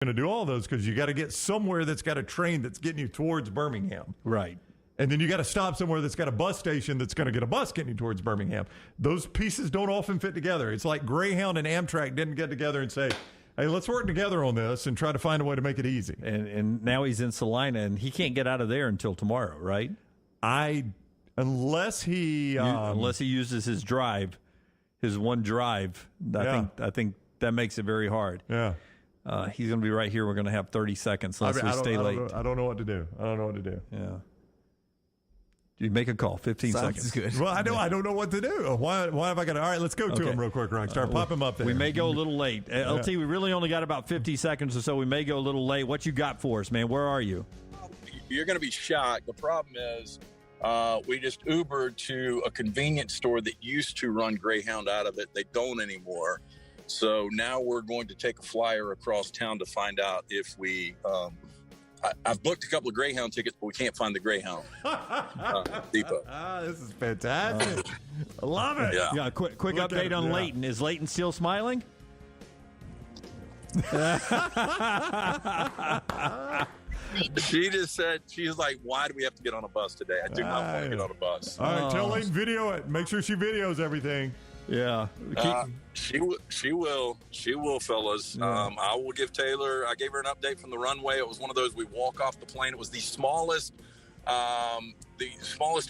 going to do all those because you got to get somewhere that's got a train that's getting you towards Birmingham. Right. And then you got to stop somewhere that's got a bus station that's going to get a bus getting you towards Birmingham. Those pieces don't often fit together. It's like Greyhound and Amtrak didn't get together and say, hey, let's work together on this and try to find a way to make it easy. And now he's in Salina, and he can't get out of there until tomorrow, right? Unless he uses his drive, his one drive. I think that makes it very hard. Yeah. He's going to be right here. We're going to have 30 seconds unless we stay late. I don't know what to do. Yeah. You make a call, 15 seconds. Good. Well, I don't know what to do. Why have I got to? All right, let's go to him real quick, Rockstar. Pop him up there. We may go a little late. LT, we really only got about 50 seconds or so. We may go a little late. What you got for us, man? Where are you? You're going to be shocked. The problem is we just Ubered to a convenience store that used to run Greyhound out of it. They don't anymore. So now we're going to take a flyer across town to find out if we I've booked a couple of Greyhound tickets, but we can't find the Greyhound depot. This is fantastic. I love it. Yeah, quick update on Leighton. Is Leighton still smiling? She just said, she's like, why do we have to get on a bus today? I do not want to get on a bus. All right, tell Leighton video it. Make sure she videos everything. Yeah. She will, fellas. Yeah. I will give Taylor, I gave her an update from the runway. It was one of those, we walk off the plane. It was the smallest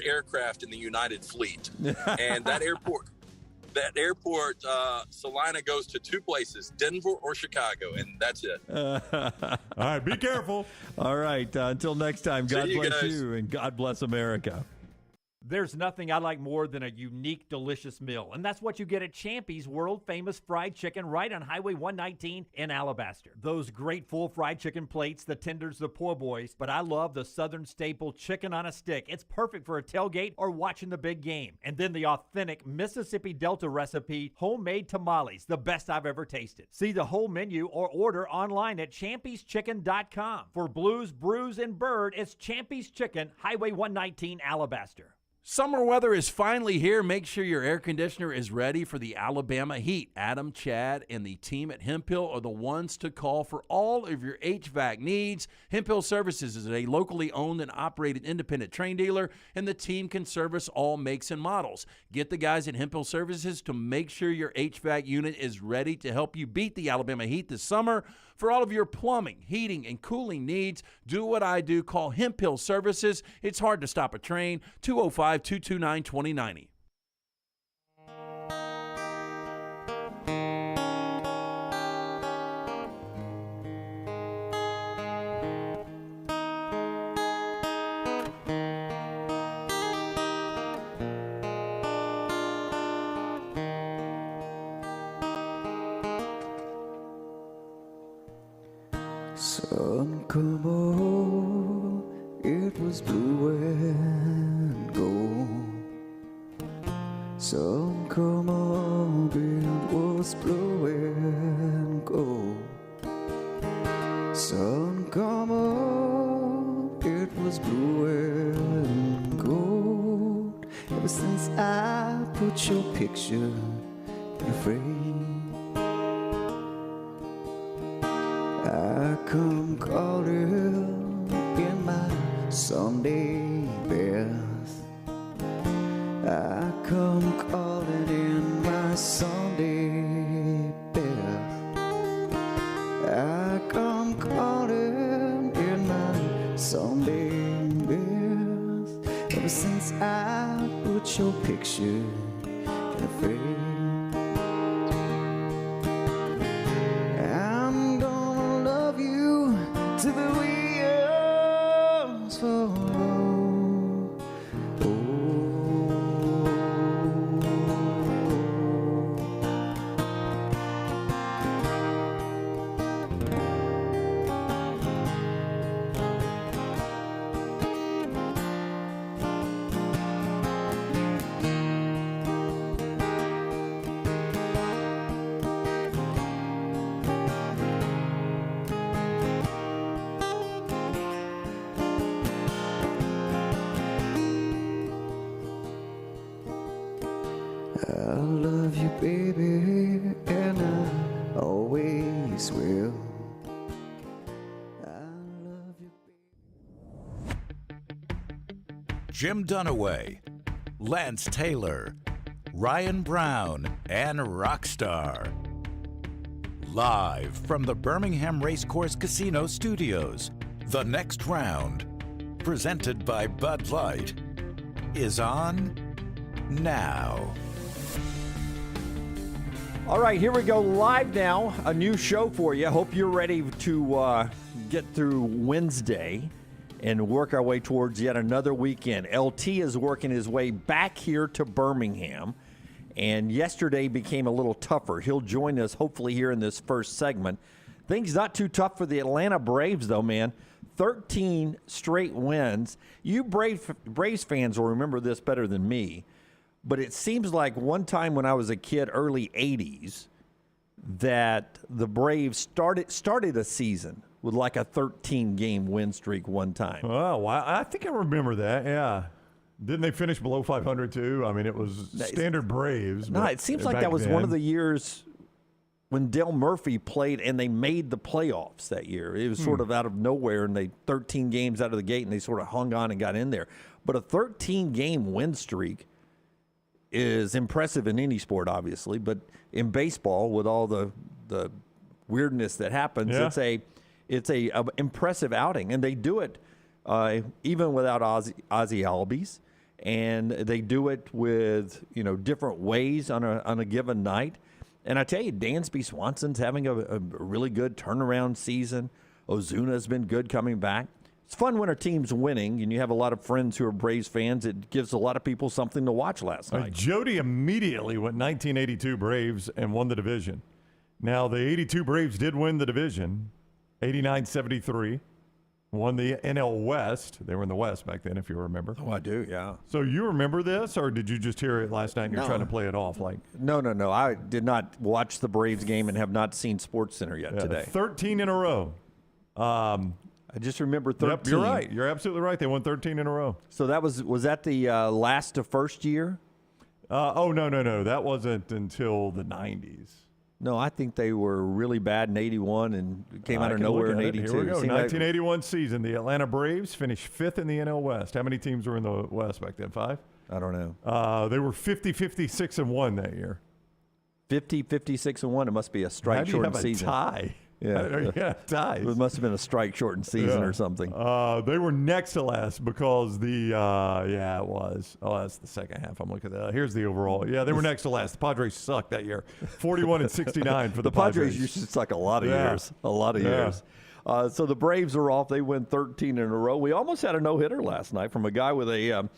aircraft in the United Fleet. And that airport, Salina goes to two places, Denver or Chicago, and that's it. All right, be careful. All right, until next time, God bless you and God bless America. There's nothing I like more than a unique, delicious meal, and that's what you get at Champy's world-famous fried chicken right on Highway 119 in Alabaster. Those great full fried chicken plates, the tenders, the po' boys, but I love the Southern staple chicken on a stick. It's perfect for a tailgate or watching the big game. And then the authentic Mississippi Delta recipe, homemade tamales, the best I've ever tasted. See the whole menu or order online at champyschicken.com. For Blues, Brews, and Bird, it's Champy's Chicken, Highway 119, Alabaster. Summer weather is finally here. Make sure your air conditioner is ready for the Alabama heat. Adam, Chad, and the team at Hemphill are the ones to call for all of your HVAC needs. Hemphill Services is a locally owned and operated independent train dealer, and the team can service all makes and models. Get the guys at Hemphill Services to make sure your HVAC unit is ready to help you beat the Alabama heat this summer. For all of your plumbing, heating, and cooling needs, do what I do. Call Hemphill Services. It's hard to stop a train. 205-229-2090. Sun come on, it was blue and gold. Sun come on, it was blue and gold. Sun come on, it was blue and gold. Ever since I put your picture in a frame, I come calling in my Sunday best. I come calling in my Sunday best. I come calling in my Sunday best. Ever since I put your picture in a frame, I'm gonna love you till the wheels fall off. Jim Dunaway, Lance Taylor, Ryan Brown, and Rockstar. Live from the Birmingham Racecourse Casino Studios, the next round, presented by Bud Light, is on now. All right, here we go live now. A new show for you. Hope you're ready to get through Wednesday and work our way towards yet another weekend. LT is working his way back here to Birmingham, and yesterday became a little tougher. He'll join us hopefully here in this first segment. Things not too tough for the Atlanta Braves, though, man. 13 straight wins. You Braves fans will remember this better than me. But it seems like one time when I was a kid, early 80s, that the Braves started a season with like a 13-game win streak one time. Oh, wow. I think I remember that, yeah. Didn't they finish below 500, too? I mean, it was standard Braves. No, it seems like that was one of the years when Dale Murphy played and they made the playoffs that year. It was sort of out of nowhere, and they 13 games out of the gate, and they sort of hung on and got in there. But a 13-game win streak is impressive in any sport, obviously, but in baseball, with all the weirdness that happens, it's a impressive outing, and they do it even without Ozzie Albies, and they do it with different ways on a given night. And I tell you, Dansby Swanson's having a really good turnaround season. Ozuna's been good coming back. It's fun when a team's winning, and you have a lot of friends who are Braves fans. It gives a lot of people something to watch last night. Jody immediately went 1982 Braves and won the division. Now, the 82 Braves did win the division, 89-73. Won the NL West. They were in the West back then, if you remember. Oh, I do, yeah. So you remember this, or did you just hear it last night and you're trying to play it off? No. I did not watch the Braves game and have not seen SportsCenter yet today. 13 in a row. I just remember 13. Yep, you're right. You're absolutely right. They won 13 in a row. So that was that the last to first year? No. That wasn't until the 90s. No, I think they were really bad in 81 and came out of nowhere in 82. Here we go. 1981 season. The Atlanta Braves finished 5th in the NL West. How many teams were in the West back then? 5? I don't know. They were 50-56-1 that year. 50-56-1. It must be a strike-shortened season. How do you have a tie? Yeah, ties. It must have been a strike-shortened season or something. They were next to last because it was. Oh, that's the second half. I'm looking at that. Here's the overall. Yeah, they were next to last. The Padres sucked that year. 41-69 for the Padres. Used to suck a lot of years. A lot of years. So the Braves are off. They win 13 in a row. We almost had a no-hitter last night from a guy with a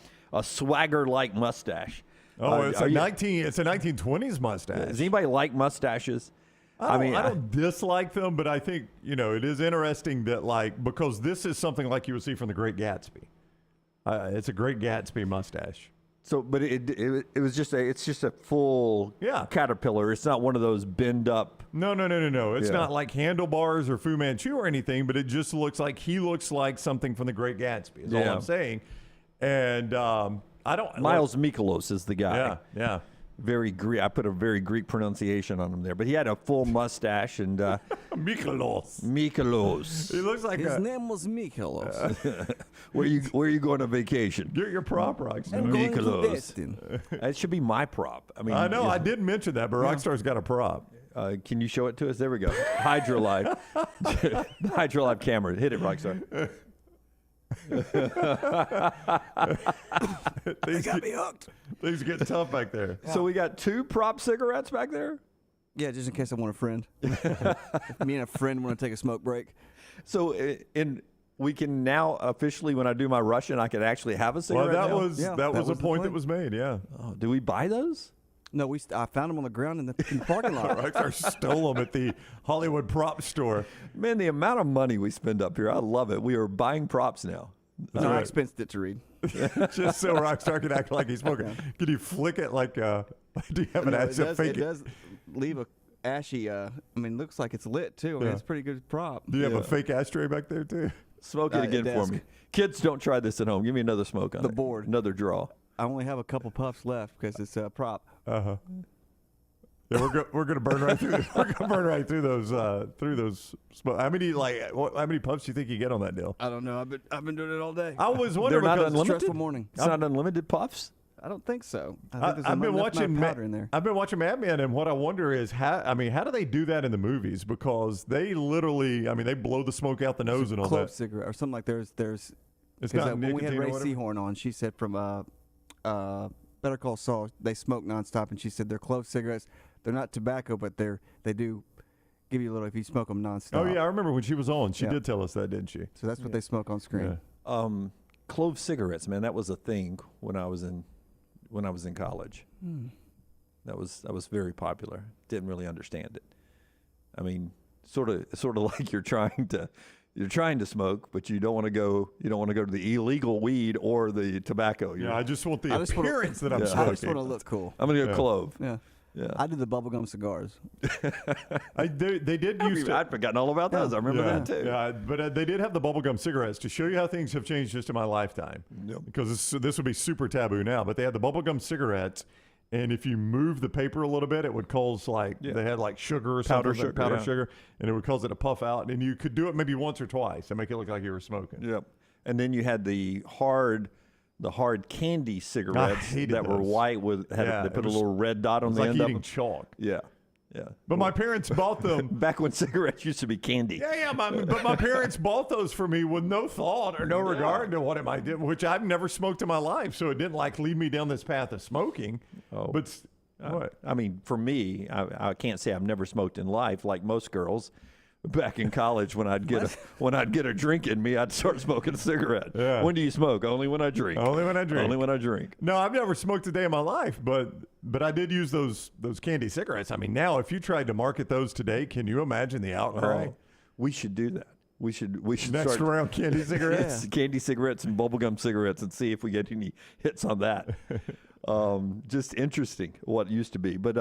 swagger-like mustache. It's a 1920s mustache. Does anybody like mustaches? I don't dislike them, but I think, it is interesting that, because this is something like you would see from The Great Gatsby. It's a Great Gatsby mustache. So, but it was just it's just a full caterpillar. It's not one of those bend up. No. It's not like Handlebars or Fu Manchu or anything, but it just looks like he looks like something from The Great Gatsby is all I'm saying. And I don't... Miles Mikolos is the guy. Yeah. Very Greek. I put a very Greek pronunciation on him there, but he had a full mustache and Mikolos. He looks like his name was Mikolos. Where you going on vacation? You're your prop, Rockstar. I'm going to Destin. That should be my prop. I know. I did mention that, but Rockstar's got a prop. Can you show it to us? There we go. Hydrolife. Hydrolife camera. Hit it, Rockstar. They got me hooked. Things get tough back there. So we got 2 prop cigarettes back there? Yeah, just in case I want a friend. Me and a friend want to take a smoke break. So we can now officially, when I do my Russian, I can actually have a cigarette. Well, that was a point that was made, yeah. Oh, do we buy those? No, I found them on the ground in the parking lot. Rockstar stole them at the Hollywood prop store. Man, the amount of money we spend up here, I love it. We are buying props now. No, I expensed it to read. Just so Rockstar can act like he's smoking. Yeah. Can you flick it like, do you have an ash? It does leave a ashy, looks like it's lit too. It's a pretty good prop. Do you have a fake ashtray back there too? Smoke it again for me. Kids, don't try this at home. Give me another smoke on the board. Another draw. I only have a couple puffs left because it's a prop. Uh-huh. Yeah, we're gonna burn right through. We're gonna burn right through those. How many how many puffs do you think you get on that deal? I don't know. I've been doing it all day. I was They're wondering not because unlimited. Stressful morning. It's not unlimited puffs. I don't think so. I think I've been enough watching powder in there. I've been watching Mad Men, and what I wonder is how do they do that in the movies? Because they literally, they blow the smoke out the nose and all Clove that. cigarette or something like there's. It's 'cause, not when we had nicotine or Ray whatever? Seahorn on, she said from Better Call Saul, they smoke nonstop, and she said they're clove cigarettes. They're not tobacco, but they do give you a little if you smoke them nonstop. Oh yeah, I remember when she was on. She Yeah. did tell us that, didn't she? So that's what they smoke on screen. Yeah. Clove cigarettes, man, that was a thing when I was in college. That was very popular. Didn't really understand it. Sort of like you're trying to smoke, but you don't want to go to the illegal weed or the tobacco. I just want the I just wanna- appearance that I'm I smoking. just want to look cool. I'm gonna go clove. Yeah. Yeah. I did the bubblegum cigars. They did used to. I'd forgotten all about those. I remember that too. Yeah, but they did have the bubblegum cigarettes to show you how things have changed just in my lifetime. Yep. Because this would be super taboo now, but they had the bubblegum cigarettes, and if you move the paper a little bit, it would cause they had like sugar or Powder something, sugar, powder yeah. sugar, and it would cause it to puff out, and you could do it maybe once or twice and make it look like you were smoking. Yep. And then you had the hard candy cigarettes hated that were those. white they it put a was- little red dot on It's the like end of eating them. chalk. Yeah. Yeah. But my parents bought them. Back when cigarettes used to be candy. But my parents bought those for me with no thought or no regard to what it might do, which I've never smoked in my life, so it didn't lead me down this path of smoking. Oh. But what? For me, I can't say I've never smoked in life like most girls. Back in college, when I'd get a drink in me, I'd start smoking a cigarette. Yeah. When do you smoke? Only when I drink. Only when I drink. Only when I drink. No, I've never smoked a day in my life, but I did use those candy cigarettes. Now, if you tried to market those today, can you imagine the outcry? Oh, we should do that. We should Next start round candy cigarettes. candy cigarettes and bubblegum cigarettes and see if we get any hits on that. Just interesting what used to be. But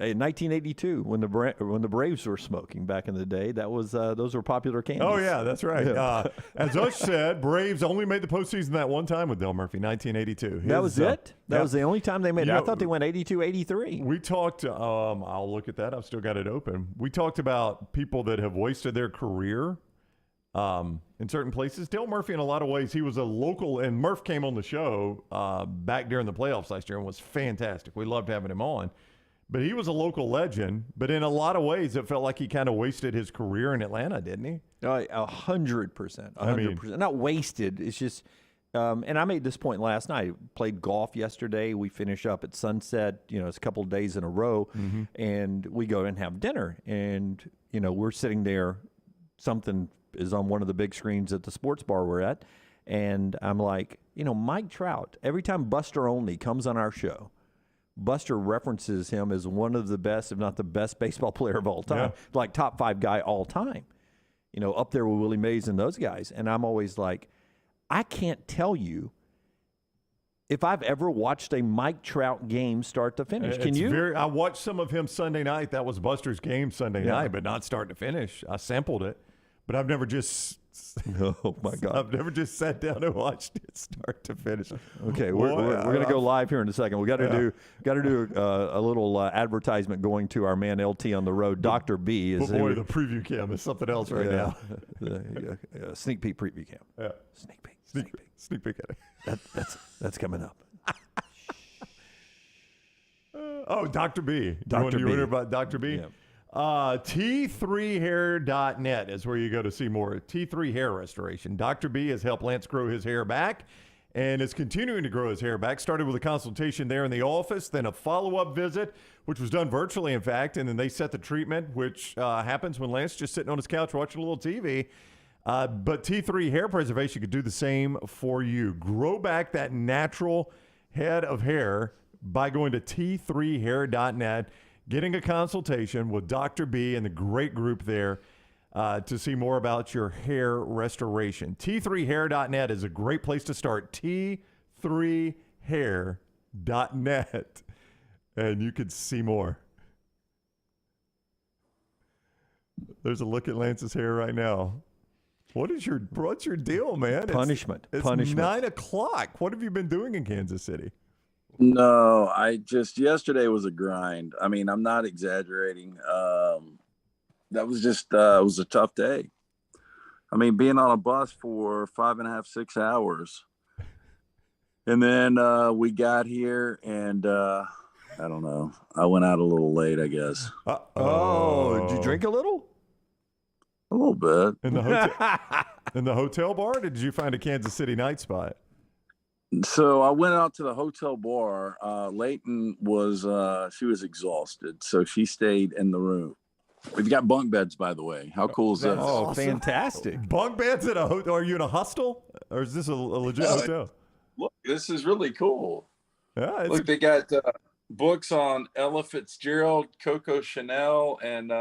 in 1982, when the Braves were smoking back in the day, those were popular candies. Oh yeah, that's right. Yeah. As Ush said, Braves only made the postseason that one time with Del Murphy, 1982. That was it? That was the only time they made it? I thought they went 82, 83. We talked, I'll look at that. I've still got it open. We talked about people that have wasted their career in certain places. Del Murphy, in a lot of ways, he was a local, and Murph came on the show back during the playoffs last year and was fantastic. We loved having him on. But he was a local legend. But in a lot of ways, it felt like he kind of wasted his career in Atlanta, didn't he? 100%. 100%. Not wasted. It's just, and I made this point last night. Played golf yesterday. We finish up at sunset. It's a couple of days in a row. Mm-hmm. And we go and have dinner. And, we're sitting there. Something is on one of the big screens at the sports bar we're at. And I'm like, Mike Trout, every time Buster Olney comes on our show, Buster references him as one of the best, if not the best baseball player of all time, like top 5 guy all time, up there with Willie Mays and those guys. And I'm always like, I can't tell you if I've ever watched a Mike Trout game start to finish. Can you? I watched some of him Sunday night. That was Buster's game Sunday night, but not start to finish. I sampled it, but I've never just. Oh my God! I've never just sat down and watched it start to finish. Okay, we're going to go live here in a second. We got to do a little advertisement going to our man LT on the road. Dr. B is the preview cam is something else now. Sneak peek preview cam. Yeah, sneak peek at it. That's coming up. Dr. B. Dr. You B. wonder about Dr. B? Yeah. T3hair.net is where you go to see more. T3 Hair Restoration. Dr. B has helped Lance grow his hair back and is continuing to grow his hair back. Started with a consultation there in the office, then a follow-up visit, which was done virtually, in fact, and then they set the treatment, which happens when Lance is just sitting on his couch watching a little TV. But T3 Hair Preservation could do the same for you. Grow back that natural head of hair by going to T3hair.net. Getting a consultation with Dr. B and the great group there to see more about your hair restoration. T3hair.net is a great place to start. T3hair.net. And you can see more. There's a look at Lance's hair right now. What's your deal, man? Punishment. It's Punishment. 9 o'clock. What have you been doing in Kansas City? No, yesterday was a grind. I mean, I'm not exaggerating. That was just it was a tough day. I mean, being on a bus for 5.5, 6 hours. And then we got here, and I don't know. I went out a little late, I guess. Oh, did you drink a little? A little bit. In the hotel, in the hotel bar? Did you find a Kansas City night spot? So I went out to the hotel bar. Leighton she was exhausted, so she stayed in the room. We've got bunk beds, by the way. How cool is this? Oh, awesome. fantastic. Bunk beds at a hotel? Are you in a hostel? Or is this a legit hotel? Look, this is really cool. Yeah, Look, they got books on Ella Fitzgerald, Coco Chanel, and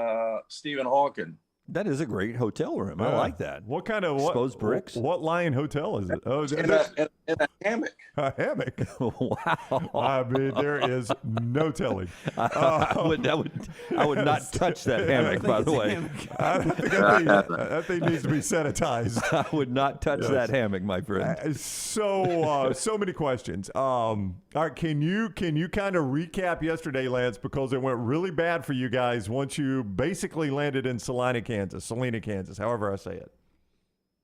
Stephen Hawking. That is a great hotel room. I like that. What kind of Exposed bricks? What Lion hotel is it? Oh, In a hammock. a hammock. Wow. I mean, there is no telling. I would not touch that hammock, by the way. I think that thing needs to be sanitized. I would not touch that hammock, my friend. So many questions. All right, can you kind of recap yesterday, Lance, because it went really bad for you guys once you basically landed in Salina, Kansas, however I say it.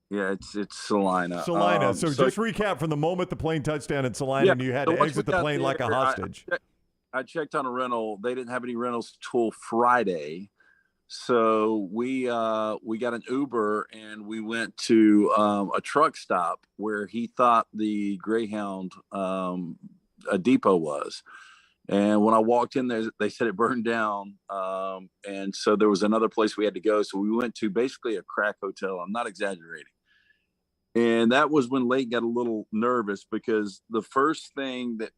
Yeah, it's Salina. Salina. So just recap from the moment the plane touched down in Salina and you had to exit the plane like a hostage. I checked on a rental. They didn't have any rentals till Friday. So we got an Uber and we went to a truck stop where he thought the Greyhound a depot was. And when I walked in there, they said it burned down. And so there was another place we had to go. So we went to basically a crack hotel. I'm not exaggerating. And that was when Leighton got a little nervous because the first thing that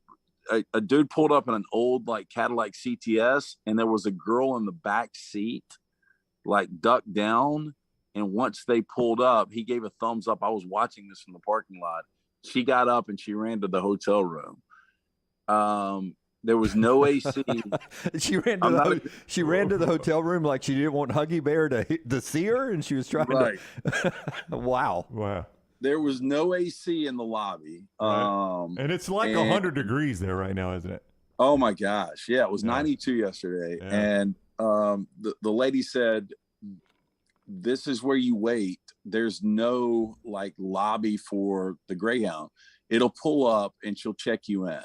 a dude pulled up in an old like Cadillac CTS and there was a girl in the back seat, like ducked down. And once they pulled up, he gave a thumbs up. I was watching this from the parking lot. She got up and she ran to the hotel room. There was no AC. She ran to the hotel room like she didn't want Huggy Bear to see her, and she was trying to. Wow. There was no AC in the lobby. Right. And it's like 100 degrees there right now, isn't it? Oh, my gosh. Yeah, it was 92 yesterday. Yeah. And the lady said, this is where you wait. There's no, like, lobby for the Greyhound. It'll pull up, and she'll check you in.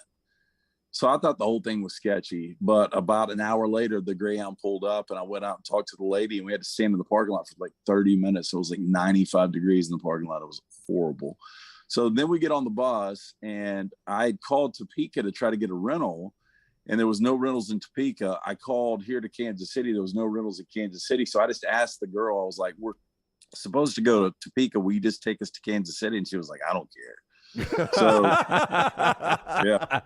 So I thought the whole thing was sketchy, but about an hour later, the Greyhound pulled up and I went out and talked to the lady and we had to stand in the parking lot for like 30 minutes. It was like 95 degrees in the parking lot. It was horrible. So then we get on the bus and I had called Topeka to try to get a rental and there was no rentals in Topeka. I called here to Kansas City. There was no rentals in Kansas City. So I just asked the girl, I was like, we're supposed to go to Topeka. Will you just take us to Kansas City? And she was like, I don't care. So yeah,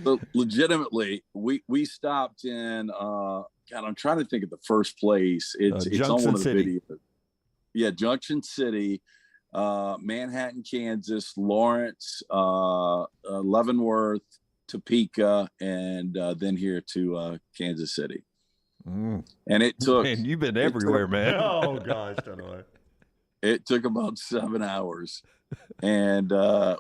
so legitimately we stopped in God, I'm trying to think of the first place. It's on one of the videos. Yeah, Junction City, Manhattan, Kansas, Lawrence, Leavenworth, Topeka, and then here to Kansas City. And it took man, you've been everywhere, man. Oh gosh, don't know. It took about 7 hours. And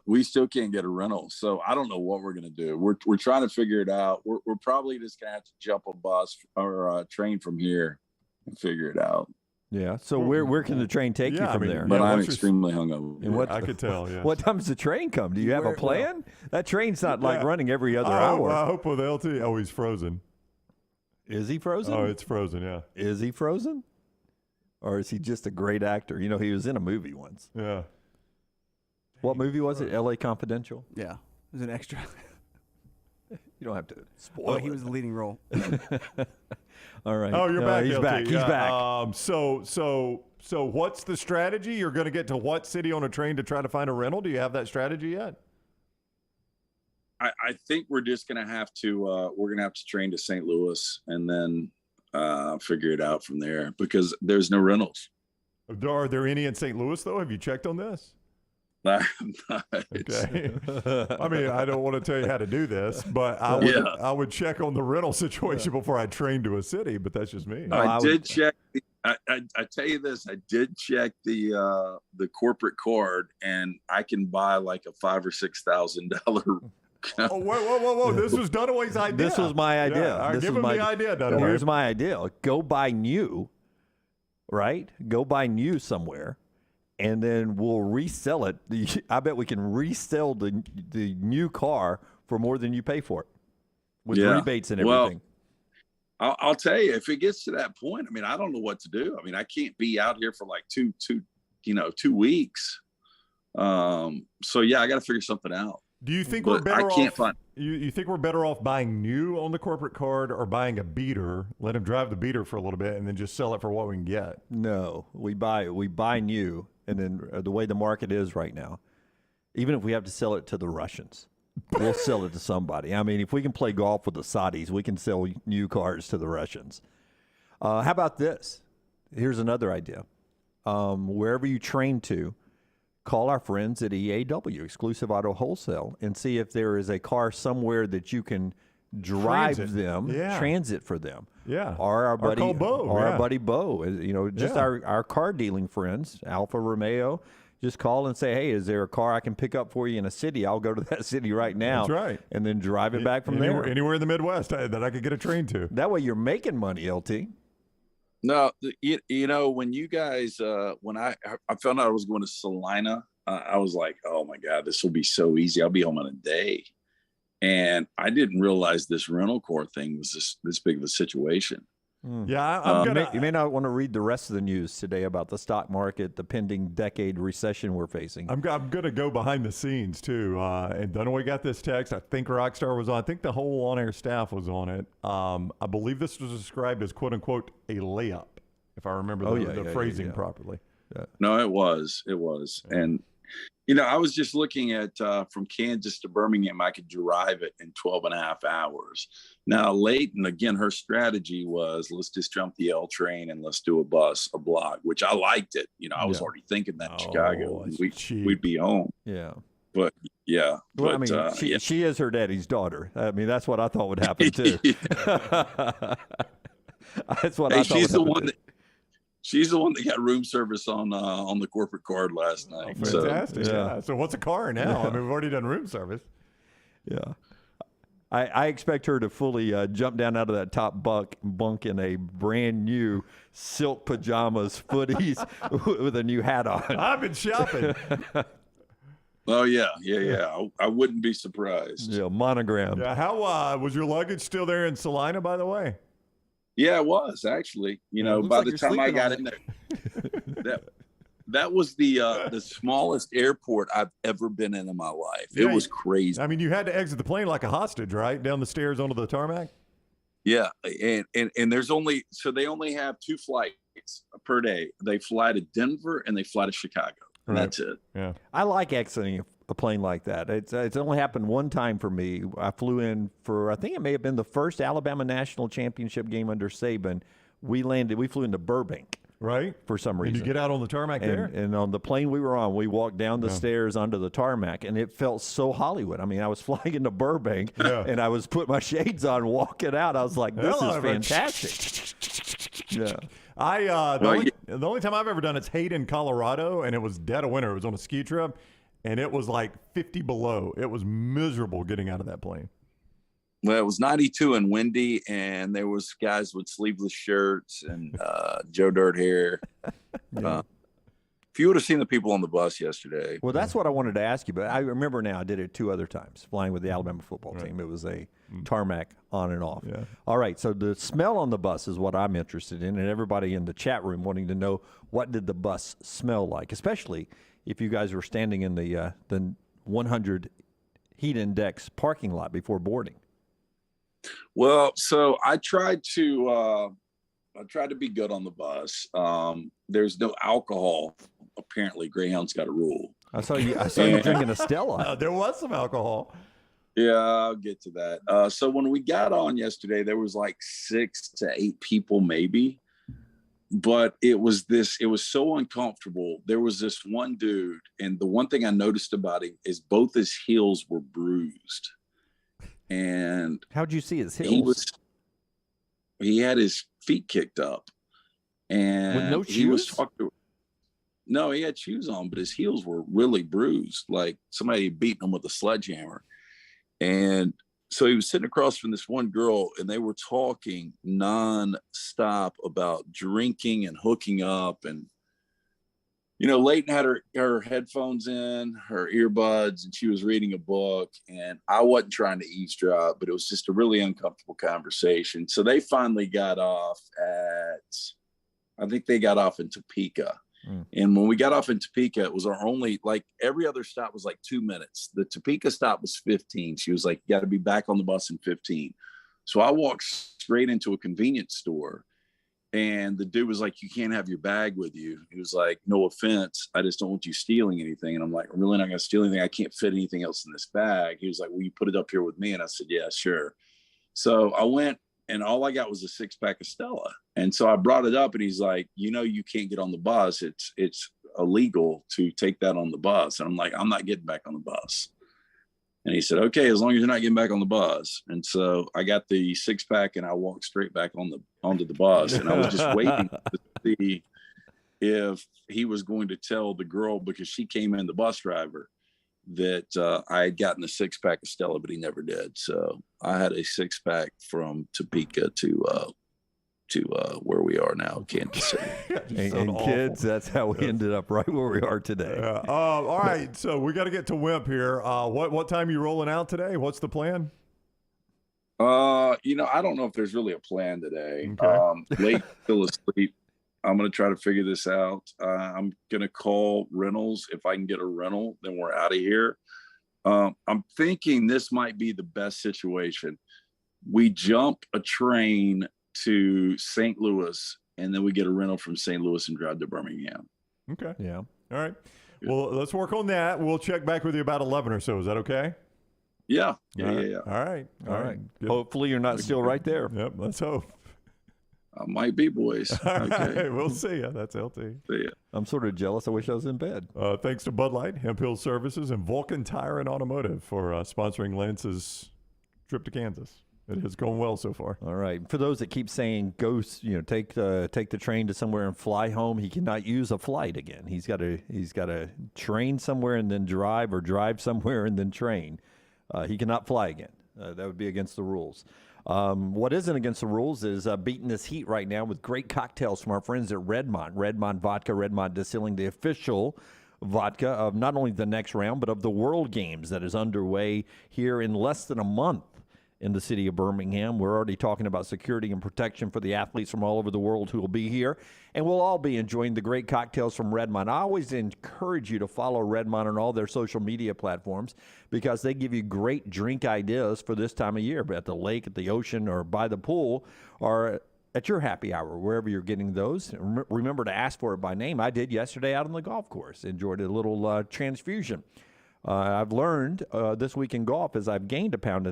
we still can't get a rental. So I don't know what we're going to do. We're trying to figure it out. We're probably just going to have to jump a bus or a train from here and figure it out. Yeah. So where can the train take you from there? But I'm extremely hungover. I could tell. Yeah. What time does the train come? Do you have a plan? That train's not like running every other hour. I hope with LT. Oh, he's frozen. Is he frozen? Oh, it's frozen. Yeah. Is he frozen? Or is he just a great actor? You know, he was in a movie once. Yeah. What movie was it? L.A. Confidential? Yeah. It was an extra. You don't have to spoil it. He was the leading role. All right. Oh, you're back. He's LT. back. He's back. So what's the strategy? You're going to get to what city on a train to try to find a rental? Do you have that strategy yet? I think we're just going to have to train to St. Louis and then figure it out from there because there's no rentals. Are there any in St. Louis, though? Have you checked on this? Okay. I mean, I don't want to tell you how to do this, but I would check on the rental situation before I train to a city, but that's just me. I did check. I tell you this, I did check the corporate card and I can buy like a $5,000 or $6,000 Oh, whoa. This was Dunaway's idea. This was my idea. Yeah, all right, This give was him my, the idea, Dunaway. Here's my idea. Go buy new, right? Go buy new somewhere, and then we'll resell it. I bet we can resell the new car for more than you pay for it with rebates and everything. Well, I'll tell you, if it gets to that point, I mean, I don't know what to do. I mean, I can't be out here for like 2 weeks. So yeah, I got to figure something out. Do you think we're better I can't find. You think we're better off buying new on the corporate card or buying a beater, let him drive the beater for a little bit, and then just sell it for what we can get? No, we buy new, and then the way the market is right now, even if we have to sell it to the Russians, we'll sell it to somebody. I mean, if we can play golf with the Saudis, we can sell new cars to the Russians. How about this? Here's another idea. Wherever you train to, call our friends at EAW, Exclusive Auto Wholesale, and see if there is a car somewhere that you can drive transit for them. Yeah. Or our buddy Bo. Our buddy Bo. Just our car dealing friends, Alfa Romeo. Just call and say, hey, is there a car I can pick up for you in a city? I'll go to that city right now. That's right. And then drive it back from there. Anywhere in the Midwest that I could get a train to. That way you're making money, LT. No, when you guys, when I found out I was going to Salina, I was like, oh my God, this will be so easy. I'll be home in a day. And I didn't realize this rental car thing was this big of a situation. Yeah, you may not want to read the rest of the news today about the stock market, the pending decade recession we're facing. I'm going to go behind the scenes, too. And Dunaway got this text. I think Rockstar was on. I think the whole on-air staff was on it. I believe this was described as, quote-unquote, a layup, if I remember the phrasing properly. Yeah. No, it was. And, I was just looking at from Kansas to Birmingham, I could drive it in 12 and a half hours. Now, Leighton, again, her strategy was, let's just jump the L train and let's do a block, which I liked it. I was already thinking that in Chicago, we'd be home. Yeah. But, yeah. Well, she is her daddy's daughter. I mean, that's what I thought would happen, too. That's what I thought would happen, too. She's the one that got room service on the corporate card last night. Oh, fantastic. Yeah. So what's a car now? I mean, we've already done room service. Yeah. I expect her to fully jump down out of that top bunk in a brand new silk pajamas, footies with a new hat on. I've been shopping. Oh, yeah. I wouldn't be surprised. Yeah, monogram. Yeah. How was your luggage still there in Salina, by the way? Yeah, it was actually. By the time I got in there, that was the smallest airport I've ever been in my life. It was crazy. I mean, you had to exit the plane like a hostage, right? Down the stairs onto the tarmac. Yeah, and there's they only have 2 flights per day. They fly to Denver and they fly to Chicago. And that's it. Yeah, I like exiting a plane like that. It's only happened one time for me. I flew in for, I think it may have been the first Alabama National Championship game under Saban. We flew into Burbank. Right. For some reason. And you get out on the tarmac there? And on the plane we were on, we walked down the stairs onto the tarmac, and it felt so Hollywood. I mean, I was flying into Burbank, and I was putting my shades on, walking out. I was like, this is fantastic. Yeah. The only time I've ever done it's Hayden, Colorado, and it was dead of winter. It was on a ski trip, and it was like 50 below. It was miserable getting out of that plane. Well, it was 92 and windy, and there was guys with sleeveless shirts and Joe Dirt hair. If you would have seen the people on the bus yesterday. Well, that's what I wanted to ask you, but I remember now I did it 2 other times, flying with the Alabama football team. It was a tarmac on and off. Yeah. All right, so the smell on the bus is what I'm interested in, and everybody in the chat room wanting to know, what did the bus smell like, especially if you guys were standing in the 100 heat index parking lot before boarding. Well, so I tried to be good on the bus. There's no alcohol. Apparently, Greyhound's got a rule. I saw you drinking a Stella. There was some alcohol. Yeah, I'll get to that. So when we got on yesterday, there was like 6 to 8 people, maybe. But it was so uncomfortable. There was this one dude, and the one thing I noticed about him is both his heels were bruised. And how'd you see his heels? He had his feet kicked up, and with no shoes. No, he had shoes on, but his heels were really bruised, like somebody beating him with a sledgehammer. And so he was sitting across from this one girl, and they were talking nonstop about drinking and hooking up. And, you know, Leighton had her headphones in, her earbuds, and she was reading a book. And I wasn't trying to eavesdrop, but it was just a really uncomfortable conversation. So they finally got off I think they got off in Topeka. And when we got off in Topeka, it was our only, like every other stop was like 2 minutes. The Topeka stop was 15. She was like, you got to be back on the bus in 15. So I walked straight into a convenience store, and the dude was like, you can't have your bag with you. He was like, no offense, I just don't want you stealing anything. And I'm like, I'm really not going to steal anything. I can't fit anything else in this bag. He was like, will you put it up here with me? And I said, yeah, sure. So I went, and all I got was a 6-pack of Stella. And so I brought it up, and he's like, you know, you can't get on the bus. It's illegal to take that on the bus. And I'm like, I'm not getting back on the bus. And he said, okay, as long as you're not getting back on the bus. And so I got the 6-pack, and I walked straight back onto the bus. And I was just waiting to see if he was going to tell the girl, because she came in, the bus driver, that I had gotten a 6-pack of Stella, but he never did. So I had a 6-pack from Topeka to where we are now, Kansas City. and kids, that's how we ended up right where we are today. All right, so we got to get to Wimp here. What time are you rolling out today? What's the plan? You know, I don't know if there's really a plan today. Okay. Late, still asleep. I'm going to try to figure this out. I'm going to call rentals. If I can get a rental, then we're out of here. I'm thinking this might be the best situation. We jump a train to St. Louis, and then we get a rental from St. Louis and drive to Birmingham. Okay. Yeah. All right. Well, let's work on that. We'll check back with you about 11 or so. Is that okay? Yeah. All right. Good. Hopefully you're not still right there. Yep. Let's hope. I might be, boys. Okay. Right, we'll see ya. That's LT. See ya. I'm sort of jealous. I wish I was in bed. Thanks to Bud Light, Hemp Hill Services, and Vulcan Tire and Automotive for sponsoring Lance's trip to Kansas. It has gone well so far. All right. For those that keep saying go, take the train to somewhere and fly home, he cannot use a flight again. He's got to train somewhere and then drive, or drive somewhere and then train. He cannot fly again. That would be against the rules. What isn't against the rules is beating this heat right now with great cocktails from our friends at Redmont. Redmont Vodka, Redmont Distilling, the official vodka of not only the next round, but of the World Games that is underway here in less than a month in the city of Birmingham. We're already talking about security and protection for the athletes from all over the world who will be here, and we'll all be enjoying the great cocktails from Redmont. I always encourage you to follow Redmont on all their social media platforms, because they give you great drink ideas for this time of year, at the lake, at the ocean, or by the pool, or at your happy hour, wherever you're getting those. Remember to ask for it by name. I did yesterday out on the golf course. Enjoyed a little transfusion. I've learned this week in golf, as I've gained 1.5 pounds.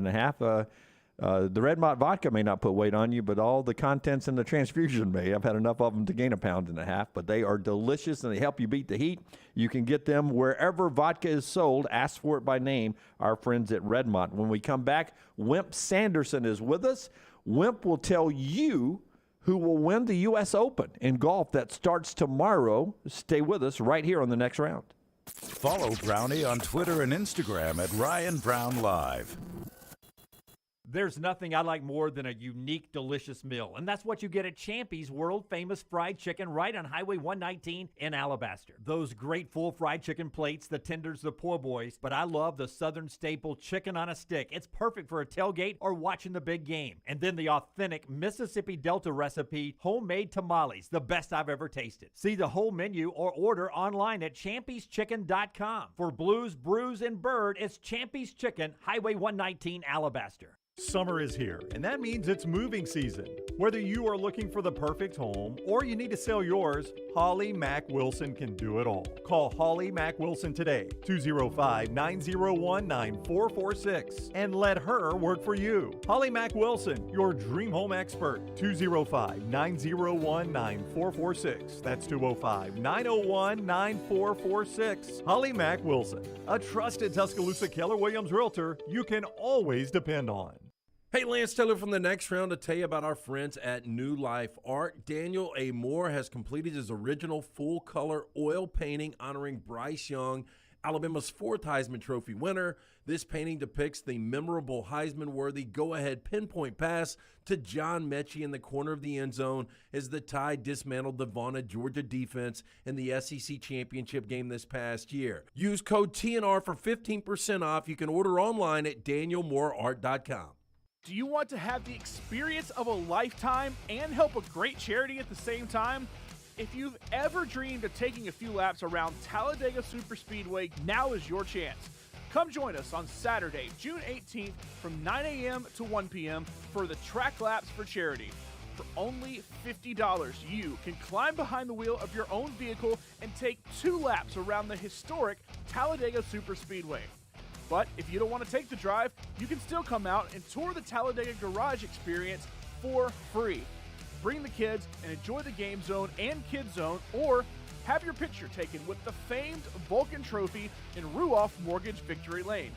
The Redmont vodka may not put weight on you, but all the contents in the transfusion may. I've had enough of them to gain 1.5 pounds, but they are delicious and they help you beat the heat. You can get them wherever vodka is sold. Ask for it by name, our friends at Redmont. When we come back, Wimp Sanderson is with us. Wimp will tell you who will win the U.S. Open in golf that starts tomorrow. Stay with us right here on The Next Round. Follow Brownie on Twitter and Instagram at Ryan Brown Live. There's nothing I like more than a unique, delicious meal, and that's what you get at Champy's world-famous fried chicken right on Highway 119 in Alabaster. Those great full fried chicken plates, the tenders, the po' boys, but I love the Southern staple chicken on a stick. It's perfect for a tailgate or watching the big game. And then the authentic Mississippi Delta recipe homemade tamales, the best I've ever tasted. See the whole menu or order online at champyschicken.com. For Blues, Brews, and Bird, it's Champy's Chicken, Highway 119, Alabaster. Summer is here, and that means it's moving season. Whether you are looking for the perfect home or you need to sell yours, Holly Mack Wilson can do it all. Call Holly Mack Wilson today, 205-901-9446, and let her work for you. Holly Mack Wilson, your dream home expert, 205-901-9446. That's 205-901-9446. Holly Mack Wilson, a trusted Tuscaloosa Keller Williams realtor you can always depend on. Hey, Lance Taylor from The Next Round to tell you about our friends at New Life Art. Daniel A. Moore has completed his original full-color oil painting honoring Bryce Young Alabama's fourth Heisman Trophy winner. This painting depicts the memorable Heisman-worthy go-ahead pinpoint pass to John Mechie in the corner of the end zone as the Tide dismantled the Vaughan, Georgia defense in the SEC championship game this past year. Use code TNR for 15% off. You can order online at danielmooreart.com. Do you want to have the experience of a lifetime and help a great charity at the same time? If you've ever dreamed of taking a few laps around Talladega Superspeedway, now is your chance. Come join us on Saturday, June 18th from 9 a.m. to 1 p.m. for the Track Laps for Charity. For only $50, you can climb behind the wheel of your own vehicle and take 2 laps around the historic Talladega Superspeedway. But if you don't want to take the drive, you can still come out and tour the Talladega Garage experience for free. Bring the kids and enjoy the Game Zone and Kids Zone, or have your picture taken with the famed Vulcan Trophy in Ruoff Mortgage Victory Lane.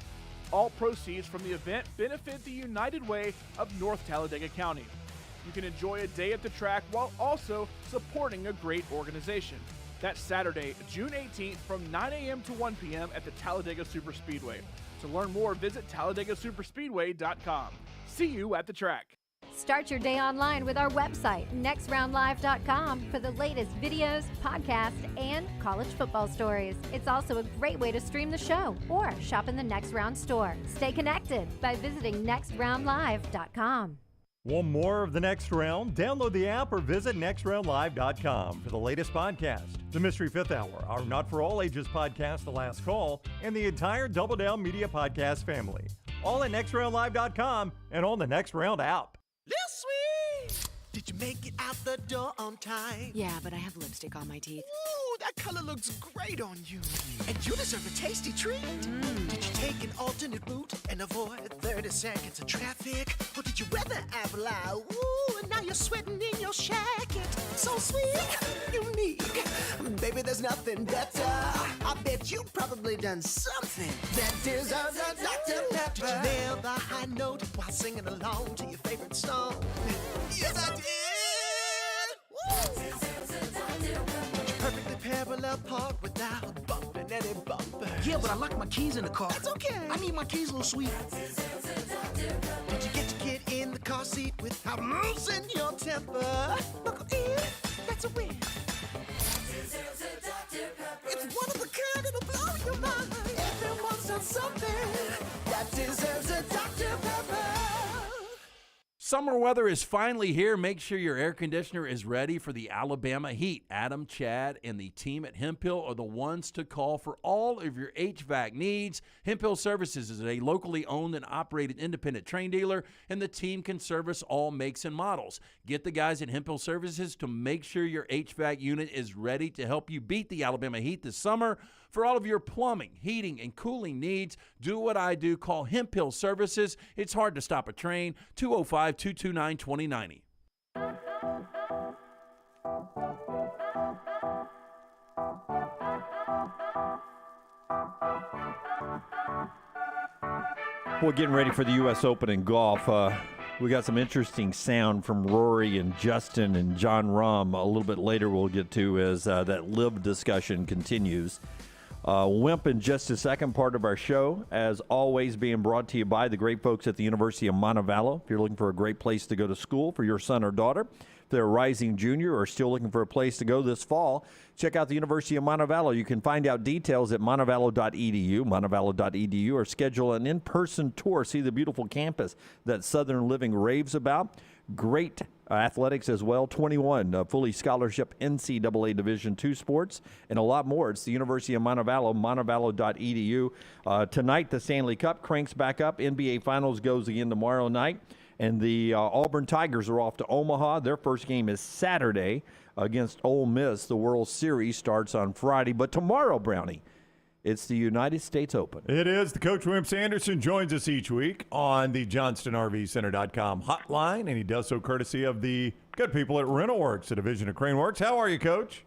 All proceeds from the event benefit the United Way of North Talladega County. You can enjoy a day at the track while also supporting a great organization. That's Saturday, June 18th from 9 a.m. to 1 p.m. at the Talladega Superspeedway. To learn more, visit TalladagaSuperspeedway.com. See you at the track. Start your day online with our website, nextroundlive.com, for the latest videos, podcasts, and college football stories. It's also a great way to stream the show or shop in the Next Round store. Stay connected by visiting nextroundlive.com. Want more of The Next Round? Download the app or visit nextroundlive.com for the latest podcast, The Mystery Fifth Hour, our Not For All Ages podcast, The Last Call, and the entire Double Down Media podcast family. All at nextroundlive.com and on the Next Round app. Lil Sweet! Did you make it out the door on time? Yeah, but I have lipstick on my teeth. Ooh, that color looks great on you. And you deserve a tasty treat. Did you take an alternate route and avoid 30 seconds of traffic? Or did you weather apple out? Ooh, and now you're sweating in your shacket. So sweet, unique. Baby, there's nothing better. I bet you probably done something that deserves a Dr. Pepper. Did you nail the high note while singing along to your favorite song? Yes, I did. Woo! Did you perfectly parallel park without bumping any bumper? Yeah, but I locked my keys in the car. That's okay. I need my keys, Little Sweet. Did you get your kid in the car seat without losing your temper? Buckle in, that's a win. It's one of a kind, it'll blow your mind. Everyone's done something that deserves a Dr. Pepper. Summer weather is finally here. Make sure your air conditioner is ready for the Alabama heat. Adam, Chad, and the team at Hemp Hill are the ones to call for all of your HVAC needs. Hemp Hill Services is a locally owned and operated independent train dealer, and the team can service all makes and models. Get the guys at Hemp Hill Services to make sure your HVAC unit is ready to help you beat the Alabama heat this summer. For all of your plumbing, heating, and cooling needs, do what I do. Call Hemp Hill Services. It's hard to stop a train. 205-229-2090. We're getting ready for the U.S. Open in golf. We got some interesting sound from Rory and Justin and John Rahm. A little bit later we'll get to as that LIV discussion continues. Wimp in just a second, part of our show, as always being brought to you by the great folks at the University of Montevallo. If you're looking for a great place to go to school for your son or daughter, if they're a rising junior or still looking for a place to go this fall, check out the University of Montevallo. You can find out details at montevallo.edu, or schedule an in-person tour. See the beautiful campus that Southern Living raves about. Great athletics as well, 21 fully scholarship NCAA Division II sports, and a lot more. It's the University of Montevallo, montevallo.edu. Tonight, the Stanley Cup cranks back up. NBA Finals goes again tomorrow night, and the Auburn Tigers are off to Omaha. Their first game is Saturday against Ole Miss. The World Series starts on Friday, but tomorrow, Brownie, it's the United States Open. It is. The coach, Wimp Sanderson, joins us each week on the JohnstonRVCenter.com hotline, and he does so courtesy of the good people at RentalWorks, a division of Craneworks. How are you, Coach?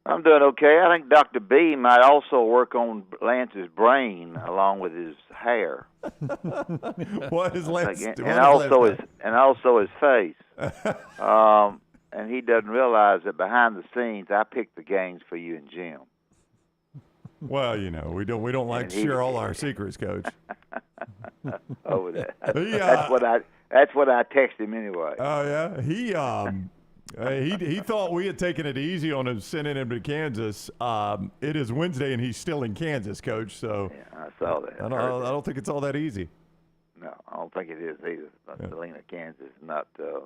I'm doing okay. I think Dr. B might also work on Lance's brain along with his hair. What is Lance? And also his face. And he doesn't realize that behind the scenes, I pick the games for you and Jim. Well, we don't like to share all our secrets, Coach. Oh, that's what I text him anyway. Oh yeah, he thought we had taken it easy on him, sending him to Kansas. It is Wednesday and he's still in Kansas, Coach. So yeah, I saw that. I don't think it's all that easy. No, I don't think it is either. Salina, Kansas, not a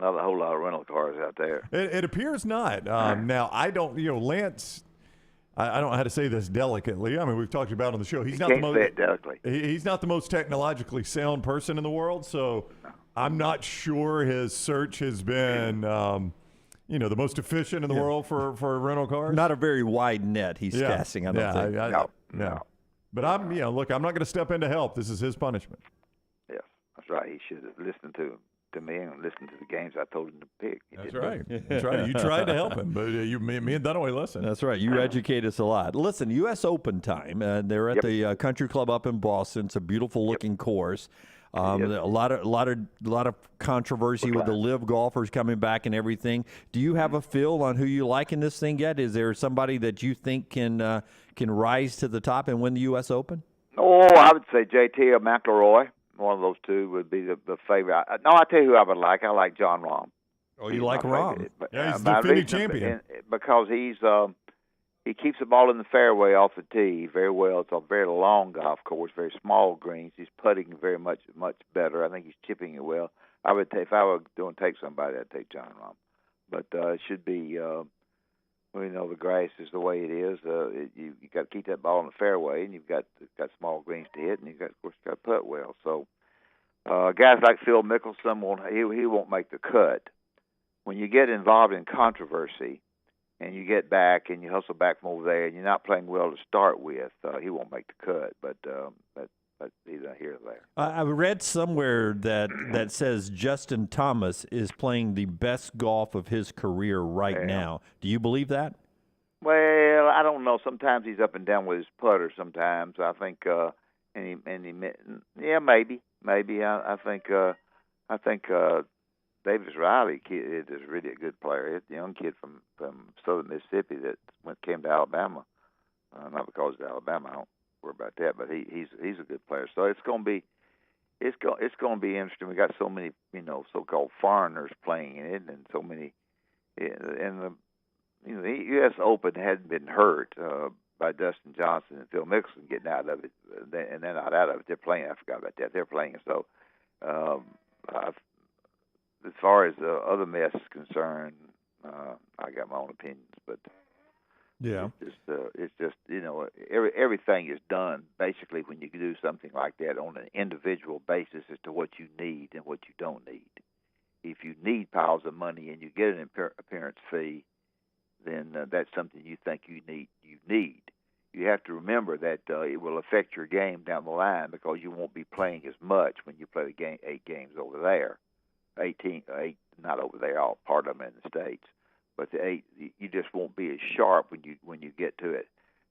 whole lot of rental cars out there. It appears not. Now I don't. Lance. I don't know how to say this delicately. I mean, we've talked about it on the show. He's not the most. Say it delicately. He's not the most technologically sound person in the world. So I'm not sure his search has been, the most efficient in the world for rental cars. Not a very wide net he's casting. I don't think. No. But I'm not going to step in to help. This is his punishment. Yes, that's right. He should have listened to me and listened to the games I told him to pick. That's right. That's right. You tried to help him, but me and Dunaway listened. That's right. You educate us a lot. Listen, U.S. Open time. They're at the Country Club up in Boston. It's a beautiful looking course. A lot of controversy with the live golfers coming back and everything. Do you have a feel on who you like in this thing yet? Is there somebody that you think can rise to the top and win the U.S. Open? Oh, I would say JT or McIlroy. One of those two would be the favorite. No, I tell you who I would like. I like John Rahm. Oh, you like Rahm? Yeah, he's the defending champion. Because he keeps the ball in the fairway off the tee very well. It's a very long golf course, very small greens. He's putting very much better. I think he's chipping it well. I would take, if I were going to take somebody, I'd take John Rahm. But it should be, the grass is the way it is. You got to keep that ball in the fairway, and you've got small greens to hit, and you've got, of course, got to putt well. So guys like Phil Mickelson he won't make the cut. When you get involved in controversy, and you get back and you hustle back from over there, and you're not playing well to start with, he won't make the cut. But he's not here or there. I read somewhere that says Justin Thomas is playing the best golf of his career right now. Do you believe that? Well, I don't know. Sometimes he's up and down with his putter. Sometimes I think, maybe. I think Davis Riley is really a good player. He's a young kid from southern Mississippi that came to Alabama. Not because of Alabama, I don't worry about that, but he's a good player. So it's going to be interesting. We got so many so-called foreigners playing in it, and so many. And the U.S. Open hadn't been hurt by Dustin Johnson and Phil Mickelson getting out of it, and they're not out of it. They're playing. I forgot about that. They're playing. So. As far as the other mess is concerned, I got my own opinions, but it's just everything is done basically when you do something like that on an individual basis as to what you need and what you don't need. If you need piles of money and you get an appearance fee, then that's something you think you need. You have to remember that it will affect your game down the line because you won't be playing as much when you play the 8 games over there. 8 not over there, all part of them in the States, but the 8 you just won't be as sharp when you get to it.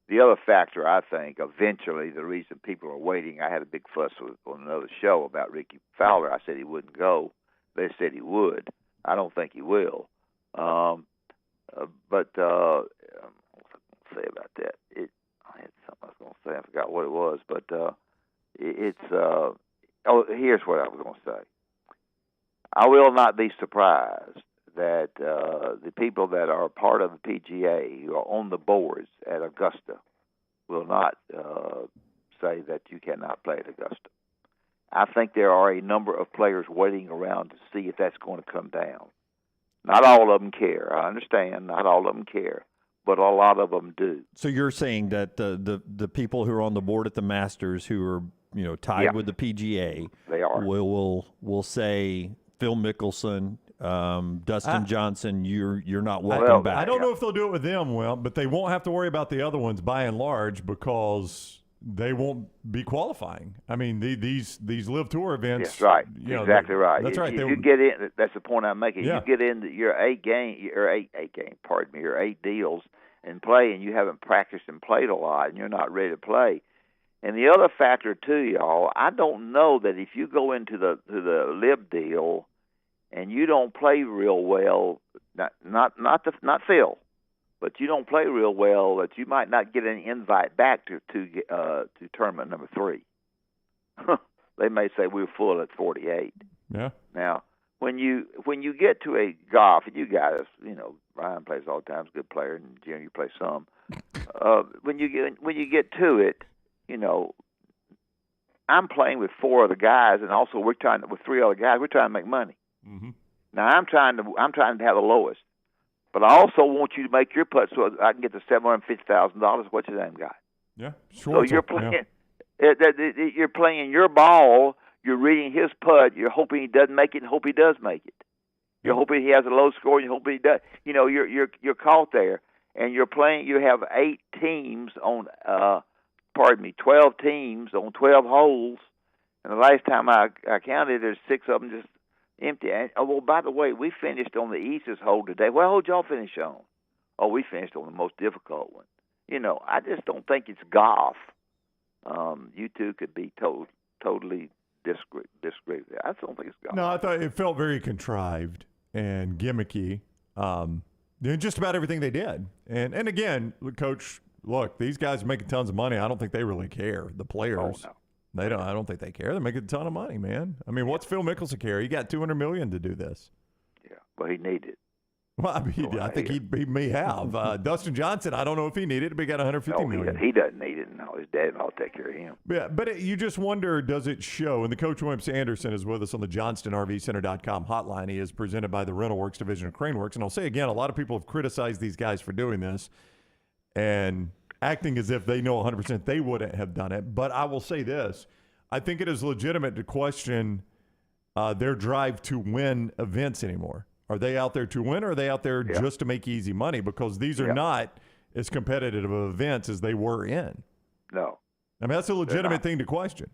The other factor, I think, eventually the reason people are waiting. I had a big fuss on another show about Ricky Fowler. I said he wouldn't go. They said he would. I don't think he will. But what was I going to say about that? I had something I was going to say. I forgot what it was, but here's what I was going to say. I will not be surprised that the people that are part of the PGA who are on the boards at Augusta will not say that you cannot play at Augusta. I think there are a number of players waiting around to see if that's going to come down. Not all of them care. I understand. Not all of them care, but a lot of them do. So you're saying that the people who are on the board at the Masters who are tied with the PGA, they are will say Phil Mickelson, Dustin Johnson, you're not welcome back. I don't know if they'll do it with them, but they won't have to worry about the other ones by and large because they won't be qualifying. I mean, these Live Tour events. That's right. Exactly right. That's right. You get in. That's the point I'm making. Yeah. You get into your 8 deals and play, and you haven't practiced and played a lot, and you're not ready to play. And the other factor too, y'all, I don't know that if you go into the Lib deal and you don't play real well, not Phil, but you don't play real well, that you might not get an invite back to tournament number 3. They may say we're full at 48. Yeah. Now, when you get to a golf, and you guys, Ryan plays all the time, he's a good player, and Jim, you play some. When you get to it, I'm playing with 4 other guys, and also with 3 other guys. We're trying to make money. Mm-hmm. Now I'm trying to have the lowest, but I also want you to make your putt so I can get the $750,000. What your name got? Yeah, sure. So you're playing. You're playing your ball. You're reading his putt. You're hoping he doesn't make it, and hope he does make it. You're hoping he has a low score, and you hope he does. You're caught there, and you're playing. You have 12 teams on 12 holes, and the last time I counted, there's 6 of them just empty. And, by the way, we finished on the easiest hole today. What hole did y'all finish on? Oh, we finished on the most difficult one. I just don't think it's golf. You two could be totally disagree. I just don't think it's golf. No, I thought it felt very contrived and gimmicky. Just about everything they did. And again, Coach, look, these guys are making tons of money. I don't think they really care. The players. Oh, no. They don't. I don't think they care. They're making a ton of money, man. I mean, what's Phil Mickelson care? He got $200 million to do this. Yeah, well, he needed it. Well, I mean, I think he may have. Dustin Johnson, I don't know if he needed it, but he got $150 million. He doesn't need it. No, his dad will take care of him. Yeah, but you just wonder, does it show? And the coach, Wimp Sanderson, is with us on the JohnstonRVCenter.com hotline. He is presented by the Rental Works division of Crane Works. And I'll say again, a lot of people have criticized these guys for doing this and acting as if they know 100% they wouldn't have done it. But I will say this. I think it is legitimate to question their drive to win events anymore. Are they out there to win, or are they out there just to make easy money? Because these are not as competitive of events as they were in. No. I mean, that's a legitimate thing to question.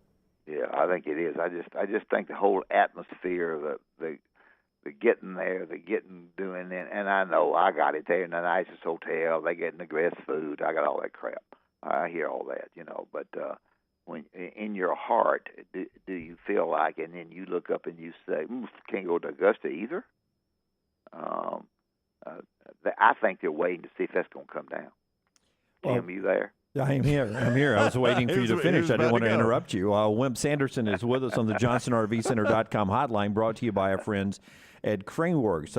Yeah, I think it is. I just think the whole atmosphere, the getting there, the doing it, and I know I got it there in the nicest hotel. They getting the best food. I got all that crap. I hear all that, But when in your heart, do you feel like, and then you look up and you say, can't go to Augusta either? I think they're waiting to see if that's going to come down. Jim, you there? I'm here. I was waiting for you to finish. I didn't want to interrupt you. Wimp Sanderson is with us on the JohnstonRVCenter.com hotline, brought to you by our friends at Crane Works.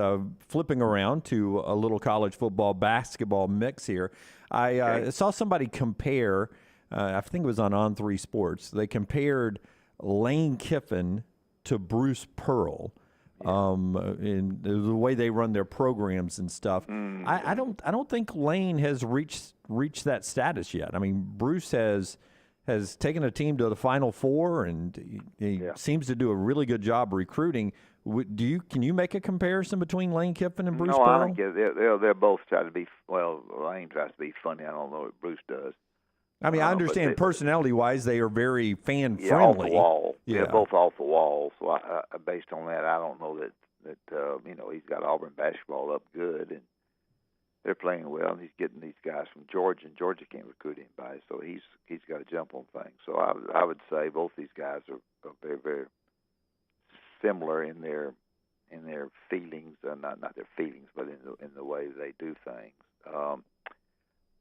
Flipping around to a little college football, basketball mix here. I saw somebody compare, I think it was on On3 Sports, they compared Lane Kiffin to Bruce Pearl. In the way they run their programs and stuff. I don't think Lane has reached that status yet. I mean, Bruce has taken a team to the Final Four, and he seems to do a really good job recruiting. Can you make a comparison between Lane Kiffin and Bruce Pearl? No, I think they're both trying to be. Well, Lane tries to be funny. I don't know what Bruce does. I mean, I understand personality-wise, they are very fan-friendly. Yeah, off the wall. Yeah. They're both off the wall. So based on that, I don't know that he's got Auburn basketball up good, and they're playing well. And he's getting these guys from Georgia, and Georgia can't recruit anybody, so he's got to jump on things. So I would say both these guys are very, very similar in their feelings, not their feelings, but in the way they do things.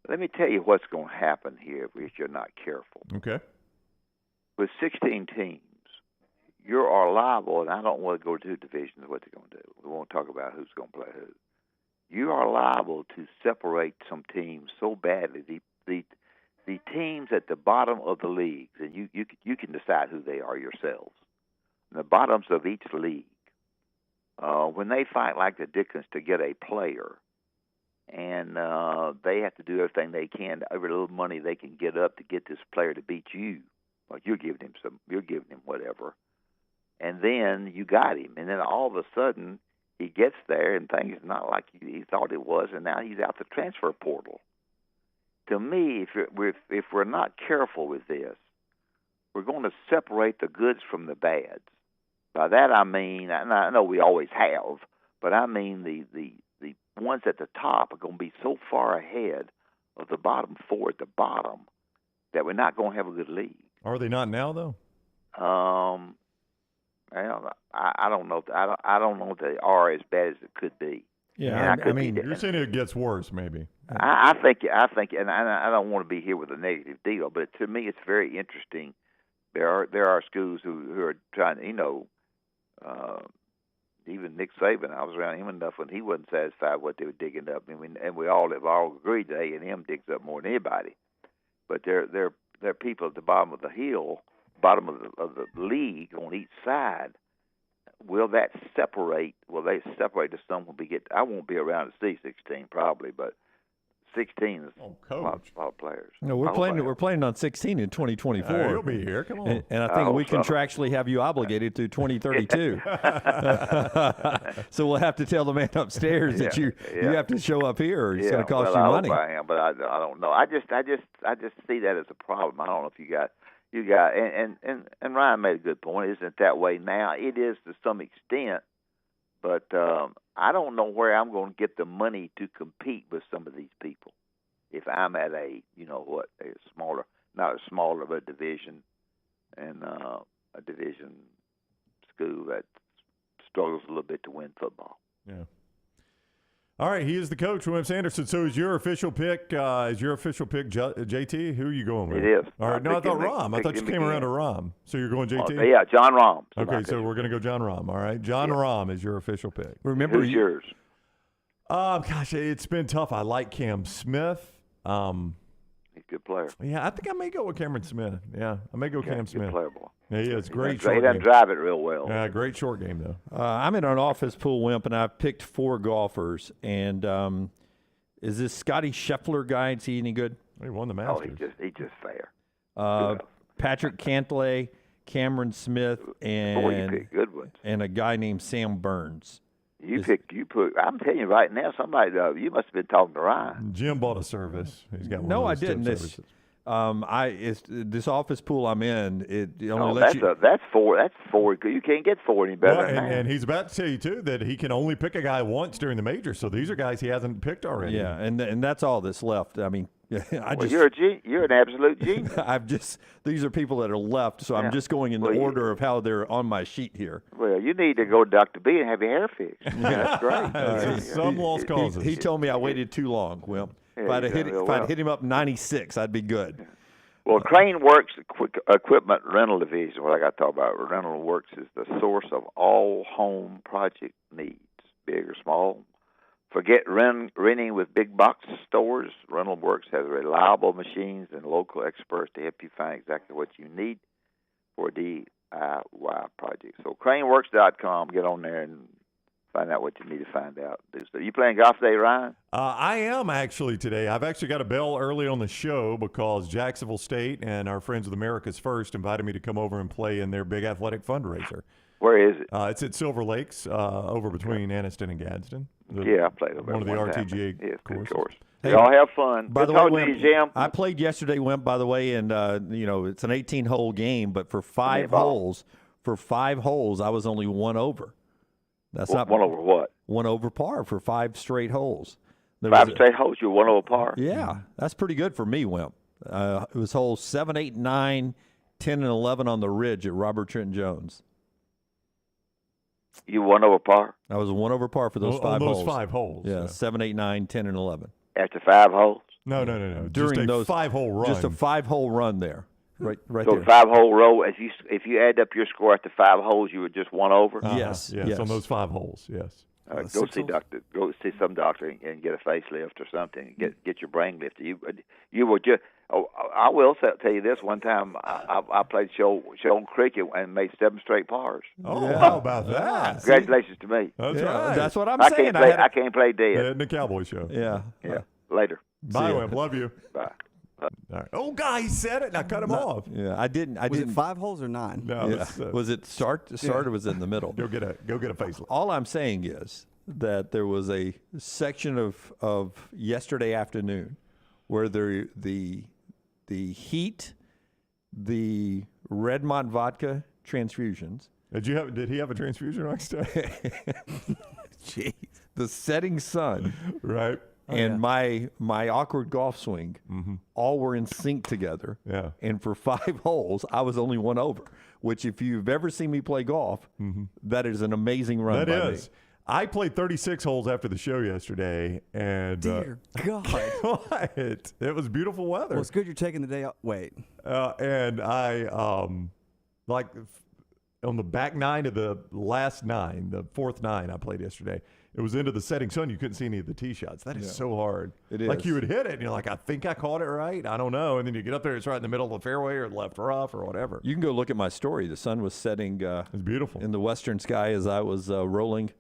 Let me tell you what's going to happen here if you're not careful. Okay. With 16 teams, you are liable, and I don't want to go to divisions, what they're going to do. We won't talk about who's going to play who. You are liable to separate some teams so badly. The teams at the bottom of the leagues, and you can decide who they are yourselves. The bottoms of each league, when they fight like the Dickens to get a player, and they have to do everything they can, every little money they can get up to get this player to beat you. Well, you're giving him whatever, and then you got him, and then all of a sudden he gets there and things not like he thought it was, and now he's out the transfer portal. To me, if we're not careful with this, we're going to separate the goods from the bads. By that I mean, and I know we always have, but I mean the ones at the top are going to be so far ahead of the bottom four at the bottom that we're not going to have a good league. Are they not now, though? Well, I don't know. I don't know if they are as bad as it could be. Yeah, And I mean, you're saying it gets worse, maybe. I think, and I don't want to be here with a negative deal, but to me, it's very interesting. There are schools who are trying, even Nick Saban. I was around him enough when he wasn't satisfied with what they were digging up, and we all have all agreed that A&M digs up more than anybody. But there are people at the bottom of the hill, bottom of the league on each side. Will that separate? Will they separate to someone I won't be around to see 16 probably, but 16 is a lot of players. No, we're playing on 16 in 2024. He'll be here. Come on. And I think we contractually have you obligated through 2032. So we'll have to tell the man upstairs that you have to show up here, or it's going to cost you money. I am, but I don't know. I just see that as a problem. I don't know if you got and Ryan made a good point. Isn't it that way now? It is to some extent, but I don't know where I'm going to get the money to compete with some of these people. If I'm at a smaller, not as smaller of a division, and a division school that struggles a little bit to win football. Yeah. All right, he is the coach, Wimp Sanderson. So is your official pick? JT? Who are you going with? It is. All right. No, I thought Rahm. I thought you came around to Rahm. So you're going JT? Yeah, John Rahm. Okay, so we're going to go John Rahm. All right, John Rahm is your official pick. Remember, who's yours? Gosh, it's been tough. I like Cam Smith. He's a good player. Yeah, I think I may go with Cameron Smith. Yeah, I may go Cam Smith. Good player, boy. Yeah, he is great. He doesn't drive it real well. Yeah, great short game though. I'm in an office pool, Wimp, and I've picked 4 golfers. And is this Scotty Scheffler guy? Is he any good? He won the Masters. Oh, he's just fair. Patrick Cantlay, Cameron Smith, and good ones. And a guy named Sam Burns. I'm telling you right now, somebody, you must have been talking to Ryan. Jim bought a service. He's got one No, of I those didn't. services. This office pool I'm in. It only that's lets you. That's 4. That's 4. You can't get 4 any better than that. And he's about to tell you too that he can only pick a guy once during the major. So these are guys he hasn't picked already. Yeah, and that's all that's left. I mean, you're an absolute genius. These are people that are left, so I'm just going in the order of how they're on my sheet here. Well, you need to go to Dr. B and have your hair fixed. That's great. Some lost causes. He told me I waited too long, Wimp. If I'd hit him up 96, I'd be good. Well, Crane Works Equipment Rental Division, what I got to talk about, Rental Works is the source of all home project needs, big or small. Forget renting with big box stores. Rental Works has reliable machines and local experts to help you find exactly what you need for a DIY project. So craneworks.com, get on there and find out what you need to find out. Are you playing golf today, Ryan? I am actually today. I've actually got a bell early on the show because Jacksonville State and our friends with America's First invited me to come over and play in their big athletic fundraiser. Where is it? It's at Silver Lakes, over between Anniston and Gadsden. I played over one of the RTGA courses. Hey, y'all have fun. By Good the way, talking to you, Jim. I played yesterday, Wimp, by the way, and it's an 18-hole game, but for 5 holes, I was only 1 over. That's not 1 over what? 1 over par for 5 straight holes. 5 straight holes, you're 1 over par. Yeah, that's pretty good for me, Wimp. It was holes 7, 8, 9, 10, and 11 on the ridge at Robert Trent Jones. You 1 over par? I was 1 over par for those 5 holes. Those 5 holes. Yeah, 7, 8, 9, 10, and 11. After 5 holes? No. During just those 5-hole run. Just a 5-hole run there. Right so there. 5-hole row. If you add up your score after 5 holes, you were just 1 over. Yes. On those 5 holes. Yes. Go see doctor. Go see some doctor and get a facelift or something. Get your brain lifted. You were just. Oh, I will tell you this. One time I played Shoal Cricket and made 7 straight pars. Oh, how about that? Congratulations to me. That's right. That's what I'm saying. I can't play dead. In the Cowboy Show. Yeah. Later. Bye, Wimp. Love you. Bye. All right. Oh, guy, he said it, and I cut him off. Yeah, I didn't. Was it 5 holes or 9? No. Yeah. Was it start or was it in the middle? Go get a facelift. All I'm saying is that there was a section of yesterday afternoon where the heat, the Redmont vodka transfusions. Did he have a transfusion next day? Jeez. The setting sun. Right. And my awkward golf swing, all were in sync together. Yeah. And for 5 holes, I was only 1 over, which if you've ever seen me play golf, that is an amazing run by me. I played 36 holes after the show yesterday, and Dear God. what? It was beautiful weather. Well, it's good you're taking the day off. Wait. And I like on the back nine of the last nine, the fourth nine I played yesterday. It was into the setting sun. You couldn't see any of the tee shots. That is so hard. It is. Like you would hit it, and you're like, I think I caught it right. I don't know. And then you get up there, it's right in the middle of the fairway or left rough or whatever. You can go look at my story. The sun was setting. It's beautiful in the western sky as I was rolling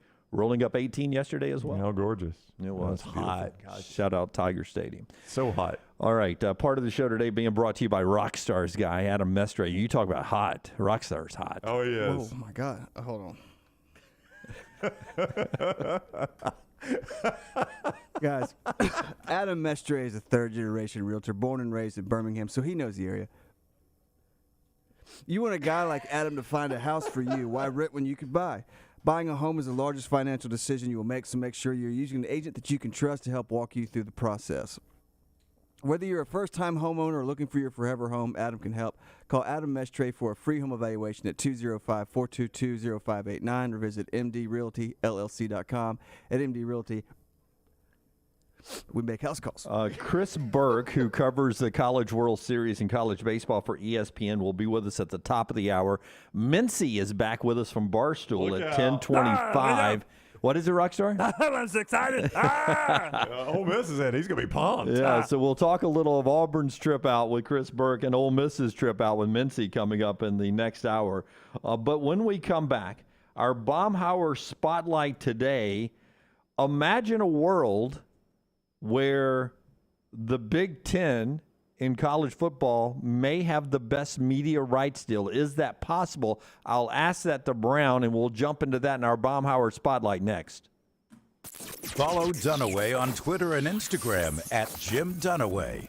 up 18 yesterday as well. How gorgeous. It was hot. Gosh. Shout out Tiger Stadium. So hot. All right. Part of the show today being brought to you by Rockstars guy, Adam Mestre. You talk about hot. Rockstars hot. Oh, he is. Oh, my God. Hold on. Guys, Adam Mestre is a third-generation realtor, born and raised in Birmingham, so he knows the area. You want a guy like Adam to find a house for you. Why rent when you could buy? Buying a home is the largest financial decision you will make, so make sure you're using an agent that you can trust to help walk you through the process. Whether you're a first-time homeowner or looking for your forever home, Adam can help. Call Adam Mestre for a free home evaluation at 205-422-0589 or visit mdrealtyllc.com. At MD Realty, we make house calls. Chris Burke, who covers the College World Series and college baseball for ESPN, will be with us at the top of the hour. Mintzy is back with us from Barstool at 10:25. What is it, Rockstar? I'm so excited. Ole Miss is in. He's going to be pumped. Yeah, so we'll talk a little of Auburn's trip out with Chris Burke and Ole Miss's trip out with Mintzy coming up in the next hour. But when we come back, our Baumhauer Spotlight today, imagine a world where the Big Ten in college football may have the best media rights deal. Is that possible? I'll ask that to Brown, and we'll jump into that in our Baumhauer Spotlight next. Follow Dunaway on Twitter and Instagram at Jim Dunaway.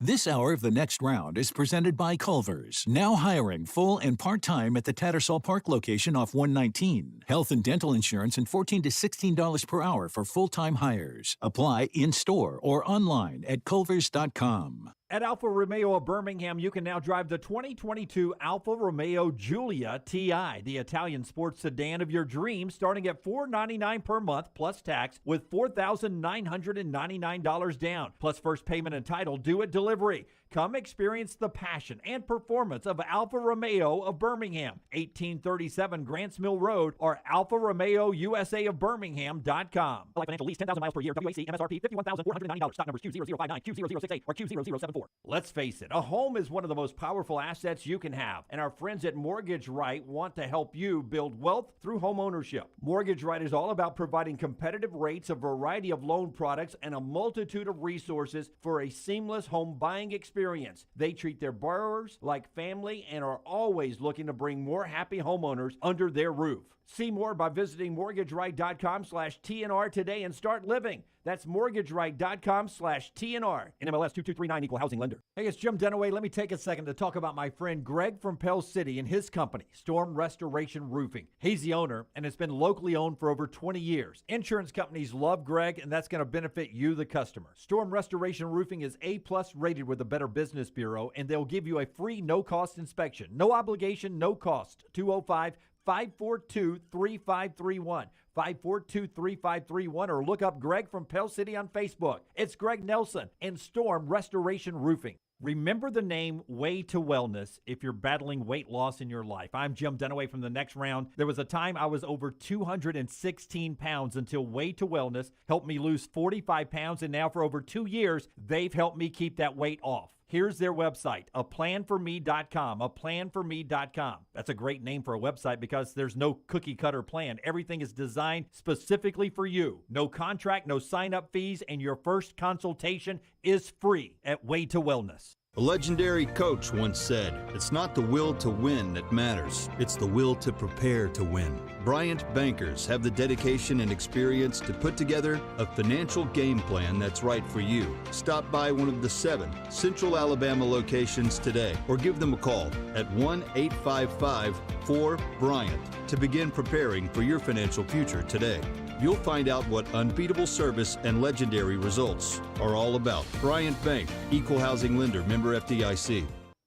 This hour of The Next Round is presented by Culver's, now hiring full and part-time at the Tattersall Park location off 119. Health and dental insurance and $14 to $16 per hour for full-time hires. Apply in-store or online at culvers.com. At Alfa Romeo of Birmingham, you can now drive the 2022 Alfa Romeo Giulia TI, the Italian sports sedan of your dreams, starting at $499 per month plus tax with $4,999 down, plus first payment and title due at delivery. Come experience the passion and performance of Alfa Romeo of Birmingham, 1837 Grants Mill Road, or Alfa Romeo USA of Birmingham.com. Like financial lease, 10,000 miles per year, WAC, MSRP, $51,490. Stock numbers Q0059, Q0068, or Q0074. Let's face it, a home is one of the most powerful assets you can have, and our friends at Mortgage Right want to help you build wealth through home ownership. Mortgage Right is all about providing competitive rates, a variety of loan products, and a multitude of resources for a seamless home buying experience. They treat their borrowers like family and are always looking to bring more happy homeowners under their roof. See more by visiting mortgageright.com/TNR today and start living. That's mortgageright.com/TNR. NMLS 2239, equal housing lender. Hey, it's Jim Dunaway. Let me take a second to talk about my friend Greg from Pell City and his company, Storm Restoration Roofing. He's the owner, and it's been locally owned for over 20 years. Insurance companies love Greg, and that's going to benefit you, the customer. Storm Restoration Roofing is A+ rated with the Better Business Bureau, and they'll give you a free no-cost inspection. No obligation, no cost. 205-542-3531. 542-3531, or look up Greg from Pell City on Facebook. It's Greg Nelson and Storm Restoration Roofing. Remember the name Way to Wellness if you're battling weight loss in your life. I'm Jim Dunaway from The Next Round. There was a time I was over 216 pounds until Way to Wellness helped me lose 45 pounds, and now for over 2 years, they've helped me keep that weight off. Here's their website, aplanforme.com, aplanforme.com. That's a great name for a website because there's no cookie-cutter plan. Everything is designed specifically for you. No contract, no sign-up fees, and your first consultation is free at Way to Wellness. A legendary coach once said, "It's not the will to win that matters, it's the will to prepare to win." Bryant Bankers have the dedication and experience to put together a financial game plan that's right for you. Stop by one of the 7 Central Alabama locations today or give them a call at 1-855-4-BRYANT to begin preparing for your financial future today. You'll find out what unbeatable service and legendary results are all about. Bryant Bank, Equal Housing Lender, member FDIC.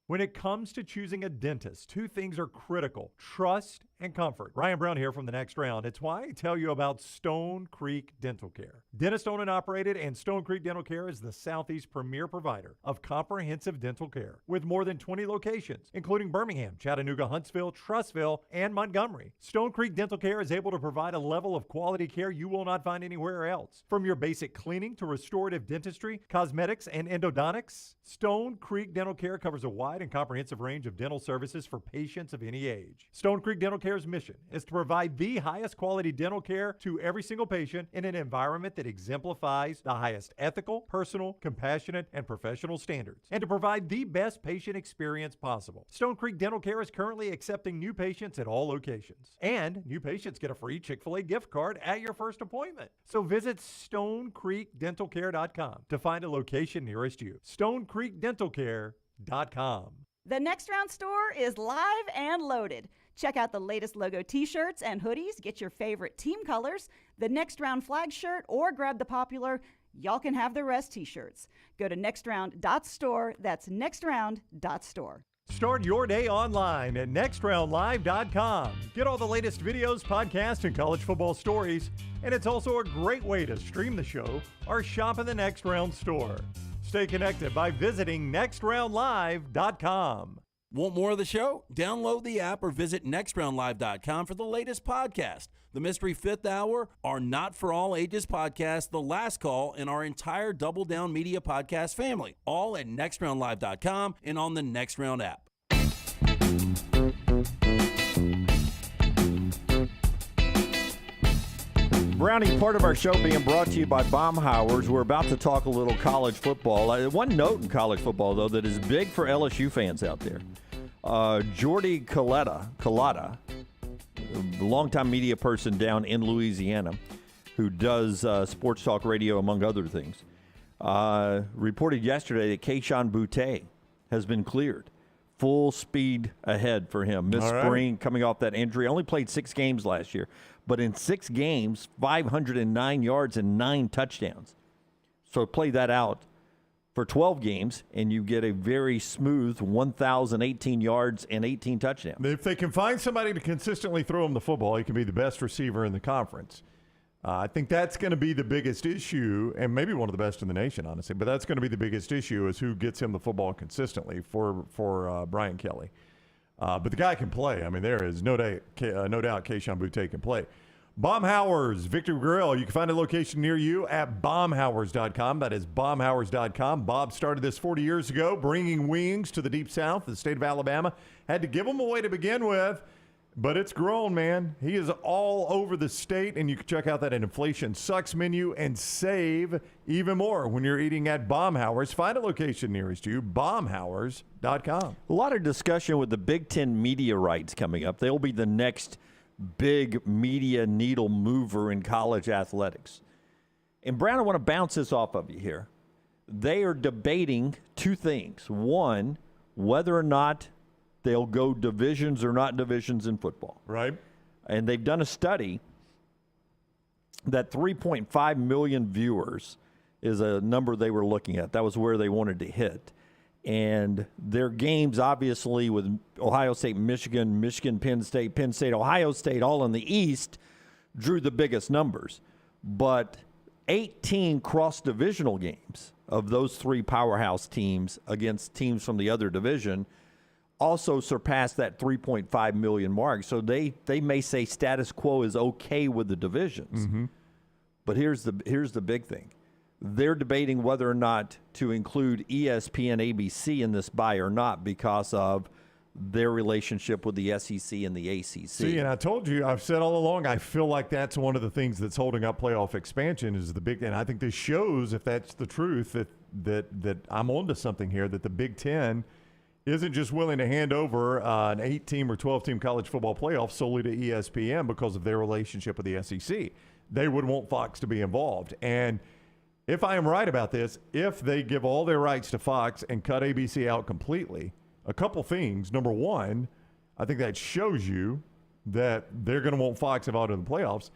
When it comes to choosing a dentist, 2 things are critical: trust and comfort. Ryan Brown here from The Next Round. It's why I tell you about Stone Creek Dental Care. Dentist-owned and operated, and Stone Creek Dental Care is the Southeast premier provider of comprehensive dental care with more than 20 locations, including Birmingham, Chattanooga, Huntsville, Trussville, and Montgomery. Stone Creek Dental Care is able to provide a level of quality care you will not find anywhere else. From your basic cleaning to restorative dentistry, cosmetics, and endodontics, Stone Creek Dental Care covers a wide and comprehensive range of dental services for patients of any age. Stone Creek Dental Care's mission is to provide the highest quality dental care to every single patient in an environment that exemplifies the highest ethical, personal, compassionate, and professional standards, and to provide the best patient experience possible. Stone Creek Dental Care is currently accepting new patients at all locations, and new patients get a free Chick-fil-A gift card at your first appointment. So visit StoneCreekDentalCare.com to find a location nearest you. StoneCreekDentalCare.com. The Next Round store is live and loaded. Check out the latest logo t-shirts and hoodies. Get your favorite team colors, the Next Round flag shirt, or grab the popular Y'all Can Have the Rest t-shirts. Go to nextround.store. That's nextround.store. Start your day online at nextroundlive.com. Get all the latest videos, podcasts, and college football stories. And it's also a great way to stream the show or shop in the Next Round store. Stay connected by visiting nextroundlive.com. Want more of the show? Download the app or visit nextroundlive.com for the latest podcast, The Mystery Fifth Hour, our Not For All Ages podcast, The Last Call, and our entire Double Down Media podcast family, all at nextroundlive.com and on the Next Round app. Brownie, part of our show being brought to you by Baumhauer's. We're about to talk a little college football. One note in college football, though, that is big for LSU fans out there. Jordy Culotta, a longtime media person down in Louisiana who does sports talk radio, among other things, reported yesterday that Kayshon Boutte has been cleared. Full speed ahead for him. Missed spring, coming off that injury. Only played 6 games last year. But in 6 games, 509 yards and 9 touchdowns. So play that out for 12 games, and you get a very smooth 1,018 yards and 18 touchdowns. If they can find somebody to consistently throw him the football, he can be the best receiver in the conference. I think that's going to be the biggest issue, and maybe one of the best in the nation, honestly. But that's going to be the biggest issue is who gets him the football consistently for Brian Kelly. But the guy can play. I mean, there is no doubt Kayshon Boutte can play. Baumhauer's Victory Grill. You can find a location near you at baumhauers.com. That is baumhauers.com. Bob started this 40 years ago, bringing wings to the Deep South, the state of Alabama. Had to give them away to begin with, but it's grown, man. He is all over the state, and you can check out that Inflation Sucks menu and save even more when you're eating at Baumhauer's. Find a location nearest you, baumhauers.com. A lot of discussion with the Big Ten media rights coming up. They'll be the next big media needle mover in college athletics. And, Brown, I want to bounce this off of you here. They are debating 2 things. One, whether or not they'll go divisions or not divisions in football. Right. And they've done a study that 3.5 million viewers is a number they were looking at. That was where they wanted to hit. And their games, obviously, with Ohio State, Michigan, Penn State, Ohio State, all in the East, drew the biggest numbers. But 18 cross-divisional games of those 3 powerhouse teams against teams from the other division also surpassed that 3.5 million mark. So they may say status quo is okay with the divisions. Mm-hmm. But here's the big thing. They're debating whether or not to include ESPN, ABC in this buy or not because of their relationship with the SEC and the ACC. See, and I told you, I've said all along, I feel like that's one of the things that's holding up playoff expansion is the big, and I think this shows, if that's the truth, that I'm onto something here, that the Big Ten isn't just willing to hand over an 8-team or 12-team college football playoff solely to ESPN because of their relationship with the SEC. They would want Fox to be involved. And if I am right about this, if they give all their rights to Fox and cut ABC out completely, a couple things. Number one, I think that shows you that they're going to want Fox involved in the playoffs.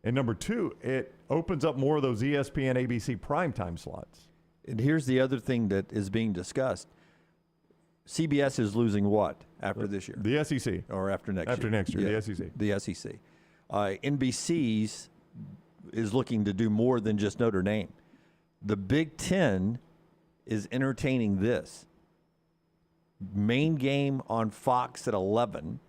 And number two, it opens up more of those ESPN, ABC primetime slots. And here's the other thing that is being discussed. CBS is losing what after this year? The SEC. Or after next year? After next year, the SEC. The SEC. NBC's is looking to do more than just Notre Dame. The Big Ten is entertaining this. Main game on Fox at 11,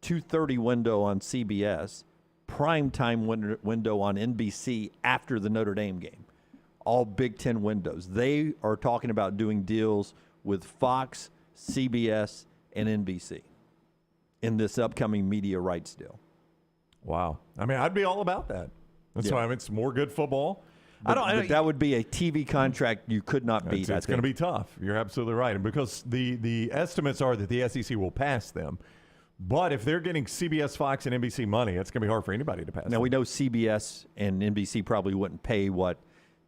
2:30 window on CBS, primetime window on NBC after the Notre Dame game. All Big Ten windows. They are talking about doing deals with Fox, CBS, and NBC in this upcoming media rights deal. Wow. I mean, I'd be all about that. That's why it's more good football. But that would be a TV contract you could not beat. It's going to be tough. You're absolutely right. And because the estimates are that the SEC will pass them. But if they're getting CBS, Fox, and NBC money, it's going to be hard for anybody to pass them. Now, we know CBS and NBC probably wouldn't pay what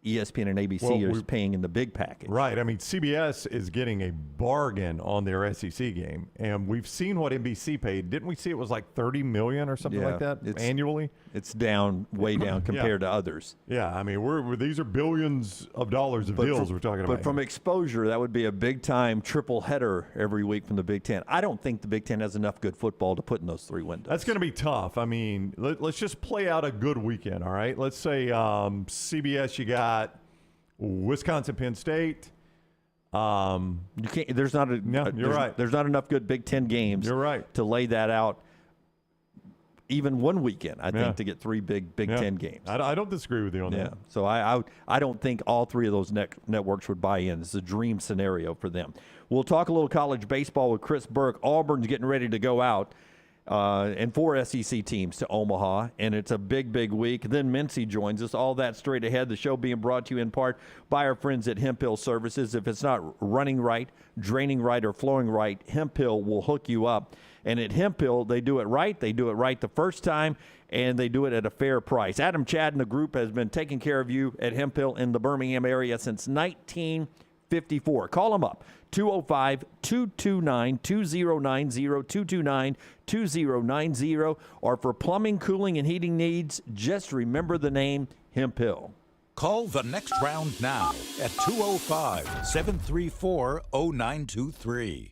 ESPN and ABC is paying in the big package. Right. I mean, CBS is getting a bargain on their SEC game, and we've seen what NBC paid. Didn't we see it was like $30 million or something like that annually? It's down, way down compared to others. Yeah. I mean, these are billions of dollars of deals we're talking about. But from exposure, that would be a big-time triple header every week from the Big Ten. I don't think the Big Ten has enough good football to put in those three windows. That's going to be tough. I mean, let's just play out a good weekend, all right? Let's say CBS, you got Wisconsin, Penn State. You can't. There's not a. No, you're right. There's not enough good Big Ten games. You're right. To lay that out, even one weekend, I think, to get three Big Ten games. I don't disagree with you on that. So I don't think all three of those networks would buy in. It's a dream scenario for them. We'll talk a little college baseball with Chris Burke. Auburn's getting ready to go out. And 4 SEC teams to Omaha, and it's a big, big week. Then Mintzy joins us. All that straight ahead. The show being brought to you in part by our friends at Hemp Hill Services. If it's not running right, draining right, or flowing right, Hemp Hill will hook you up. And at Hemp Hill, they do it right. They do it right the first time, and they do it at a fair price. Adam Chad and the group has been taking care of you at Hemp Hill in the Birmingham area since 1954. Call them up. 205-229-2090, 229-2090. Or for plumbing, cooling, and heating needs, just remember the name Hemp Hill. Call the next round now at 205-734-0923.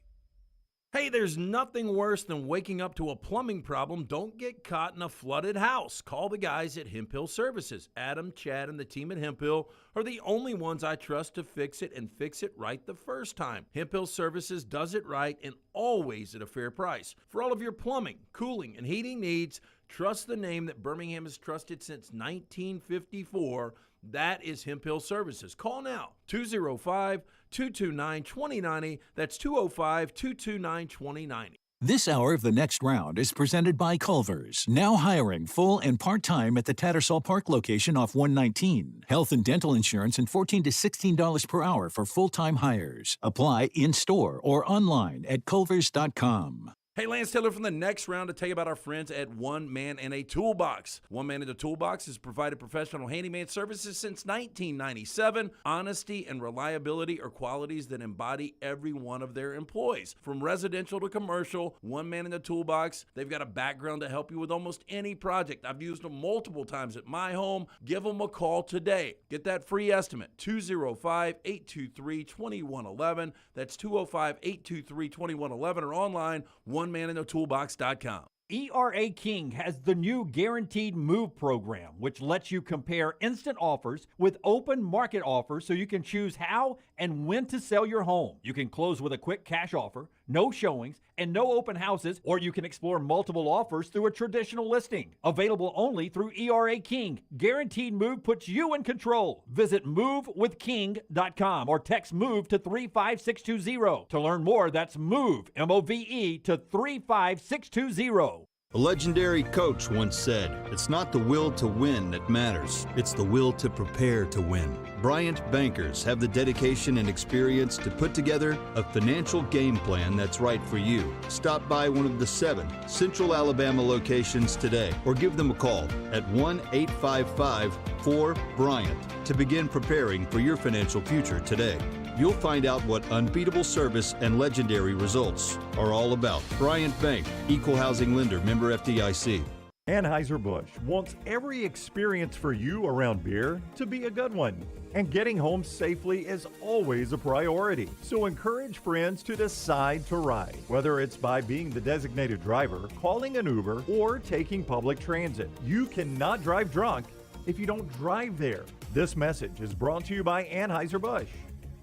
Hey, there's nothing worse than waking up to a plumbing problem. Don't get caught in a flooded house. Call the guys at Hemp Hill Services. Adam, Chad, and the team at Hemp Hill are the only ones I trust to fix it and fix it right the first time. Hemp Hill Services does it right and always at a fair price. For all of your plumbing, cooling, and heating needs, trust the name that Birmingham has trusted since 1954. That is Hemp Hill Services. Call now, 205-229-2090. That's 205-229-2090. This hour of The Next Round is presented by Culver's, now hiring full and part-time at the Tattersall Park location off 119. Health and dental insurance and $14 to $16 per hour for full-time hires. Apply in-store or online at culvers.com. Hey, Lance Taylor from the Next Round to tell you about our friends at One Man and a Toolbox. One Man and a Toolbox has provided professional handyman services since 1997. Honesty and reliability are qualities that embody every one of their employees. From residential to commercial, One Man and a Toolbox, they've got a background to help you with almost any project. I've used them multiple times at my home. Give them a call today. Get that free estimate, 205-823-2111. That's 205-823-2111 or online, OneManInAToolbox.com. ERA King has the new Guaranteed Move program, which lets you compare instant offers with open market offers so you can choose how and when to sell your home. You can close with a quick cash offer, no showings, and no open houses, or you can explore multiple offers through a traditional listing. Available only through ERA King. Guaranteed Move puts you in control. Visit movewithking.com or text MOVE to 35620. To learn more, that's MOVE, M-O-V-E, to 35620. A legendary coach once said, "It's not the will to win that matters, it's the will to prepare to win." Bryant bankers have the dedication and experience to put together a financial game plan that's right for you. Stop by one of the 7 Central Alabama locations today or give them a call at 1-855-4-BRYANT to begin preparing for your financial future today. You'll find out what unbeatable service and legendary results are all about. Bryant Bank, Equal Housing Lender, member FDIC. Anheuser-Busch wants every experience for you around beer to be a good one. And getting home safely is always a priority. So encourage friends to decide to ride, whether it's by being the designated driver, calling an Uber, or taking public transit. You cannot drive drunk if you don't drive there. This message is brought to you by Anheuser-Busch,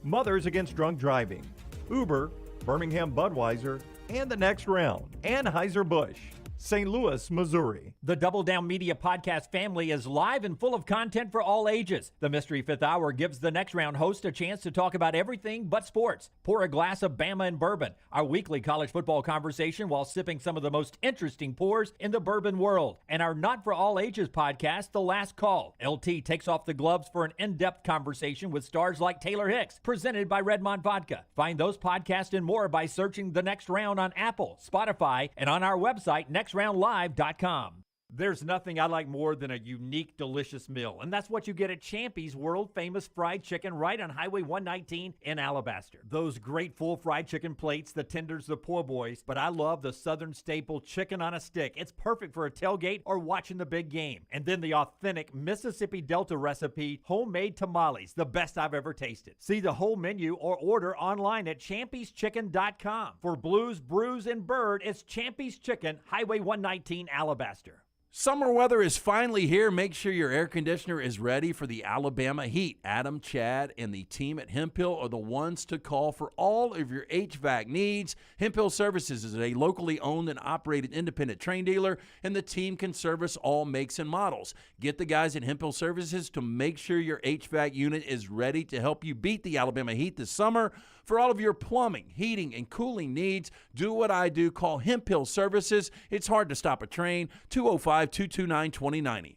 Mothers Against Drunk Driving, Uber, Birmingham Budweiser, and the next round, Anheuser-Busch, St. Louis, Missouri. The Double Down Media podcast family is live and full of content for all ages. The Mystery Fifth Hour gives the next round host a chance to talk about everything but sports. Pour a glass of Bama and bourbon, our weekly college football conversation while sipping some of the most interesting pours in the bourbon world. And our Not For All Ages podcast, The Last Call. LT takes off the gloves for an in-depth conversation with stars like Taylor Hicks, presented by Redmond Vodka. Find those podcasts and more by searching The Next Round on Apple, Spotify, and on our website, nextroundlive.com. There's nothing I like more than a unique, delicious meal, and that's what you get at Champy's world-famous fried chicken right on Highway 119 in Alabaster. Those great full fried chicken plates, the tenders, the po' boys, but I love the southern staple chicken on a stick. It's perfect for a tailgate or watching the big game. And then the authentic Mississippi Delta recipe, homemade tamales, the best I've ever tasted. See the whole menu or order online at champyschicken.com. For Blues, Brews, and Bird, it's Champy's Chicken, Highway 119, Alabaster. Summer weather is finally here. Make sure your air conditioner is ready for the Alabama heat. Adam, Chad, and the team at Hemp Hill are the ones to call for all of your HVAC needs. Hemp Hill Services is a locally owned and operated independent train dealer, and the team can service all makes and models. Get the guys at Hemp Hill Services to make sure your HVAC unit is ready to help you beat the Alabama heat this summer. For all of your plumbing, heating, and cooling needs, do what I do. Call Hemp Hill Services. It's hard to stop a train. 205-229-2090.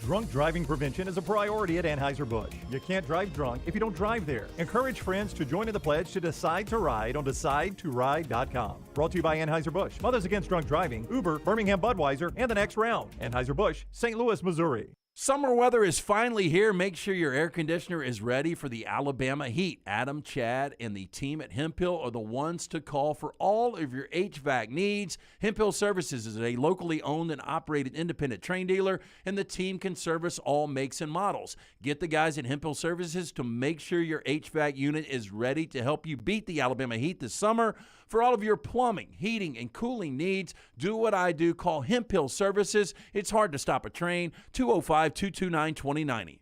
Drunk driving prevention is a priority at Anheuser-Busch. You can't drive drunk if you don't drive there. Encourage friends to join in the pledge to decide to ride on decidetορide.com. Brought to you by Anheuser-Busch, Mothers Against Drunk Driving, Uber, Birmingham Budweiser, and the next round, Anheuser-Busch, St. Louis, Missouri. Summer weather is finally here. Make sure your air conditioner is ready for the Alabama heat. Adam, Chad, and the team at Hemp Hill are the ones to call for all of your HVAC needs. Hemp Hill Services is a locally owned and operated independent train dealer, and the team can service all makes and models. Get the guys at Hemp Hill Services to make sure your HVAC unit is ready to help you beat the Alabama heat this summer. For all of your plumbing, heating, and cooling needs, do what I do. Call Hemp Hill Services. It's hard to stop a train. 205-229-2090.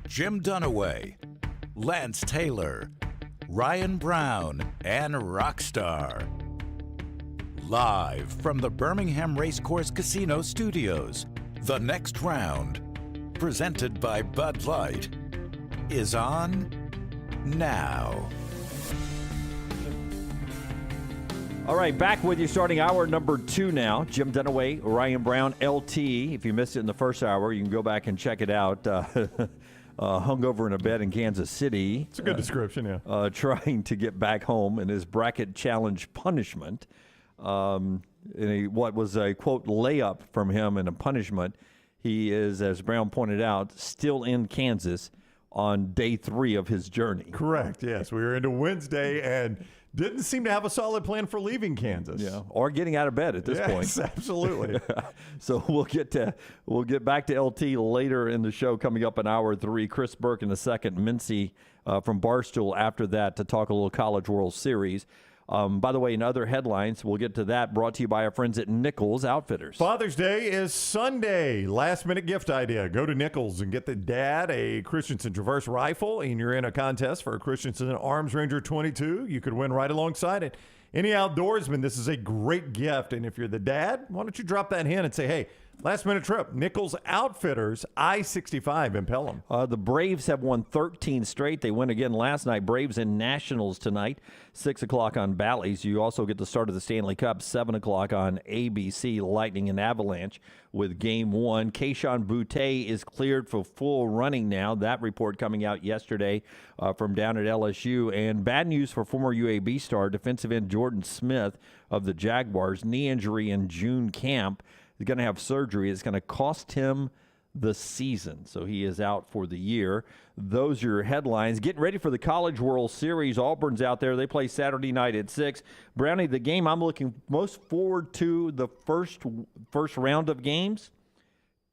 Jim Dunaway, Lance Taylor, Ryan Brown, and Rockstar. Live from the Birmingham Racecourse Casino Studios, the next round, presented by Bud Light, is on now. All right, back with you starting hour number 2 now. Jim Dunaway, Ryan Brown, LT. If you missed it in the first hour, you can go back and check it out. Hungover in a bed in Kansas City. It's a good description, yeah. Trying to get back home in his bracket challenge punishment. What was a, quote, layup from him in a punishment. He is, as Brown pointed out, still in Kansas on day 3 of his journey. Correct, yes. We were into Wednesday and didn't seem to have a solid plan for leaving Kansas. Yeah, or getting out of bed at this point. Yes, absolutely. So we'll get back to LT later in the show, coming up in hour 3. Chris Burke in the second, Mintzy from Barstool after that to talk a little College World Series. By the way, in other headlines, we'll get to that, brought to you by our friends at Nichols Outfitters. Father's Day is Sunday. Last-minute gift idea. Go to Nichols and get the dad a Christensen Traverse rifle, and you're in a contest for a Christensen Arms Ranger 22. You could win right alongside it. Any outdoorsman, this is a great gift. And if you're the dad, why don't you drop that hint and say, hey, last-minute trip, Nichols Outfitters, I-65 in Pelham. The Braves have won 13 straight. They win again last night. Braves in Nationals tonight, 6 o'clock on Bally's. You also get the start of the Stanley Cup, 7 o'clock on ABC, Lightning and Avalanche with Game 1. Keyshawn Boutte is cleared for full running now. That report coming out yesterday from down at LSU. And bad news for former UAB star, defensive end Jordan Smith of the Jaguars. Knee injury in June camp. He's going to have surgery. It's going to cost him the season. So he is out for the year. Those are your headlines. Getting ready for the College World Series. Auburn's out there. They play Saturday night at 6. Brownie, the game I'm looking most forward to the first round of games,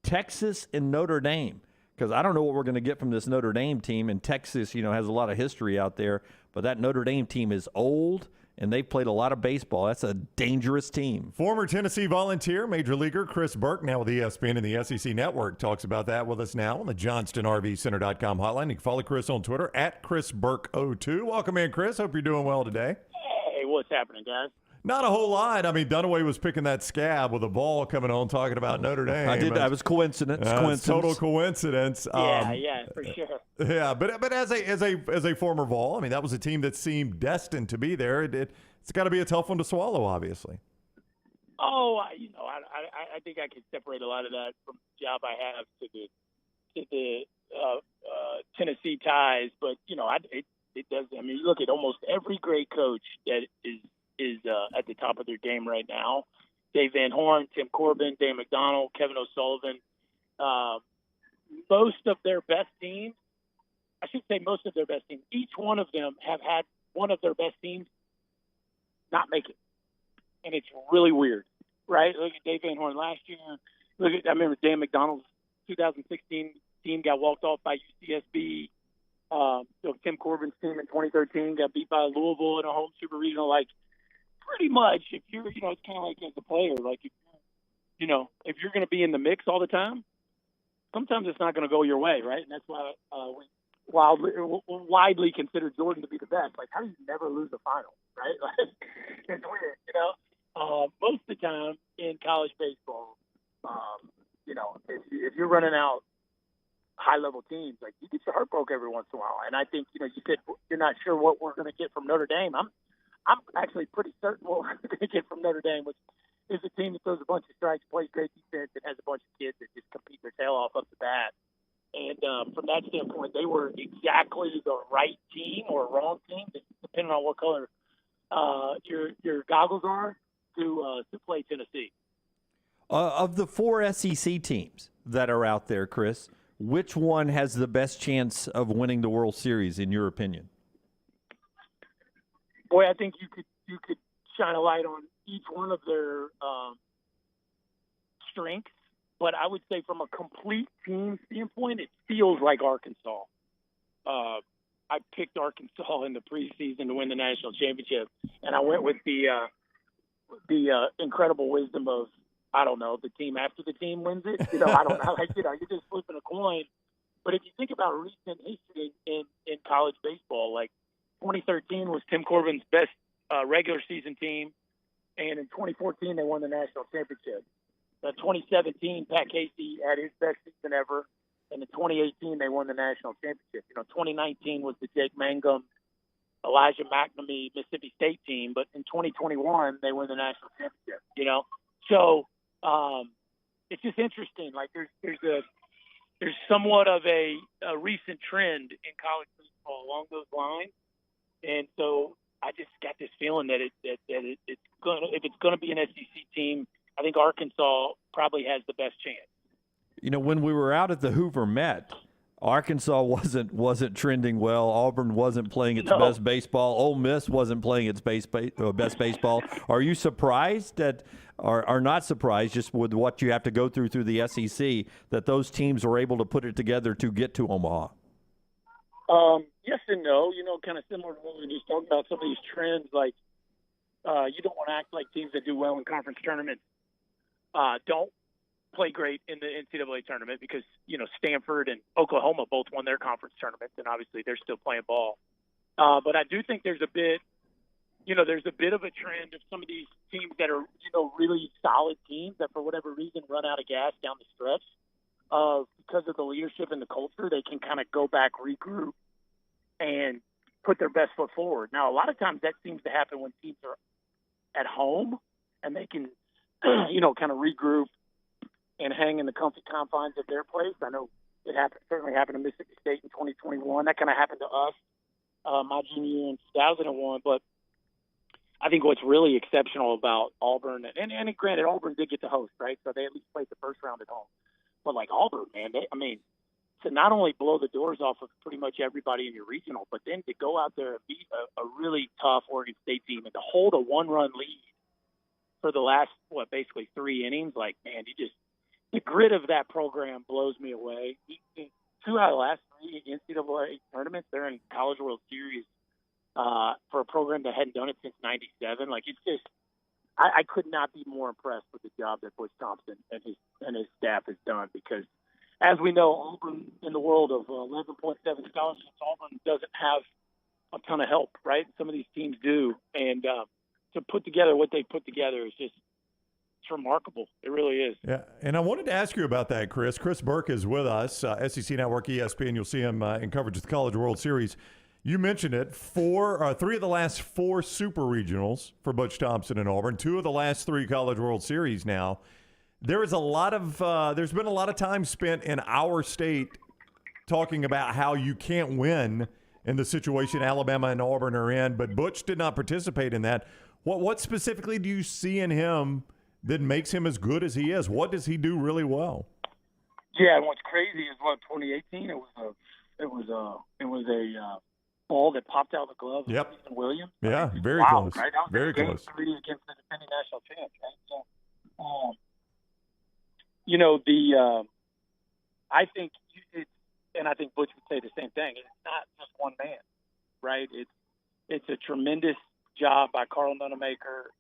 Texas and Notre Dame. Because I don't know what we're going to get from this Notre Dame team. And Texas, has a lot of history out there. But that Notre Dame team is old, and they've played a lot of baseball. That's a dangerous team. Former Tennessee Volunteer, Major Leaguer Chris Burke, now with ESPN and the SEC Network, talks about that with us now on the JohnstonRVCenter.com hotline. You can follow Chris on Twitter at ChrisBurke02. Welcome in, Chris. Hope you're doing well today. Hey, what's happening, guys? Not a whole lot. I mean, Dunaway was picking that scab with a ball coming on, talking about Notre Dame. I did. That was coincidence. Total coincidence. Yeah, for sure. Yeah, but as a former Vol, I mean, that was a team that seemed destined to be there. It's got to be a tough one to swallow, obviously. Oh, I think I can separate a lot of that from the job I have to the Tennessee ties, but it does. I mean, you look at almost every great coach that is at the top of their game right now. Dave Van Horn, Tim Corbin, Dave McDonald, Kevin O'Sullivan. Most of their best teams, I should say most of their best teams, each one of them have had one of their best teams not make it. And it's really weird, right? Look at Dave Van Horn last year. I remember Dan McDonald's 2016 team got walked off by UCSB. Tim Corbin's team in 2013 got beat by Louisville in a home super regional. Like, pretty much, if you're, it's kind of like as a player, like, if you're going to be in the mix all the time, sometimes it's not going to go your way, right? And that's why we widely consider Jordan to be the best. Like, how do you never lose a final, right? Like, it's weird, most of the time in college baseball, if you're running out high-level teams, like, you get your heart broke every once in a while. And I think, you said you're not sure what we're going to get from Notre Dame. I'm actually pretty certain what we're going to get from Notre Dame, which is a team that throws a bunch of strikes, plays great defense, and has a bunch of kids that just compete their tail off up the bat. And from that standpoint, they were exactly the right team or wrong team, depending on what color your goggles are, to play Tennessee. Of the 4 SEC teams that are out there, Chris, which one has the best chance of winning the World Series, in your opinion? Boy, I think you could shine a light on each one of their strengths, but I would say from a complete team standpoint, it feels like Arkansas. I picked Arkansas in the preseason to win the national championship, and I went with the incredible wisdom of, I don't know, the team after the team wins it. I don't know. Like, you're just flipping a coin. But if you think about recent history in college baseball, like 2013 was Tim Corbin's best regular season team, and in 2014 they won the national championship. 2017, Pat Casey had his best season ever, and in 2018 they won the national championship. 2019 was the Jake Mangum, Elijah McNamee Mississippi State team, but in 2021 they won the national championship. So it's just interesting. Like, there's somewhat of a recent trend in college baseball along those lines. And so I just got this feeling that it's going to, if it's going to be an SEC team, I think Arkansas probably has the best chance. When we were out at the Hoover Met, Arkansas wasn't trending well. Auburn wasn't playing its best baseball. Ole Miss wasn't playing its best baseball. Are you surprised or not surprised, just with what you have to go through the SEC, that those teams were able to put it together to get to Omaha? Yes and no. Kind of similar to what we were just talking about, some of these trends, like you don't want to act like teams that do well in conference tournaments don't play great in the NCAA tournament, because, Stanford and Oklahoma both won their conference tournaments, and obviously they're still playing ball. But I do think there's a bit of a trend of some of these teams that are, really solid teams that for whatever reason run out of gas down the stretch. Because of the leadership and the culture, they can kind of go back, regroup, and put their best foot forward. Now, a lot of times that seems to happen when teams are at home and they can, kind of regroup and hang in the comfy confines of their place. I know it certainly happened to Mississippi State in 2021. That kind of happened to us my junior year in 2001. But I think what's really exceptional about Auburn, and granted, Auburn did get to host, right? So they at least played the first round at home. But like Auburn, man, to not only blow the doors off of pretty much everybody in your regional, but then to go out there and beat a really tough Oregon State team and to hold a 1-run lead for the last, basically 3 innings, like, man, the grit of that program blows me away. 2 out of the last 3 NCAA tournaments, they're in College World Series for a program that hadn't done it since '97. Like, it's just, I could not be more impressed with the job that Butch Thompson and his staff has done, because as we know, Auburn, in the world of 11.7 scholarships, Auburn doesn't have a ton of help, right? Some of these teams do. And to put together what they put together is just, it's remarkable. It really is. Yeah, and I wanted to ask you about that, Chris. Chris Burke is with us, SEC Network, ESPN. You'll see him in coverage of the College World Series. You mentioned it, 3 of the last 4 super regionals for Butch Thompson and Auburn, 2 of the last 3 College World Series now. There is a lot of there's been a lot of time spent in our state talking about how you can't win in the situation Alabama and Auburn are in, but Butch did not participate in that. What specifically do you see in him that makes him as good as he is? What does he do really well? Yeah, and what's crazy is 2018 it was a ball that popped out of the glove of Stephen Williams. Yeah, very wild, close. Right? That was very game close. 3 against the defending national champs, right? So, I think and I think Butch would say the same thing. It's not just one man, right? It's a tremendous job by Carl Nunemaker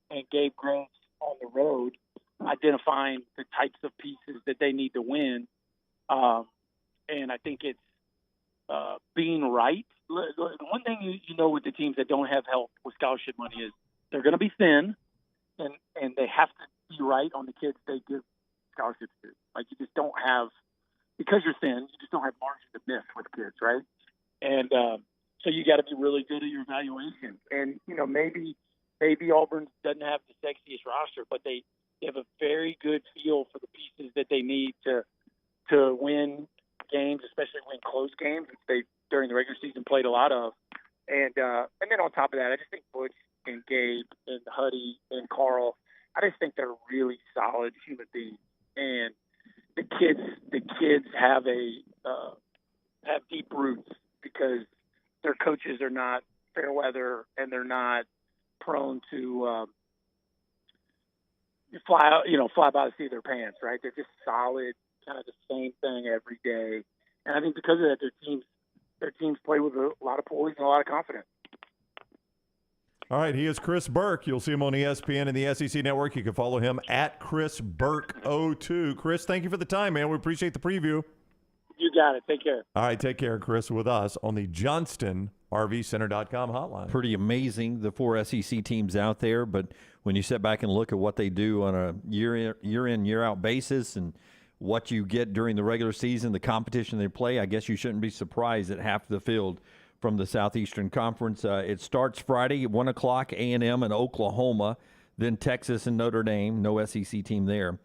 and Gabe Gross on the road, identifying the types of pieces that they need to win. And I think it's being right. One thing you know with the teams that don't have help with scholarship money is they're going to be thin, and they have to be right on the kids they give scholarships to. Like, you just don't have, because you're thin, you just don't have margin to miss with kids, right? And so you got to be really good at your evaluation. And, maybe Auburn doesn't have the sexiest roster, but they have a very good feel for the pieces that they need to win games, especially win close games, which they, during the regular season, played a lot of. And then on top of that, I just think Butch and Gabe and Huddy and Carl, I just think they're really solid human beings. And the kids have have deep roots because their coaches are not fair weather and they're not prone to fly by the seat of their pants, right? They're just solid, kind of the same thing every day. And I think because of that, their teams play with a lot of poise and a lot of confidence. All right, he is Chris Burke. You'll see him on ESPN and the SEC Network. You can follow him at Chris Burke02. Chris, thank you for the time, man. We appreciate the preview. You got it. Take care. All right, take care, Chris, with us on the JohnstonRVCenter.com hotline. Pretty amazing, the 4 SEC teams out there, but when you sit back and look at what they do on a year in, year out basis and what you get during the regular season, the competition they play, I guess you shouldn't be surprised at half the field from the Southeastern Conference. It starts Friday at 1 o'clock, A&M and Oklahoma, then Texas and Notre Dame. No SEC team there.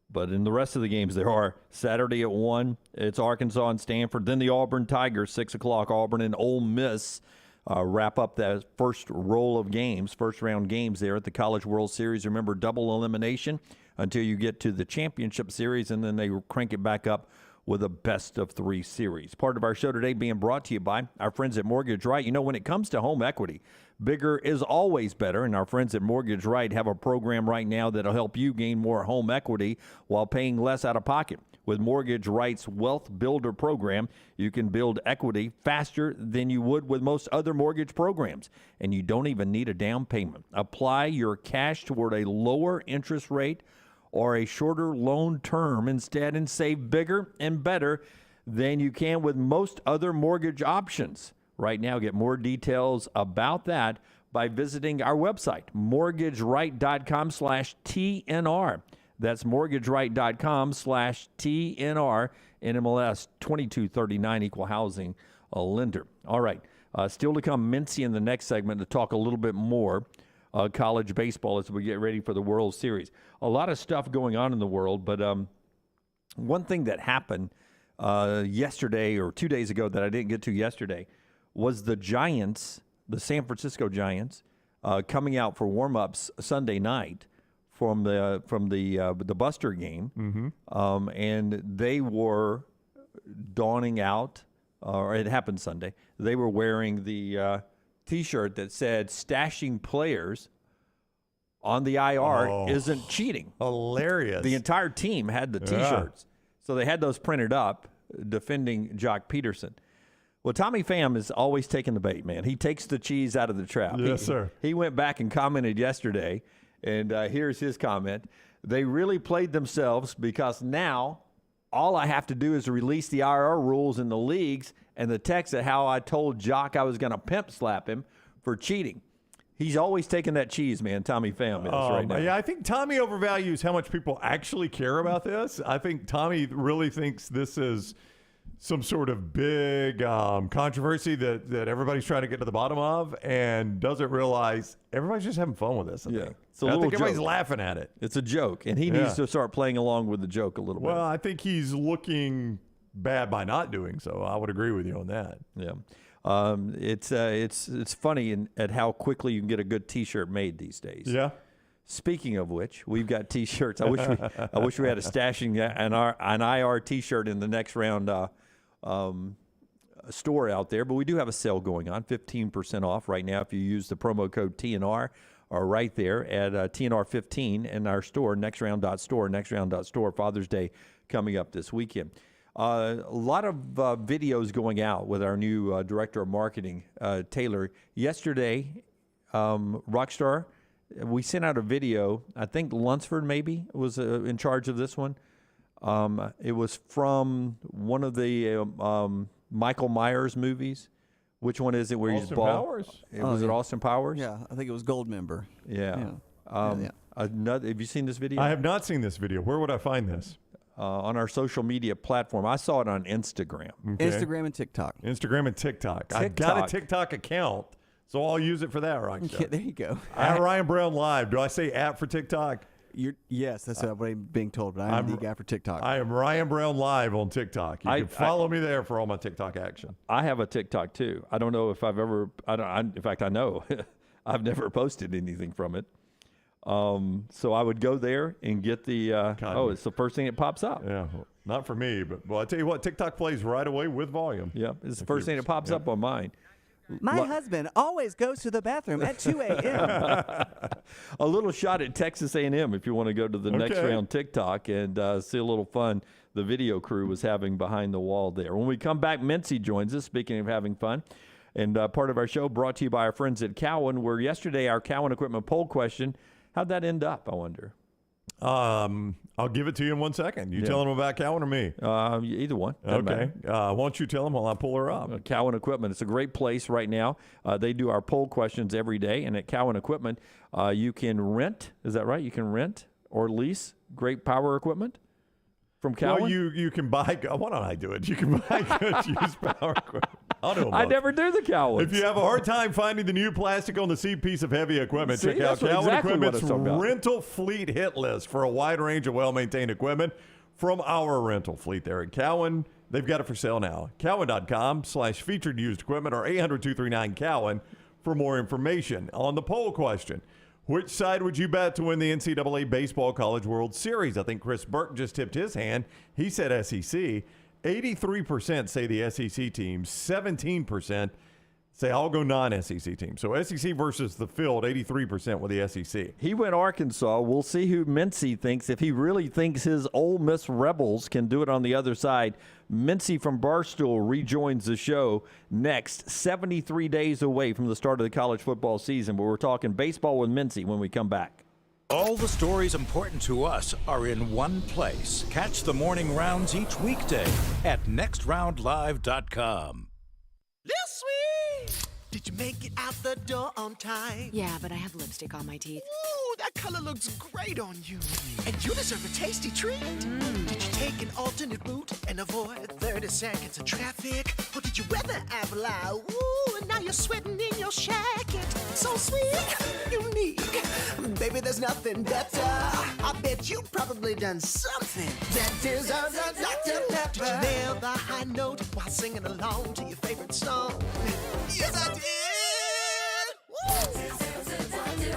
But in the rest of the games, there are Saturday at 1, it's Arkansas and Stanford. Then the Auburn Tigers, 6 o'clock, Auburn and Ole Miss wrap up that first roll of games, first-round games there at the College World Series. Remember, double elimination until you get to the championship series, and then they crank it back up with a best-of-3 series. Part of our show today being brought to you by our friends at Mortgage Right. You know, when it comes to home equity, bigger is always better, and our friends at Mortgage Right have a program right now that'll help you gain more home equity while paying less out of pocket. With Mortgage Right's Wealth Builder program, you can build equity faster than you would with most other mortgage programs, and you don't even need a down payment. Apply your cash toward a lower interest rate or a shorter loan term instead and save bigger and better than you can with most other mortgage options. Right now, get more details about that by visiting our website, mortgageright.com/TNR. That's mortgageright.com/TNR, NMLS 2239, equal housing lender. All right, still to come, Mintzy in the next segment to talk a little bit more college baseball as we get ready for the World Series. A lot of stuff going on in the world, but one thing that happened yesterday or 2 days ago that I didn't get to yesterday was the Giants, the San Francisco Giants, coming out for warm-ups Sunday night from the Buster game, and they were donning out, or it happened Sunday. They were wearing the T-shirt that said "Stashing players on the IR isn't cheating." Hilarious. The entire team had the T-shirts, so they had those printed up defending Jock Peterson. Well, Tommy Pham is always taking the bait, man. He takes the cheese out of the trap. Yes, sir. He went back and commented yesterday, and here's his comment. They really played themselves because now all I have to do is release the IR rules in the leagues and the text at how I told Jock I was going to pimp slap him for cheating. He's always taking that cheese, man. Tommy Pham is right now. Yeah, I think Tommy overvalues how much people actually care about this. I think Tommy really thinks this is some sort of big controversy that everybody's trying to get to the bottom of, and doesn't realize everybody's just having fun with this. I think. It's a I little think everybody's joke. laughing at it. It's a joke, and he needs to start playing along with the joke a little bit. Well, I think he's looking bad by not doing so. I would agree with you on that. Yeah. It's funny at how quickly you can get a good T-shirt made these days. Yeah. Speaking of which, we've got T-shirts. I wish we had a stashing an IR T-shirt in the next round store out there, but we do have a sale going on, 15% off right now if you use the promo code TNR, or right there at TNR15 in our store, nextround.store, Father's Day coming up this weekend. A lot of videos going out with our new director of marketing, Taylor. Yesterday, Rockstar, we sent out a video. I think Lunsford maybe was in charge of this one. It was from one of the Michael Myers movies. Which one is it where he's bald? Powers? Was it Austin Powers? Yeah, I think it was Goldmember. Yeah. Have you seen this video? I have not seen this video. Where would I find this? On our social media platform. I saw it on Instagram. Okay. Instagram and TikTok. Instagram and TikTok. I've got a TikTok account, so I'll use it for that, right? Yeah, there you go. At Ryan Brown Live. Do I say at for TikTok? Yes, that's what I'm being told, but I'm the guy for TikTok. I am Ryan Brown Live on TikTok. You can follow me there for all my TikTok action. I have a TikTok too. I don't know if I've ever. In fact, I know I've never posted anything from it. So I would go there and get the. It's the first thing that pops up. Yeah, well, not for me, but I tell you what, TikTok plays right away with volume. Yeah, it's the first thing that pops up on mine. My husband always goes to the bathroom at 2 a.m. A little shot at Texas A&M if you want to go to the next round TikTok and see a little fun the video crew was having behind the wall there. When we come back, Mintzy joins us, speaking of having fun. And part of our show brought to you by our friends at Cowan, where yesterday our Cowan equipment poll question, how'd that end up, I wonder? I'll give it to you in 1 second. You telling them about Cowan or me? Either one. Okay. Why don't you tell them while I pull her up? Cowan Equipment. It's a great place right now. They do our poll questions every day. And at Cowan Equipment, you can rent. Is that right? You can rent or lease great power equipment from Cowan? Well, you can buy. Why don't I do it? You can buy good used power equipment. I'll do them I both. never do the Cowan. If you have a hard time finding the new plastic on the seat piece of heavy equipment, check out Cowan Equipment's rental fleet hit list for a wide range of well-maintained equipment from our rental fleet there at Cowan. They've got it for sale now. Cowan.com/featured used equipment or 800-239-COWAN for more information. On the poll question, which side would you bet to win the NCAA Baseball College World Series? I think Chris Burke just tipped his hand. He said SEC. 83% say the SEC teams. 17% say I'll go non-SEC teams. So SEC versus the field, 83% with the SEC. He went Arkansas. We'll see who Mintzy thinks. If he really thinks his Ole Miss Rebels can do it on the other side, Mintzy from Barstool rejoins the show next, 73 days away from the start of the college football season. But we're talking baseball with Mintzy when we come back. All the stories important to us are in one place. Catch the morning rounds each weekday at nextroundlive.com. Lil Sweet, did you make it out the door on time? Yeah, but I have lipstick on my teeth. Ooh, that color looks great on you. And you deserve a tasty treat. Did you take an alternate route and avoid 30 seconds of traffic? Or did you weather apple eye? Ooh, and now you're sweating in your shacket. So sweet, unique. Baby, there's nothing better. I bet you've probably done something that deserves a Dr. Pepper. Did you nail the high note while singing along to your favorite song? Yes, I did. Woo! Did you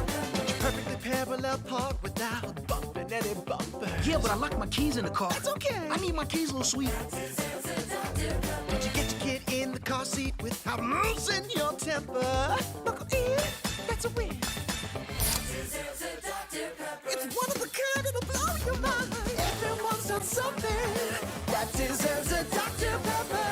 perfectly parallel the park without bumping any bumper. Yeah, but I locked my keys in the car. That's okay. I need my keys, little sweet. Did you get your kid in the car seat without losing your temper? Buckle in, that's a win. It's one of a kind, it'll blow your mind. Everyone's done something that deserves a Dr. Pepper.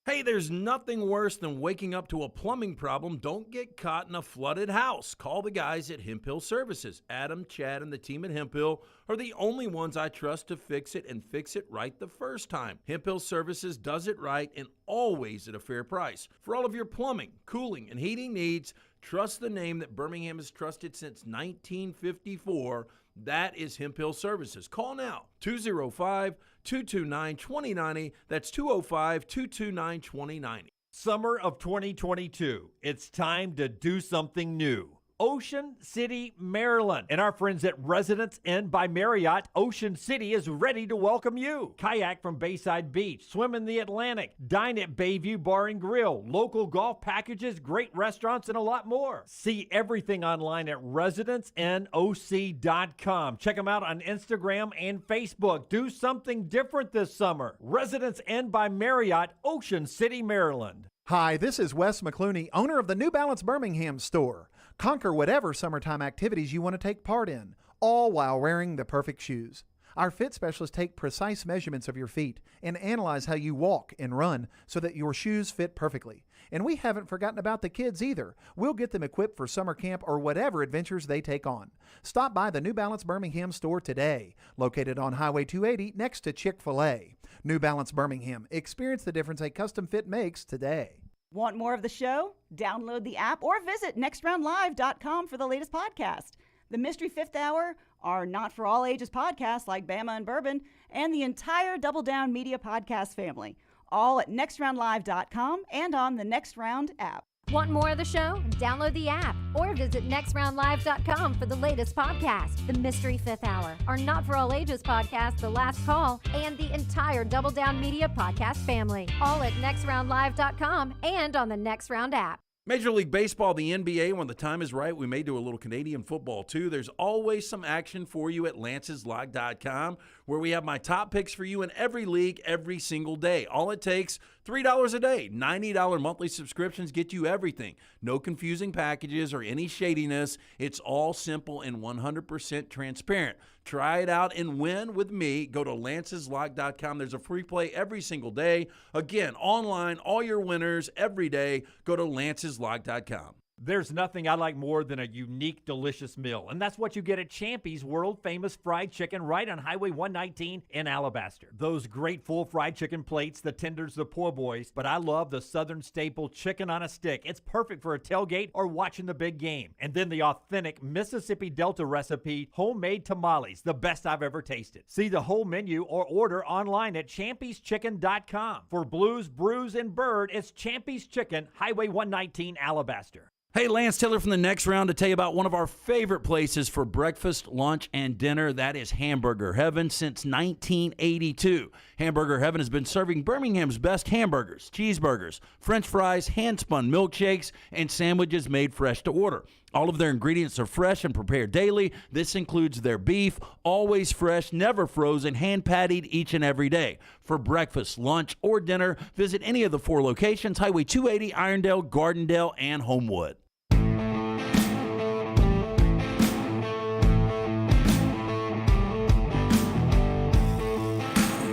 Hey, there's nothing worse than waking up to a plumbing problem. Don't get caught in a flooded house. Call the guys at Hemp Hill Services. Adam, Chad, and the team at Hemp Hill are the only ones I trust to fix it and fix it right the first time. Hemp Hill Services does it right and always at a fair price. For all of your plumbing, cooling, and heating needs, trust the name that Birmingham has trusted since 1954. That is Hemp Hill Services. Call now, 205-229-2090. That's 205-229-2090. Summer of 2022. It's time to do something new. Ocean City, Maryland. And our friends at Residence Inn by Marriott, Ocean City is ready to welcome you. Kayak from Bayside Beach, swim in the Atlantic, dine at Bayview Bar and Grill, local golf packages, great restaurants, and a lot more. See everything online at residencenoc.com. Check them out on Instagram and Facebook. Do something different this summer. Residence Inn by Marriott, Ocean City, Maryland. Hi, this is Wes McClooney, owner of the New Balance Birmingham store. Conquer whatever summertime activities you want to take part in, all while wearing the perfect shoes. Our fit specialists take precise measurements of your feet and analyze how you walk and run so that your shoes fit perfectly. And we haven't forgotten about the kids either. We'll get them equipped for summer camp or whatever adventures they take on. Stop by the New Balance Birmingham store today, located on Highway 280 next to Chick-fil-A. New Balance Birmingham. Experience the difference a custom fit makes today. Want more of the show? Download the app or visit nextroundlive.com for the latest podcast. The Mystery Fifth Hour, our not for all ages podcasts like Bama and Bourbon, and the entire Double Down Media podcast family, all at nextroundlive.com and on the Next Round app. Want more of the show? Download the app or visit nextroundlive.com for the latest podcast, The Mystery Fifth Hour, our Not For All Ages podcast, The Last Call, and the entire Double Down Media podcast family, all at nextroundlive.com and on the Next Round app. Major League Baseball, the NBA, when the time is right, we may do a little Canadian football too. There's always some action for you at lanceslog.com, where we have my top picks for you in every league every single day. All it takes, $3 a day. $90 monthly subscriptions get you everything. No confusing packages or any shadiness. It's all simple and 100% transparent. Try it out and win with me. Go to lanceslog.com. There's a free play every single day. Again, online, all your winners every day. Go to lanceslog.com. There's nothing I like more than a unique, delicious meal, and that's what you get at Champy's world-famous fried chicken right on Highway 119 in Alabaster. Those great full fried chicken plates, the tenders, the po' boys, but I love the southern staple chicken on a stick. It's perfect for a tailgate or watching the big game. And then the authentic Mississippi Delta recipe, homemade tamales, the best I've ever tasted. See the whole menu or order online at champyschicken.com. For Blues, Brews, and Bird, it's Champy's Chicken, Highway 119, Alabaster. Hey, Lance Taylor from the Next Round to tell you about one of our favorite places for breakfast, lunch, and dinner. That is Hamburger Heaven since 1982. Hamburger Heaven has been serving Birmingham's best hamburgers, cheeseburgers, French fries, hand-spun milkshakes, and sandwiches made fresh to order. All of their ingredients are fresh and prepared daily. This includes their beef, always fresh, never frozen, hand-pattied each and every day. For breakfast, lunch, or dinner, visit any of the 4 locations, Highway 280, Irondale, Gardendale, and Homewood.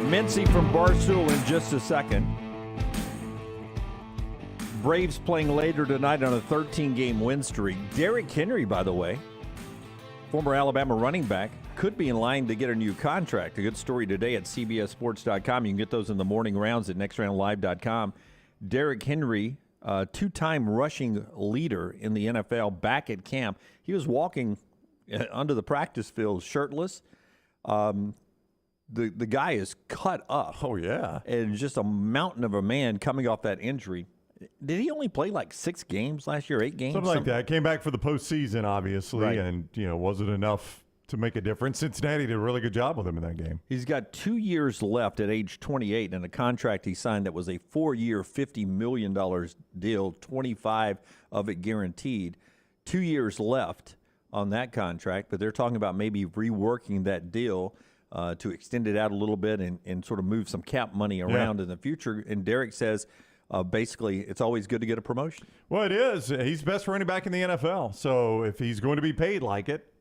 Mintzy from Barstool in just a second. Braves playing later tonight on a 13-game win streak. Derrick Henry, by the way, former Alabama running back, could be in line to get a new contract. A good story today at CBSSports.com. You can get those in the morning rounds at nextroundlive.com. Derrick Henry, two-time rushing leader in the NFL, back at camp. He was walking under the practice field shirtless. The guy is cut up. Oh, yeah. And just a mountain of a man coming off that injury. Did he only play like 6 games last year, 8 games? Something like that. Came back for the postseason, obviously, right. And wasn't enough to make a difference. Cincinnati did a really good job with him in that game. He's got 2 years left at age 28 and a contract he signed that was a 4-year, $50 million deal, 25 of it guaranteed. 2 years left on that contract, but they're talking about maybe reworking that deal to extend it out a little bit and sort of move some cap money around in the future. And Derrick says basically it's always good to get a promotion. Well, it is. He's the best running back in the NFL. So if he's going to be paid like it,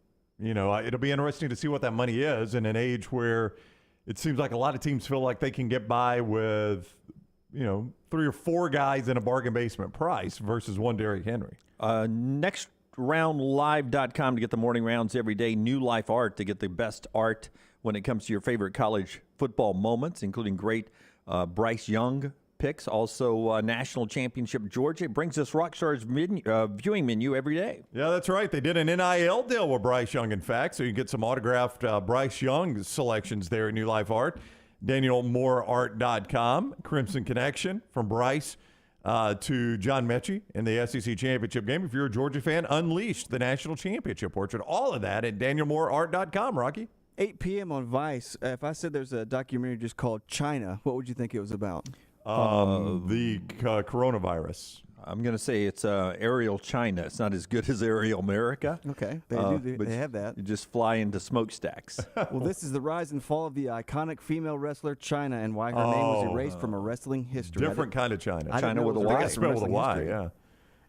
it'll be interesting to see what that money is in an age where it seems like a lot of teams feel like they can get by with, 3 or 4 guys in a bargain basement price versus one Derrick Henry. NextRoundLive.com to get the morning rounds every day. New Life Art to get the best art when it comes to your favorite college football moments, including great Bryce Young picks, also National Championship Georgia. It brings us Rockstar's viewing menu every day. Yeah, that's right. They did an NIL deal with Bryce Young, in fact, so you can get some autographed Bryce Young selections there at New Life Art. DanielMooreArt.com. Crimson Connection from Bryce to John Mechie in the SEC Championship game. If you're a Georgia fan, Unleashed, the National Championship portrait. All of that at DanielMooreArt.com, Rocky. 8 p.m. on Vice. If I said there's a documentary just called China, what would you think it was about? The coronavirus. I'm going to say it's Aerial China. It's not as good as Aerial America. Okay, they have that. You just fly into smokestacks. Well, this is the rise and fall of the iconic female wrestler China and why her name was erased from a wrestling history. Different kind of China. China with a Y. I spelled with a Y, yeah.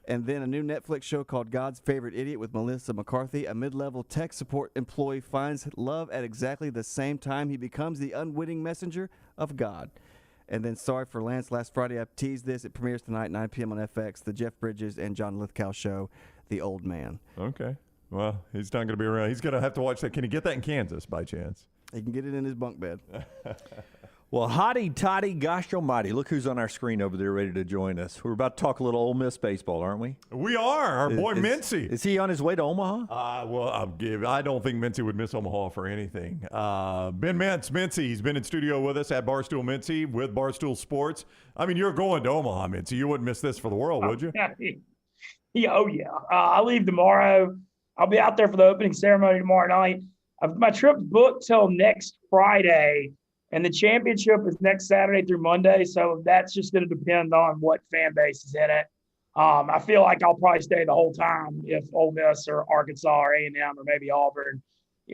And then a new Netflix show called God's Favorite Idiot with Melissa McCarthy. A mid-level tech support employee finds love at exactly the same time he becomes the unwitting messenger of God. And then Sorry for Lance. Last Friday I teased this. It premieres tonight, 9 p.m. on FX. The Jeff Bridges and John Lithgow show, The Old Man. Okay. Well, he's not going to be around. He's going to have to watch that. Can he get that in Kansas by chance? He can get it in his bunk bed. Well, hotty toddy, gosh almighty. Look who's on our screen over there ready to join us. We're about to talk a little Ole Miss baseball, aren't we? We are. Our boy Mintzy. Is he on his way to Omaha? I don't think Mintzy would miss Omaha for anything. Ben Mintzy, he's been in studio with us at Barstool Mintzy with Barstool Sports. I mean, you're going to Omaha, Mintzy. You wouldn't miss this for the world, would you? Oh, yeah. I leave tomorrow. I'll be out there for the opening ceremony tomorrow night. My trip's booked till next Friday. And the championship is next Saturday through Monday, so that's just going to depend on what fan base is in it. I feel like I'll probably stay the whole time if Ole Miss or Arkansas or A&M or maybe Auburn,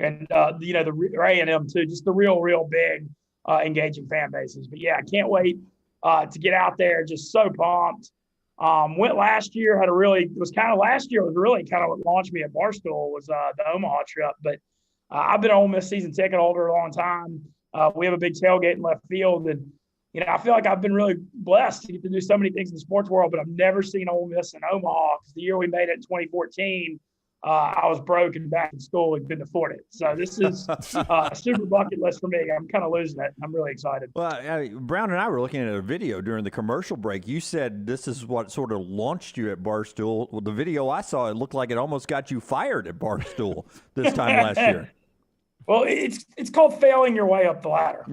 and or A&M too, just the real big engaging fan bases. But yeah, I can't wait to get out there. Just so pumped. Went last year. Last year was really kind of what launched me at Barstool was the Omaha trip. But I've been an Ole Miss season ticket holder a long time. We have a big tailgate in left field, and I feel like I've been really blessed to get to do so many things in the sports world. But I've never seen Ole Miss in Omaha because the year we made it in 2014, I was broke and back in school and couldn't afford it. So this is a super bucket list for me. I'm kind of losing it. I'm really excited. Well, Brown and I were looking at a video during the commercial break. You said this is what sort of launched you at Barstool. Well, the video I saw, it looked like it almost got you fired at Barstool this time last year. Well, it's called failing your way up the ladder.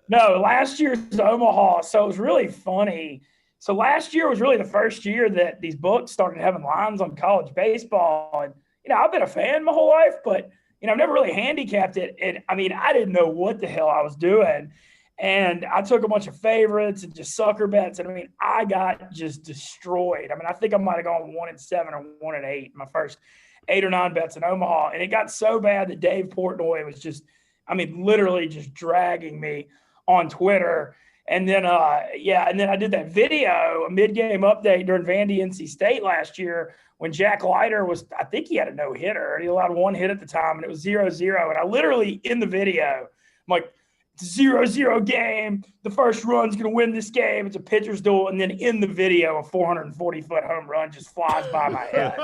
No, last year's Omaha, so it was really funny. So last year was really the first year that these books started having lines on college baseball. And, I've been a fan my whole life, but, I've never really handicapped it. And, I didn't know what the hell I was doing. And I took a bunch of favorites and just sucker bets. And, I got just destroyed. I think I might have gone 1-7 or 1-8 in my first 8 or 9 bets in Omaha. And it got so bad that Dave Portnoy was just, literally just dragging me on Twitter. And then, and then I did that video, a mid-game update during Vandy NC State last year when Jack Leiter I think he had a no-hitter. He allowed 1 hit at the time, and it was 0-0. And I literally, in the video, I'm like, it's a 0-0 game. The first run's going to win this game. It's a pitcher's duel. And then in the video, a 440-foot home run just flies by my head.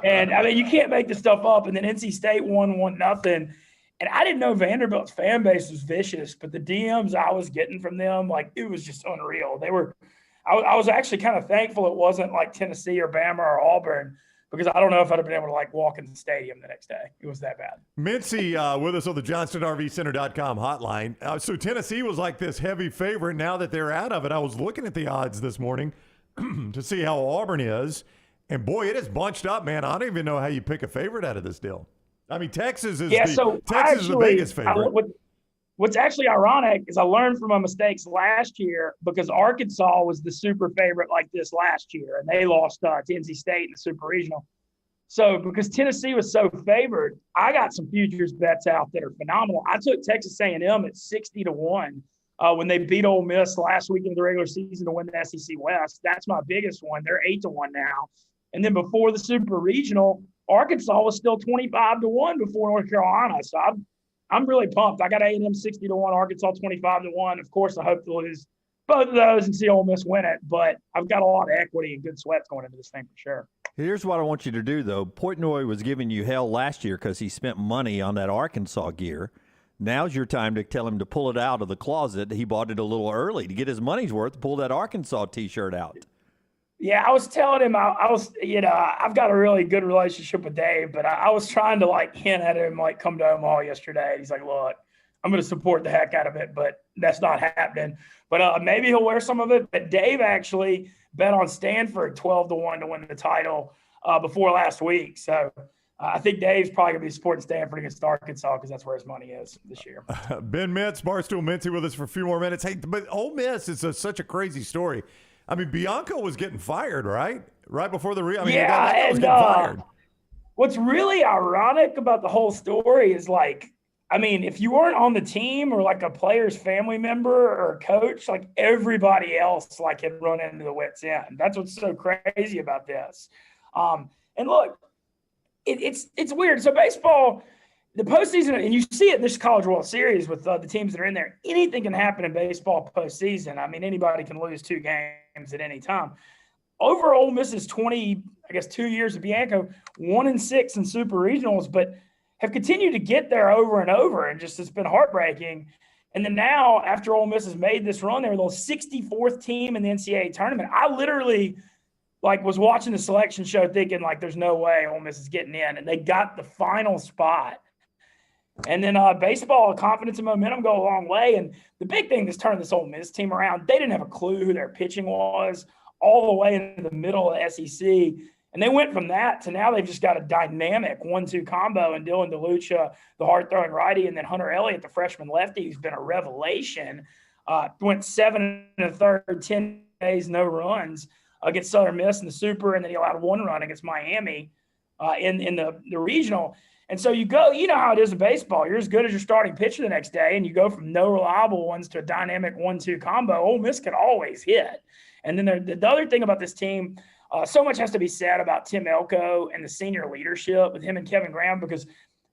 And, you can't make this stuff up. And then NC State won 1-0. And I didn't know Vanderbilt's fan base was vicious, but the DMs I was getting from them, it was just unreal. I was actually kind of thankful it wasn't like Tennessee or Bama or Auburn, because I don't know if I'd have been able to walk in the stadium the next day. It was that bad. Mintzy with us on the JohnstonRVCenter.com hotline. So Tennessee was like this heavy favorite. Now that they're out of it, I was looking at the odds this morning to see how Auburn is. And boy, it is bunched up, man. I don't even know how you pick a favorite out of this deal. Texas is the biggest favorite. What's actually ironic is I learned from my mistakes last year, because Arkansas was the super favorite like this last year, and they lost to NC State in the Super Regional. So because Tennessee was so favored, I got some futures bets out that are phenomenal. I took Texas A&M at 60-1 when they beat Ole Miss last week in the regular season to win the SEC West. That's my biggest one. They're 8-1 now. And then before the Super Regional, Arkansas was still 25-1 before North Carolina. So I'm really pumped. I got A&M 60-1, Arkansas 25-1. Of course, I hope to lose both of those and see Ole Miss win it. But I've got a lot of equity and good sweats going into this thing for sure. Here's what I want you to do, though. Portnoy was giving you hell last year because he spent money on that Arkansas gear. Now's your time to tell him to pull it out of the closet. He bought it a little early to get his money's worth, pull that Arkansas T-shirt out. Yeah, I was telling him I've got a really good relationship with Dave, but I was trying to hint at him come to Omaha yesterday. He's like, look, I'm going to support the heck out of it, but that's not happening. But maybe he'll wear some of it. But Dave actually bet on Stanford 12-1 to win the title before last week. So I think Dave's probably going to be supporting Stanford against Arkansas because that's where his money is this year. Ben Mintz, Barstool Mintzy with us for a few more minutes. Hey, but Ole Miss is such a crazy story. I mean, Bianco was getting fired, right? Right before the was getting fired. What's really ironic about the whole story is if you weren't on the team or a player's family member or coach, everybody else had run into the wit's end. That's what's so crazy about this. And look, it's weird. So baseball, the postseason, and you see it in this College World Series with the teams that are in there. Anything can happen in baseball postseason. I mean, anybody can lose 2 games at any time. Over Ole Miss's 2 years of Bianco, 1-6 in Super Regionals, but have continued to get there over and over, and just it's been heartbreaking. And then now, after Ole Miss has made this run, they're the 64th team in the NCAA tournament. I literally was watching the selection show thinking there's no way Ole Miss is getting in, and they got the final spot. And then baseball, confidence and momentum go a long way. And the big thing that's turned this Ole Miss team around, they didn't have a clue who their pitching was all the way into the middle of the SEC. And they went from that to now they've just got a dynamic 1-2 combo, and Dylan DeLucia, the hard-throwing righty, and then Hunter Elliott, the freshman lefty, who's been a revelation. Went 7 1/3, 10 days, no runs against Southern Miss in the Super, and then he allowed 1 run against Miami in the regional. And so you go, you know how it is in baseball. You're as good as your starting pitcher the next day, and you go from no reliable ones to a dynamic 1-2 combo. Ole Miss can always hit. And then the other thing about this team, so much has to be said about Tim Elko and the senior leadership with him and Kevin Graham, because,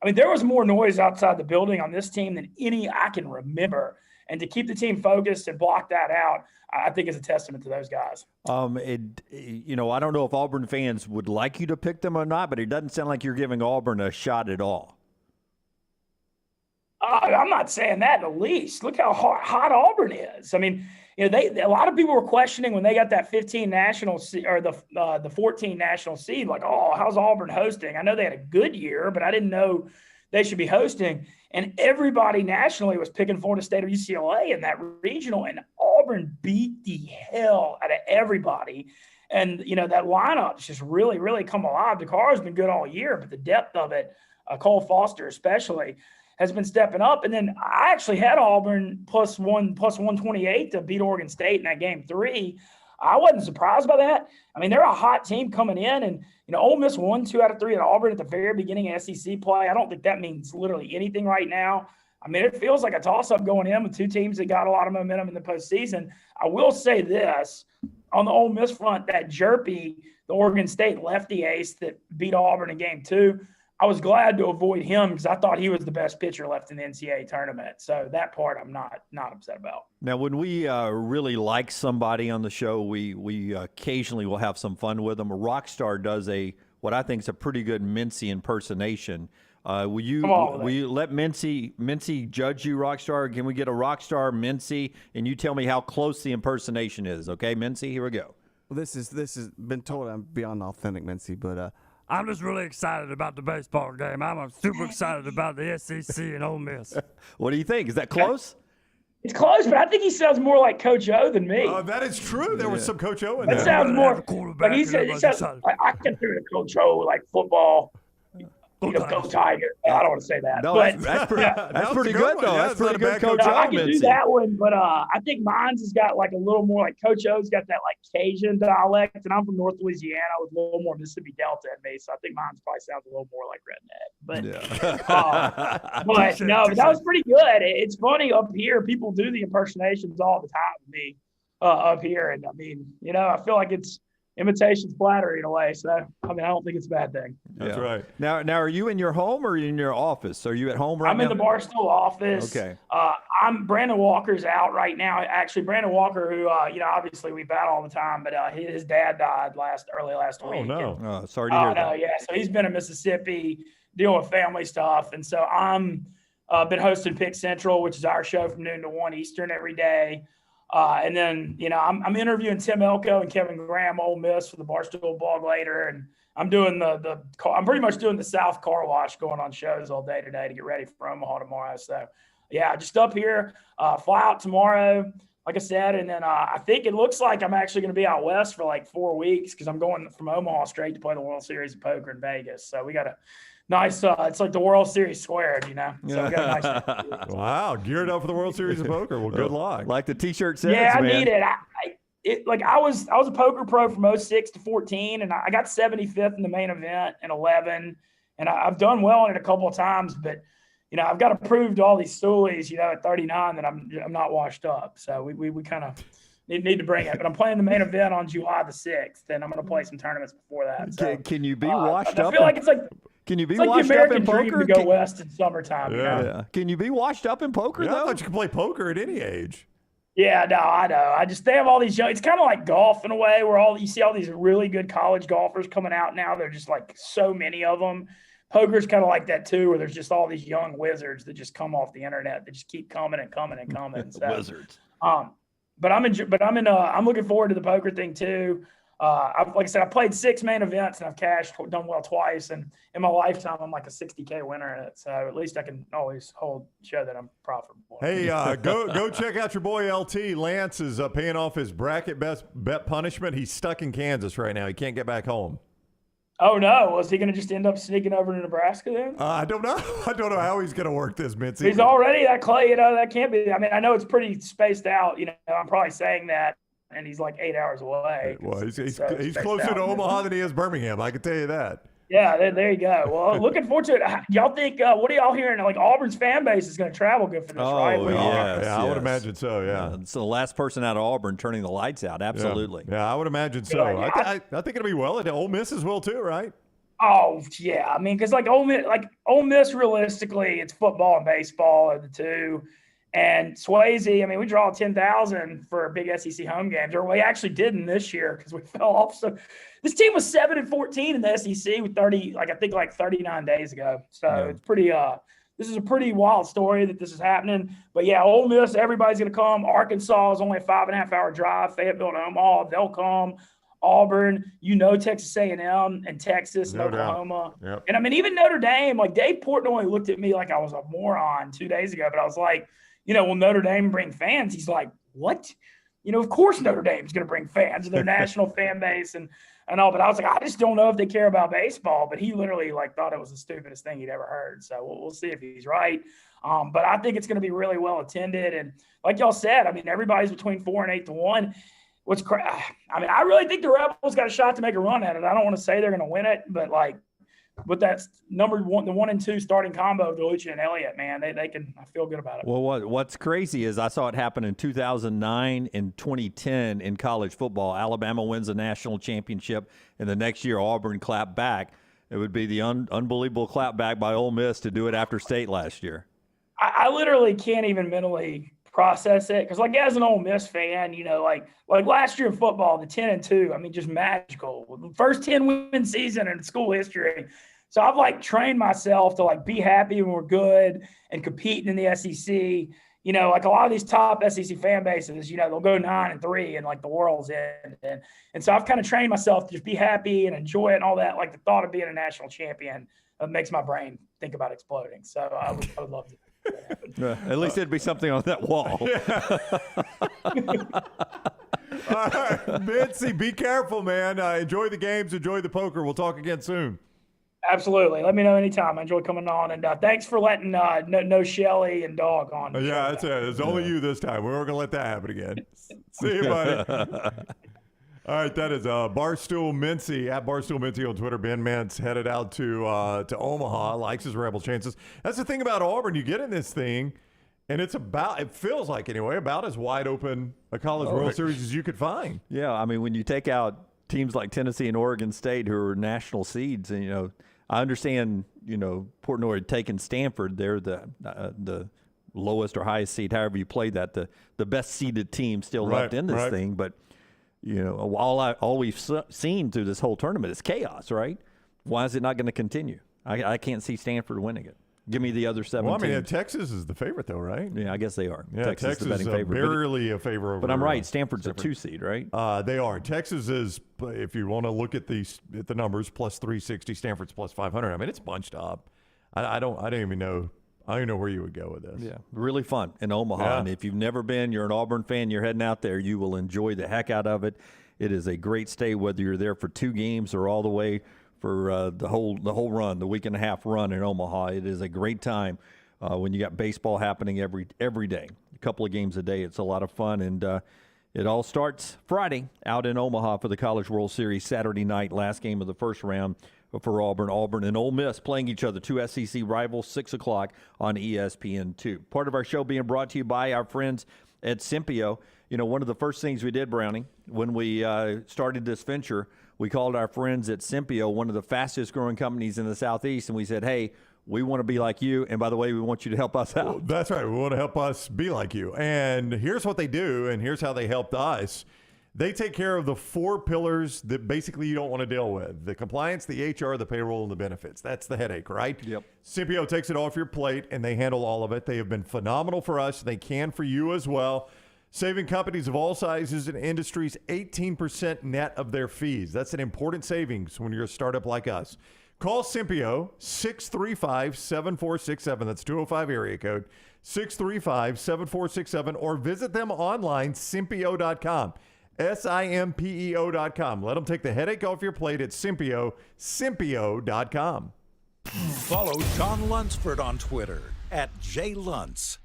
there was more noise outside the building on this team than any I can remember. And to keep the team focused and block that out, I think is a testament to those guys. I don't know if Auburn fans would like you to pick them or not, but it doesn't sound like you're giving Auburn a shot at all. I'm not saying that in the least. Look how hot Auburn is. A lot of people were questioning when they got that 15 national or the 14 national seed, how's Auburn hosting? I know they had a good year, but I didn't know they should be hosting. And everybody nationally was picking Florida State or UCLA in that regional, and Auburn beat the hell out of everybody. And, that lineup's just really, really come alive. Dakara's been good all year, but the depth of it, Cole Foster especially, has been stepping up. And then I actually had Auburn plus 128 to beat Oregon State in that game 3. I wasn't surprised by that. They're a hot team coming in, and, Ole Miss won 2 out of 3 at Auburn at the very beginning of SEC play. I don't think that means literally anything right now. It feels like a toss-up going in with 2 teams that got a lot of momentum in the postseason. I will say this, on the Ole Miss front, that Jerpy, the Oregon State lefty ace that beat Auburn in game 2, I was glad to avoid him because I thought he was the best pitcher left in the NCAA tournament. So that part I'm not upset about. Now, when we really like somebody on the show, we occasionally will have some fun with them. A Rockstar does what I think is a pretty good Mintzy impersonation. Will you let Mintzy judge you, Rockstar? Can we get a Rockstar Mintzy, and you tell me how close the impersonation is? Okay, Mintzy, here we go. Well, this is been told I'm beyond authentic, Mintzy, but I'm just really excited about the baseball game. I'm super excited about the SEC and Ole Miss. What do you think? Is that close? It's close, but I think he sounds more like Coach O than me. That is true. There was some Coach O in there. That sounds more. But he sounds, I consider Coach O like football. go Tiger. I don't want to say that. No, but, that's pretty, yeah, that's pretty good, though. Yeah, That's it's not pretty a good, bad Coach coach. I O, can do Mintzy. that one, but I think mine's has got like a little more like Coach O's got that like Cajun dialect, and I'm from North Louisiana with a little more Mississippi Delta in me, so I think mine's probably sounds a little more like redneck. But no, but that was pretty good. It's funny up here, people do the impersonations all the time with me up here, and I mean, I feel like it's imitation's flattery in a way. So I mean, I don't think it's a bad thing. That's right. Now, are you in your home or in your office? Are you at home right now? I'm in the Barstool office. Okay. I'm Brandon Walker's out right now. Actually, Brandon Walker, who obviously we battle all the time, but his dad died early last week. Oh no! And, sorry to hear that. Yeah, so he's been in Mississippi dealing with family stuff, and so I'm been hosting Pick Central, which is our show from noon to 1 Eastern every day. And then, I'm interviewing Tim Elko and Kevin Graham, Ole Miss, for the Barstool blog later. And I'm doing I'm pretty much doing the South car wash, going on shows all day today to get ready for Omaha tomorrow. So, yeah, just up here, fly out tomorrow, like I said. And then I think it looks like I'm actually going to be out west for like 4 weeks because I'm going from Omaha straight to play the World Series of Poker in Vegas. So we got a nice, it's like the World Series squared, So we got a nice. Wow, geared up for the World Series of Poker. Well, good luck. Like the T-shirt says, yeah, I man. need it. I was a poker pro from 06 to 14, and I got 75th in the main event in 11, and I've done well in it a couple of times, but I've got to prove to all these stoolies, at 39 that I'm not washed up. So we kind of need to bring it. But I'm playing the main event on July the 6th, and I'm going to play some tournaments before that. So, can you be washed up? I feel like it's like. Can you be It's like washed the up American in dream poker? to go west in summertime. Yeah. Can you be washed up in poker Yeah, though? I thought you could play poker at any age. Yeah, no, I know. They have all these young. It's kind of like golf in a way, where you see all these really good college golfers coming out now. They're just like so many of them. Poker's kind of like that too, where there's just all these young wizards that just come off the internet that just keep coming and coming and coming. So, Wizards. But I'm looking forward to the poker thing too. Like I said, I played 6 main events and I've done well twice. And in my lifetime, I'm like a 60K winner in it. So at least I can always show that I'm profitable. Hey, go check out your boy LT. Lance is paying off his bracket bet punishment. He's stuck in Kansas right now. He can't get back home. Oh no! Was he going to just end up sneaking over to Nebraska then? I don't know. I don't know how he's going to work this, Mintzy. He's already that clay. That can't be. I mean, I know it's pretty spaced out. I'm probably saying that, and he's like 8 hours away. Well, he's closer to Omaha than he is Birmingham. I can tell you that. Yeah, there you go. Well, looking forward to it. Y'all think? What are y'all hearing? Like Auburn's fan base is going to travel good for this, right? I would imagine so. Yeah, it's the last person out of Auburn turning the lights out. Absolutely. Yeah, I would imagine so. I think it'll be well. Ole Miss as well too, right? Oh yeah, I mean, because Ole Miss, realistically, it's football and baseball are the two. And Swayze, I mean, we draw 10,000 for big SEC home games, or we actually didn't this year because we fell off. So this team was 7-14 in the SEC with 39 days ago. So it's pretty. This is a pretty wild story that this is happening. But yeah, Ole Miss, everybody's going to come. Arkansas is only a 5.5-hour drive. Fayetteville to Omaha, they'll come. Auburn, Texas A&M and Texas and Oklahoma. Yep. And I mean, even Notre Dame, like Dave Portnoy looked at me like I was a moron 2 days ago, but I was like, will Notre Dame bring fans? He's like, what? Of course Notre Dame's going to bring fans and their national fan base and all. But I was like, I just don't know if they care about baseball. But he literally thought it was the stupidest thing he'd ever heard. So we'll see if he's right. But I think it's going to be really well attended. And like y'all said, I mean, everybody's between 4 and 8 to 1. I mean, I really think the Rebels got a shot to make a run at it. I don't want to say they're going to win it, but with that the 1 and 2 starting combo of DeLucia and Elliott, man, they can. I feel good about it. Well, what's crazy is I saw it happen in 2009 and 2010 in college football. Alabama wins the national championship, and the next year Auburn clapped back. It would be the unbelievable clap back by Ole Miss to do it after state last year. I literally can't even mentally process it because, as an Ole Miss fan, like last year in football, the 10-2, I mean, just magical. The first 10-win season in school history. So I've trained myself to be happy when we're good and competing in the SEC. A lot of these top SEC fan bases, they'll go 9-3 and the world's end. And so I've kind of trained myself to just be happy and enjoy it and all that. The thought of being a national champion makes my brain think about exploding. So I would love to. At least it'd be something on that wall. All right, Mintzy, be careful, man. Enjoy the games. Enjoy the poker. We'll talk again soon. Absolutely. Let me know anytime. I enjoy coming on, and thanks for letting no Shelly and Dog on. Yeah, that's it. It's only you this time. We weren't gonna let that happen again. See you, buddy. All right, that is Barstool Mintzy at Barstool Mintzy on Twitter. Ben Mintz headed out to Omaha, likes his Rebel chances. That's the thing about Auburn. You get in this thing, and it feels like anyway, about as wide open a College World Series as you could find. Yeah, I mean, when you take out teams like Tennessee and Oregon State, who are national seeds, and I understand, Portnoy had taken Stanford. They're the lowest or highest seed, however you play that. The best seeded team still left in this thing, but. All we've seen through this whole tournament is chaos, right? Why is it not going to continue? I can't see Stanford winning it. Give me the other 7 Well, I mean, teams. Texas is the favorite, though, right? Yeah, I guess they are. Yeah, Texas is the betting favorite. Barely a favor over. But I'm right. Stanford's a 2 seed, right? They are. Texas is, if you want to look at the numbers, plus 360. Stanford's plus 500. I mean, it's bunched up. I don't even know. I don't even know where you would go with this. Yeah, really fun in Omaha. Yeah. And if you've never been, you're an Auburn fan, you're heading out there, you will enjoy the heck out of it. It is a great stay, whether you're there for 2 games or all the way for the whole run, the week and a half run in Omaha. It is a great time when you got baseball happening every day, a couple of games a day. It's a lot of fun, and it all starts Friday out in Omaha for the College World Series. Saturday night, last game of the first round for Auburn. Auburn and Ole Miss playing each other, 2 SEC rivals, 6 o'clock on ESPN2. Part of our show being brought to you by our friends at Simpio. One of the first things we did, Brownie, when we started this venture, we called our friends at Simpio one of the fastest growing companies in the Southeast, and we said, hey, we want to be like you, and by the way, we want you to help us out. Well, that's right. We want to help us be like you. And here's what they do, and here's how they helped us. They take care of the 4 pillars that basically you don't want to deal with: the compliance, the HR, the payroll, and the benefits. That's the headache, right? Yep. Simpio takes it off your plate, and they handle all of it. They have been phenomenal for us. They can for you as well, saving companies of all sizes and industries 18% net of their fees. That's an important savings when you're a startup like us. Call Simpio, 635-7467. That's 205 area code, 635-7467, or visit them online, Simpio.com. Simpeo.com. Let them take the headache off your plate at Simpio, Simpio.com. Follow John Lunsford on Twitter @JLuntz.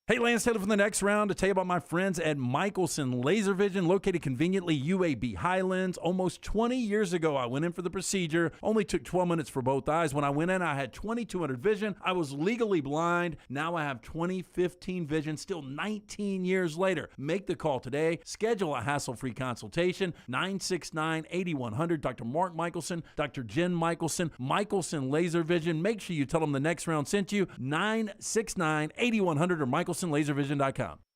Hey, Lance Taylor from the next round to tell you about my friends at Michelson Laser Vision, located conveniently UAB Highlands. Almost 20 years ago, I went in for the procedure. Only took 12 minutes for both eyes. When I went in, I had 2200 vision. I was legally blind. Now I have 20/15 vision, still 19 years later. Make the call today. Schedule a hassle-free consultation. 969-8100. Dr. Mark Michelson, Dr. Jen Michelson, Michelson Laser Vision. Make sure you tell them the next round sent you. 969-8100 or MichelsonLaserVision.com.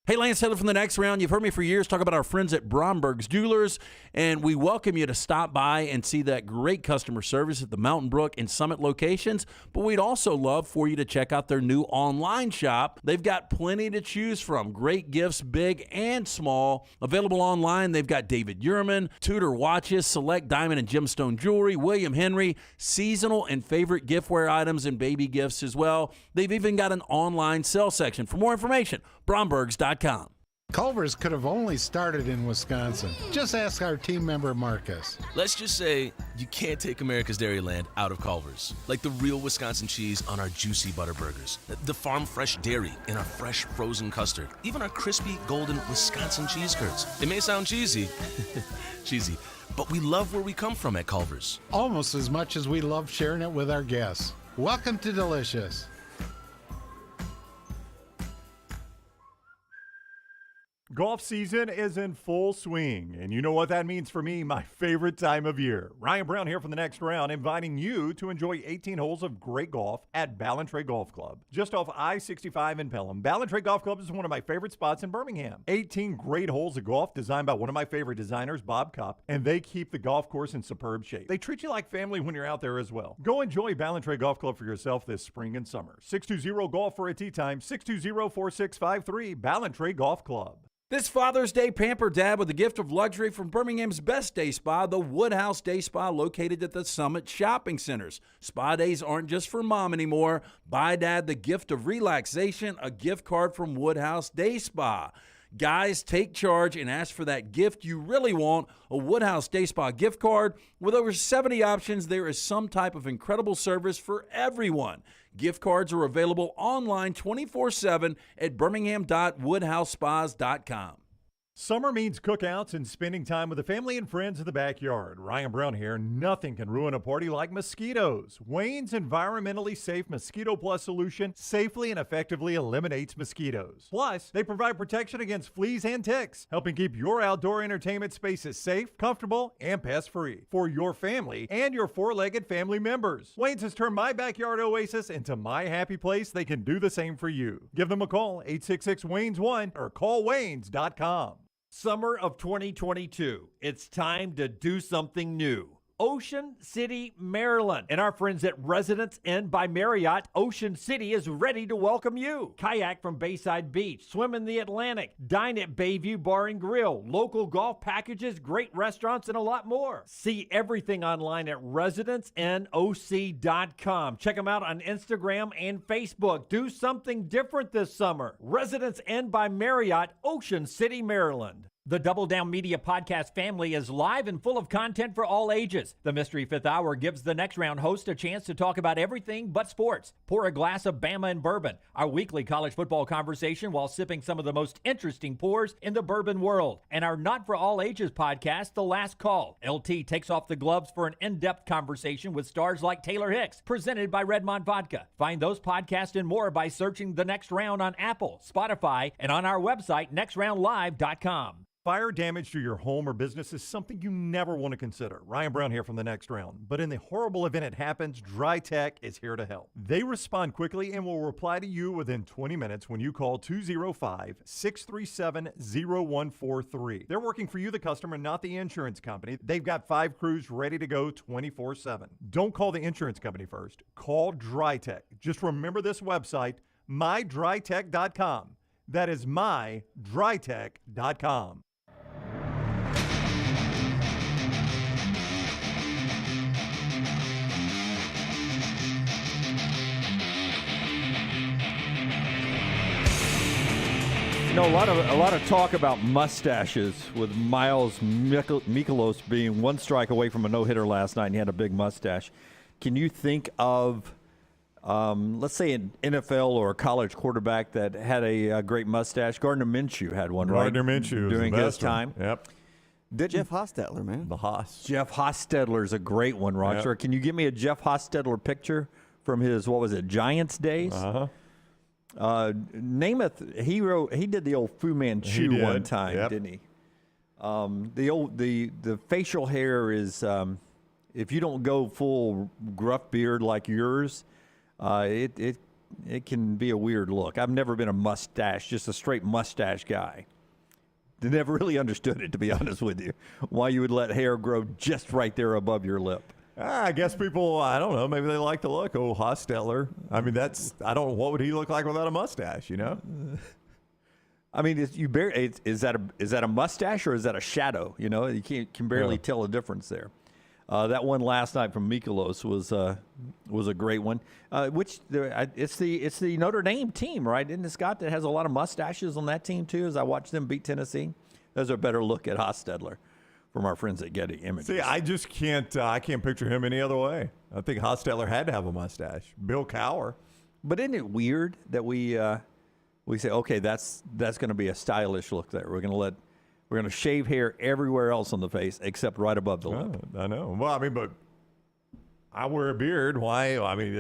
Hey, Lance Taylor from the next round. You've heard me for years talk about our friends at Bromberg's Jewelers, and we welcome you to stop by and see that great customer service at the Mountain Brook and Summit locations. But we'd also love for you to check out their new online shop. They've got plenty to choose from. Great gifts, big and small. Available online, they've got David Yurman, Tudor watches, select diamond and gemstone jewelry, William Henry, seasonal and favorite giftware items, and baby gifts as well. They've even got an online sale section. For more information, Brombergs.com. Culver's could have only started in Wisconsin. Just ask our team member Marcus. Let's just say you can't take America's Dairyland out of Culver's. Like the real Wisconsin cheese on our juicy butter burgers, the farm fresh dairy in our fresh frozen custard, even our crispy golden Wisconsin cheese curds. It may sound cheesy, but we love where we come from at Culver's. Almost as much as we love sharing it with our guests. Welcome to Delicious. Golf season is in full swing, and you know what that means for me, my favorite time of year. Ryan Brown here from the next round, inviting you to enjoy 18 holes of great golf at Ballantrae Golf Club. Just off I-65 in Pelham, Ballantrae Golf Club is one of my favorite spots in Birmingham. 18 great holes of golf designed by one of my favorite designers, Bob Cupp, and they keep the golf course in superb shape. They treat you like family when you're out there as well. Go enjoy Ballantrae Golf Club for yourself this spring and summer. 620-GOLF for a tee time, 620-4653, Ballantrae Golf Club. This Father's Day, pamper Dad with a gift of luxury from Birmingham's best day spa, the Woodhouse Day Spa, located at the Summit Shopping Centers. Spa days aren't just for Mom anymore. Buy Dad the gift of relaxation, a gift card from Woodhouse Day Spa. Guys, take charge and ask for that gift you really want, a Woodhouse Day Spa gift card. With over 70 options, there is some type of incredible service for everyone. Gift cards are available online 24/7 at birmingham.woodhousespas.com. Summer means cookouts and spending time with the family and friends in the backyard. Ryan Brown here. Nothing can ruin a party like mosquitoes. Wayne's environmentally safe Mosquito Plus solution safely and effectively eliminates mosquitoes. Plus, they provide protection against fleas and ticks, helping keep your outdoor entertainment spaces safe, comfortable, and pest-free for your family and your four-legged family members. Wayne's has turned my backyard oasis into my happy place. They can do the same for you. Give them a call, 866-WAYNES1, or callwaynes.com. Summer of 2022. It's time to do something new. Ocean City, Maryland. And our friends at Residence Inn by Marriott, Ocean City is ready to welcome you. Kayak from Bayside Beach, swim in the Atlantic, dine at Bayview Bar and Grill, local golf packages, great restaurants, and a lot more. See everything online at residenceinnoc.com. Check them out on Instagram and Facebook. Do something different this summer. Residence Inn by Marriott, Ocean City, Maryland. The Double Down Media podcast family is live and full of content for all ages. The Mystery Fifth Hour gives the Next Round host a chance to talk about everything but sports. Pour a glass of Bama and bourbon, our weekly college football conversation while sipping some of the most interesting pours in the bourbon world. And our Not For All Ages podcast, The Last Call. LT takes off the gloves for an in-depth conversation with stars like Taylor Hicks, presented by Redmond Vodka. Find those podcasts and more by searching The Next Round on Apple, Spotify, and on our website, nextroundlive.com. Fire damage to your home or business is something you never want to consider. Ryan Brown here from The Next Round. But in the horrible event it happens, Dry Tech is here to help. They respond quickly and will reply to you within 20 minutes when you call 205-637-0143. They're working for you, the customer, not the insurance company. They've got 5 crews ready to go 24/7. Don't call the insurance company first. Call Dry Tech. Just remember this website, mydrytech.com. That is mydrytech.com. A lot of talk about mustaches, with Miles Mikolas being one strike away from a no-hitter last night, and he had a big mustache. Can you think of, let's say, an NFL or a college quarterback that had a great mustache? Gardner Minshew had one, right? Gardner Minshew during his time. Yep. Jeff Hostetler, man. The Haas. Jeff Hostetler is a great one, Roger. Yep. Can you give me a Jeff Hostetler picture from his, Giants days? Uh-huh. Namath, he did the old Fu Manchu one time, Yep. didn't he? The facial hair is, if you don't go full gruff beard like yours, it can be a weird look. I've never been a mustache, just a straight mustache guy. Never really understood it, to be honest with you, why you would let hair grow just right there above your lip. I guess people, I don't know, maybe they like the look. Oh, Hostetler. I mean, what would he look like without a mustache, you know? I mean, is that a mustache or is that a shadow? You know, you can barely tell the difference there. That one last night from Mikolas was a great one. It's the Notre Dame team, right? Isn't it, Scott, that has a lot of mustaches on that team too? As I watched them beat Tennessee, there's a better look at Hostetler from our friends at Getty Images. See, I just can't picture him any other way. I think Hostetler had to have a mustache. Bill Cowher. But isn't it weird that we say, okay, that's going to be a stylish look there. We're going to shave hair everywhere else on the face except right above the lip. I know. Well, I mean, but I wear a beard. Why? I mean,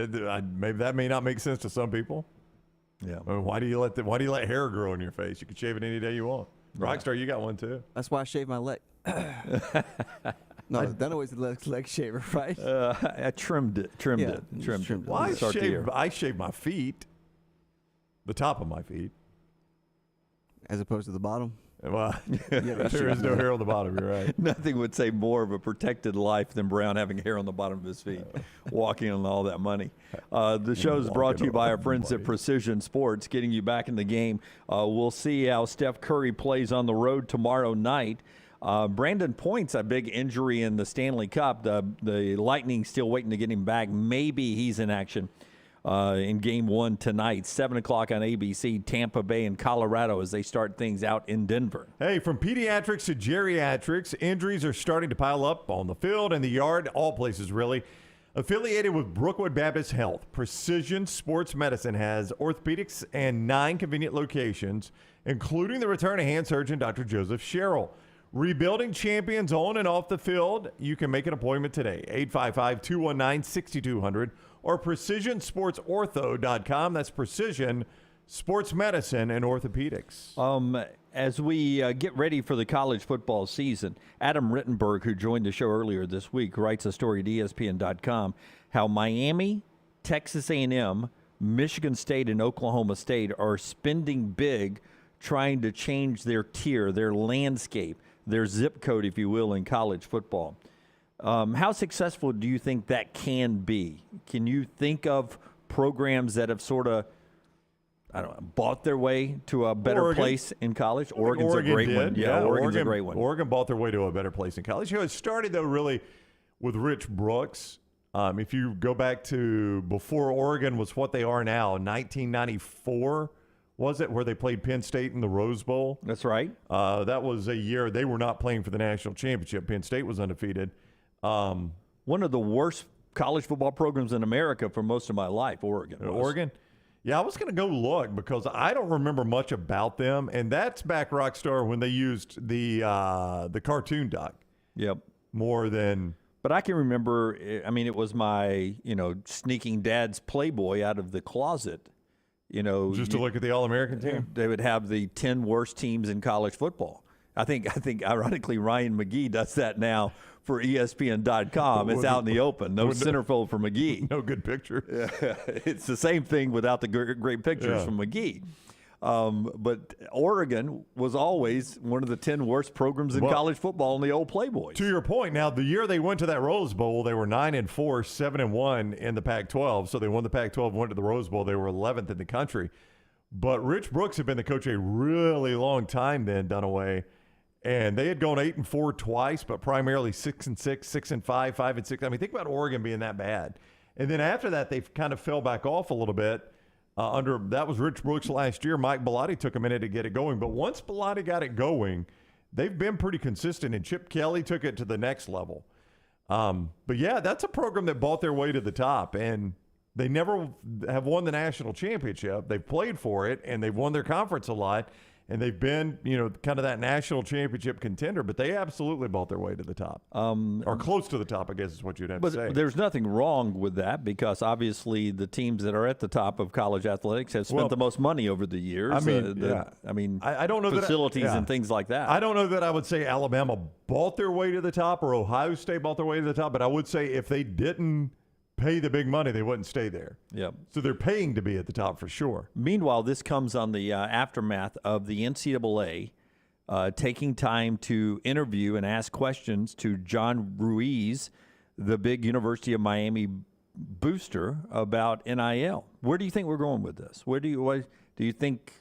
maybe that may not make sense to some people. Yeah. I mean, why do you let hair grow on your face? You can shave it any day you want. Right. Rockstar, you got one too. That's why I shave my leg. No, that always the leg shaver, right? I trimmed it. Well, I shave my feet, the top of my feet, as opposed to the bottom. Well, there is no hair on the bottom. You're right. Nothing would say more of a protected life than Brown having hair on the bottom of his feet, walking on all that money. The show is brought to you by our friends at Precision Sports, getting you back in the game. We'll see how Steph Curry plays on the road tomorrow night. Brandon Point's a big injury in the Stanley Cup. The Lightning still waiting to get him back. Maybe he's in action in Game 1 tonight, 7 o'clock on ABC, Tampa Bay and Colorado as they start things out in Denver. Hey, from pediatrics to geriatrics, injuries are starting to pile up on the field and the yard, all places really. Affiliated with Brookwood Baptist Health, Precision Sports Medicine has orthopedics and 9 convenient locations, including the return of hand surgeon Dr. Joseph Sherrill. Rebuilding champions on and off the field. You can make an appointment today, 855-219-6200 or precisionsportsortho.com. That's Precision Sports Medicine and Orthopedics. As we get ready for the college football season, Adam Rittenberg, who joined the show earlier this week, writes a story at ESPN.com how Miami, Texas A&M, Michigan State, and Oklahoma State are spending big trying to change their tier, their landscape, their zip code, if you will, in college football. How successful do you think that can be? Can you think of programs that have sort of, bought their way to a better place in college? Oregon's a great one. Yeah, Oregon's a great one. Oregon bought their way to a better place in college. It started, though, really with Rich Brooks. If you go back to before Oregon was what they are now, 1994, was it, where they played Penn State in the Rose Bowl? That's right. That was a year they were not playing for the national championship. Penn State was undefeated. One of the worst college football programs in America for most of my life, Oregon. Oregon? Yeah, I was going to go look because I don't remember much about them, and that's back Rockstar when they used the cartoon duck. Yep. More than. But I can remember. I mean, it was my sneaking dad's Playboy out of the closet. Just to look at the All-American team. They would have the 10 worst teams in college football. I think ironically Ryan McGee does that now for ESPN.com. It's out in the open. No centerfold for McGee. No good picture. Yeah. It's the same thing without the great pictures from McGee. But Oregon was always one of the 10 worst programs in college football in the old Playboys. To your point, now the year they went to that Rose Bowl, they were 9-4, 7-1 in the Pac-12. So they won the Pac-12, went to the Rose Bowl. They were 11th in the country. But Rich Brooks had been the coach a really long time then, Dunaway. And they had gone 8-4 twice, but primarily 6-6, 6-5, 5-6. I mean, think about Oregon being that bad. And then after that, they kind of fell back off a little bit. That was Rich Brooks last year. Mike Bellotti took a minute to get it going. But once Bellotti got it going, they've been pretty consistent. And Chip Kelly took it to the next level. But, yeah, that's a program that bought their way to the top. And they never have won the national championship. They've played for it, and they've won their conference a lot. And they've been, kind of that national championship contender, but they absolutely bought their way to the top. Or close to the top, I guess is what you'd have to say. But there's nothing wrong with that because obviously the teams that are at the top of college athletics have spent the most money over the years. I don't know facilities and things like that. I don't know that I would say Alabama bought their way to the top or Ohio State bought their way to the top, but I would say if they didn't pay the big money, they wouldn't stay there. Yep. So they're paying to be at the top for sure. Meanwhile, this comes on the aftermath of the NCAA taking time to interview and ask questions to John Ruiz, the big University of Miami booster, about NIL. Where do you think we're going with this? What do you think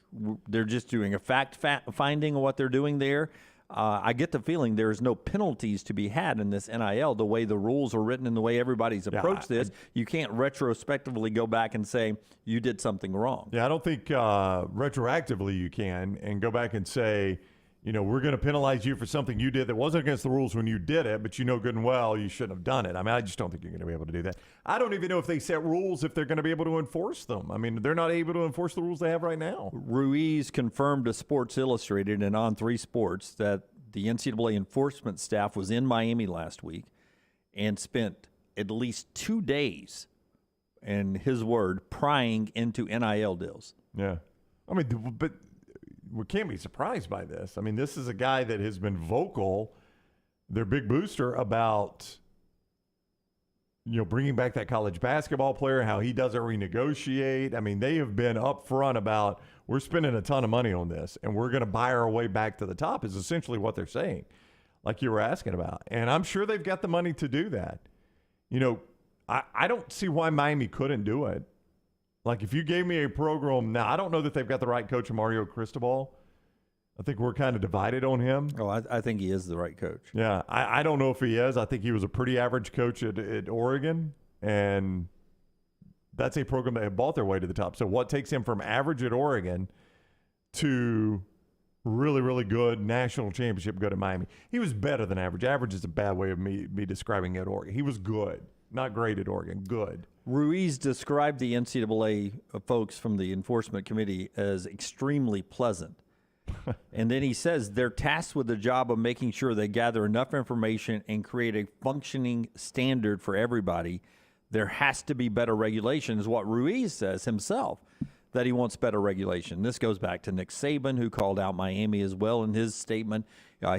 they're just doing a fact finding of what they're doing there? I get the feeling there's no penalties to be had in this NIL, the way the rules are written and the way everybody's approached this. You can't retrospectively go back and say you did something wrong. Yeah, I don't think retroactively you can and go back and say, we're going to penalize you for something you did that wasn't against the rules when you did it, but good and well you shouldn't have done it. I mean, I just don't think you're going to be able to do that. I don't even know if they set rules if they're going to be able to enforce them. I mean, they're not able to enforce the rules they have right now. Ruiz confirmed to Sports Illustrated and On 3 Sports that the NCAA enforcement staff was in Miami last week and spent at least 2 days, in his word, prying into NIL deals. Yeah. I mean, but we can't be surprised by this. I mean, this is a guy that has been vocal, their big booster, about bringing back that college basketball player, how he doesn't renegotiate. I mean, they have been upfront about we're spending a ton of money on this, and we're going to buy our way back to the top is essentially what they're saying, like you were asking about. And I'm sure they've got the money to do that. I don't see why Miami couldn't do it. Like, if you gave me a program now, I don't know that they've got the right coach, Mario Cristobal. I think we're kind of divided on him. Oh, I think he is the right coach. Yeah, I don't know if he is. I think he was a pretty average coach at Oregon, and That's a program that have bought their way to the top. So what takes him from average at Oregon to really, really good national championship good at Miami? He was better than average. Average is a bad way of me describing it at Oregon. He was good. Not great at Oregon. Good. Ruiz described the NCAA folks from the enforcement committee as extremely pleasant. And then he says they're tasked with the job of making sure they gather enough information and create a functioning standard for everybody. There has to be better regulation, is what Ruiz says himself, that he wants better regulation. This goes back to Nick Saban, who called out Miami as well in his statement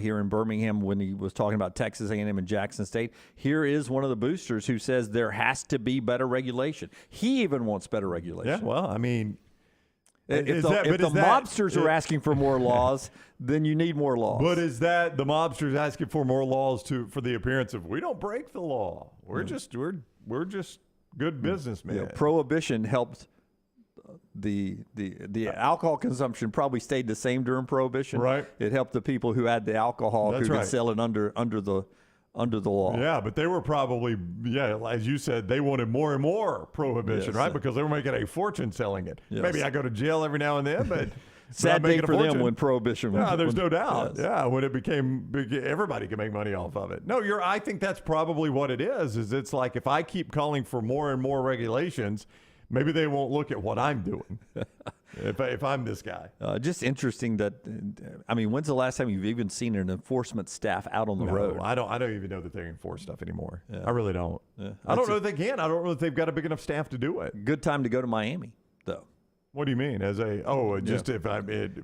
here in Birmingham when he was talking about Texas A&M and Jackson State. Here is one of the boosters who says there has to be better regulation. He even wants better regulation. Yeah, well, I mean, if the mobsters are asking for more laws, then you need more laws. But is that the mobsters asking for more laws for the appearance of we don't break the law? We're just good businessmen. Yeah, prohibition helped. The alcohol consumption probably stayed the same during Prohibition. Right. It helped the people who had the alcohol who could sell it under the law. Yeah, but they were probably, as you said, they wanted more and more Prohibition, right? Because they were making a fortune selling it. Yes. Maybe I go to jail every now and then, but sad day for them when Prohibition. Yeah, there's no doubt. Yes. Yeah, when it became big, everybody can make money off of it. No, I think that's probably what it is. Is it's like if I keep calling for more and more regulations, maybe they won't look at what I'm doing if I'm this guy. Just interesting that, I mean, when's the last time you've even seen an enforcement staff out on the road? I don't even know that they enforce stuff anymore. Yeah. I really don't. Yeah. I don't know if they can. I don't know if they've got a big enough staff to do it. Good time to go to Miami, though. What do you mean?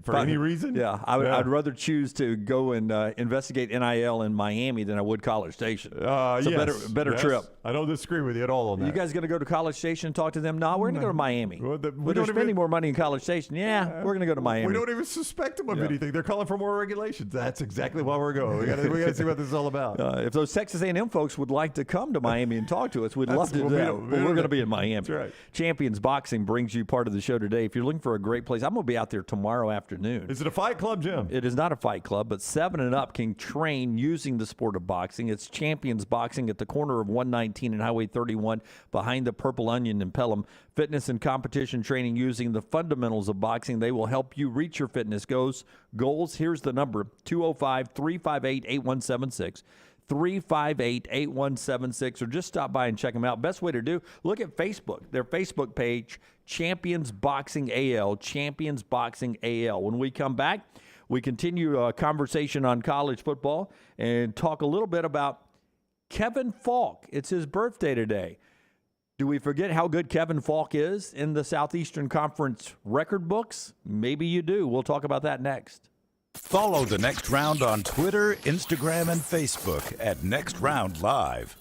For any reason? Yeah, I'd rather choose to go and investigate NIL in Miami than I would College Station. It's a better trip. I don't disagree with you at all on that. You guys going to go to College Station and talk to them? No, we're going to go to Miami. We're spending more money in College Station. Yeah, we're going to go to Miami. We don't even suspect them of anything. They're calling for more regulations. That's exactly why we're going. We got to see what this is all about. If those Texas A&M folks would like to come to Miami and talk to us, we'd love to do that. But we're going to be in Miami. That's right. Champions Boxing brings you part of the show today. If you're looking for a great place, I'm going to be out there tomorrow afternoon. Is it a fight club, Jim? It is not a fight club, but 7 and up can train using the sport of boxing. It's Champions Boxing at the corner of 119 and Highway 31 behind the Purple Onion in Pelham. Fitness and competition training using the fundamentals of boxing. They will help you reach your fitness goals. Here's the number, 205-358-8176. 358-8176, or just stop by and check them out. Best way to do, look at Facebook, their Facebook page, Champions Boxing AL, Champions Boxing AL. When we come back, we continue a conversation on college football and talk a little bit about Kevin Falk. It's his birthday today. Do we forget how good Kevin Falk is in the Southeastern Conference record books? Maybe you do. We'll talk about that next. Follow The Next Round on Twitter, Instagram, and Facebook at Next Round Live.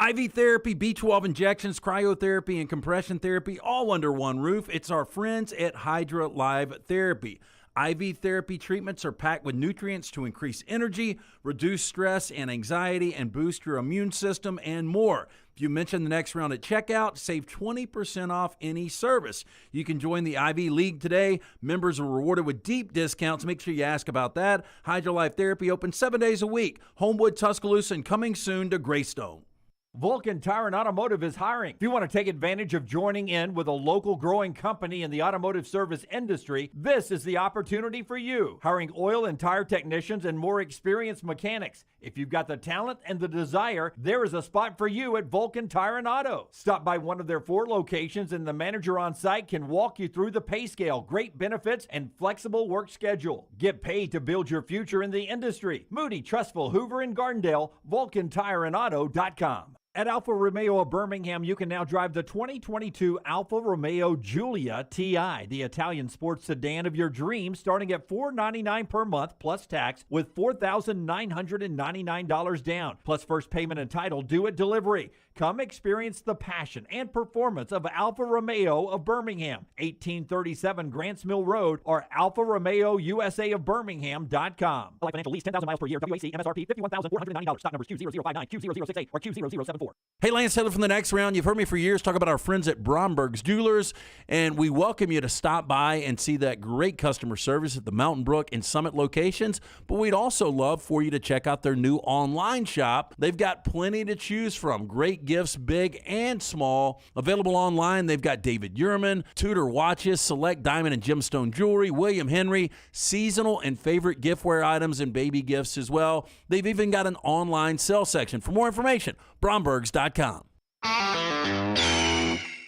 IV therapy, B12 injections, cryotherapy, and compression therapy all under one roof. It's our friends at Hydra Live Therapy. IV therapy treatments are packed with nutrients to increase energy, reduce stress and anxiety, and boost your immune system, and more. If you mention The Next Round at checkout, save 20% off any service. You can join the IV League today. Members are rewarded with deep discounts. Make sure you ask about that. Hydra Life Therapy open 7 days a week. Homewood, Tuscaloosa, and coming soon to Greystone. Vulcan Tire and Automotive is hiring. If you want to take advantage of joining in with a local growing company in the automotive service industry, this is the opportunity for you. Hiring oil and tire technicians and more experienced mechanics. If you've got the talent and the desire, there is a spot for you at Vulcan Tire and Auto. Stop by one of their 4 locations and the manager on site can walk you through the pay scale, great benefits, and flexible work schedule. Get paid to build your future in the industry. Moody, Trustful, Hoover, and Gardendale, VulcanTireandAuto.com. At Alfa Romeo of Birmingham, you can now drive the 2022 Alfa Romeo Giulia TI, the Italian sports sedan of your dreams, starting at $499 per month plus tax with $4,999 down, plus first payment and title due at delivery. Come experience the passion and performance of Alfa Romeo of Birmingham, 1837 Grants Mill Road, or AlfaRomeoUSA of Birmingham.com. Like financial lease, 10,000 miles per year, WAC, MSRP, $51,490. Stock numbers Q0059, Q0068, or Q0074. Store. Hey, Lance Taylor from the Next Round. You've heard me for years talk about our friends at Bromberg's Jewelers, and we welcome you to stop by and see that great customer service at the Mountain Brook and Summit locations. But we'd also love for you to check out their new online shop. They've got plenty to choose from. Great gifts, big and small. Available online, they've got David Yurman, Tudor watches, select diamond and gemstone jewelry, William Henry, seasonal and favorite giftware items, and baby gifts as well. They've even got an online sale section. For more information, Brombergs.com.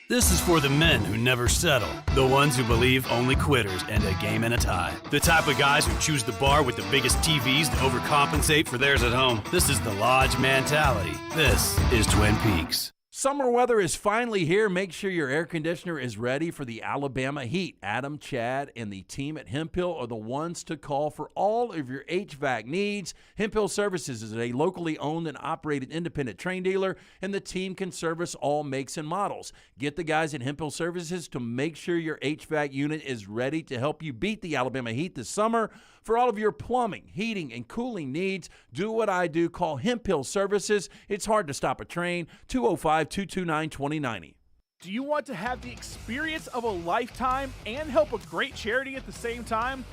This is for the men who never settle, the ones who believe only quitters end a game in a tie, the type of guys who choose the bar with the biggest TVs to overcompensate for theirs at home. This is the Lodge mentality. This is Twin Peaks. Summer weather is finally here. Make sure your air conditioner is ready for the Alabama heat. Adam, Chad, and the team at Hemphill are the ones to call for all of your HVAC needs. Hemphill Services is a locally owned and operated independent train dealer, and the team can service all makes and models. Get the guys at Hemphill Services to make sure your HVAC unit is ready to help you beat the Alabama heat this summer. For all of your plumbing, heating, and cooling needs, do what I do. Call Hemphill Services. It's hard to stop a train. 205-229-2090. Do you want to have the experience of a lifetime and help a great charity at the same time?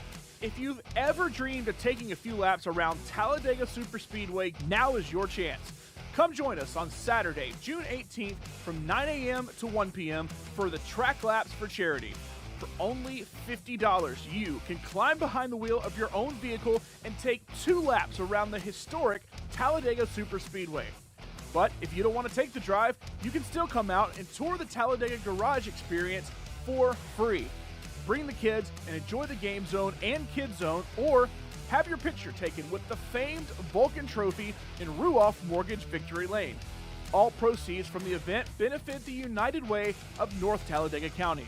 If you've ever dreamed of taking a few laps around Talladega Superspeedway, now is your chance. Come join us on Saturday, June 18th from 9 a.m. to 1 p.m. for the Track Laps for Charity. For only $50, you can climb behind the wheel of your own vehicle and take 2 laps around the historic Talladega Superspeedway. But if you don't want to take the drive, you can still come out and tour the Talladega Garage experience for free. Bring the kids and enjoy the Game Zone and Kids Zone, or have your picture taken with the famed Vulcan Trophy in Ruoff Mortgage Victory Lane. All proceeds from the event benefit the United Way of North Talladega County.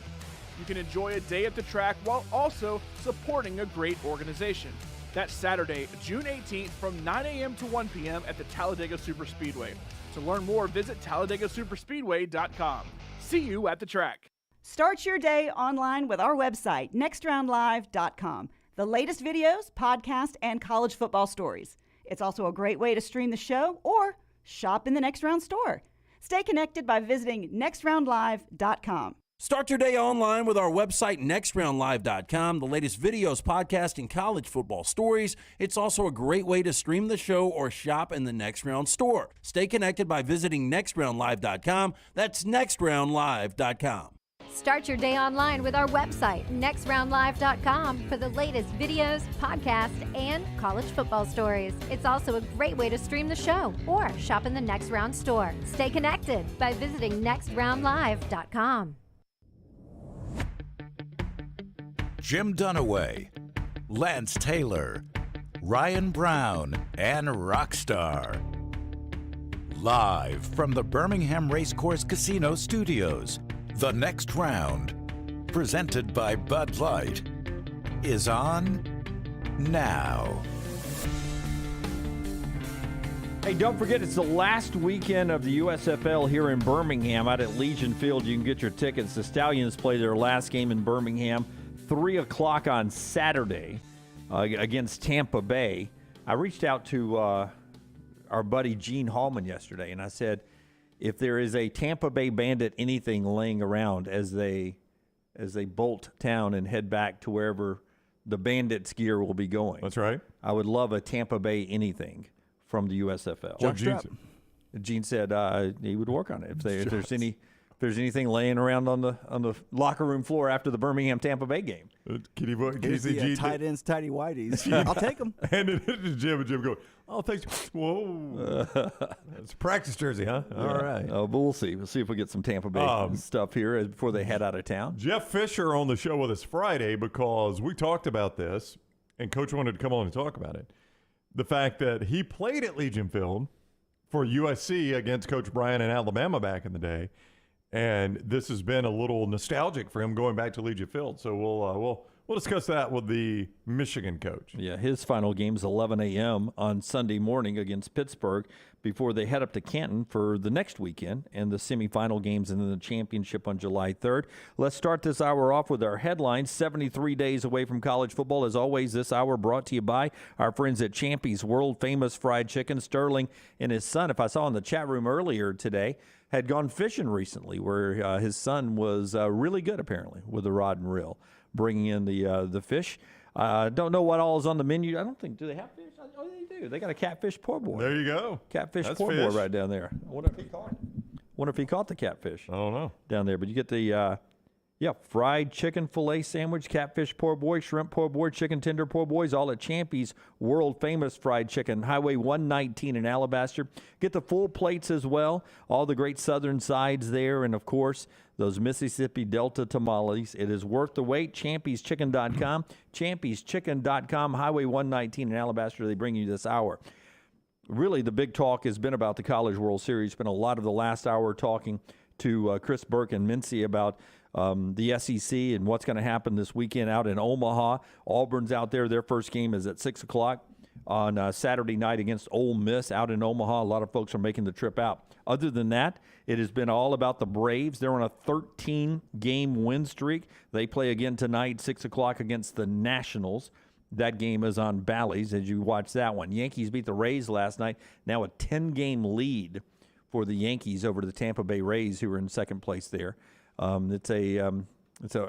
You can enjoy a day at the track while also supporting a great organization. That's Saturday, June 18th from 9 a.m. to 1 p.m. at the Talladega Superspeedway. To learn more, visit TalladagaSuperspeedway.com. See you at the track. Start your day online with our website, nextroundlive.com. The latest videos, podcasts, and college football stories. It's also a great way to stream the show or shop in the Next Round store. Stay connected by visiting nextroundlive.com. Start your day online with our website, nextroundlive.com. The latest videos, podcasts, and college football stories. It's also a great way to stream the show or shop in the Next Round store. Stay connected by visiting nextroundlive.com. That's nextroundlive.com. Start your day online with our website, nextroundlive.com, for the latest videos, podcasts, and college football stories. It's also a great way to stream the show or shop in the Next Round store. Stay connected by visiting nextroundlive.com. Jim Dunaway, Lance Taylor, Ryan Brown, and Rockstar. Live from the Birmingham Racecourse Casino Studios, The Next Round, presented by Bud Light, is on now. Hey, don't forget, it's the last weekend of the USFL here in Birmingham out at Legion Field. You can get your tickets. The Stallions play their last game in Birmingham, 3 o'clock on Saturday against Tampa Bay. I reached out to our buddy Gene Hallman yesterday, and I said, if there is a Tampa Bay Bandit anything laying around as they bolt town and head back to wherever the Bandits gear will be going. That's right. I would love a Tampa Bay anything from the USFL. Gene said he would work on it if there's anything laying around on the locker room floor after the Birmingham Tampa Bay game. Can you see the tight ends, tighty whities. I'll take them. And it to Jim, and Jim go, oh, thanks. Whoa. It's a practice jersey, huh? Yeah. All right. But we'll see. We'll see if we get some Tampa Bay stuff here before they head out of town. Jeff Fisher on the show with us Friday because we talked about this, and Coach wanted to come on and talk about it. The fact that he played at Legion Field for USC against Coach Bryant in Alabama back in the day. And this has been a little nostalgic for him going back to Legion Field. So We'll discuss that with the Michigan coach. Yeah, his final game is 11 a.m. on Sunday morning against Pittsburgh before they head up to Canton for the next weekend and the semifinal games and then the championship on July 3rd. Let's start this hour off with our headlines. 73 days away from college football. As always, this hour brought to you by our friends at Champy's World Famous Fried Chicken. Sterling and his son, if I saw in the chat room earlier today, had gone fishing recently where his son was really good, apparently, with the rod and reel, bringing in the fish. Don't know what all is on the menu. I don't think, do they have fish? Oh, they do. They got a catfish poor boy. There you go. Catfish That's poor fish. boy right down there. I wonder if he caught it. Wonder if he caught the catfish. I don't know. Down there. But you get the fried chicken fillet sandwich, catfish poor boy, shrimp poor boy, chicken tender poor boys, all at Champy's World Famous Fried Chicken, Highway 119 in Alabaster. Get the full plates as well. All the great southern sides there. And, of course, those Mississippi Delta tamales. It is worth the wait. Champy'sChicken.com. Champy'sChicken.com, Highway 119 in Alabaster. They bring you this hour. Really, the big talk has been about the College World Series. Spent a lot of the last hour talking to Chris Burke and Mintzy about the SEC and what's going to happen this weekend out in Omaha. Auburn's out there. Their first game is at 6 o'clock on Saturday night against Ole Miss out in Omaha. A lot of folks are making the trip out. Other than that, it has been all about the Braves. They're on a 13-game win streak. They play again tonight, 6 o'clock against the Nationals. That game is on Bally's as you watch that one. Yankees beat the Rays last night. Now a 10-game lead for the Yankees over the Tampa Bay Rays, who are in second place there. It's a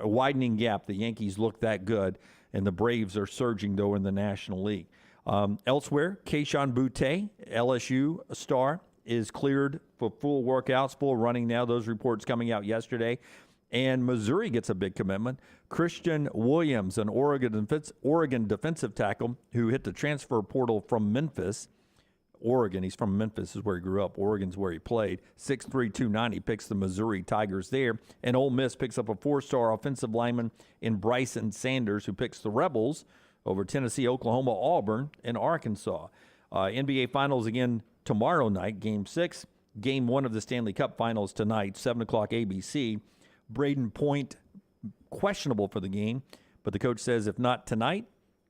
widening gap. The Yankees look that good, and the Braves are surging, though, in the National League. Elsewhere, Keyshawn Boutte, LSU star, is cleared for full workouts, full running now. Those reports coming out yesterday. And Missouri gets a big commitment. Christian Williams, an Oregon defensive tackle who hit the transfer portal from Memphis. Oregon, he's from Memphis, is where he grew up. Oregon's where he played. 6'3", 290, picks the Missouri Tigers there. And Ole Miss picks up a 4-star offensive lineman in Bryson Sanders, who picks the Rebels over Tennessee, Oklahoma, Auburn, and Arkansas. NBA Finals again tomorrow night, Game 6. Game 1 of the Stanley Cup Finals tonight, 7 o'clock ABC. Braden Point questionable for the game, but the coach says if not tonight,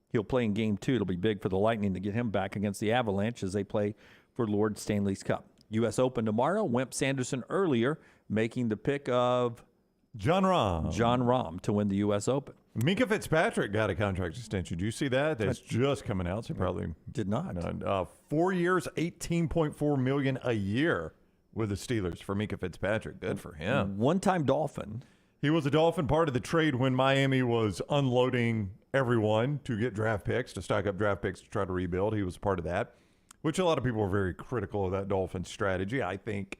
he'll play in Game 2. It'll be big for the Lightning to get him back against the Avalanche as they play for Lord Stanley's Cup. U.S. Open tomorrow. Wimp Sanderson earlier making the pick of John Rahm to win the U.S. Open. Minka Fitzpatrick got a contract extension. Did you see that? That's just coming out. So probably did not. 4 years, $18.4 million a year with the Steelers for Minka Fitzpatrick. Good for him. One-time Dolphin. He was a Dolphin, part of the trade when Miami was unloading everyone to get draft picks, to stock up draft picks to try to rebuild. He was part of that, which a lot of people were very critical of that Dolphin strategy. I think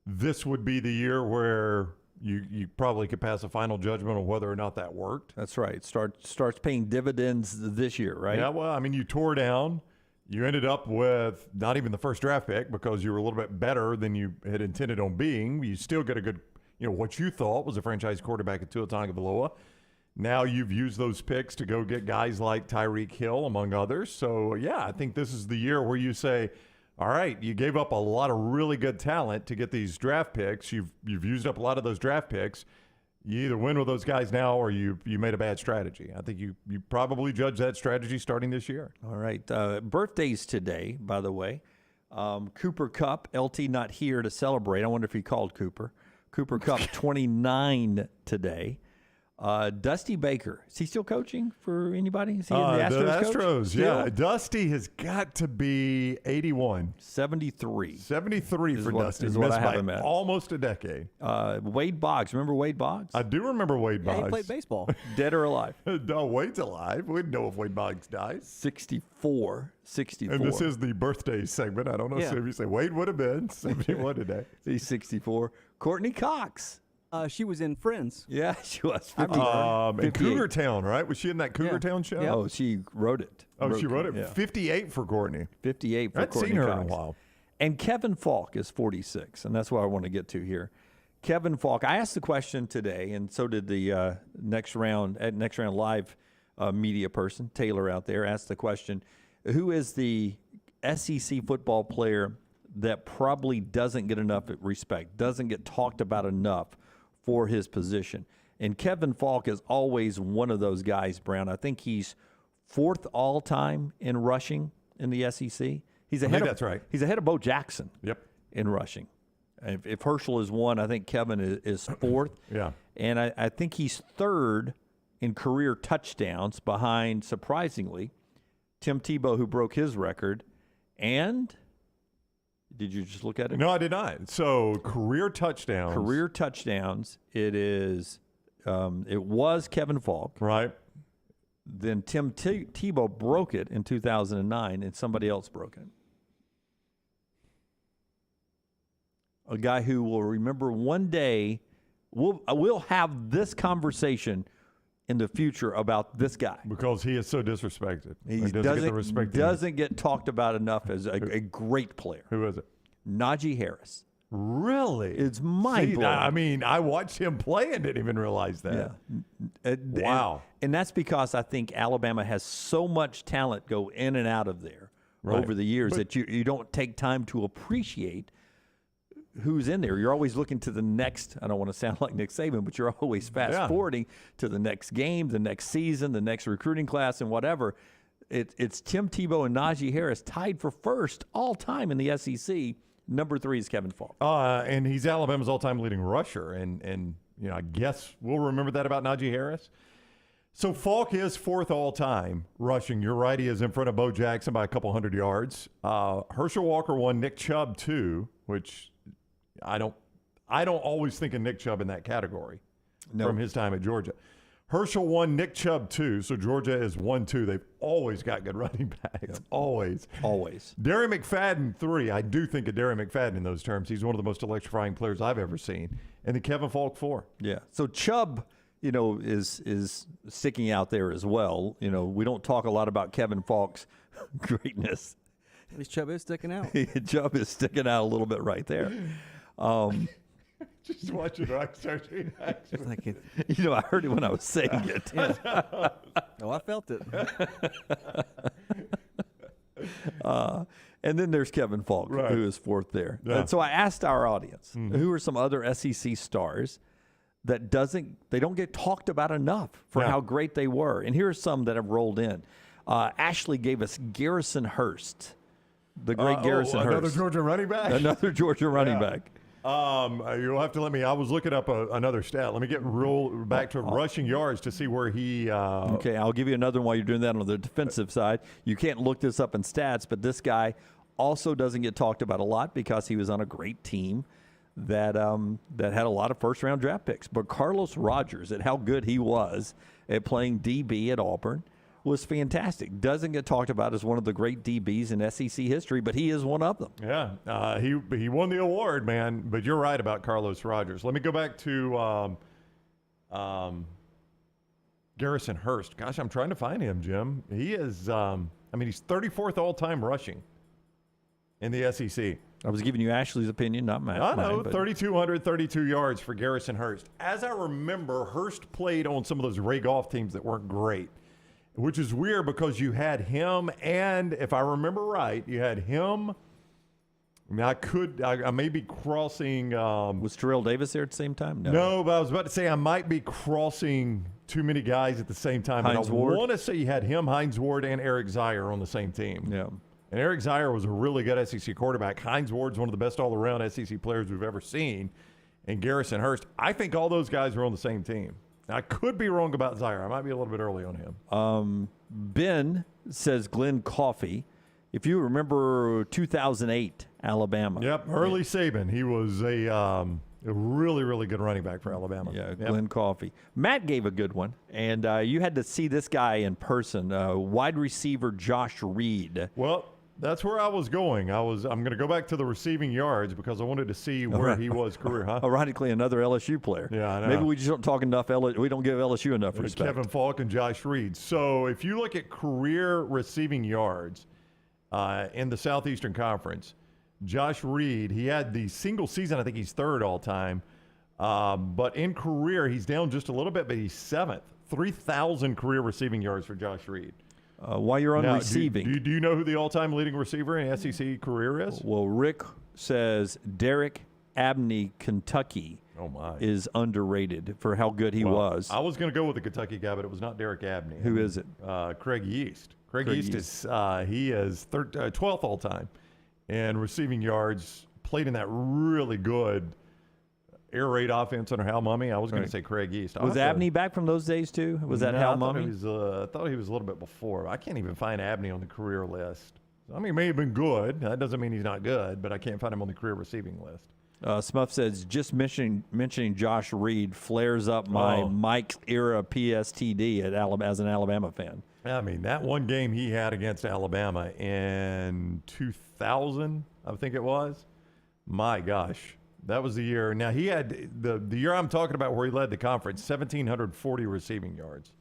this would be the year where you probably could pass a final judgment on whether or not that worked. That's right. Starts paying dividends this year, right? Yeah, well, I mean, you tore down. You ended up with not even the first draft pick because you were a little bit better than you had intended on being. You still get a good, what you thought was a franchise quarterback at Tua Tagovailoa. Now you've used those picks to go get guys like Tyreek Hill, among others. So, yeah, I think this is the year where you say, all right, you gave up a lot of really good talent to get these draft picks. You've used up a lot of those draft picks. You either win with those guys now or you made a bad strategy. I think you probably judge that strategy starting this year. All right. Birthdays today, by the way. Cooper Kupp, LT not here to celebrate. I wonder if he called Cooper. Cooper Kupp, 29 today. Dusty Baker, is he still coaching for anybody? Is he in the Astros? Astros, yeah. Dusty has got to be 81. 73. 73 for Dusty. Is what I have him at. Almost a decade. Wade Boggs. Remember Wade Boggs? I do remember Wade Boggs. Yeah, he played baseball. Dead or alive? No, Wade's alive. We didn't know if Wade Boggs died. 64. And this is the birthday segment. I don't know if you say Wade would have been 71 today. He's 64. Courtney Cox. She was in Friends. Yeah, she was. In Cougar Town, right? Was she in that Cougar Town show? Yeah. Oh, she wrote it. She wrote it. Yeah. 58 for Courtney. 58 for I'd Courtney seen her Cox. in a while. And Kevin Falk is 46, and that's what I want to get to here. Kevin Falk. I asked the question today, and so did the Next Round Live media person, Taylor out there, asked the question, who is the SEC football player that probably doesn't get enough respect, doesn't get talked about enough for his position? And Kevin Falk is always one of those guys, Brown. I think he's 4th all-time in rushing in the SEC. He's ahead that's right. He's ahead of Bo Jackson. Yep. In rushing. If Herschel is 1, I think Kevin is 4th. Yeah. And I think he's 3rd in career touchdowns behind, surprisingly, Tim Tebow, who broke his record. And did you just look at it? No, I did not. So career touchdowns. Career touchdowns. It is. It was Kevin Falk. Right. Then Tim Tebow broke it in 2009, and somebody else broke it. A guy who will remember one day. We'll have this conversation in the future about this guy because he is so disrespected. He doesn't get talked about enough as a great player. Who is it? Najee Harris. Really? It's mind-blowing. I mean, I watched him play and didn't even realize that. Yeah. Wow. And that's because I think Alabama has so much talent go in and out of there over the years that you don't take time to appreciate who's in there. You're always looking to the next. I don't want to sound like Nick Saban, but you're always fast-forwarding to the next game, the next season, the next recruiting class, and whatever. It's Tim Tebow and Najee Harris tied for first all-time in the SEC. Number 3 is Kevin Falk. And he's Alabama's all-time leading rusher. And I guess we'll remember that about Najee Harris. So Falk is 4th all-time rushing. You're right. He is in front of Bo Jackson by a couple hundred yards. Herschel Walker 1, Nick Chubb 2, which I don't always think of Nick Chubb in that category from his time at Georgia. Herschel 1, Nick Chubb 2. So Georgia is 1-2. They've always got good running backs. Yep. Always. Derry McFadden 3. I do think of Derry McFadden in those terms. He's one of the most electrifying players I've ever seen. And then Kevin Falk 4. Yeah. So Chubb, is sticking out there as well. We don't talk a lot about Kevin Falk's greatness. At least Chubb is sticking out. Chubb is sticking out a little bit right there. Just watch it. I heard it when I was saying it. Oh, I felt it. And then there's Kevin Falk, who is 4th there. Yeah. And so I asked our audience, who are some other SEC stars that they don't get talked about enough for how great they were. And here are some that have rolled in. Ashley gave us Garrison Hurst, the great Garrison Hurst. Another Georgia running back? Another Georgia running back. You'll have to let me. I was looking up another stat. Let me get back to rushing yards to see where he. Okay, I'll give you another one while you're doing that on the defensive side. You can't look this up in stats, but this guy also doesn't get talked about a lot because he was on a great team that had a lot of first-round draft picks. But Carlos Rogers, at how good he was at playing DB at Auburn, was fantastic. Doesn't get talked about as one of the great DBs in SEC history, but he is one of them. Yeah, he won the award, man. But you're right about Carlos Rogers. Let me go back to Garrison Hurst. Gosh, I'm trying to find him, Jim. He is, he's 34th all-time rushing in the SEC. I was giving you Ashley's opinion, not mine. I know, 3,232 yards for Garrison Hurst. As I remember, Hurst played on some of those Ray Goff teams that weren't great, which is weird because you had him and, if I remember right, you had him. I may be crossing. Was Terrell Davis there at the same time? No, but I was about to say I might be crossing too many guys at the same time. Hines I want to say you had him, Hines Ward, and Eric Zier on the same team. Yeah. And Eric Zier was a really good SEC quarterback. Hines Ward's one of the best all-around SEC players we've ever seen. And Garrison Hurst, I think all those guys were on the same team. I could be wrong about Zier. I might be a little bit early on him. Ben says Glenn Coffey. If you remember 2008, Alabama. Yep, early Saban. He was a really, really good running back for Alabama. Yeah, Glenn Coffey. Matt gave a good one, and you had to see this guy in person, wide receiver Josh Reed. Well, that's where I was going. I'm going to go back to the receiving yards because I wanted to see where he was career. Huh? Ironically, another LSU player. Yeah, I know. Maybe we just don't talk enough. We don't give LSU enough respect. Kevin Falk and Josh Reed. So if you look at career receiving yards in the Southeastern Conference, Josh Reed, he had the single season. I think he's 3rd all time. But in career, he's down just a little bit, but he's 7th. 3,000 career receiving yards for Josh Reed. While you're on receiving. Do you know who the all-time leading receiver in SEC career is? Well, Rick says Derek Abney, Kentucky. Oh my! is underrated for how good he was. I was going to go with the Kentucky guy, but it was not Derrick Abney. Who is it? Craig Yeast. Craig Yeast is 12th all time in receiving yards. Played in that really good air raid offense under Hal Mumme. I was going to say Craig Yeast. Was Abney back from those days too? Was that Hal Mumme? I thought he was a little bit before. I can't even find Abney on the career list. I mean, he may have been good. That doesn't mean he's not good, but I can't find him on the career receiving list. Smuff says, just mentioning Josh Reed flares up my Mike era PSTD as an Alabama fan. I mean, that one game he had against Alabama in 2000, I think it was. My gosh, that was the year. Now, he had the year I'm talking about where he led the conference, 1,740 receiving yards.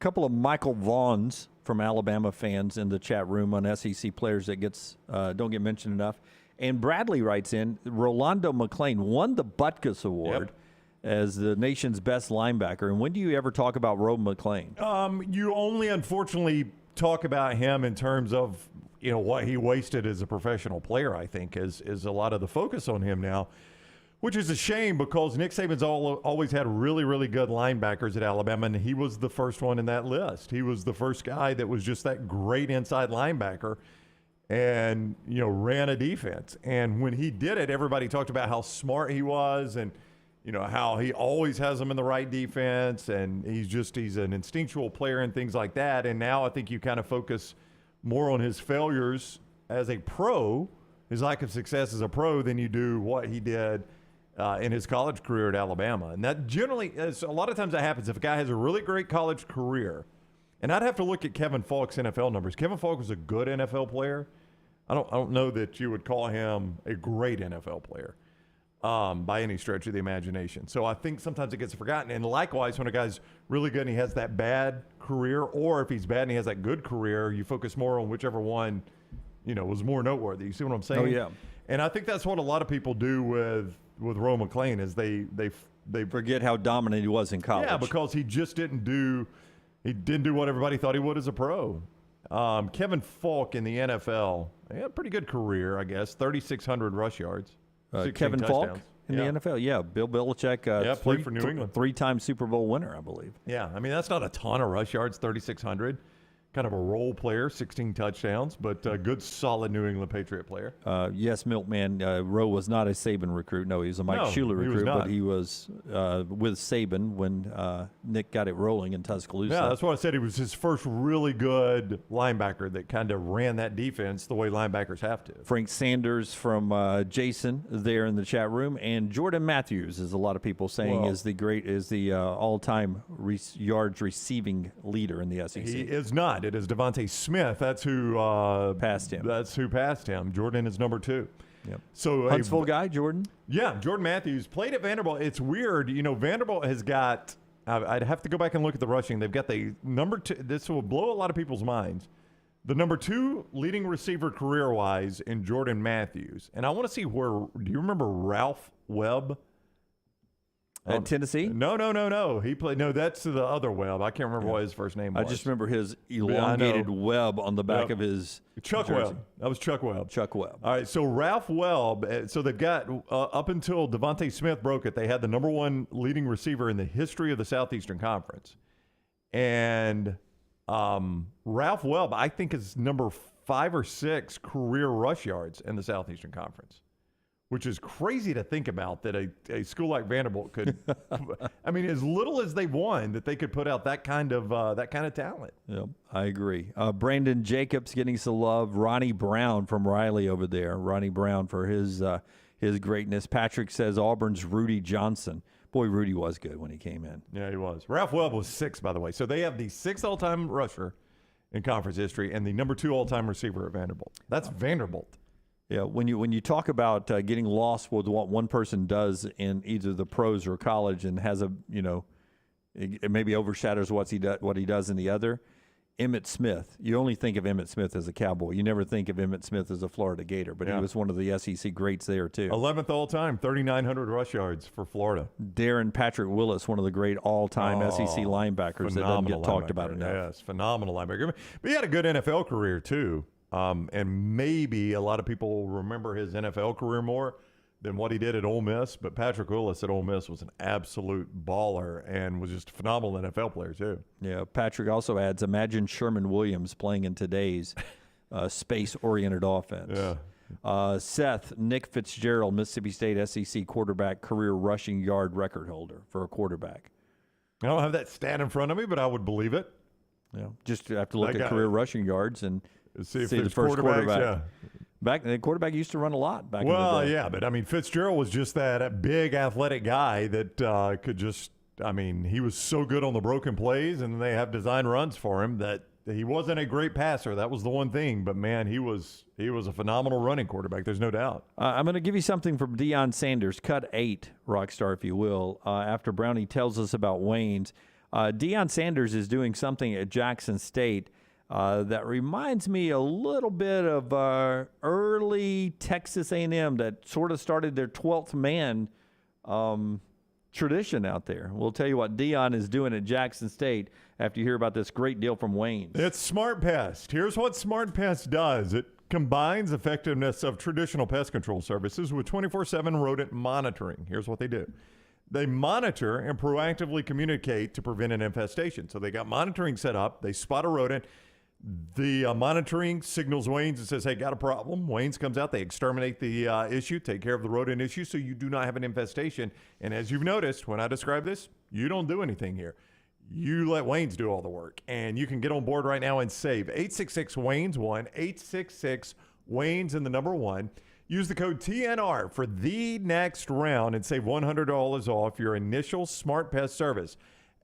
A couple of Michael Vaughns from Alabama fans in the chat room on SEC players that don't get mentioned enough. And Bradley writes in, Rolando McClain won the Butkus Award as the nation's best linebacker. And when do you ever talk about Ro McClain? You only, unfortunately, talk about him in terms of what he wasted as a professional player, I think, is a lot of the focus on him now, which is a shame because Nick Saban's always had really, really good linebackers at Alabama, and he was the first one in that list. He was the first guy that was just that great inside linebacker and, ran a defense. And when he did it, everybody talked about how smart he was and, how he always has them in the right defense, and he's an instinctual player and things like that. And now I think you kind of focus more on his failures as a pro, his lack of success as a pro, than you do what he did in his college career at Alabama. And that generally, a lot of times that happens if a guy has a really great college career. And I'd have to look at Kevin Falk's NFL numbers. Kevin Falk was a good NFL player. I don't know that you would call him a great NFL player by any stretch of the imagination. So I think sometimes it gets forgotten. And likewise, when a guy's really good and he has that bad career, or if he's bad and he has that good career, you focus more on whichever one, was more noteworthy. You see what I'm saying? Oh, yeah. And I think that's what a lot of people do with Ro McClain is they forget how dominant he was in college. Yeah, because he just didn't do what everybody thought he would as a pro. Kevin Falk in the NFL, he had a pretty good career, I guess. 3,600 rush yards. Kevin touchdowns. Falk in the NFL, yeah. Bill Belichick, played for New England. Three-time Super Bowl winner, I believe. Yeah, I mean, that's not a ton of rush yards, 3,600. Kind of a role player, 16 touchdowns, but a good, solid New England Patriot player. Yes, Milkman, Rowe was not a Saban recruit. No, he was a Mike Schuler recruit, but he was with Saban when Nick got it rolling in Tuscaloosa. Yeah, that's what I said. He was his first really good linebacker that kind of ran that defense the way linebackers have to. Frank Sanders from Jason there in the chat room, and Jordan Matthews, as a lot of people saying, is the all-time yards receiving leader in the SEC. He is not. It is Devontae Smith. That's who passed him. That's who passed him. Jordan is number 2. Yep. So Huntsville guy, Jordan? Yeah, Jordan Matthews played at Vanderbilt. It's weird. Vanderbilt has got, I'd have to go back and look at the rushing. They've got the number 2. This will blow a lot of people's minds. The number 2 leading receiver career-wise in Jordan Matthews. And I want to see do you remember Ralph Webb? At Tennessee? No. He played. No, that's the other Webb. I can't remember what his first name was. I just remember his elongated web on the back of his Chuck jersey. Webb. That was Chuck Webb. Chuck Webb. All right, so Ralph Webb. So they've got up until Devontae Smith broke it, they had the number 1 leading receiver in the history of the Southeastern Conference, and Ralph Webb, I think, is number 5 or 6 career rush yards in the Southeastern Conference. Which is crazy to think about that a school like Vanderbilt could, I mean, as little as they won, that they could put out that kind of talent. Yep, I agree. Brandon Jacobs getting some love. Ronnie Brown from Riley over there. Ronnie Brown for his greatness. Patrick says Auburn's Rudy Johnson. Boy, Rudy was good when he came in. Yeah, he was. Ralph Webb was 6, by the way. So they have the 6th all-time rusher in conference history and the number 2 all-time receiver at Vanderbilt. That's Vanderbilt. Yeah, when you talk about getting lost with what one person does in either the pros or college and has it maybe overshadows what he does in the other. Emmitt Smith, you only think of Emmitt Smith as a Cowboy. You never think of Emmitt Smith as a Florida Gator, but he was one of the SEC greats there too. 11th all time, 3,900 rush yards for Florida. Darren Patrick Willis, one of the great all-time SEC linebackers that doesn't get talked about enough. Yes, phenomenal linebacker. But he had a good NFL career too. And maybe a lot of people will remember his NFL career more than what he did at Ole Miss. But Patrick Willis at Ole Miss was an absolute baller and was just a phenomenal NFL player too. Yeah, Patrick also adds, imagine Sherman Williams playing in today's space-oriented offense. Yeah. Seth, Nick Fitzgerald, Mississippi State SEC quarterback, career rushing yard record holder for a quarterback. I don't have that stat in front of me, but I would believe it. Yeah, just have to look at career rushing yards and see if the there's first quarterback. Yeah. Back the quarterback used to run a lot back in the day. Yeah, but I mean Fitzgerald was just that big athletic guy that could just. I mean, he was so good on the broken plays, and they have design runs for him that he wasn't a great passer. That was the one thing, but man, he was a phenomenal running quarterback. There's no doubt. I'm going to give you something from Deion Sanders, cut 8, Rockstar, if you will. After Brownie tells us about Wayne's, Deion Sanders is doing something at Jackson State that reminds me a little bit of early Texas A&M that sort of started their 12th man tradition out there. We'll tell you what Deion is doing at Jackson State after you hear about this great deal from Wayne's. It's Smart Pest. Here's what Smart Pest does. It combines effectiveness of traditional pest control services with 24/7 rodent monitoring. Here's what they do. They monitor and proactively communicate to prevent an infestation. So they got monitoring set up. They spot a rodent. The monitoring signals Wayne's and says, hey, got a problem. Wayne's comes out. They exterminate the issue, take care of the rodent issue so you do not have an infestation. And as you've noticed, when I describe this, you don't do anything here. You let Wayne's do all the work. And you can get on board right now and save. 866-WAYNES-1, 866-WAYNES and the number 1. Use the code TNR for the next round and save $100 off your initial Smart Pest service.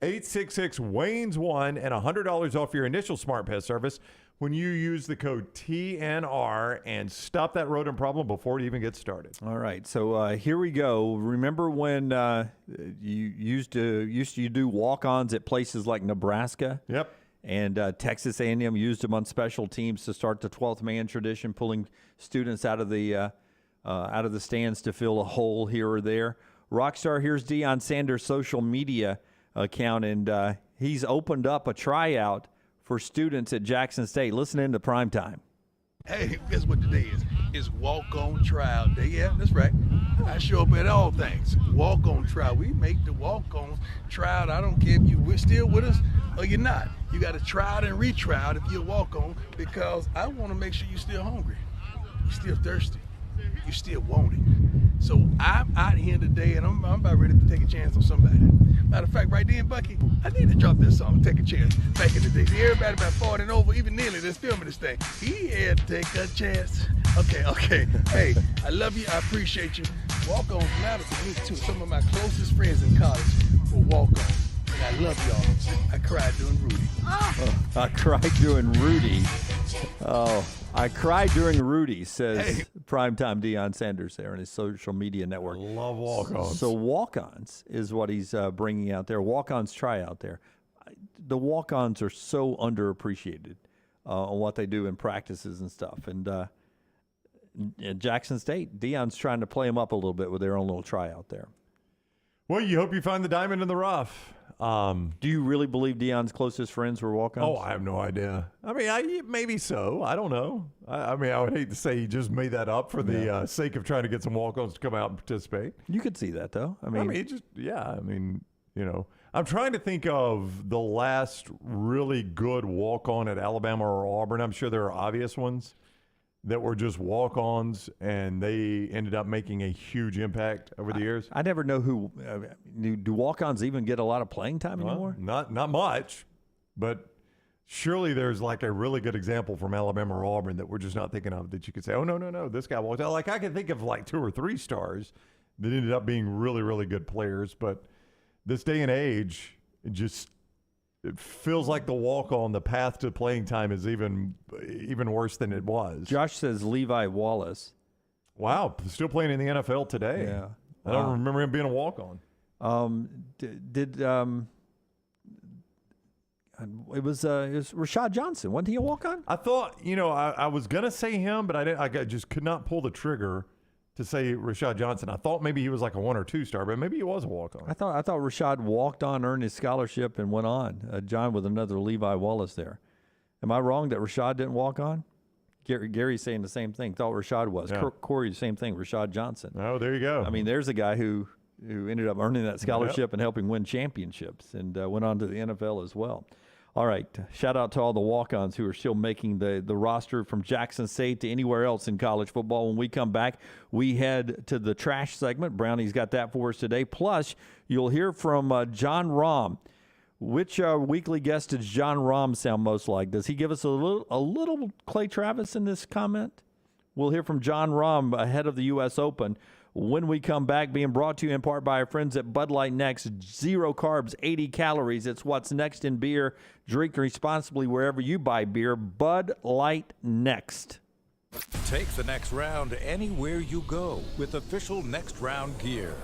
866-WAYNES-1 and $100 off your initial Smart Pest service when you use the code TNR and stop that rodent problem before it even gets started. All right, so here we go. Remember when you used to do walk-ons at places like Nebraska? Yep. And Texas A&M used them on special teams to start the 12th man tradition, pulling students out of the stands to fill a hole here or there. Rockstar, here's Deion Sanders' social media account, and he's opened up a tryout for students at Jackson State. Listen in to Primetime. Hey, guess what today is? It's walk-on trial day. Yeah, that's right. I show up at all things. Walk-on trial. We make the walk-on trial. I don't care if you're still with us or you're not. You got to try it and retry it if you're walk-on, because I want to make sure you're still hungry. You're still thirsty. You still want it. So I'm out here today, and I'm about ready to take a chance on somebody. Matter of fact, right then, Bucky, I need to drop this song, Take a Chance. Back in the day, see, everybody about 40 and over, even nearly, that's filming this thing. Yeah, take a chance. Okay. Hey, I love you. I appreciate you. Walk-ons matter to me, too. Some of my closest friends in college were walk-ons. And I love y'all. I cried during Rudy. I cried during Rudy. Oh, I cried during Rudy, says Primetime Deion Sanders there on his social media network. Love walk-ons. So walk-ons is what he's bringing out there. Walk-ons try out there. The walk-ons are so underappreciated on what they do in practices and stuff. And at Jackson State, Deion's trying to play them up a little bit with their own little tryout there. Well, you hope you find the diamond in the rough. Do you really believe Deion's closest friends were walk-ons? Oh, I have no idea. I mean, maybe so. I don't know. I mean, I would hate to say he just made that up for the sake of trying to get some walk-ons to come out and participate. You could see that, though. I mean, I'm trying to think of the last really good walk-on at Alabama or Auburn. I'm sure there are obvious ones that were just walk-ons, and they ended up making a huge impact over the years. I never know who do walk-ons even get a lot of playing time anymore? Not much, but surely there's like a really good example from Alabama or Auburn that we're just not thinking of that you could say, oh, no, this guy walked out. Like I can think of like 2 or 3 stars that ended up being really, really good players, but this day and age, it feels like the walk-on, the path to playing time is even worse than it was. Josh says Levi Wallace. Wow, still playing in the NFL today. Yeah. I don't remember him being a walk-on. It was Rashad Johnson. Wasn't he a walk-on? I thought, I was going to say him, but I just could not pull the trigger to say Rashad Johnson. I thought maybe he was like a 1 or 2 star, but maybe he was a walk-on. I thought Rashad walked on, earned his scholarship, and went on. John with another Levi Wallace there. Am I wrong that Rashad didn't walk on? Gary's saying the same thing. Thought Rashad was. Yeah. Corey, the same thing. Rashad Johnson. Oh, there you go. I mean, there's a guy who ended up earning that scholarship and helping win championships and went on to the NFL as well. All right. Shout out to all the walk-ons who are still making the roster from Jackson State to anywhere else in college football. When we come back, we head to the trash segment. Brownie's got that for us today. Plus, you'll hear from John Rahm. Which weekly guest does John Rahm sound most like? Does he give us a little Clay Travis in this comment? We'll hear from John Rahm ahead of the U.S. Open. When we come back, being brought to you in part by our friends at Bud Light Next. 0 carbs, 80 calories. It's what's next in beer. Drink responsibly wherever you buy beer. Bud Light Next. Take the next round anywhere you go with official Next Round gear.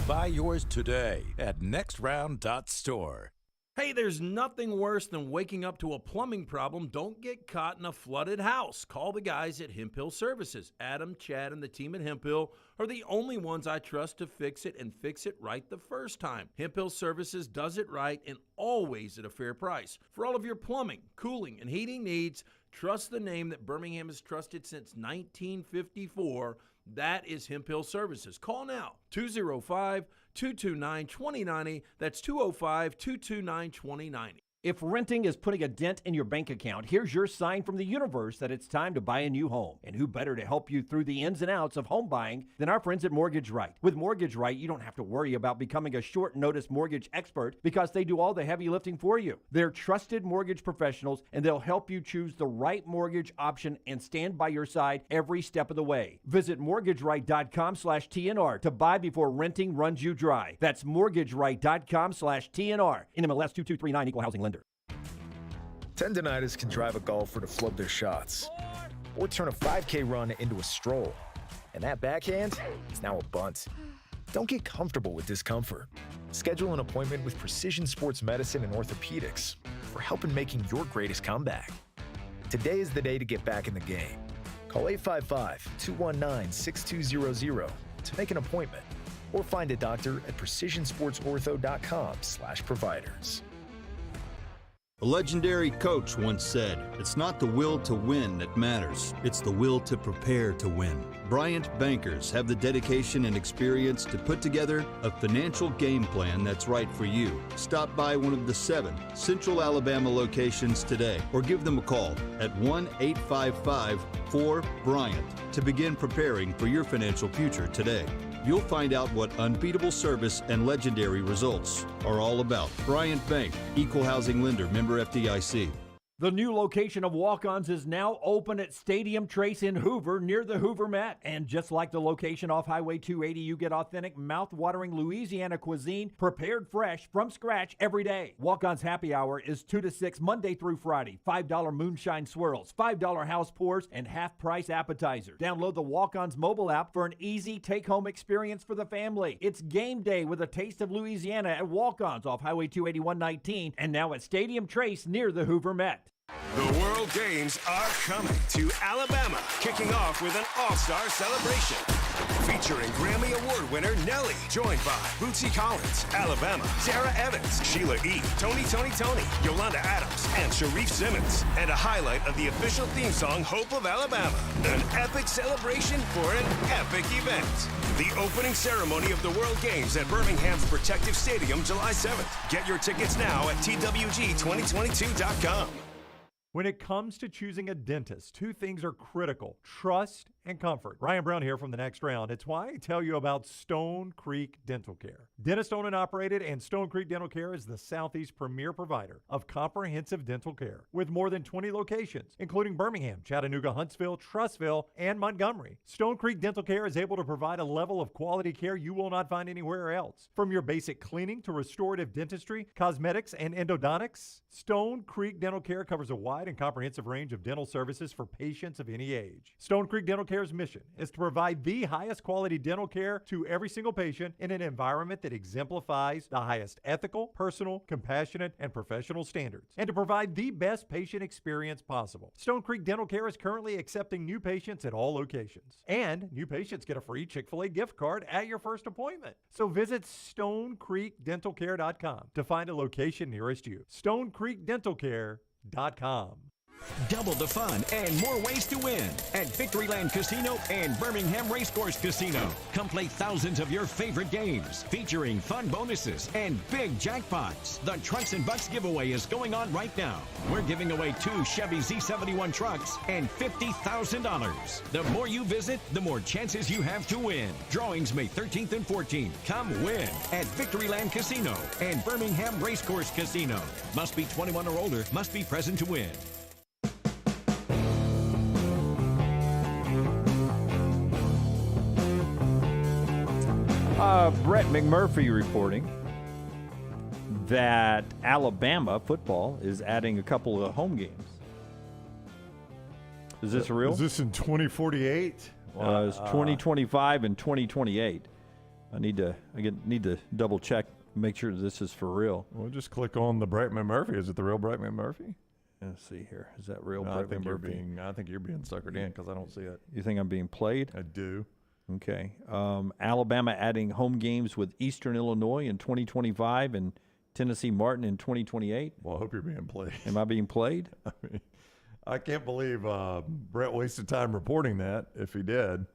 Buy yours today at nextround.store. Hey, there's nothing worse than waking up to a plumbing problem. Don't get caught in a flooded house. Call the guys at Hemp Hill Services. Adam, Chad, and the team at Hemp Hill are the only ones I trust to fix it and fix it right the first time. Hemp Hill Services does it right and always at a fair price. For all of your plumbing, cooling, and heating needs, trust the name that Birmingham has trusted since 1954. That is Hemp Hill Services. Call now, 205-229-2090. That's 205-229-2090. If renting is putting a dent in your bank account, here's your sign from the universe that it's time to buy a new home. And who better to help you through the ins and outs of home buying than our friends at Mortgage Right. With Mortgage Right, you don't have to worry about becoming a short notice mortgage expert because they do all the heavy lifting for you. They're trusted mortgage professionals and they'll help you choose the right mortgage option and stand by your side every step of the way. Visit mortgageright.com/TNR to buy before renting runs you dry. That's mortgageright.com/TNR. NMLS 2239, Equal Housing Lender. Tendinitis can drive a golfer to flub their shots or turn a 5K run into a stroll. And that backhand is now a bunt. Don't get comfortable with discomfort. Schedule an appointment with Precision Sports Medicine and Orthopedics for help in making your greatest comeback. Today is the day to get back in the game. Call 855-219-6200 to make an appointment or find a doctor at precisionsportsortho.com/providers. A legendary coach once said, "It's not the will to win that matters, it's the will to prepare to win." Bryant bankers have the dedication and experience to put together a financial game plan that's right for you. Stop by one of the 7 Central Alabama locations today or give them a call at 1-855-4-BRYANT to begin preparing for your financial future today. You'll find out what unbeatable service and legendary results are all about. Bryant Bank, Equal Housing Lender, member FDIC. The new location of Walk-Ons is now open at Stadium Trace in Hoover near the Hoover Met. And just like the location off Highway 280, you get authentic, mouth-watering Louisiana cuisine prepared fresh from scratch every day. Walk-Ons happy hour is 2 to 6 Monday through Friday. $5 moonshine swirls, $5 house pours, and half-price appetizers. Download the Walk-Ons mobile app for an easy take-home experience for the family. It's game day with a taste of Louisiana at Walk-Ons off Highway 281-19 and now at Stadium Trace near the Hoover Met. The World Games are coming to Alabama, kicking off with an all-star celebration. Featuring Grammy Award winner Nelly, joined by Bootsy Collins, Alabama, Sarah Evans, Sheila E., Tony, Yolanda Adams, and Sharif Simmons. And a highlight of the official theme song, Hope of Alabama. An epic celebration for an epic event. The opening ceremony of the World Games at Birmingham's Protective Stadium, July 7th. Get your tickets now at twg2022.com. When it comes to choosing a dentist, 2 things are critical: trust and comfort. Ryan Brown here from The Next Round. It's why I tell you about Stone Creek Dental Care. Dentist owned and operated, and Stone Creek Dental Care is the Southeast's premier provider of comprehensive dental care with more than 20 locations, including Birmingham, Chattanooga, Huntsville, Trussville, and Montgomery. Stone Creek Dental Care is able to provide a level of quality care you will not find anywhere else. From your basic cleaning to restorative dentistry, cosmetics, and endodontics, Stone Creek Dental Care covers a wide and comprehensive range of dental services for patients of any age. Stone Creek Dental Care's mission is to provide the highest quality dental care to every single patient in an environment that exemplifies the highest ethical, personal, compassionate, and professional standards, and to provide the best patient experience possible. Stone Creek Dental Care is currently accepting new patients at all locations, and new patients get a free Chick-fil-A gift card at your first appointment. So visit StoneCreekDentalCare.com to find a location nearest you. StoneCreekDentalCare.com. Double the fun and more ways to win at Victoryland Casino and Birmingham Racecourse Casino. Come play thousands of your favorite games featuring fun bonuses and big jackpots. The Trucks and Bucks giveaway is going on right now. We're giving away 2 Chevy Z71 trucks and $50,000. The more you visit, the more chances you have to win. Drawings May 13th and 14th. Come win at Victoryland Casino and Birmingham Racecourse Casino. Must be 21 or older. Must be present to win. Brett McMurphy reporting that Alabama football is adding a couple of home games. Is this real? Is this in 2048? It's 2025 and 2028. I need to double check, make sure this is for real. Well, just click on the Brett McMurphy. Is it the real Brett McMurphy? Let's see here. Is that real No, Brett I think McMurphy? I think you're being suckered in because I don't see it. You think I'm being played? I do. Okay. Alabama adding home games with Eastern Illinois in 2025 and Tennessee Martin in 2028. Well, I hope you're being played. Am I being played? I mean, I can't believe Brett wasted time reporting that, if he did.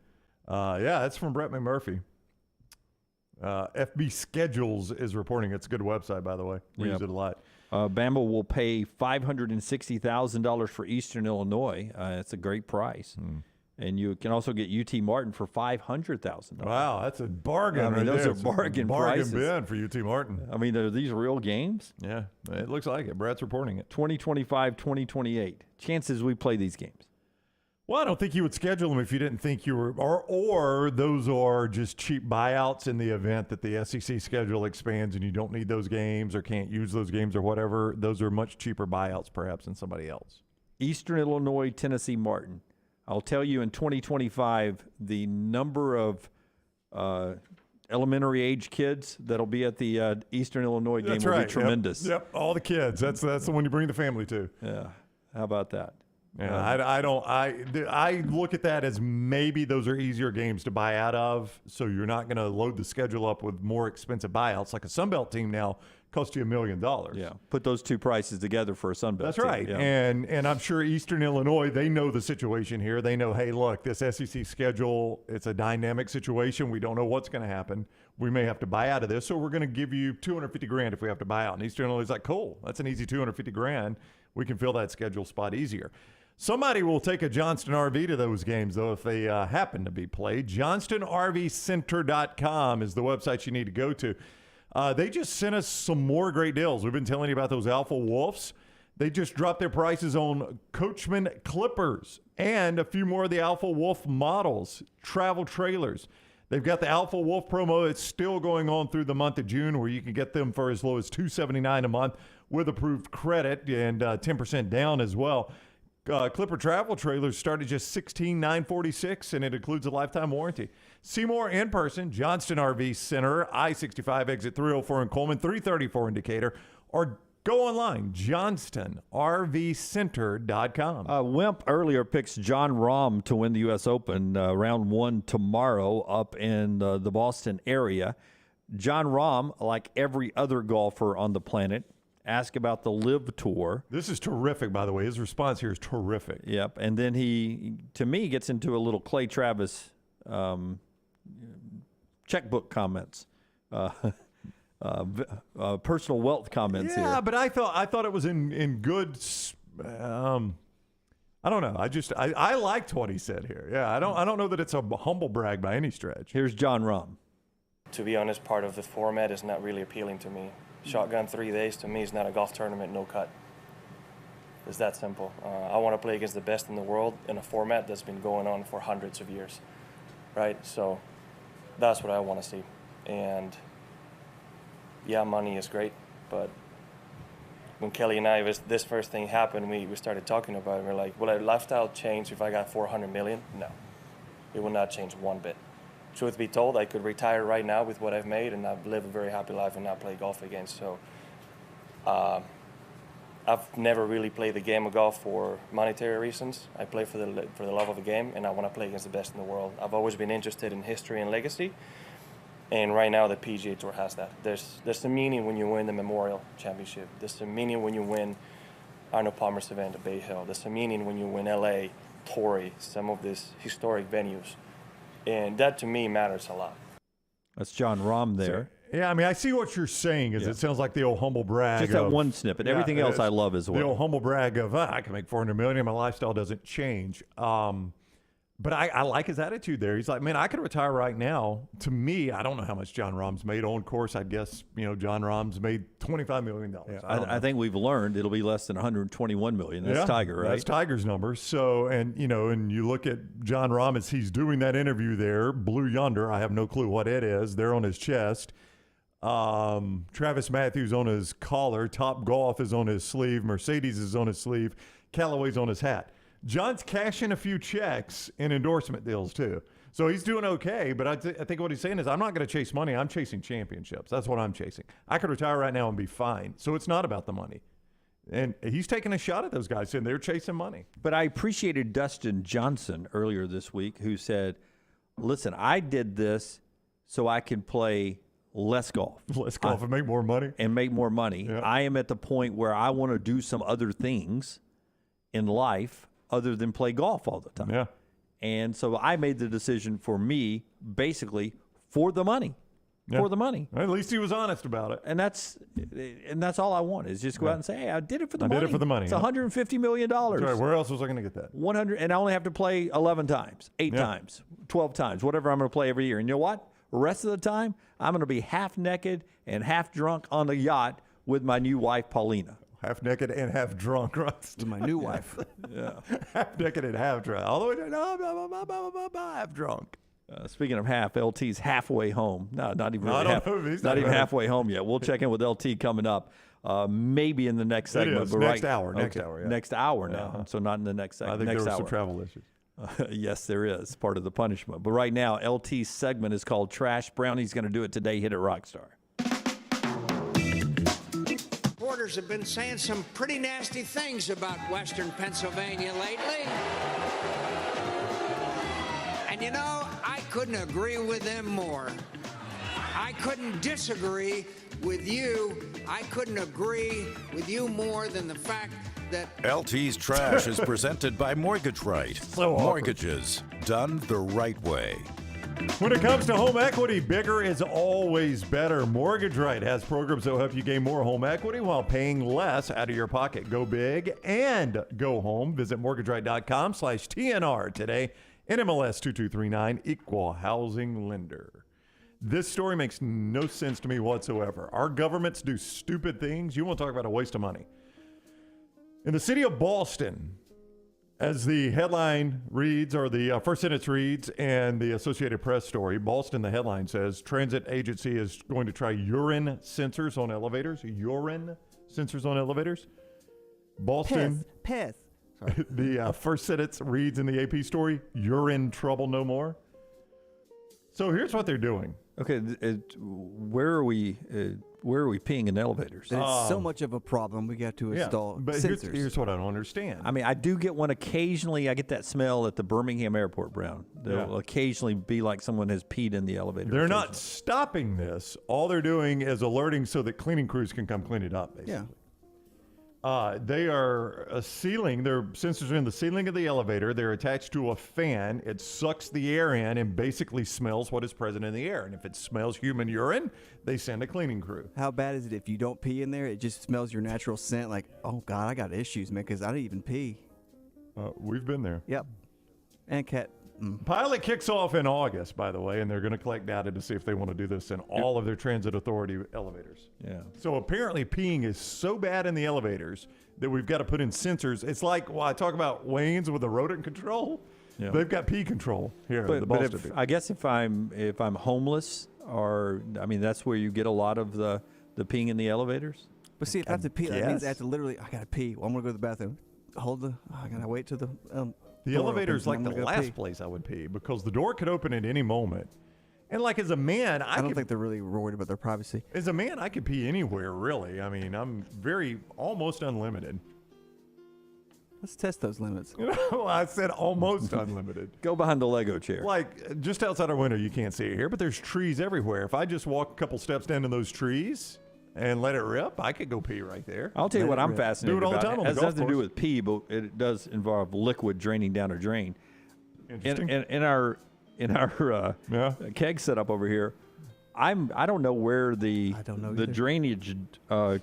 Yeah, that's from Brett McMurphy. FB Schedules is reporting. It's a good website, by the way. We use it a lot. Bama will pay $560,000 for Eastern Illinois. That's a great price. And you can also get UT Martin for $500,000. Wow, that's a bargain. I mean, right those there. are bargain prices. prices. Bin for UT Martin. I mean, are these real games? Yeah, it looks like it. Brett's reporting it. 2025, 2028. Chances we play these games. Well, I don't think you would schedule them if you didn't think you were, or those are just cheap buyouts in the event that the SEC schedule expands and you don't need those games or can't use those games or whatever. Those are much cheaper buyouts perhaps than somebody else. Eastern Illinois, Tennessee Martin. I'll tell you in 2025, the number of elementary age kids that'll be at the Eastern Illinois game will be tremendous. Yep, all the kids. That's the one you bring the family to. Yeah. How about that? Yeah, I look at that as maybe those are easier games to buy out of, so you're not going to load the schedule up with more expensive buyouts. Like a Sunbelt team now costs you $1 million. Yeah, put those two prices together for a Sunbelt That's team. right. Yeah. And I'm sure Eastern Illinois, they know the situation here. They know, hey, look, this SEC schedule, it's a dynamic situation. We don't know what's going to happen. We may have to buy out of this, so we're going to give you $250,000 if we have to buy out. And Eastern Illinois is like, cool, that's an easy $250,000. We can fill that schedule spot easier. Somebody will take a Johnston RV to those games, though, if they happen to be played. JohnstonRVCenter.com is the website you need to go to. They just sent us some more great deals. We've been telling you about those Alpha Wolves. They just dropped their prices on Coachman Clippers and a few more of the Alpha Wolf models, travel trailers. They've got the Alpha Wolf promo. It's still going on through the month of June, where you can get them for as low as $279 a month with approved credit and 10% down as well. Clipper travel trailers start at just $16,946, and it includes a lifetime warranty. See more in person, Johnston RV Center, I-65 exit 304 in Coleman, 334 in Decatur, or go online, johnstonrvcenter.com. Wimp earlier picks John Rahm to win the U.S. Open round 1 tomorrow up in the Boston area. John Rahm, like every other golfer on the planet, ask about the Live Tour. This is terrific, by the way. His response here is terrific. Yep. And then he, to me, gets into a little Clay Travis checkbook comments, personal wealth comments here. Yeah, but I thought it was in good. I don't know. I liked what he said here. Yeah, I don't know that it's a humble brag by any stretch. Here's John Rahm. To be honest, part of the format is not really appealing to me. Shotgun 3 days to me is not a golf tournament, no cut. It's that simple. I want to play against the best in the world in a format that's been going on for hundreds of years, right? So that's what I want to see. And yeah, money is great, but when Kelly and I, this first thing happened, we started talking about it. We're like, will our lifestyle change if I got $400 million? No, it will not change one bit. Truth be told, I could retire right now with what I've made and I've lived a very happy life and not play golf again. So I've never really played the game of golf for monetary reasons. I play for the love of the game, and I want to play against the best in the world. I've always been interested in history and legacy, and right now the PGA Tour has that. There's a meaning when you win the Memorial Championship. There's a meaning when you win Arnold Palmer Savannah, Bay Hill. There's a meaning when you win LA, Torrey, some of these historic venues. And that to me matters a lot. That's John Rahm there. Yeah, I mean, I see what you're saying. It sounds like the old humble brag. Just that one snippet. Everything else I love as well. The old humble brag of I can make $400 million and my lifestyle doesn't change. But I like his attitude there. He's like, man, I could retire right now. To me, I don't know how much John Rahm's made on course. I guess John Rahm's made $25 million. Yeah, I think we've learned it'll be less than $121 million. That's Tiger, right? That's Tiger's number. So, and you look at John Rahm as he's doing that interview there, Blue Yonder. I have no clue what it is. They're on his chest. Travis Matthews on his collar. Top Golf is on his sleeve. Mercedes is on his sleeve. Callaway's on his hat. John's cashing a few checks in endorsement deals too. So he's doing okay, but I think what he's saying is I'm not going to chase money. I'm chasing championships. That's what I'm chasing. I could retire right now and be fine. So it's not about the money. And he's taking a shot at those guys saying they're chasing money. But I appreciated Dustin Johnson earlier this week who said, listen, I did this so I can play less golf. Less golf and make more money. And make more money. Yep. I am at the point where I want to do some other things in life other than play golf all the time. Yeah. And so I made the decision for me, basically, for the money. Yeah. For the money. At least he was honest about it. And that's all I want is just go out and say, hey, I did it for the money. I did it for the money. It's $150 million. That's right. Where else was I going to get that? 100, and I only have to play 11 times, 8 times, 12 times, whatever I'm going to play every year. And you know what? The rest of the time, I'm going to be half naked and half drunk on the yacht with my new wife, Paulina. Half naked and half drunk, right? With my new wife. Yeah. Half naked and half drunk. All the way down, half drunk. Speaking of half, LT's halfway home. No, not even No, really not even halfway home yet. We'll check in with LT coming up, maybe in the next segment. But next hour. Next hour. Yeah. Next hour now. So not in the next segment. I think next there were hour. some travel issues. Yes, there is. Part of the punishment. But right now, LT's segment is called Trash. Brownie's going to do it today. Hit it, Rockstar. Reporters have been saying some pretty nasty things about Western Pennsylvania lately. And I couldn't agree with them more. I couldn't disagree with you. I couldn't agree with you more than the fact that LT's Trash is presented by Mortgage Right. Mortgages done the right way. When it comes to home equity, bigger is always better. Mortgage Right has programs that will help you gain more home equity while paying less out of your pocket. Go big and go home. Visit mortgageright.com/TNR today. NMLS 2239, Equal Housing Lender. This story makes no sense to me whatsoever. Our governments do stupid things. You want to talk about a waste of money. In the city of Boston, as the headline reads, or the first sentence reads, and the Associated Press story, Boston, the headline says, transit agency is going to try urine sensors on elevators. Urine sensors on elevators. Boston. Piss. The first sentence reads in the AP story, you're in trouble no more. So here's what they're doing. Okay, where are we peeing in elevators? It's so much of a problem, we got to install but sensors. Here's what I don't understand. I mean, I do get one occasionally. I get that smell at the Birmingham airport, Brown. They'll occasionally be like someone has peed in the elevator. They're not stopping this. All they're doing is alerting so that cleaning crews can come clean it up, basically. Yeah. They are their sensors are in the ceiling of the elevator. They're attached to a fan. It sucks the air in and basically smells what is present in the air. And if it smells human urine, they send a cleaning crew. How bad is it if you don't pee in there? It just smells your natural scent like, oh, God, I got issues, man, because I didn't even pee. We've been there. Yep. And cat. Pilot kicks off in August, by the way, and they're going to collect data to see if they want to do this in all of their transit authority elevators. Yeah. So apparently peeing is so bad in the elevators that we've got to put in sensors. It's like, I talk about Wayne's with the rodent control. Yeah. They've got pee control here. But I guess if I'm homeless, that's where you get a lot of the peeing in the elevators. But see, if I have to pee, that means I have to literally, I got to pee. Well, I'm going to go to the bathroom. I got to wait till the elevator is like the last place I would pee because the door could open at any moment. And like as a man, I don't think they're really worried about their privacy. As a man, I could pee anywhere, really. I mean, I'm almost unlimited. Let's test those limits. I said almost unlimited. Go behind the Lego chair. Like just outside our window, you can't see it here, but there's trees everywhere. If I just walk a couple steps down to those trees, and let it rip, I could go pee right there. I'll tell you what I'm fascinated Do it all the about. time on It has the golf nothing to do course. with pee, but it does involve liquid draining down a drain. Interesting. In our keg setup over here, I don't know where the drainage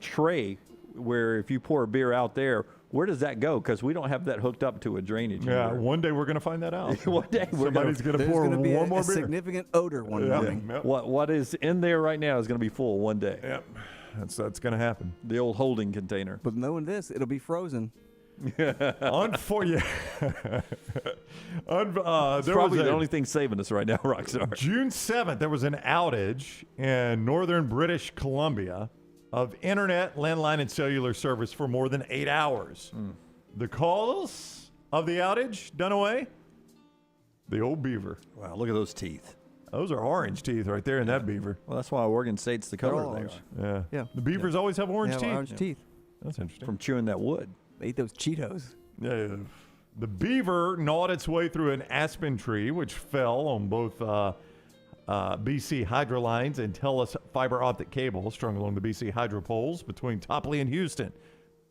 tray, where if you pour a beer out there, where does that go? Because we don't have that hooked up to a drainage. Yeah, anywhere. one day we're going to find that out. One day Somebody's going to pour There's gonna be one more a beer. significant odor one morning. Yep. What is in there right now is going to be full one day. Yep, that's going to happen. The old holding container. But knowing this, it'll be frozen. Unfortunately, It's probably the only thing saving us right now, Rockstar. June 7th, there was an outage in northern British Columbia of internet, landline, and cellular service for more than 8 hours. The cause of the outage, Dunaway? The old beaver. Wow, look at those teeth. Those are orange teeth right there in that beaver. Well, that's why Oregon State's the They're color all they orange. are. Yeah. The beavers always have orange They teeth. have orange teeth. That's interesting. From chewing that wood. They eat those Cheetos. Yeah. The beaver gnawed its way through an aspen tree, which fell on both BC hydro lines and TELUS fiber optic cable strung along the BC hydro poles between Topley and Houston.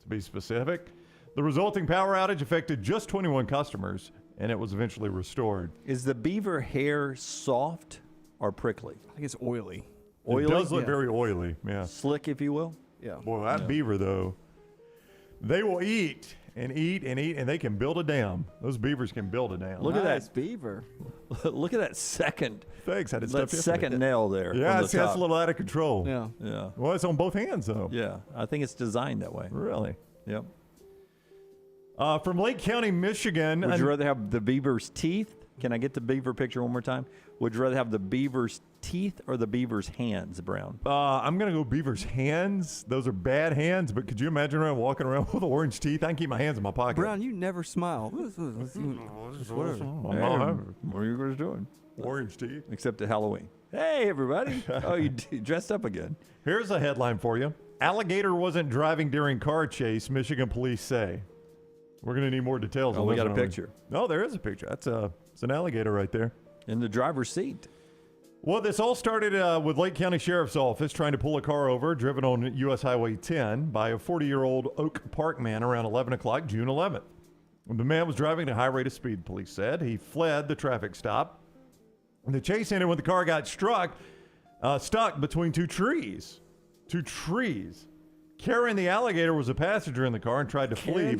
To be specific, the resulting power outage affected just 21 customers, and it was eventually restored. Is the beaver hair soft or prickly? I think it's oily. Oily? It does look Yeah. very oily, yeah. Slick, if you will? Yeah. Boy, that beaver, though, they will eat and eat and eat, and they can build a dam. Those beavers can build a dam. Look at Nice that beaver. Look at that second. Thanks, I did That stuff yesterday. second nail there. Yeah, on the see, that's top. a little out of control. Yeah. Yeah. Well, it's on both hands, though. Yeah. I think it's designed that way. Really? Yep. From Lake County, Michigan. Would you rather have the beaver's teeth? Can I get the beaver picture one more time? Would you rather have the beaver's teeth or the beaver's hands, Brown? I'm going to go beaver's hands. Those are bad hands, but could you imagine walking around with orange teeth? I can keep my hands in my pocket. Brown, you never smile. What are you guys doing? Orange teeth. Except at Halloween. Hey, everybody. Oh, you dressed up again. Here's a headline for you. Alligator wasn't driving during car chase, Michigan police say. We're going to need more details Oh, on we this got a one. picture. No, there is a picture. It's an alligator right there. In the driver's seat. Well, this all started with Lake County Sheriff's Office trying to pull a car over driven on U.S. Highway 10 by a 40-year-old Oak Park man around 11 o'clock, June 11th. The man was driving at a high rate of speed, police said. He fled the traffic stop. The chase ended when the car got stuck between two trees. Karen the alligator was a passenger in the car and tried to flee.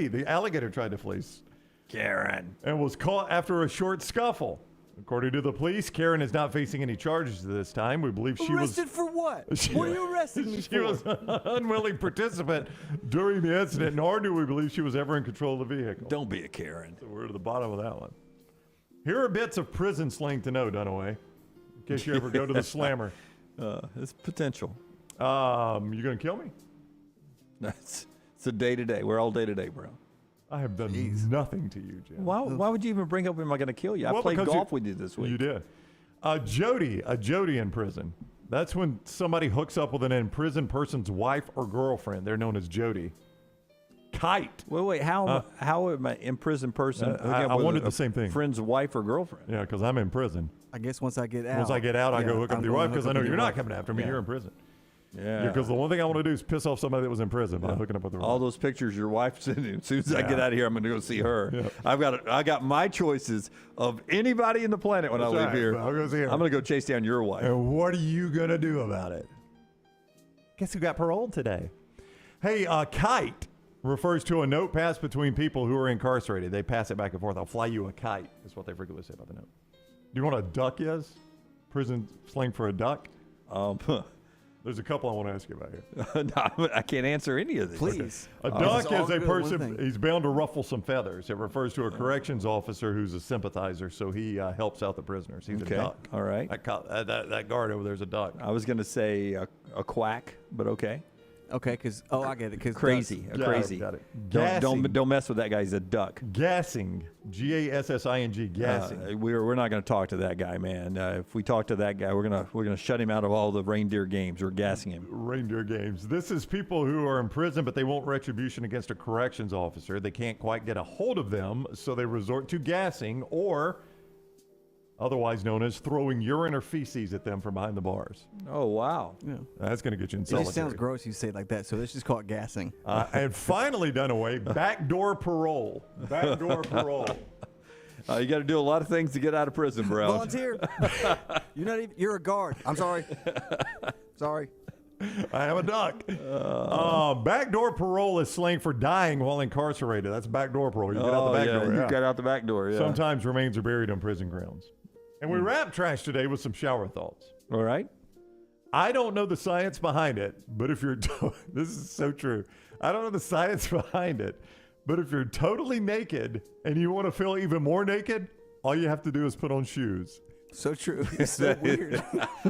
The alligator tried to flee. Karen. And was caught after a short scuffle. According to the police, Karen is not facing any charges this time. We believe she Arrested for what? What are you arresting me she for? was an unwilling participant during the incident, nor do we believe she was ever in control of the vehicle. Don't be a Karen. So we're to the bottom of that one. Here are bits of prison slang to know, Dunaway, in case you ever go to the slammer. It's potential. You going to kill me? It's a day-to-day. We're all day-to-day, bro. I have done nothing to you, Jim. Why would you even bring up, am I going to kill you? I Well, played because golf with you this week. You did. A Jody in prison. That's when somebody hooks up with an imprisoned person's wife or girlfriend. They're known as Jody. Kite. Wait. How am I an imprisoned person? hooking up I with wondered a the same thing. Friend's wife or girlfriend? Yeah, because I'm in prison. I guess once I get out. Once I get out, I go hook up I'm with your going wife to because hook I know up with you're your not wife. coming after me. Yeah. You're in prison. Yeah. Because the one thing I want to do is piss off somebody that was in prison by hooking up with their wife. All those pictures your wife sent you. As soon as I get out of here, I'm going to go see her. Yeah. I got my choices of anybody in the planet when That's I leave right. here. I'll go see her. I'm going to go chase down your wife. And what are you going to do about it? Guess who got paroled today? Hey, kite refers to a note passed between people who are incarcerated. They pass it back and forth. I'll fly you a kite, is what they frequently say about the note. Do you know what a duck is? Prison slang for a duck? There's a couple I want to ask you about here. No, I can't answer any of these. Please. A duck is a person, he's bound to ruffle some feathers. It refers to a corrections officer who's a sympathizer, so he helps out the prisoners. He's a duck. All right. That guard over there's a duck. I was going to say a quack, but okay. Okay, because I get it. Cause Crazy, crazy. Got it. Don't mess with that guy. He's a duck. Gassing, Gassing, gassing. We're not going to talk to that guy, man. If we talk to that guy, we're gonna shut him out of all the reindeer games. We're gassing him. Reindeer games. This is people who are in prison, but they want retribution against a corrections officer. They can't quite get a hold of them, so they resort to gassing or otherwise known as throwing urine or feces at them from behind the bars. Oh, wow. Yeah. That's going to get you in It solitary. just sounds gross you say it like that, so let's just call it gassing. And finally done away, backdoor parole. Backdoor parole. You got to do a lot of things to get out of prison, bro. Volunteer. You're a guard. I'm sorry. Sorry. I am a duck. Backdoor parole is slang for dying while incarcerated. That's backdoor parole. You get out the back door. You got out the back door, yeah. Sometimes remains are buried on prison grounds. And we wrap trash today with some shower thoughts. All right. I don't know the science behind it, but if you're this is so true. I don't know the science behind it, but if you're totally naked and you want to feel even more naked, all you have to do is put on shoes. So true. It's so weird.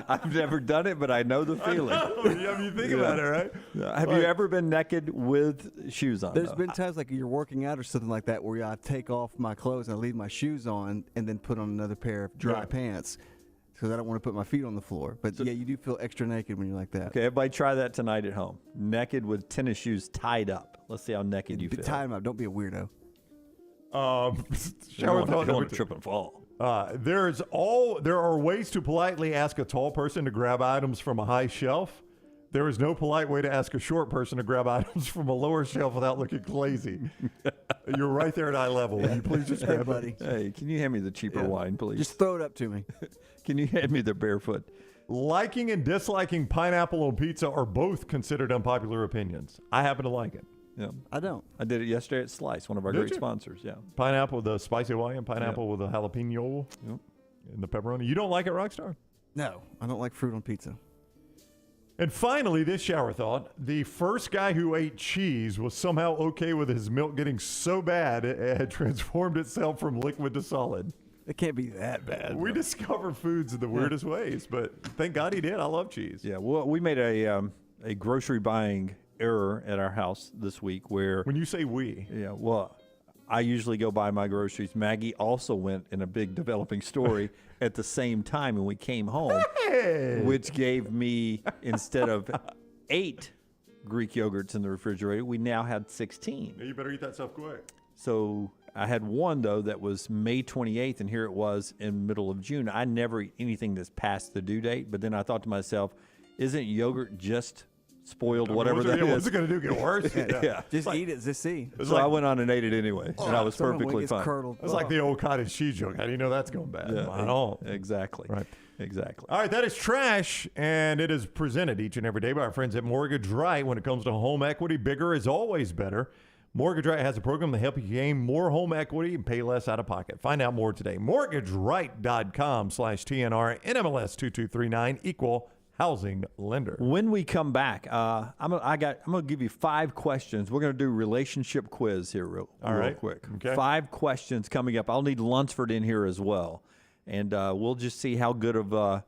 I've never done it, but I know the feeling. I mean, you think about it, right? Have you ever been naked with shoes on? There's been times like you're working out or something like that where I take off my clothes and I leave my shoes on and then put on another pair of dry pants because I don't want to put my feet on the floor. But yeah, you do feel extra naked when you're like that. Okay, everybody try that tonight at home. Naked with tennis shoes tied up. Let's see how naked you feel. Tie them up. Don't be a weirdo. Shower thought. Don't trip and fall. There are ways to politely ask a tall person to grab items from a high shelf. There is no polite way to ask a short person to grab items from a lower shelf without looking lazy. You're right there at eye level. Will you please just grab buddy. Hey, can you hand me the cheaper wine, please? Just throw it up to me. Can you hand me the barefoot? Liking and disliking pineapple on pizza are both considered unpopular opinions. I happen to like it. Yeah, I don't. I did it yesterday at Slice, one of our Did great you? sponsors. Yeah, Pineapple with the spicy Hawaiian, pineapple with a jalapeno, and the pepperoni. You don't like it, Rockstar? No, I don't like fruit on pizza. And finally, this shower thought. The first guy who ate cheese was somehow okay with his milk getting so bad it had transformed itself from liquid to solid. It can't be that bad. We discover foods in the weirdest ways, but thank God he did. I love cheese. Yeah, well, we made a grocery buying error at our house this week where when you say we, I usually go buy my groceries. Maggie also went in a big developing story at the same time, and we came home, which gave me, instead of 8 Greek yogurts in the refrigerator, we now had 16. You better eat that stuff quick. So I had one, though, that was May 28th, and here it was in the middle of June. I never eat anything that's past the due date, but then I thought to myself, isn't yogurt just spoiled, whatever that is? What's it going to do? Get worse? Yeah. Just eat it. Just see. So I went on and ate it anyway, and I was perfectly fine. It's like the old cottage cheese joke. How do you know that's going bad? Yeah, I don't. Exactly. Right. Exactly. All right, that is trash, and it is presented each and every day by our friends at Mortgage Right. When it comes to home equity, bigger is always better. Mortgage Right has a program to help you gain more home equity and pay less out of pocket. Find out more today. MortgageRight.com/TNR, NMLS 2239, equal housing lender. When we come back, I'm gonna give you 5 questions. We're gonna do relationship quiz here real quick. Okay. 5 questions coming up. I'll need Lunsford in here as well, and we'll just see how good of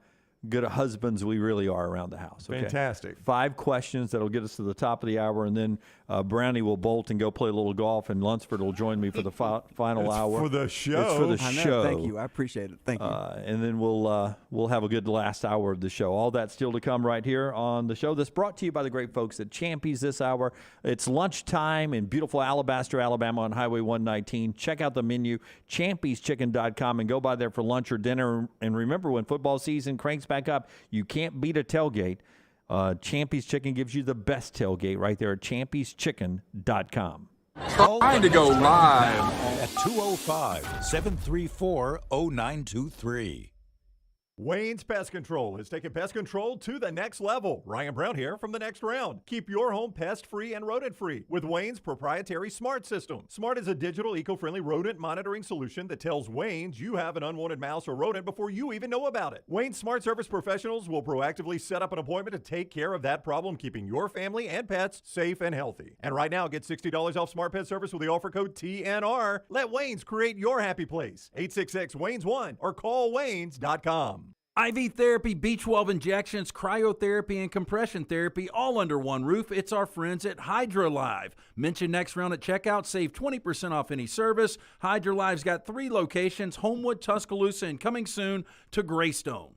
husbands we really are around the house. Okay? Fantastic. 5 questions that'll get us to the top of the hour, and then Brownie will bolt and go play a little golf, and Lunsford will join me for the final hour. For the show. It's for the show. Thank you. I appreciate it. Thank you. And then we'll have a good last hour of the show. All that's still to come right here on the show. That's brought to you by the great folks at Champy's this hour. It's lunchtime in beautiful Alabaster, Alabama on Highway 119. Check out the menu, champyschicken.com, and go by there for lunch or dinner. And remember, when football season cranks back up, you can't beat a tailgate. Champy's Chicken gives you the best tailgate right there at champyschicken.com. Trying to go live at 205-734-0923. Wayne's Pest Control is taking pest control to the next level. Ryan Brown here from the next round. Keep your home pest-free and rodent-free with Wayne's proprietary Smart System. Smart is a digital, eco-friendly rodent monitoring solution that tells Wayne's you have an unwanted mouse or rodent before you even know about it. Wayne's Smart Service professionals will proactively set up an appointment to take care of that problem, keeping your family and pets safe and healthy. And right now, get $60 off Smart Pet Service with the offer code TNR. Let Wayne's create your happy place. 866-WAYNES1 or call Waynes.com. IV therapy, B12 injections, cryotherapy, and compression therapy all under one roof. It's our friends at HydroLive. Mention next round at checkout. Save 20% off any service. HydroLive's got 3 locations, Homewood, Tuscaloosa, and coming soon to Greystone.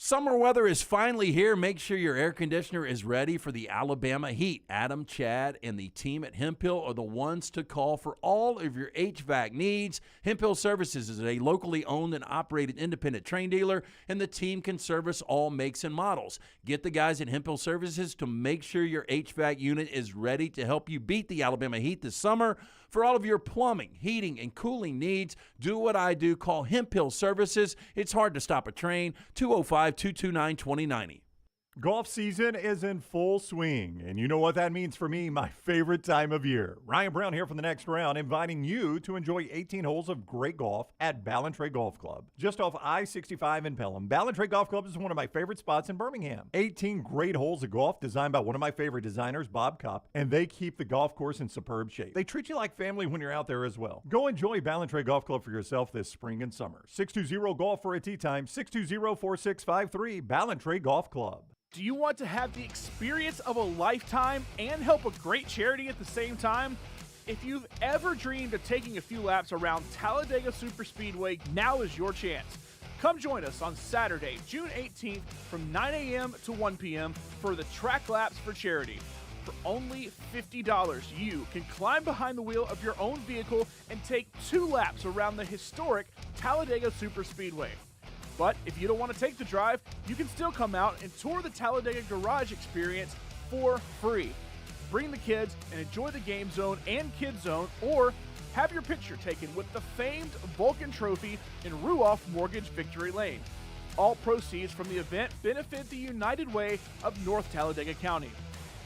Summer weather is finally here. Make sure your air conditioner is ready for the Alabama heat. Adam, Chad, and the team at Hemp Hill are the ones to call for all of your HVAC needs. Hemp Hill Services is a locally owned and operated independent train dealer, and the team can service all makes and models. Get the guys at Hemp Hill Services to make sure your HVAC unit is ready to help you beat the Alabama heat this summer. For all of your plumbing, heating, and cooling needs, do what I do. Call Hemp Hill Services. It's hard to stop a train. 205-229-2090. Golf season is in full swing, and you know what that means for me, my favorite time of year. Ryan Brown here from the Next Round, inviting you to enjoy 18 holes of great golf at Ballantrae Golf Club. Just off I-65 in Pelham, Ballantrae Golf Club is one of my favorite spots in Birmingham. 18 great holes of golf designed by one of my favorite designers, Bob Kopp, and they keep the golf course in superb shape. They treat you like family when you're out there as well. Go enjoy Ballantrae Golf Club for yourself this spring and summer. 620-GOLF for a tee time, 620-4653, Ballantrae Golf Club. Do you want to have the experience of a lifetime and help a great charity at the same time? If you've ever dreamed of taking a few laps around Talladega Superspeedway, now is your chance. Come join us on Saturday, June 18th from 9 a.m. to 1 p.m. for the Track Laps for Charity. For only $50, you can climb behind the wheel of your own vehicle and take 2 laps around the historic Talladega Superspeedway. But if you don't want to take the drive, you can still come out and tour the Talladega Garage experience for free. Bring the kids and enjoy the game zone and kids zone, or have your picture taken with the famed Vulcan Trophy in Ruoff Mortgage Victory Lane. All proceeds from the event benefit the United Way of North Talladega County.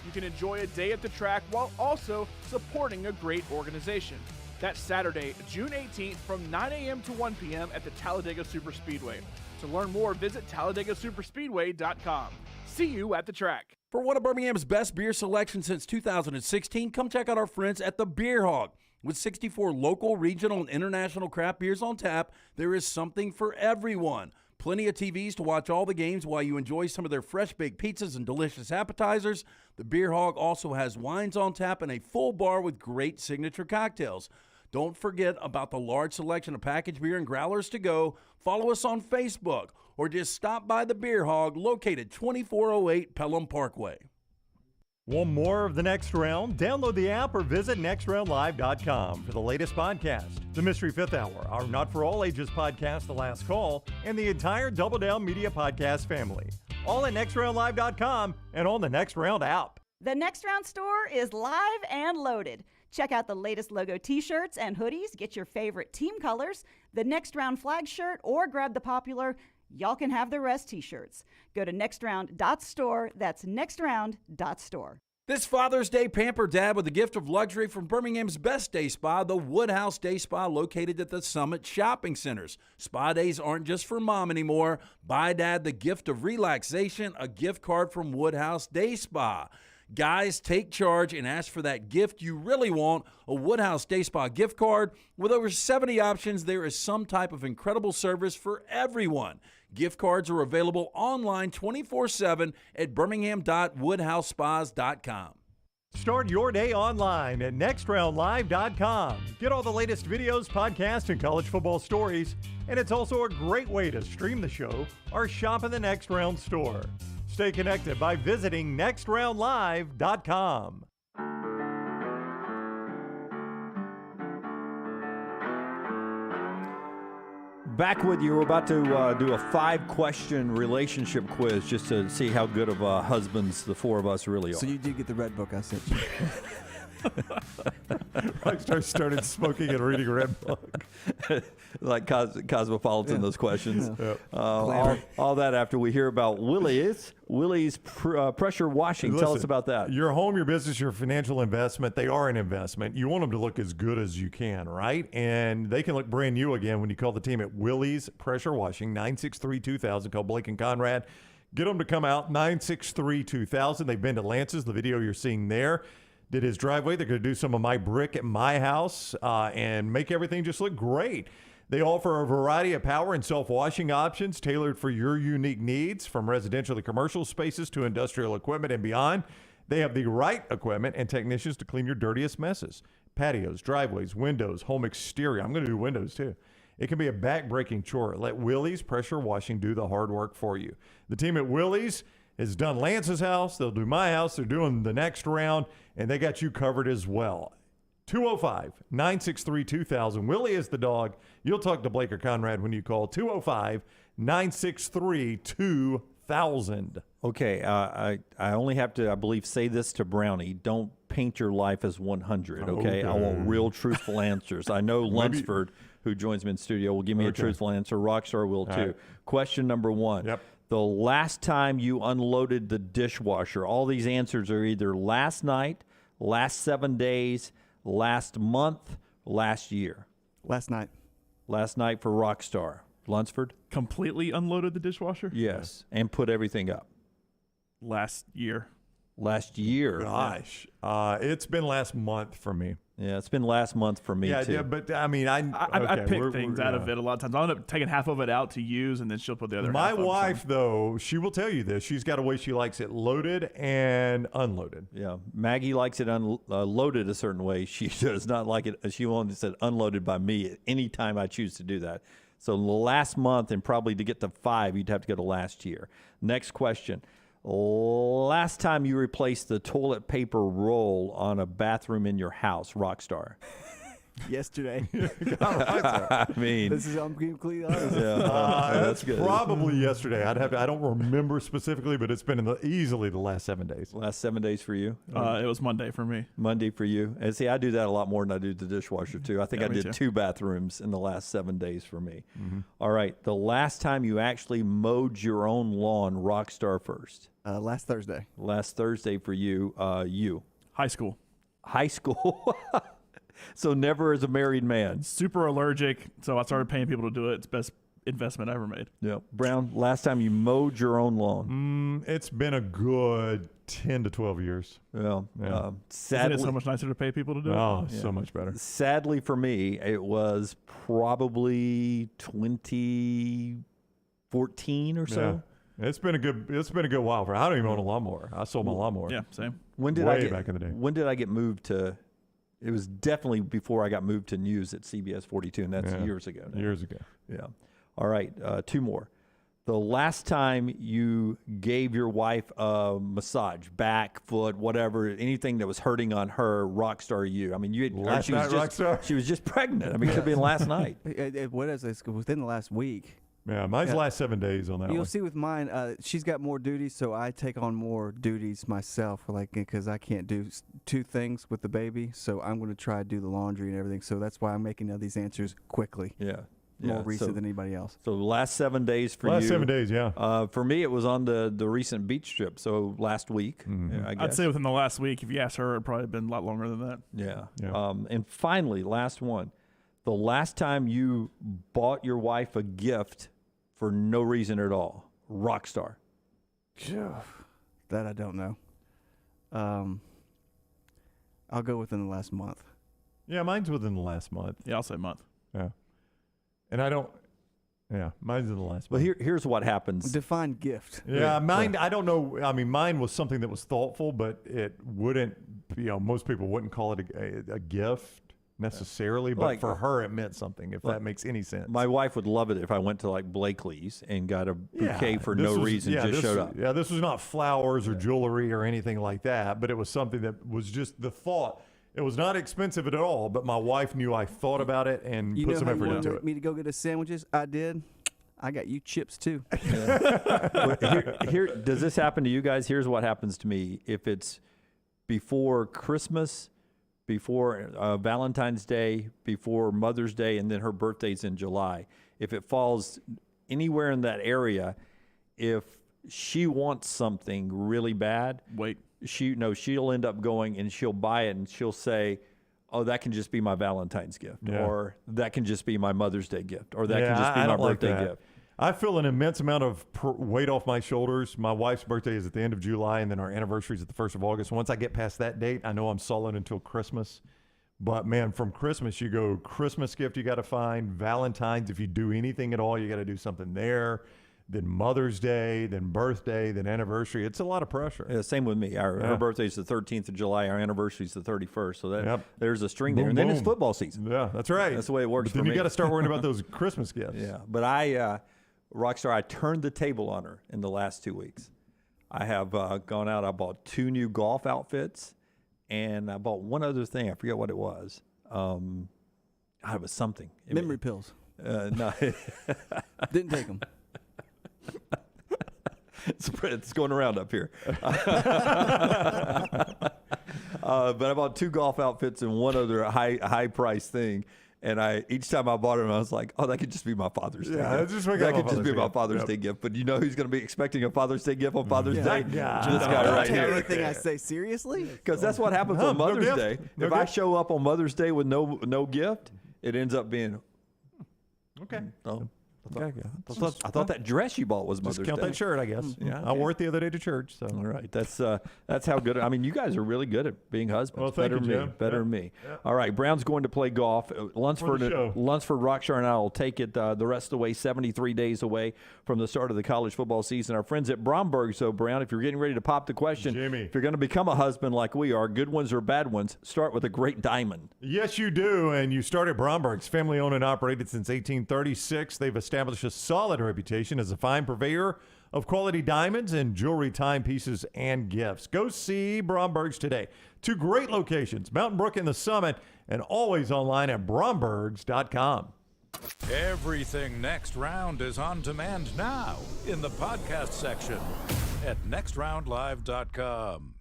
You can enjoy a day at the track while also supporting a great organization. That's Saturday, June 18th from 9 a.m. to 1 p.m. at the Talladega Superspeedway. To learn more, visit TalladagaSuperspeedway.com. See you at the track. For one of Birmingham's best beer selections since 2016, come check out our friends at the Beer Hog. With 64 local, regional, and international craft beers on tap, there is something for everyone. Plenty of TVs to watch all the games while you enjoy some of their fresh-baked pizzas and delicious appetizers. The Beer Hog also has wines on tap and a full bar with great signature cocktails. Don't forget about the large selection of packaged beer and growlers to go. Follow us on Facebook or just stop by the Beer Hog located 2408 Pelham Parkway. Want more of The Next Round? Download the app or visit nextroundlive.com for the latest podcast, The Mystery Fifth Hour, our Not For All Ages podcast, The Last Call, and the entire Double Down Media podcast family. All at nextroundlive.com and on the Next Round app. The Next Round store is live and loaded. Check out the latest logo t-shirts and hoodies. Get your favorite team colors, the Next Round flag shirt, or grab the popular Y'all Can Have the Rest t-shirts. Go to nextround.store. That's nextround.store. This Father's Day, pamper Dad with a gift of luxury from Birmingham's best day spa, the Woodhouse Day Spa, located at the Summit Shopping Centers. Spa days aren't just for Mom anymore. Buy Dad the gift of relaxation, a gift card from Woodhouse Day Spa. Guys, take charge and ask for that gift you really want, a Woodhouse Day Spa gift card. With over 70 options, there is some type of incredible service for everyone. Gift cards are available online 24/7 at birmingham.woodhousespas.com. Start your day online at nextroundlive.com. Get all the latest videos, podcasts, and college football stories. And it's also a great way to stream the show or shop in the Next Round store. Stay connected by visiting nextroundlive.com. Back with you. We're about to do a 5-question relationship quiz just to see how good of husbands the four of us really are. So you did get the red book I sent you. Rockstar started smoking and reading a red book. Like Cosmopolitan, those questions. Yeah. All that after we hear about Willie's pressure washing. Listen, tell us about that. Your home, your business, your financial investment, they are an investment. You want them to look as good as you can, right? And they can look brand new again when you call the team at Willie's Pressure Washing, 963-2000. Call Blake and Conrad. Get them to come out, 963-2000. They've been to Lance's, the video you're seeing there. Did his driveway. They're going to do some of my brick at my house and make everything just look great. They offer a variety of power and self-washing options tailored for your unique needs, from residential to commercial spaces to industrial equipment and beyond. They have the right equipment and technicians to clean your dirtiest messes. Patios, driveways, windows, home exterior. I'm going to do windows too. It can be a back-breaking chore. Let Willie's Pressure Washing do the hard work for you. The team at Willie's has done Lance's house. They'll do my house. They're doing the next round, and they got you covered as well. 205-963-2000. Willie is the dog. You'll talk to Blake or Conrad when you call 205-963-2000. Okay, I only have to, I believe, say this to Brownie. Don't paint your life as 100, okay? I want real, truthful answers. I know Lunsford, who joins me in studio, will give me a truthful answer. Rockstar will, too. Right. Question number 1. Yep. The last time you unloaded the dishwasher. All these answers are either last night, last 7 days, last month, last year. Last night. Last night for Rockstar. Lunsford? Completely unloaded the dishwasher? Yes, and put everything up. Last year. Last year. Gosh. It's been last month for me. Yeah, it's been last month for me, too. Yeah, but I mean, I pick things out of it a lot of times. I'll end up taking half of it out to use, and then she'll put the other half My wife, though, she will tell you this. She's got a way she likes it loaded and unloaded. Yeah, Maggie likes it loaded a certain way. She does not like it. She only said unloaded by me at any time I choose to do that. So last month, and probably to get to 5, you'd have to go to last year. Next question. Last time you replaced the toilet paper roll on a bathroom in your house, Rockstar? Yesterday. I mean, I'm completely honest. That's good. Probably yesterday. I don't remember specifically, but it's been easily the last 7 days. Last 7 days for you? It was Monday for me. Monday for you. And see, I do that a lot more than I do the dishwasher, too. I think I did too. 2 bathrooms in the last 7 days for me. Mm-hmm. All right. The last time you actually mowed your own lawn, Rockstar first? Last Thursday. Last Thursday for you. You? High school. High school? So never as a married man. Super allergic, so I started paying people to do it. It's the best investment I ever made. Yeah. Brown, last time you mowed your own lawn? It's been a good 10 to 12 years. Yeah. Sadly, isn't it so much nicer to pay people to do it? Oh, so much better. Sadly for me, it was probably 2014 or so. Yeah. It's been a good while for. I don't even own a lawnmower. I sold my lawnmower. Yeah, same. Back in the day. When did I get moved to? It was definitely before I got moved to news at CBS 42, and that's years ago now. Years ago. Yeah. All right, 2 more. The last time you gave your wife a massage, back, foot, whatever, anything that was hurting on her, Rockstar you. I mean, Rockstar? She was just pregnant. I mean, it could have been last night. What is it? Within the last week. Yeah, mine's last 7 days on that You'll one. see with mine, she's got more duties, so I take on more duties myself, because I can't do 2 things with the baby, so I'm going to try to do the laundry and everything. So that's why I'm making these answers quickly. Yeah. More recent than anybody else. So the last 7 days for you. Last 7 days, yeah. For me, it was on the recent beach trip, so last week, I guess. I'd say within the last week, if you asked her, it'd probably been a lot longer than that. Yeah. Yeah. And finally, last one. The last time you bought your wife a gift for no reason at all, Rockstar. That I don't know. I'll go within the last month. Yeah, mine's within the last month. Yeah, I'll say month. Yeah. And I don't. Yeah, mine's in the last Well, month. here's what happens. Define gift. Yeah, mine, I don't know. I mean, mine was something that was thoughtful, but it wouldn't, most people wouldn't call it a gift necessarily, but for her it meant something, if that makes any sense. My wife would love it if I went to like Blakely's and got a bouquet for no reason, just showed up. Yeah, this was not flowers or jewelry or anything like that, but it was something that was just the thought. It was not expensive at all, but my wife knew I thought about it and put some effort into it. Me to go get us sandwiches? I did. I got you chips too. Here, does this happen to you guys? Here's what happens to me. If it's before Christmas, before Valentine's Day, before Mother's Day, and then her birthday's in July. If it falls anywhere in that area, if she wants something really bad, she'll end up going and she'll buy it and she'll say, oh, that can just be my Valentine's gift, or that can just be my Mother's Day gift, or that can just be my birthday gift. I feel an immense amount of weight off my shoulders. My wife's birthday is at the end of July, and then our anniversary is at the 1st of August. Once I get past that date, I know I'm solid until Christmas. But, man, from Christmas, you go Christmas gift you got to find, Valentine's, if you do anything at all, you got to do something there. then Mother's Day, then birthday, then anniversary. It's a lot of pressure. Yeah, same with me. Our birthday's the 13th of July. Our anniversary's the 31st. So there's a string there. Boom, And then boom. it's football season. Yeah, that's right. That's the way it works But then for you me. got to start worrying about those Christmas gifts. Yeah, but Rockstar, I turned the table on her in the last 2 weeks. I have gone out. I bought 2 new golf outfits, and I bought one other thing. I forget what it was. It was something. Memory pills. No. Didn't take them. It's going around up here. But I bought 2 golf outfits and one other high price thing. And each time I bought them, I was like, "Oh, that could just be my Father's Day gift. That could just be my Father's Day gift." But you know who's going to be expecting a Father's Day gift on Father's Day? This guy right here. Everything I say seriously? Because that's what happens on Mother's Day. If I show up on Mother's Day with no gift, it ends up being okay. I thought that dress you bought was Mother's Day. Just count that shirt, I guess. Yeah, I wore it the other day to church. So all right, that's how good. I mean, you guys are really good at being husbands. Well, thank better you, than me. Jim. Better than me. All right, Brown's going to play golf. Lunsford, Rockshire, and I will take it the rest of the way. 73 days away from the start of the college football season. Our friends at Bromberg. So, Brown, if you're getting ready to pop the question, Jimmy, if you're going to become a husband like we are, good ones or bad ones, start with a great diamond. Yes, you do. And you start at Bromberg's, family owned and operated since 1836. They've established a solid reputation as a fine purveyor of quality diamonds and jewelry, timepieces, and gifts. Go see Bromberg's today. 2 great locations, Mountain Brook and the Summit, and always online at brombergs.com. Everything Next Round is on demand now in the podcast section at nextroundlive.com.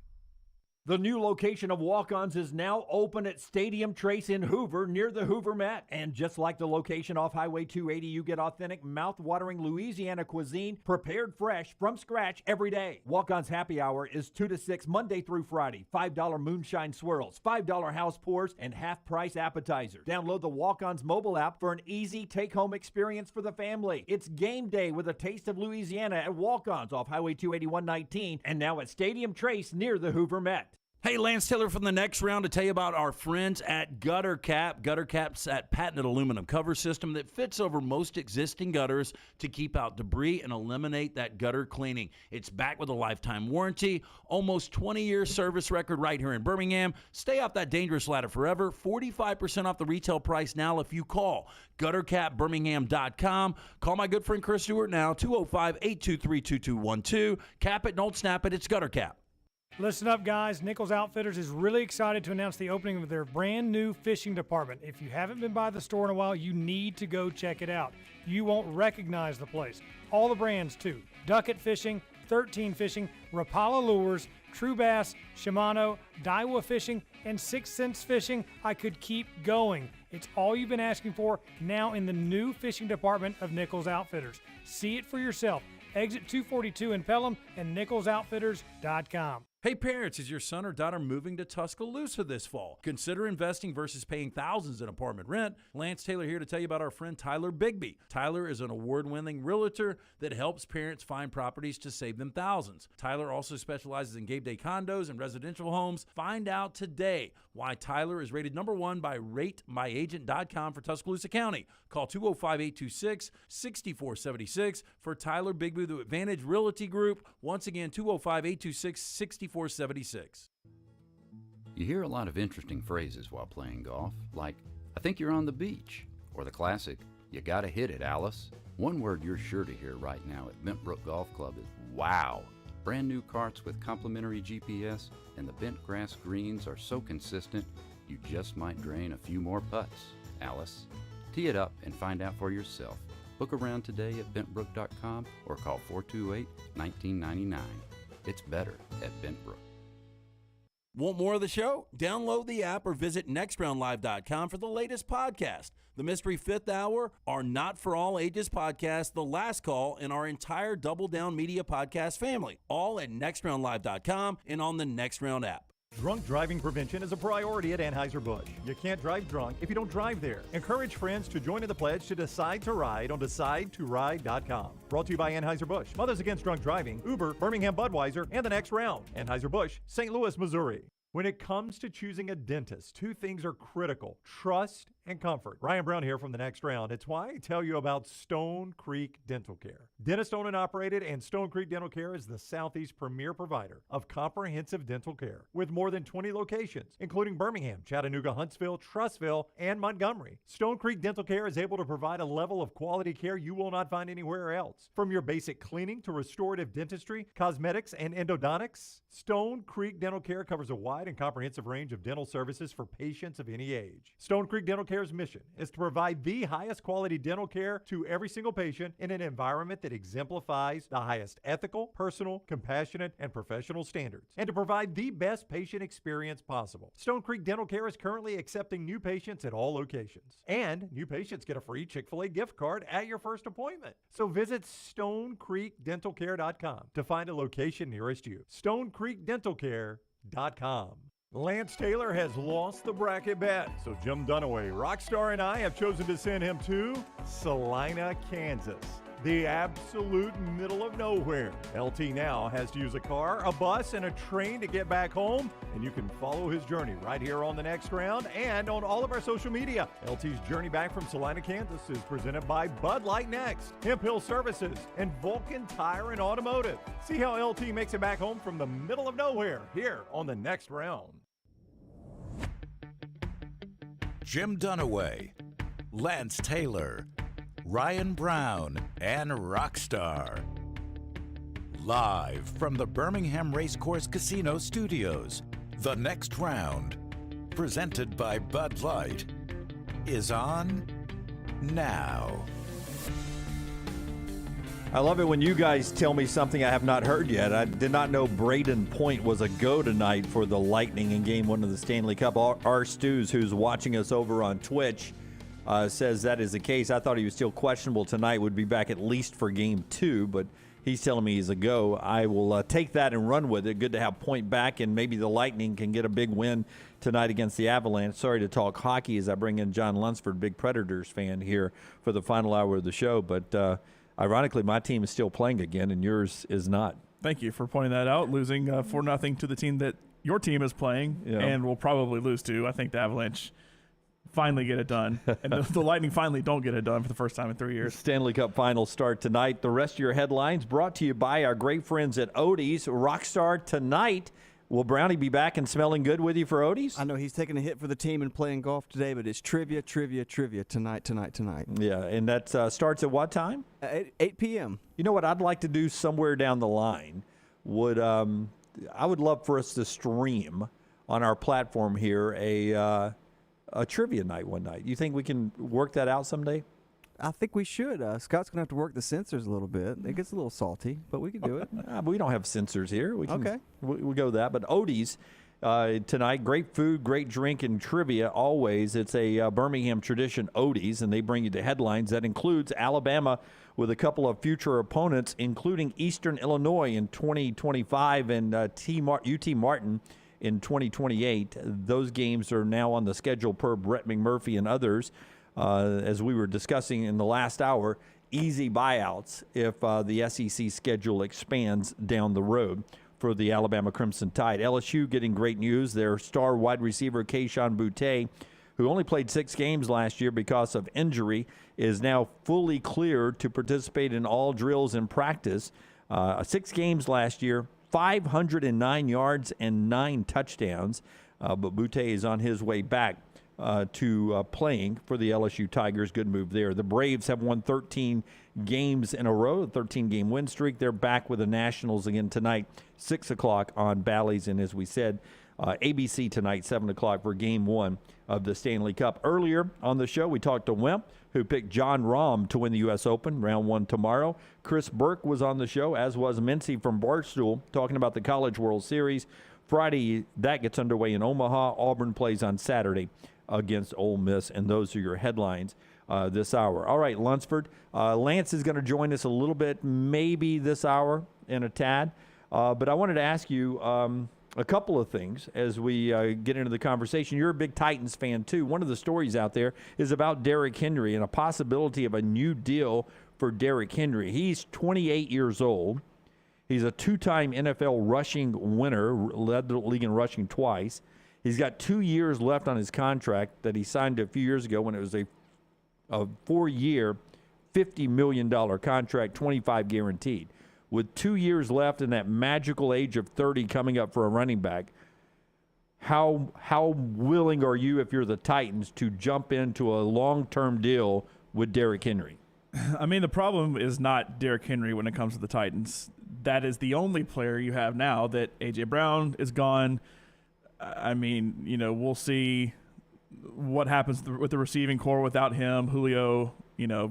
The new location of Walk-Ons is now open at Stadium Trace in Hoover near the Hoover Met. And just like the location off Highway 280, you get authentic, mouth-watering Louisiana cuisine prepared fresh from scratch every day. Walk-Ons Happy Hour is 2 to 6 Monday through Friday. $5 moonshine swirls, $5 house pours, and half-price appetizers. Download the Walk-Ons mobile app for an easy take-home experience for the family. It's game day with a taste of Louisiana at Walk-Ons off Highway 281-19 and now at Stadium Trace near the Hoover Met. Hey, Lance Taylor from the Next Round to tell you about our friends at Gutter Cap. Gutter Cap's that patented aluminum cover system that fits over most existing gutters to keep out debris and eliminate that gutter cleaning. It's backed with a lifetime warranty, almost 20-year service record right here in Birmingham. Stay off that dangerous ladder forever. 45% off the retail price now if you call guttercapbirmingham.com. Call my good friend Chris Stewart now, 205-823-2212. Cap it, don't snap it. It's Gutter Cap. Listen up, guys. Nichols Outfitters is really excited to announce the opening of their brand new fishing department. If you haven't been by the store in a while, you need to go check it out. You won't recognize the place. All the brands, too. Ducket Fishing, 13 Fishing, Rapala Lures, True Bass, Shimano, Daiwa Fishing, and 6 Sense Fishing. I could keep going. It's all you've been asking for now in the new fishing department of Nichols Outfitters. See it for yourself. Exit 242 in Pelham and nicholsoutfitters.com. Hey parents, is your son or daughter moving to Tuscaloosa this fall? Consider investing versus paying thousands in apartment rent. Lance Taylor here to tell you about our friend Tyler Bigby. Tyler is an award-winning realtor that helps parents find properties to save them thousands. Tyler also specializes in game day condos and residential homes. Find out today why Tyler is rated #1 by RateMyAgent.com for Tuscaloosa County. Call 205-826-6476 for Tyler Bigby, the Advantage Realty Group. Once again, 205-826-6476. You hear a lot of interesting phrases while playing golf, like, I think you're on the beach, or the classic, you gotta hit it, Alice. One word you're sure to hear right now at Bent Brook Golf Club is wow. Brand new carts with complimentary GPS and the bent grass greens are so consistent, you just might drain a few more putts, Alice. Tee it up and find out for yourself. Book around today at bentbrook.com or call 428-1999. It's better at Bent Brook. Want more of the show? Download the app or visit nextroundlive.com for the latest podcast. The Mystery Fifth Hour, our Not For All Ages podcast, The Last Call, and our entire Double Down Media podcast family. All at nextroundlive.com and on the Next Round app. Drunk driving prevention is a priority at Anheuser-Busch. You can't drive drunk if you don't drive there. Encourage friends to join in the pledge to Decide to Ride on DecideToRide.com. Brought to you by Anheuser-Busch, Mothers Against Drunk Driving, Uber, Birmingham Budweiser, and the Next Round. Anheuser-Busch, St. Louis, Missouri. When it comes to choosing a dentist, 2 things are critical: trust and comfort. Ryan Brown here from The Next Round. It's why I tell you about Stone Creek Dental Care. Dentist owned and operated, and Stone Creek Dental Care is the Southeast premier provider of comprehensive dental care with more than 20 locations, including Birmingham, Chattanooga, Huntsville, Trussville, and Montgomery. Stone Creek Dental Care is able to provide a level of quality care you will not find anywhere else. From your basic cleaning to restorative dentistry, cosmetics, and endodontics, Stone Creek Dental Care covers a wide and comprehensive range of dental services for patients of any age. Stone Creek Dental Care's mission is to provide the highest quality dental care to every single patient in an environment that exemplifies the highest ethical, personal, compassionate, and professional standards, and to provide the best patient experience possible. Stone Creek Dental Care is currently accepting new patients at all locations, and new patients get a free Chick-fil-A gift card at your first appointment. So visit StoneCreekDentalCare.com to find a location nearest you. StoneCreekDentalCare.com. Lance Taylor has lost the bracket bet, so Jim Dunaway, Rockstar, and I have chosen to send him to Salina, Kansas, the absolute middle of nowhere. LT now has to use a car, a bus, and a train to get back home, and you can follow his journey right here on The Next Round and on all of our social media. LT's journey back from Salina, Kansas is presented by Bud Light Next, Hemp Hill Services, and Vulcan Tire and Automotive. See how LT makes it back home from the middle of nowhere here on The Next Round. Jim Dunaway, Lance Taylor, Ryan Brown, and Rockstar. Live from the Birmingham Racecourse Casino Studios, The Next Round, presented by Bud Light, is on now. I love it when you guys tell me something I have not heard yet. I did not know Braden Point was a go tonight for the Lightning in Game 1 of the Stanley Cup. R. Stews, who's watching us over on Twitch, says that is the case. I thought he was still questionable tonight, would be back at least for Game 2, but he's telling me he's a go. I will take that and run with it. Good to have Point back, and maybe the Lightning can get a big win tonight against the Avalanche. Sorry to talk hockey as I bring in John Lunsford, big Predators fan here for the final hour of the show, but ironically, my team is still playing again, and yours is not. Thank you for pointing that out, losing 4-0 to the team that your team is playing and will probably lose to. I think the Avalanche finally get it done, and the Lightning finally don't get it done for the first time in 3 years. Stanley Cup Finals start tonight. The rest of your headlines brought to you by our great friends at Odie's. Rockstar tonight. Will Brownie be back and smelling good with you for Odie's? I know he's taking a hit for the team and playing golf today, but it's trivia tonight. Yeah, and that starts at what time? 8 p.m. You know what I'd like to do somewhere down the line? I would love for us to stream on our platform here a trivia night one night. You think we can work that out someday? I think we should. Scott's going to have to work the sensors a little bit. It gets a little salty, but we can do it. We don't have sensors here. We can, okay. We'll go that. But Odie's tonight, great food, great drink, and trivia always. It's a Birmingham tradition, Odie's, and they bring you the headlines. That includes Alabama with a couple of future opponents, including Eastern Illinois in 2025 and UT Martin in 2028. Those games are now on the schedule per Brett McMurphy and others. As we were discussing in the last hour, easy buyouts if the SEC schedule expands down the road for the Alabama Crimson Tide. LSU getting great news. Their star wide receiver, Kayshon Boutte, who only played 6 games last year because of injury, is now fully cleared to participate in all drills and practice. 6 games last year, 509 yards and 9 touchdowns. But Boutte is on his way back to playing for the LSU Tigers. Good move there. The Braves have won 13 games in a row, a 13-game win streak. They're back with the Nationals again tonight, 6 o'clock on Bally's. And as we said, ABC tonight, 7 o'clock for Game 1 of the Stanley Cup. Earlier on the show, we talked to Wimp, who picked John Rahm to win the U.S. Open, round 1 tomorrow. Chris Burke was on the show, as was Mintzy from Barstool, talking about the College World Series. Friday, that gets underway in Omaha. Auburn plays on Saturday against Ole Miss, and those are your headlines this hour. All right, Lunsford. Lance is going to join us a little bit, maybe this hour in a tad. But I wanted to ask you a couple of things as we get into the conversation. You're a big Titans fan, too. One of the stories out there is about Derrick Henry and a possibility of a new deal for Derrick Henry. He's 28 years old. He's a 2-time NFL rushing winner, led the league in rushing twice. He's got 2 years left on his contract that he signed a few years ago when it was a 4-year, $50 million contract, 25 guaranteed. With 2 years left in that magical age of 30 coming up for a running back, how willing are you, if you're the Titans, to jump into a long-term deal with Derrick Henry? I mean, the problem is not Derrick Henry when it comes to the Titans. That is the only player you have now. That A.J. Brown is gone. I mean, we'll see what happens with the receiving core without him. Julio,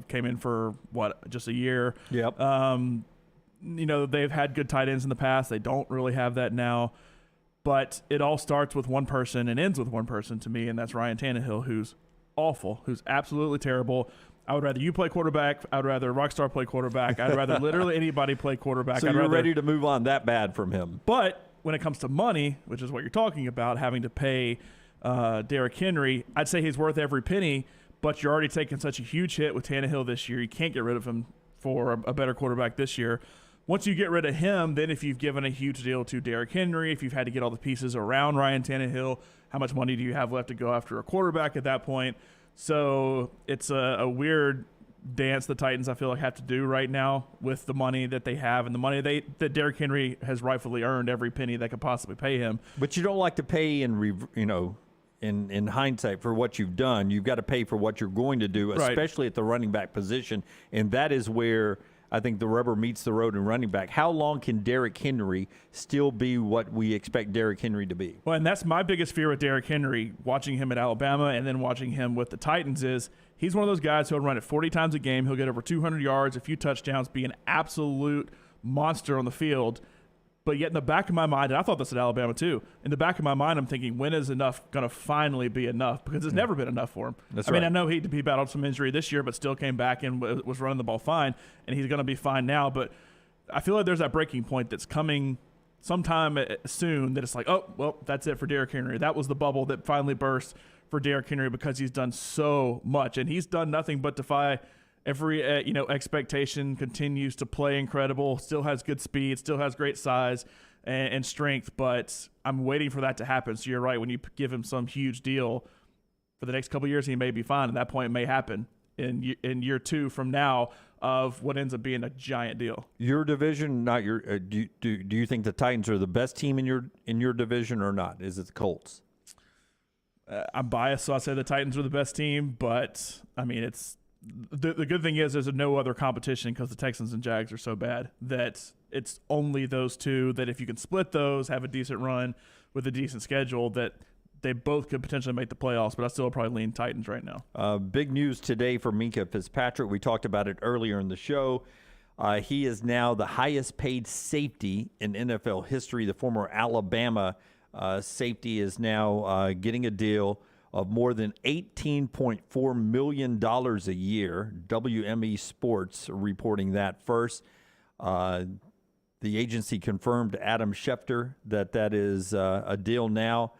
came in for, just a year. Yep. They've had good tight ends in the past. They don't really have that now. But it all starts with one person and ends with one person to me, and that's Ryan Tannehill, who's awful, who's absolutely terrible. I would rather you play quarterback. I would rather Rockstar play quarterback. I'd rather literally anybody play quarterback. So you're ready to move on that bad from him. But when it comes to money, which is what you're talking about, having to pay Derrick Henry, I'd say he's worth every penny, but you're already taking such a huge hit with Tannehill this year. You can't get rid of him for a better quarterback this year. Once you get rid of him, then if you've given a huge deal to Derrick Henry, if you've had to get all the pieces around Ryan Tannehill, how much money do you have left to go after a quarterback at that point? So it's a weird dance the Titans, I feel like, have to do right now with the money that they have and the money that Derrick Henry has rightfully earned, every penny they could possibly pay him. But you don't like to pay in hindsight for what you've done. You've got to pay for what you're going to do, especially at the running back position, and that is where I think the rubber meets the road in running back. How long can Derrick Henry still be what we expect Derrick Henry to be? Well, and that's my biggest fear with Derrick Henry, watching him at Alabama and then watching him with the Titans, is he's one of those guys who'll run it 40 times a game. He'll get over 200 yards, a few touchdowns, be an absolute monster on the field. But yet in the back of my mind, and I thought this at Alabama too, in the back of my mind, I'm thinking, when is enough going to finally be enough? Because it's never been enough for him. That's I mean, right. I know he battled some injury this year, but still came back and was running the ball fine, and he's going to be fine now. But I feel like there's that breaking point that's coming sometime soon that it's like, oh, well, that's it for Derrick Henry. That was the bubble that finally burst for Derrick Henry because he's done so much, and he's done nothing but defy every expectation, continues to play incredible, still has good speed, still has great size and strength, but I'm waiting for that to happen. So you're right, when you give him some huge deal for the next couple of years, he may be fine. At that point, it may happen in year 2 from now of what ends up being a giant deal. Your division, not your. Do you think the Titans are the best team in your division or not? Is it the Colts? I'm biased, so I say the Titans are the best team, but I mean, it's the good thing is there's no other competition because the Texans and Jags are so bad that it's only those two, that if you can split those, have a decent run with a decent schedule, that they both could potentially make the playoffs, but I still probably lean Titans right now. Big news today for Minkah Fitzpatrick. We talked about it earlier in the show. He is now the highest paid safety in NFL history. The former Alabama safety is now getting a deal of more than $18.4 million a year. WME Sports reporting that first. The agency confirmed to Adam Schefter that is a deal now.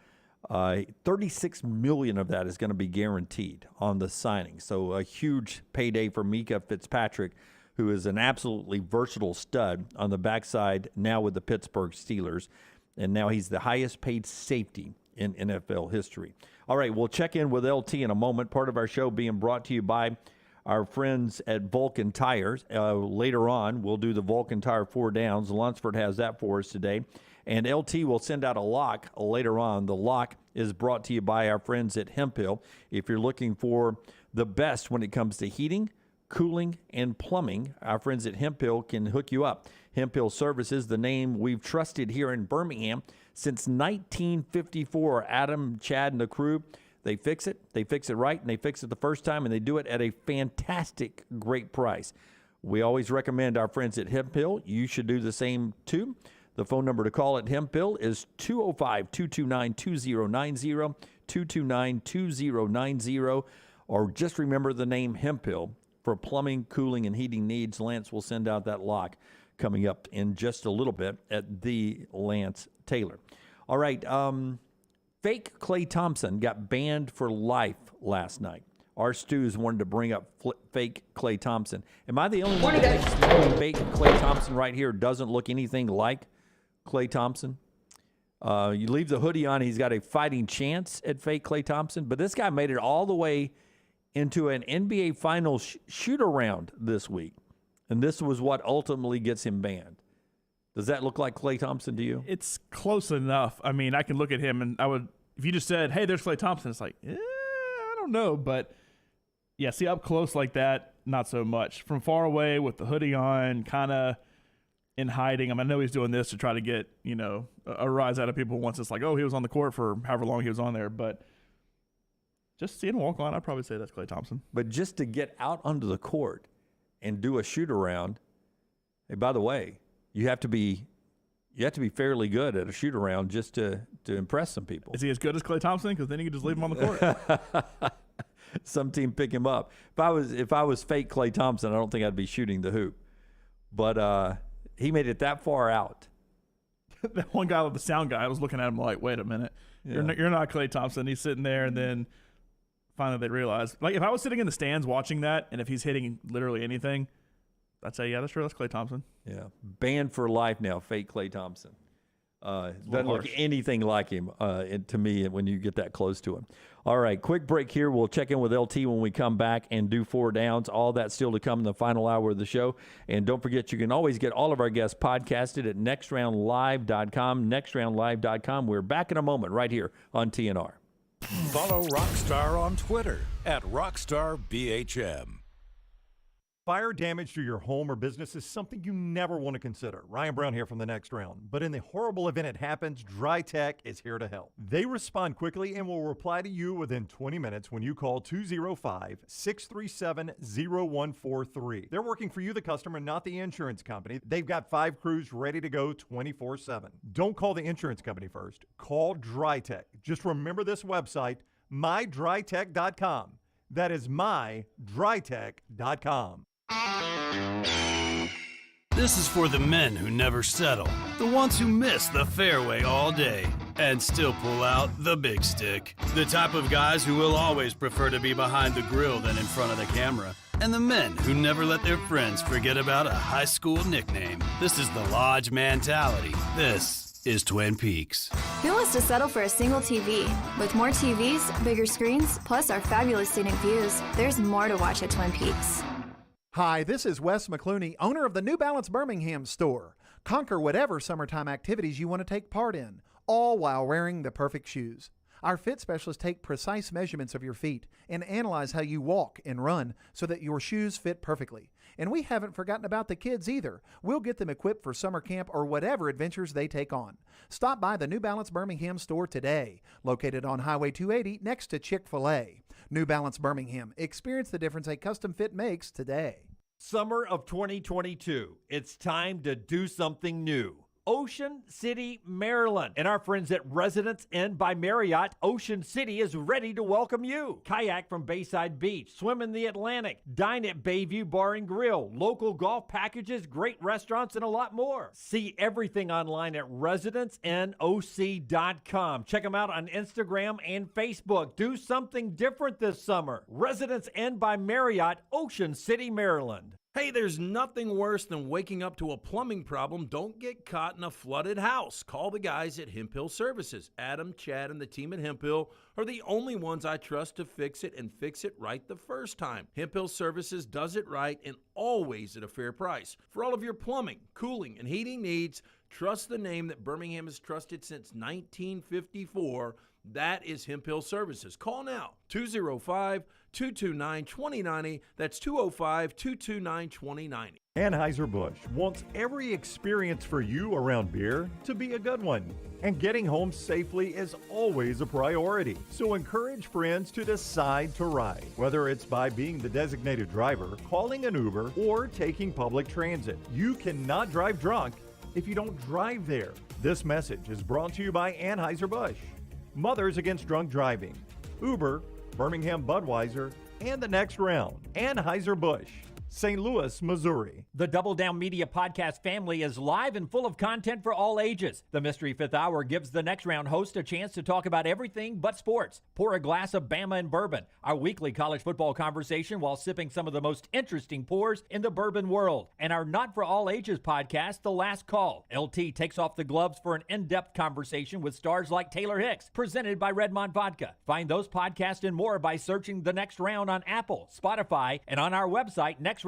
$36 million of that is going to be guaranteed on the signing. So a huge payday for Minkah Fitzpatrick, who is an absolutely versatile stud on the backside now with the Pittsburgh Steelers. And now he's the highest paid safety in NFL history. All right, we'll check in with LT in a moment. Part of our show being brought to you by our friends at Vulcan Tires. Later on, we'll do the Vulcan Tire 4 Downs. Lunsford has that for us today. And LT will send out a lock later on. The lock is brought to you by our friends at Hemp Hill. If you're looking for the best when it comes to heating, cooling, and plumbing, our friends at Hemp Hill can hook you up. Hemp Hill Services, the name we've trusted here in Birmingham since 1954. Adam, Chad, and the crew, they fix it right, and they fix it the first time, and they do it at a fantastic, great price. We always recommend our friends at Hemp Hill. You should do the same too. The phone number to call at Hemp Hill is 205-229-2090, 229-2090, or just remember the name Hemp Hill for plumbing, cooling, and heating needs. Lance will send out that lock coming up in just a little bit at the Lance Taylor. All right, fake Klay Thompson got banned for life last night. Our Stews wanted to bring up fake Klay Thompson. Am I the only one that thinks fake Klay Thompson right here doesn't look anything like Klay Thompson? You leave the hoodie on, he's got a fighting chance at fake Klay Thompson. But this guy made it all the way into an NBA Finals shoot-around this week. And this was what ultimately gets him banned. Does that look like Klay Thompson to you? It's close enough. I mean, I can look at him and I would, if you just said, hey, there's Klay Thompson, it's like, I don't know. But yeah, see, up close like that, not so much. From far away with the hoodie on, kind of in hiding. I mean, I know he's doing this to try to get, a rise out of people once it's like, oh, he was on the court for however long he was on there. But just seeing him walk on, I'd probably say that's Klay Thompson. But just to get out onto the court and do a shoot-around, hey, by the way, you have to be fairly good at a shoot-around just to impress some people. Is he as good as Klay Thompson? Because then you can just leave him on the court. Some team pick him up. If I was fake Klay Thompson, I don't think I'd be shooting the hoop. But he made it that far out. That one guy with the sound guy, I was looking at him like, wait a minute. Yeah. You're not Klay Thompson. He's sitting there, and then finally they realized. Like, if I was sitting in the stands watching that, and if he's hitting literally anything, I'd say, yeah, that's Klay Thompson. Yeah. Banned for life now, fake Klay Thompson. Doesn't look anything like him to me when you get that close to him. All right, quick break here. We'll check in with LT when we come back and do 4 downs. All that still to come in the final hour of the show. And don't forget, you can always get all of our guests podcasted at nextroundlive.com, nextroundlive.com. We're back in a moment right here on TNR. Follow Rockstar on Twitter at RockstarBHM. Fire damage to your home or business is something you never want to consider. Ryan Brown here from The Next Round. But in the horrible event it happens, Dry Tech is here to help. They respond quickly and will reply to you within 20 minutes when you call 205-637-0143. They're working for you, the customer, not the insurance company. They've got 5 crews ready to go 24/7. Don't call the insurance company first. Call Dry Tech. Just remember this website, mydrytech.com. That is mydrytech.com. This is for the men who never settle, the ones who miss the fairway all day and still pull out the big stick, the type of guys who will always prefer to be behind the grill than in front of the camera, and the men who never let their friends forget about a high school nickname. This is the Lodge mentality. This is Twin Peaks. Who wants to settle for a single TV? With more TVs, bigger screens, plus our fabulous scenic views, there's more to watch at Twin Peaks. Hi, this is Wes McClooney, owner of the New Balance Birmingham store. Conquer whatever summertime activities you want to take part in, all while wearing the perfect shoes. Our fit specialists take precise measurements of your feet and analyze how you walk and run so that your shoes fit perfectly. And we haven't forgotten about the kids either. We'll get them equipped for summer camp or whatever adventures they take on. Stop by the New Balance Birmingham store today, located on Highway 280 next to Chick-fil-A. New Balance Birmingham. Experience the difference a custom fit makes today. Summer of 2022. It's time to do something new. Ocean City, Maryland. And our friends at Residence Inn by Marriott, Ocean City is ready to welcome you. Kayak from Bayside Beach, swim in the Atlantic, dine at Bayview Bar and Grill, local golf packages, great restaurants, and a lot more. See everything online at residenceinnoc.com. Check them out on Instagram and Facebook. Do something different this summer. Residence Inn by Marriott, Ocean City, Maryland. Hey, there's nothing worse than waking up to a plumbing problem. Don't get caught in a flooded house. Call the guys at Hemp Hill Services. Adam, Chad, and the team at Hemp Hill are the only ones I trust to fix it and fix it right the first time. Hemp Hill Services does it right and always at a fair price. For all of your plumbing, cooling, and heating needs, trust the name that Birmingham has trusted since 1954. That is Hemp Hill Services. Call now, 205-229-2090. That's 205-229-2090. Anheuser-Busch wants every experience for you around beer to be a good one. And getting home safely is always a priority. So encourage friends to decide to ride, whether it's by being the designated driver, calling an Uber, or taking public transit. You cannot drive drunk if you don't drive there. This message is brought to you by Anheuser-Busch, Mothers Against Drunk Driving, Uber, Birmingham Budweiser, and The Next Round. Anheuser-Busch. St. Louis, Missouri. The Double Down Media podcast family is live and full of content for all ages. The Mystery Fifth Hour gives the Next Round host a chance to talk about everything but sports. Pour a glass of Bama and bourbon, our weekly college football conversation while sipping some of the most interesting pours in the bourbon world. And our Not For All Ages podcast, The Last Call. LT takes off the gloves for an in-depth conversation with stars like Taylor Hicks, presented by Redmond Vodka. Find those podcasts and more by searching The Next Round on Apple, Spotify, and on our website, nextroundlive.com.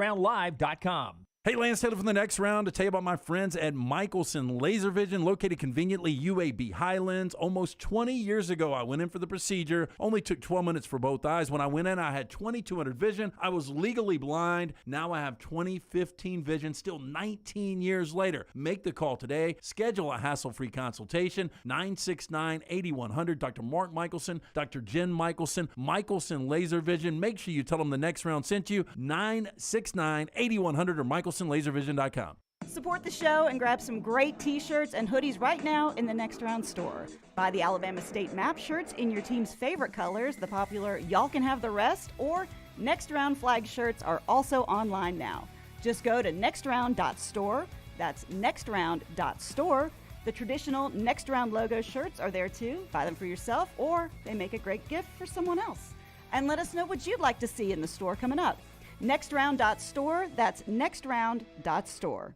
Hey, Lance Taylor from The Next Round to tell you about my friends at Michelson Laser Vision, located conveniently UAB Highlands. Almost 20 years ago, I went in for the procedure. Only took 12 minutes for both eyes. When I went in, I had 2200 vision. I was legally blind. Now I have 20/15 vision, still 19 years later. Make the call today. Schedule a hassle-free consultation. 969-8100. Dr. Mark Michelson, Dr. Jen Michelson, Michelson Laser Vision. Make sure you tell them The Next Round sent you. 969-8100 or MichelsonLaserVision.com. Support the show and grab some great t-shirts and hoodies right now in the Next Round store. Buy the Alabama State map shirts in your team's favorite colors, the popular Y'all Can Have the Rest, or Next Round flag shirts are also online now. Just go to nextround.store. That's nextround.store. The traditional Next Round logo shirts are there too. Buy them for yourself, or they make a great gift for someone else. And let us know what you'd like to see in the store coming up. Nextround.store, that's nextround.store.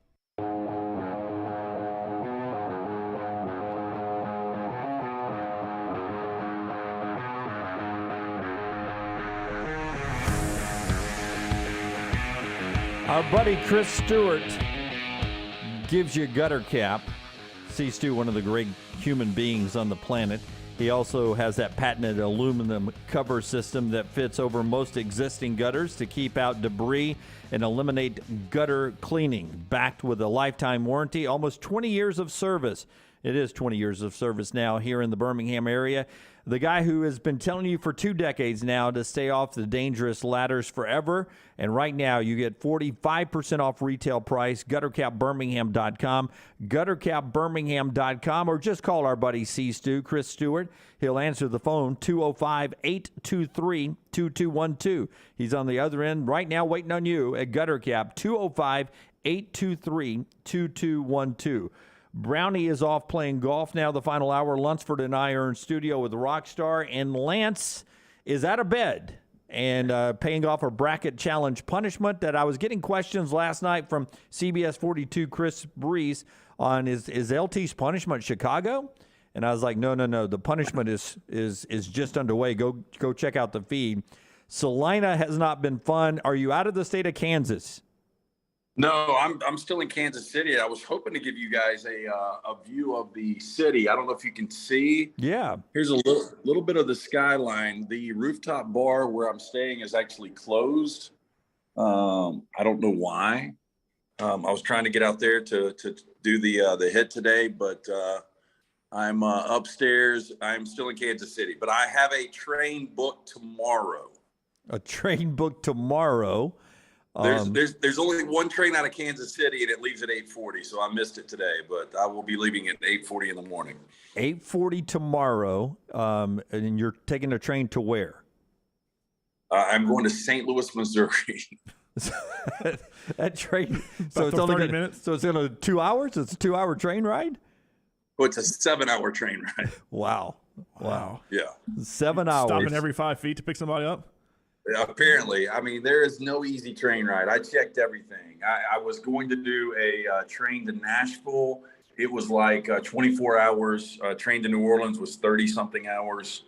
Our buddy Chris Stewart gives you a gutter cap. See, Stu, one of the great human beings on the planet. He also has that patented aluminum cover system that fits over most existing gutters to keep out debris and eliminate gutter cleaning. Backed with a lifetime warranty, almost 20 years of service. It is 20 years of service now here in the Birmingham area. The guy who has been telling you for 2 decades now to stay off the dangerous ladders forever. And right now you get 45% off retail price, guttercapbirmingham.com, guttercapbirmingham.com, or just call our buddy C-Stu, Chris Stewart. He'll answer the phone, 205-823-2212. He's on the other end right now waiting on you at Guttercap, 205-823-2212. Brownie is off playing golf now, the final hour. Lunsford and I are in studio with Rockstar, and Lance is out of bed and paying off a bracket challenge punishment that I was getting questions last night from CBS 42 Chris Breeze on is LT's punishment Chicago? And I was like, no. The punishment is just underway. Go check out the feed. Salina has not been fun. Are you out of the state of Kansas? No, I'm still in Kansas City. I was hoping to give you guys a view of the city. I don't know if you can see. Yeah. Here's a little bit of the skyline. The rooftop bar where I'm staying is actually closed. I don't know why. I was trying to get out there to do the hit today, but I'm upstairs. I'm still in Kansas City, but I have a train booked tomorrow. A train booked tomorrow. There's only one train out of Kansas City, and it leaves at 8:40, so I missed it today. But I will be leaving at 8:40 in the morning. 8:40 tomorrow, and you're taking a train to where? I'm going to St. Louis, Missouri. That train. So it's only 30 minutes. So it's going to 2 hours. It's a 2-hour train ride. Oh, it's a 7-hour train ride. Wow. Yeah. 7 hours. Stopping every 5 feet to pick somebody up. Apparently. I mean, there is no easy train ride. I checked everything. I was going to do a train to Nashville. It was like 24 hours. Train to New Orleans was 30-something hours.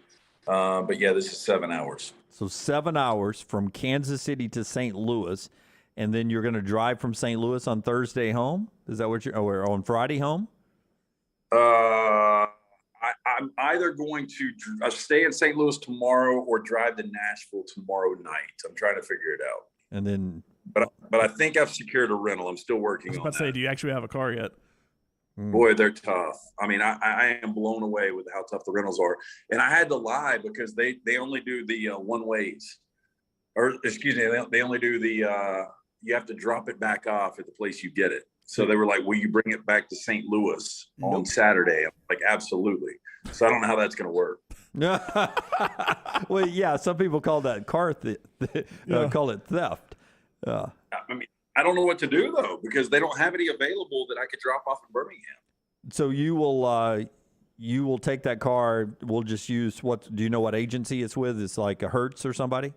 But, yeah, this is 7 hours. So 7 hours from Kansas City to St. Louis, and then you're going to drive from St. Louis on Thursday home? Is that what or on Friday home? I'm either going to stay in St. Louis tomorrow or drive to Nashville tomorrow night. I'm trying to figure it out. And then, but I think I've secured a rental. I'm still working on that. I was about to say, do you actually have a car yet? Boy, they're tough. I mean, I am blown away with how tough the rentals are. And I had to lie because they only do the one ways, or excuse me, they only do the you have to drop it back off at the place you get it. So they were like, will you bring it back to St. Louis on Saturday? I'm like, absolutely. So I don't know how that's going to work. Well, yeah, some people call that call it theft. I mean, I don't know what to do though, because they don't have any available that I could drop off in Birmingham. So you will take that car. We'll just use do you know what agency it's with? It's like a Hertz or somebody?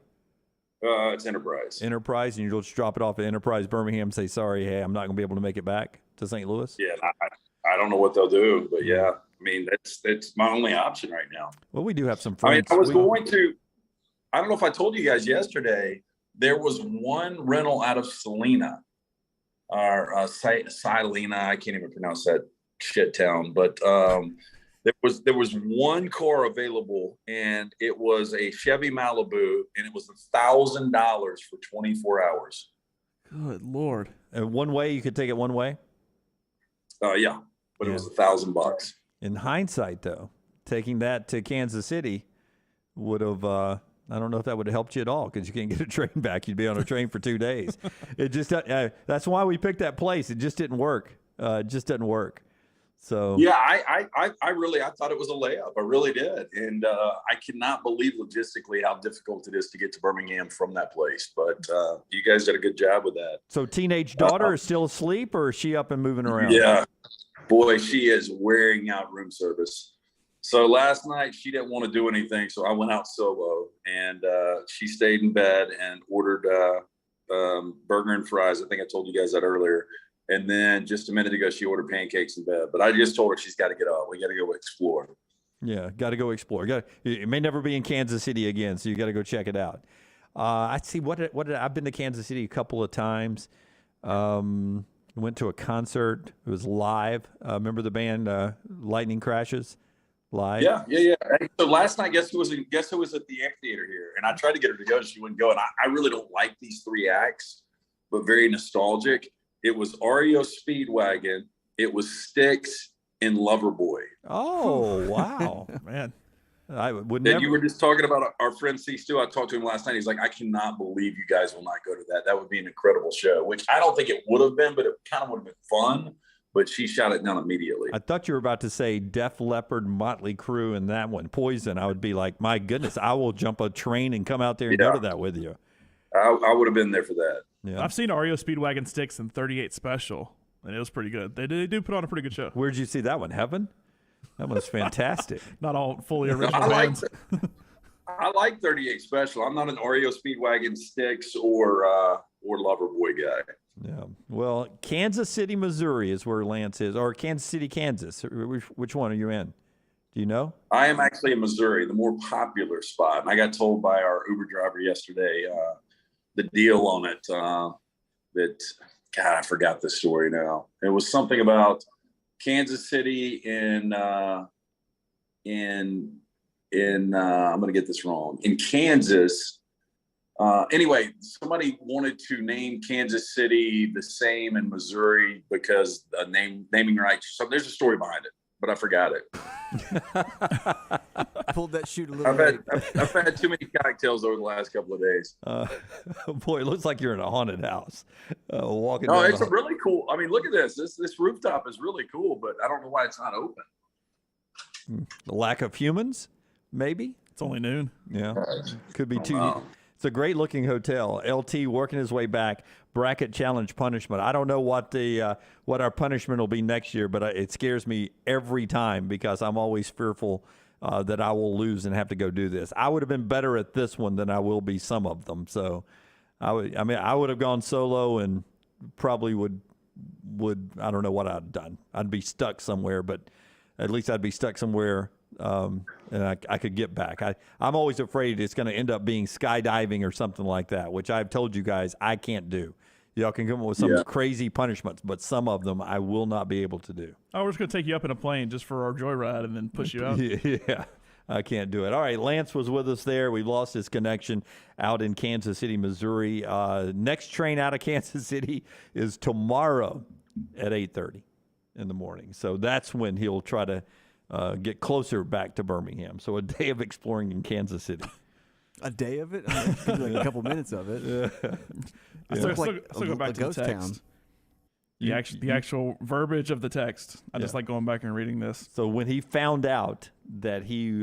It's Enterprise. Enterprise, and you'll just drop it off at Enterprise Birmingham and say, sorry, hey, I'm not going to be able to make it back to St. Louis? Yeah, I don't know what they'll do, but yeah, I mean, that's my only option right now. Well, we do have some I mean, friends. I don't know if I told you guys yesterday, there was one rental out of Salina, or Salina, I can't even pronounce that shit town, but there was one car available, and it was a Chevy Malibu, and it was $1,000 for 24 hours. Good Lord. And one way, you could take it one way? Yeah, but it was $1,000. In hindsight, though, taking that to Kansas City would have, I don't know if that would have helped you at all, because you can't get a train back. You'd be on a train for 2 days. It just, that's why we picked that place. It just didn't work. It just doesn't work. So yeah, I thought it was a layup. I really did, and I cannot believe logistically how difficult it is to get to Birmingham from that place. But you guys did a good job with that. So teenage daughter is still asleep, or is she up and moving around? Yeah, boy, she is wearing out room service. So last night she didn't want to do anything, so I went out solo, and she stayed in bed and ordered burger and fries. I think I told you guys that earlier. And then just a minute ago, she ordered pancakes in bed. But I just told her she's got to get up. We got to go explore. Yeah, got to go explore. It may never be in Kansas City again, so you got to go check it out. I see. I've been to Kansas City a couple of times. Went to a concert. It was live. Remember the band Lightning Crashes? Live. Yeah. So last night, guess who was at the amphitheater here? And I tried to get her to go, she wouldn't go. And I really don't like these three acts, but very nostalgic. It was REO Speedwagon, it was Styx, and Loverboy. Oh, wow. Man. I would never. You were just talking about our friend C. Stu. I talked to him last night. He's like, I cannot believe you guys will not go to that. That would be an incredible show, which I don't think it would have been, but it kind of would have been fun. But she shot it down immediately. I thought you were about to say Def Leppard, Motley Crue, and that one, Poison. I would be like, my goodness, I will jump a train and come out there and go to that with you. I would have been there for that. Yeah. I've seen REO Speedwagon Sticks in 38 Special, and it was pretty good. They do put on a pretty good show. Where'd you see that one? Heaven? That one's fantastic. Not all fully original bands. I like 38 Special. I'm not an REO Speedwagon Sticks or Loverboy guy. Yeah. Well, Kansas City, Missouri is where Lance is, or Kansas City, Kansas. Which one are you in? Do you know? I am actually in Missouri, the more popular spot. And I got told by our Uber driver yesterday the deal on it. That God, I forgot the story now. It was something about Kansas City in I'm going to get this wrong. In Kansas. Anyway, somebody wanted to name Kansas City the same in Missouri because naming rights. So there's a story behind it, but I forgot it. Pulled that shoot a little bit. I've had too many cocktails over the last couple of days. Boy, it looks like you're in a haunted house. Walking. No, it's a really cool. I mean, look at this. This rooftop is really cool, but I don't know why it's not open. The lack of humans, maybe. It's only noon. Yeah, could be too. It's a great looking hotel. LT working his way back. Bracket challenge punishment. I don't know what our punishment will be next year, but it scares me every time because I'm always fearful that I will lose and have to go do this. I would have been better at this one than I will be some of them. So I would have gone solo and probably would I don't know what I'd have done. I'd be stuck somewhere, but at least I'd be stuck somewhere. And I could get back. I'm always afraid it's going to end up being skydiving or something like that, which I've told you guys I can't do. Y'all can come up with some crazy punishments, but some of them I will not be able to do. Oh, we're just going to take you up in a plane just for our joyride and then push you out. Yeah, I can't do it. All right, Lance was with us there. We lost his connection out in Kansas City, Missouri. Next train out of Kansas City is tomorrow at 8:30 in the morning. So that's when he'll try to get closer back to Birmingham. So a day of exploring in Kansas City. A day of it? I mean, it could be like a couple minutes of it. Yeah. I still go back to the text. The actual verbiage of the text. I just like going back and reading this. So when he found out that he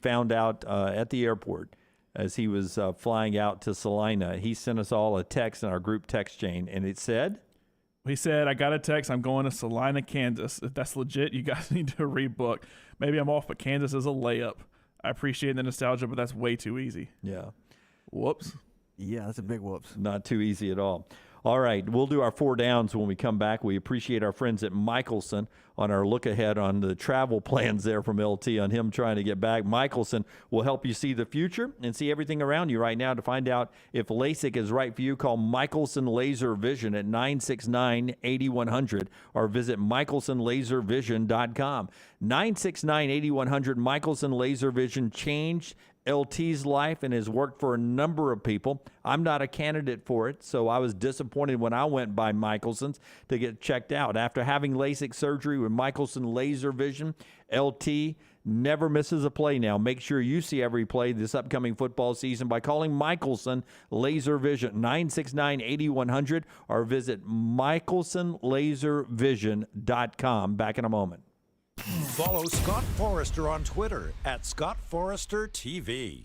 found out at the airport as he was flying out to Salina. He sent us all a text in our group text chain, and it said, He said, I got a text. I'm going to Salina, Kansas. If that's legit, you guys need to rebook. Maybe I'm off, but Kansas is a layup. I appreciate the nostalgia, but that's way too easy. Yeah. Whoops. Yeah, that's a big whoops. Not too easy at all. All right, we'll do our 4 downs when we come back. We appreciate our friends at Michelson on our look ahead on the travel plans there from LT on him trying to get back. Michelson will help you see the future and see everything around you right now. To find out if LASIK is right for you, call Michelson Laser Vision at 969-8100 or visit michelsonlaservision.com. 969-8100. Michelson Laser Vision changed LT's life and has worked for a number of people. I'm not a candidate for it, so I was disappointed when I went by Michelson's to get checked out. After having LASIK surgery with Michelson Laser Vision, LT never misses a play now. Make sure you see every play this upcoming football season by calling Michelson Laser Vision, 969-8100, or visit michelsonlaservision.com. Back in a moment. Follow Scott Forrester on Twitter at Scott Forrester TV.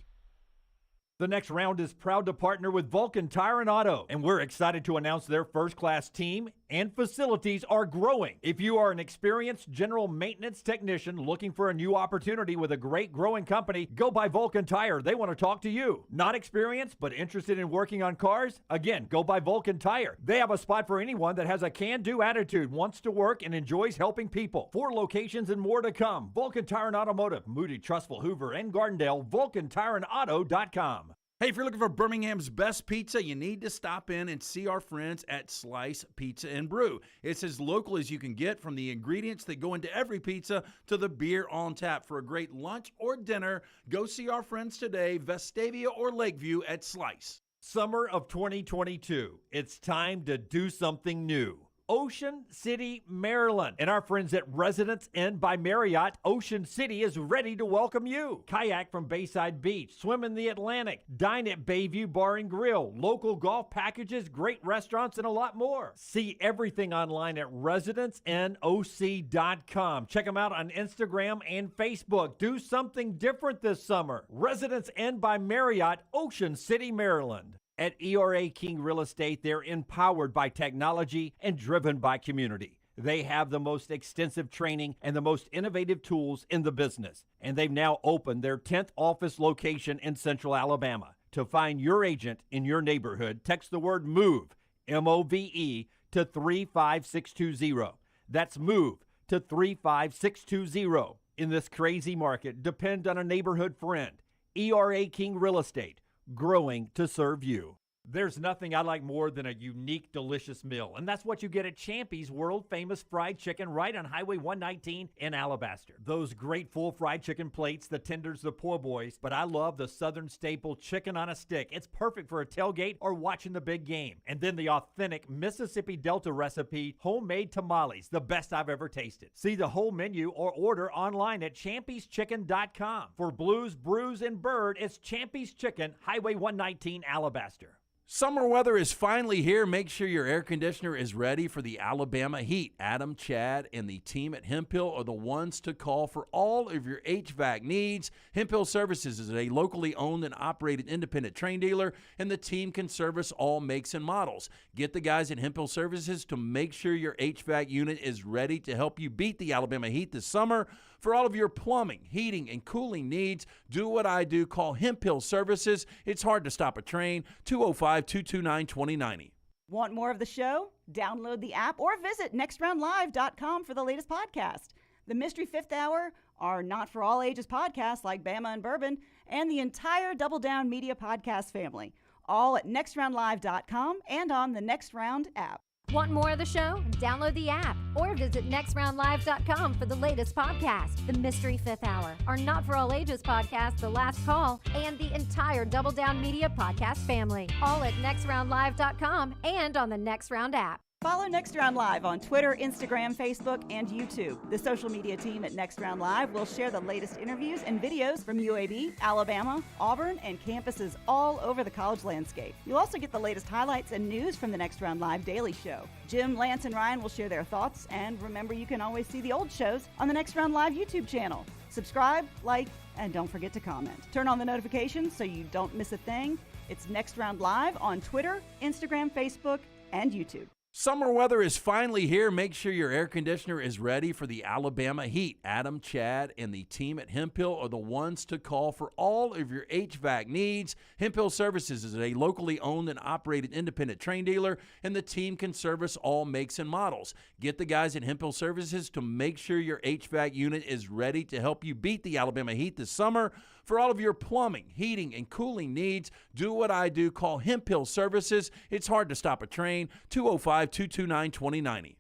The next round is proud to partner with Vulcan Tire and Auto, and we're excited to announce their first-class team and facilities are growing. If you are an experienced general maintenance technician looking for a new opportunity with a great growing company, go by Vulcan Tire. They want to talk to you. Not experienced, but interested in working on cars? Again, go by Vulcan Tire. They have a spot for anyone that has a can-do attitude, wants to work, and enjoys helping people. 4 locations and more to come. Vulcan Tire and Automotive, Moody, Trustful, Hoover, and Gardendale, VulcanTireandAuto.com. Hey, if you're looking for Birmingham's best pizza, you need to stop in and see our friends at Slice Pizza and Brew. It's as local as you can get, from the ingredients that go into every pizza to the beer on tap. For a great lunch or dinner, go see our friends today, Vestavia or Lakeview at Slice. Summer of 2022. It's time to do something new. Ocean City, Maryland. And our friends at Residence Inn by Marriott, Ocean City is ready to welcome you. Kayak from Bayside Beach, swim in the Atlantic, dine at Bayview Bar and Grill, local golf packages, great restaurants, and a lot more. See everything online at residencenoc.com. Check them out on Instagram and Facebook. Do something different this summer. Residence Inn by Marriott, Ocean City, Maryland. At ERA King Real Estate, they're empowered by technology and driven by community. They have the most extensive training and the most innovative tools in the business. And they've now opened their 10th office location in Central Alabama. To find your agent in your neighborhood, text the word MOVE, M-O-V-E, to 35620. That's MOVE to 35620. In this crazy market, depend on a neighborhood friend. ERA King Real Estate. Growing to serve you. There's nothing I like more than a unique, delicious meal, and that's what you get at Champy's world-famous fried chicken right on Highway 119 in Alabaster. Those great full fried chicken plates, the tenders, the po' boys, but I love the Southern staple chicken on a stick. It's perfect for a tailgate or watching the big game. And then the authentic Mississippi Delta recipe homemade tamales, the best I've ever tasted. See the whole menu or order online at champyschicken.com. For Blues, Brews, and Bird, it's Champy's Chicken, Highway 119, Alabaster. Summer weather is finally here. Make sure your air conditioner is ready for the Alabama heat. Adam, Chad, and the team at Hemphill are the ones to call for all of your HVAC needs. Hemphill Services is a locally owned and operated independent train dealer, and the team can service all makes and models. Get the guys at Hemphill Services to make sure your HVAC unit is ready to help you beat the Alabama heat this summer. For all of your plumbing, heating, and cooling needs, do what I do. Call Hemphill Services. It's hard to stop a train. 205-229-2090. Want more of the show? Download the app or visit nextroundlive.com for the latest podcast. The Mystery Fifth Hour, our Not For All Ages podcast like Bama and Bourbon, and the entire Double Down Media podcast family. All at nextroundlive.com and on the Next Round app. Want more of the show? Download the app or visit nextroundlive.com for the latest podcast, The Mystery Fifth Hour, our Not For All Ages podcast, The Last Call, and the entire Double Down Media podcast family. All at nextroundlive.com and on the Next Round app. Follow Next Round Live on Twitter, Instagram, Facebook, and YouTube. The social media team at Next Round Live will share the latest interviews and videos from UAB, Alabama, Auburn, and campuses all over the college landscape. You'll also get the latest highlights and news from the Next Round Live Daily Show. Jim, Lance, and Ryan will share their thoughts, and remember, you can always see the old shows on the Next Round Live YouTube channel. Subscribe, like, And don't forget to comment. Turn on the notifications so you don't miss a thing. It's Next Round Live on Twitter, Instagram, Facebook, and YouTube. Summer weather is finally here. Make sure your air conditioner is ready for the Alabama heat. Adam, Chad, and the team at Hemphill are the ones to call for all of your HVAC needs. Hemphill Services is a locally owned and operated independent train dealer, and the team can service all makes and models. Get the guys at Hemphill Services to make sure your HVAC unit is ready to help you beat the Alabama heat this summer. For all of your plumbing, heating, and cooling needs, do what I do. Call Hemphill Services. It's hard to stop a train. 205-229-2090.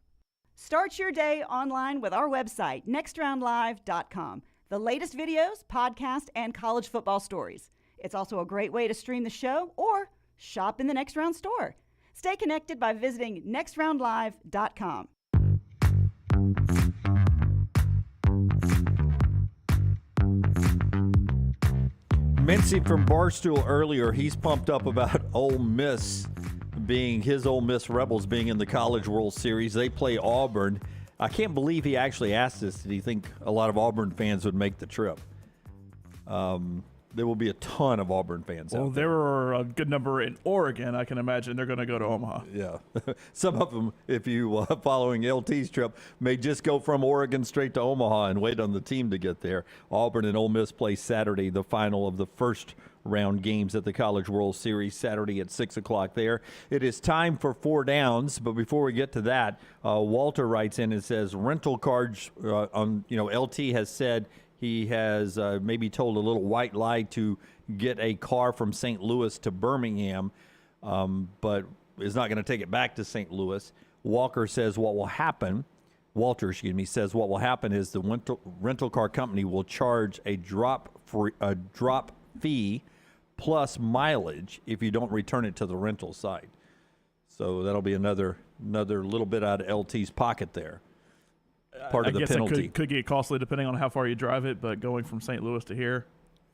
Start your day online with our website, nextroundlive.com. The latest videos, podcasts, and college football stories. It's also a great way to stream the show or shop in the Next Round store. Stay connected by visiting nextroundlive.com. Mintzy from Barstool earlier, he's pumped up about Ole Miss being his Ole Miss Rebels being in the College World Series. They play Auburn. I can't believe he actually asked this. Did he think a lot of Auburn fans would make the trip? There will be a ton of Auburn fans out there. There are a good number in Oregon. I can imagine they're going to go to Omaha. Yeah. Some of them, if you following LT's trip, may just go from Oregon straight to Omaha and wait on the team to get there. Auburn and Ole Miss play Saturday, the final of the first round games at the College World Series, Saturday at 6 o'clock there. It is time for 4 downs, but before we get to that, Walter writes in and says rental cars LT has said he has maybe told a little white lie to get a car from St. Louis to Birmingham, but is not going to take it back to St. Louis. Walter says what will happen is the rental car company will charge a drop fee plus mileage if you don't return it to the rental site. So that'll be another little bit out of LT's pocket there. Part of the penalty. It could get costly depending on how far you drive it, but going from St. Louis to here,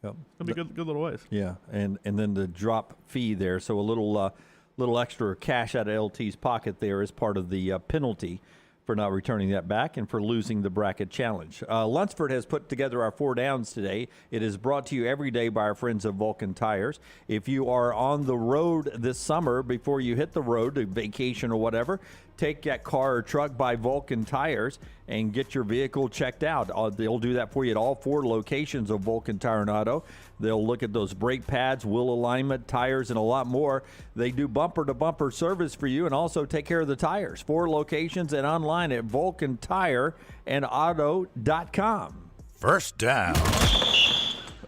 yep, it'll be good little ways. Yeah, and then the drop fee there, so a little extra cash out of LT's pocket there is part of the penalty for not returning that back and for losing the bracket challenge. Lunsford has put together our 4 downs today. It is brought to you every day by our friends at Vulcan Tires. If you are on the road this summer, before you hit the road, a vacation or whatever, take that car or truck by Vulcan Tires and get your vehicle checked out. They'll do that for you at all 4 locations of Vulcan Tire and Auto. They'll look at those brake pads, wheel alignment, tires, and a lot more. They do bumper-to-bumper service for you and also take care of the tires. 4 locations and online at vulcantireandauto.com. First down.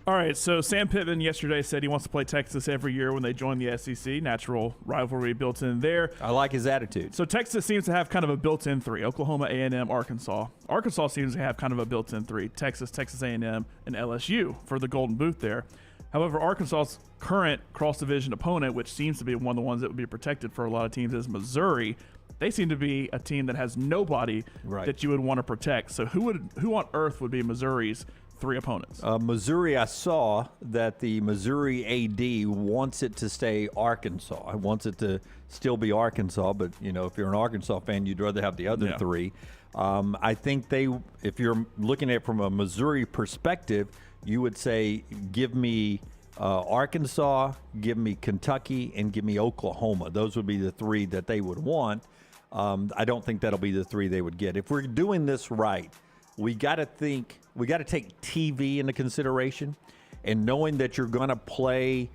All right, so Sam Pittman yesterday said he wants to play Texas every year when they join the SEC. Natural rivalry built in there. I like his attitude. So Texas seems to have kind of a built-in 3. Oklahoma, A&M, Arkansas. Arkansas seems to have kind of a built-in 3. Texas, Texas A&M, and LSU for the Golden Boot there. However, Arkansas's current cross-division opponent, which seems to be one of the ones that would be protected for a lot of teams, is Missouri. They seem to be a team that has nobody that you would want to protect. So who on earth would be Missouri's 3 opponents? Missouri, I saw that the Missouri AD wants it to stay Arkansas. It wants it to still be Arkansas, but, if you're an Arkansas fan, you'd rather have the other 3. I think if you're looking at it from a Missouri perspective, you would say, give me Arkansas, give me Kentucky, and give me Oklahoma. Those would be the 3 that they would want. I don't think that'll be the 3 they would get. If we're doing this right, we got to take TV into consideration, and knowing that you're going to play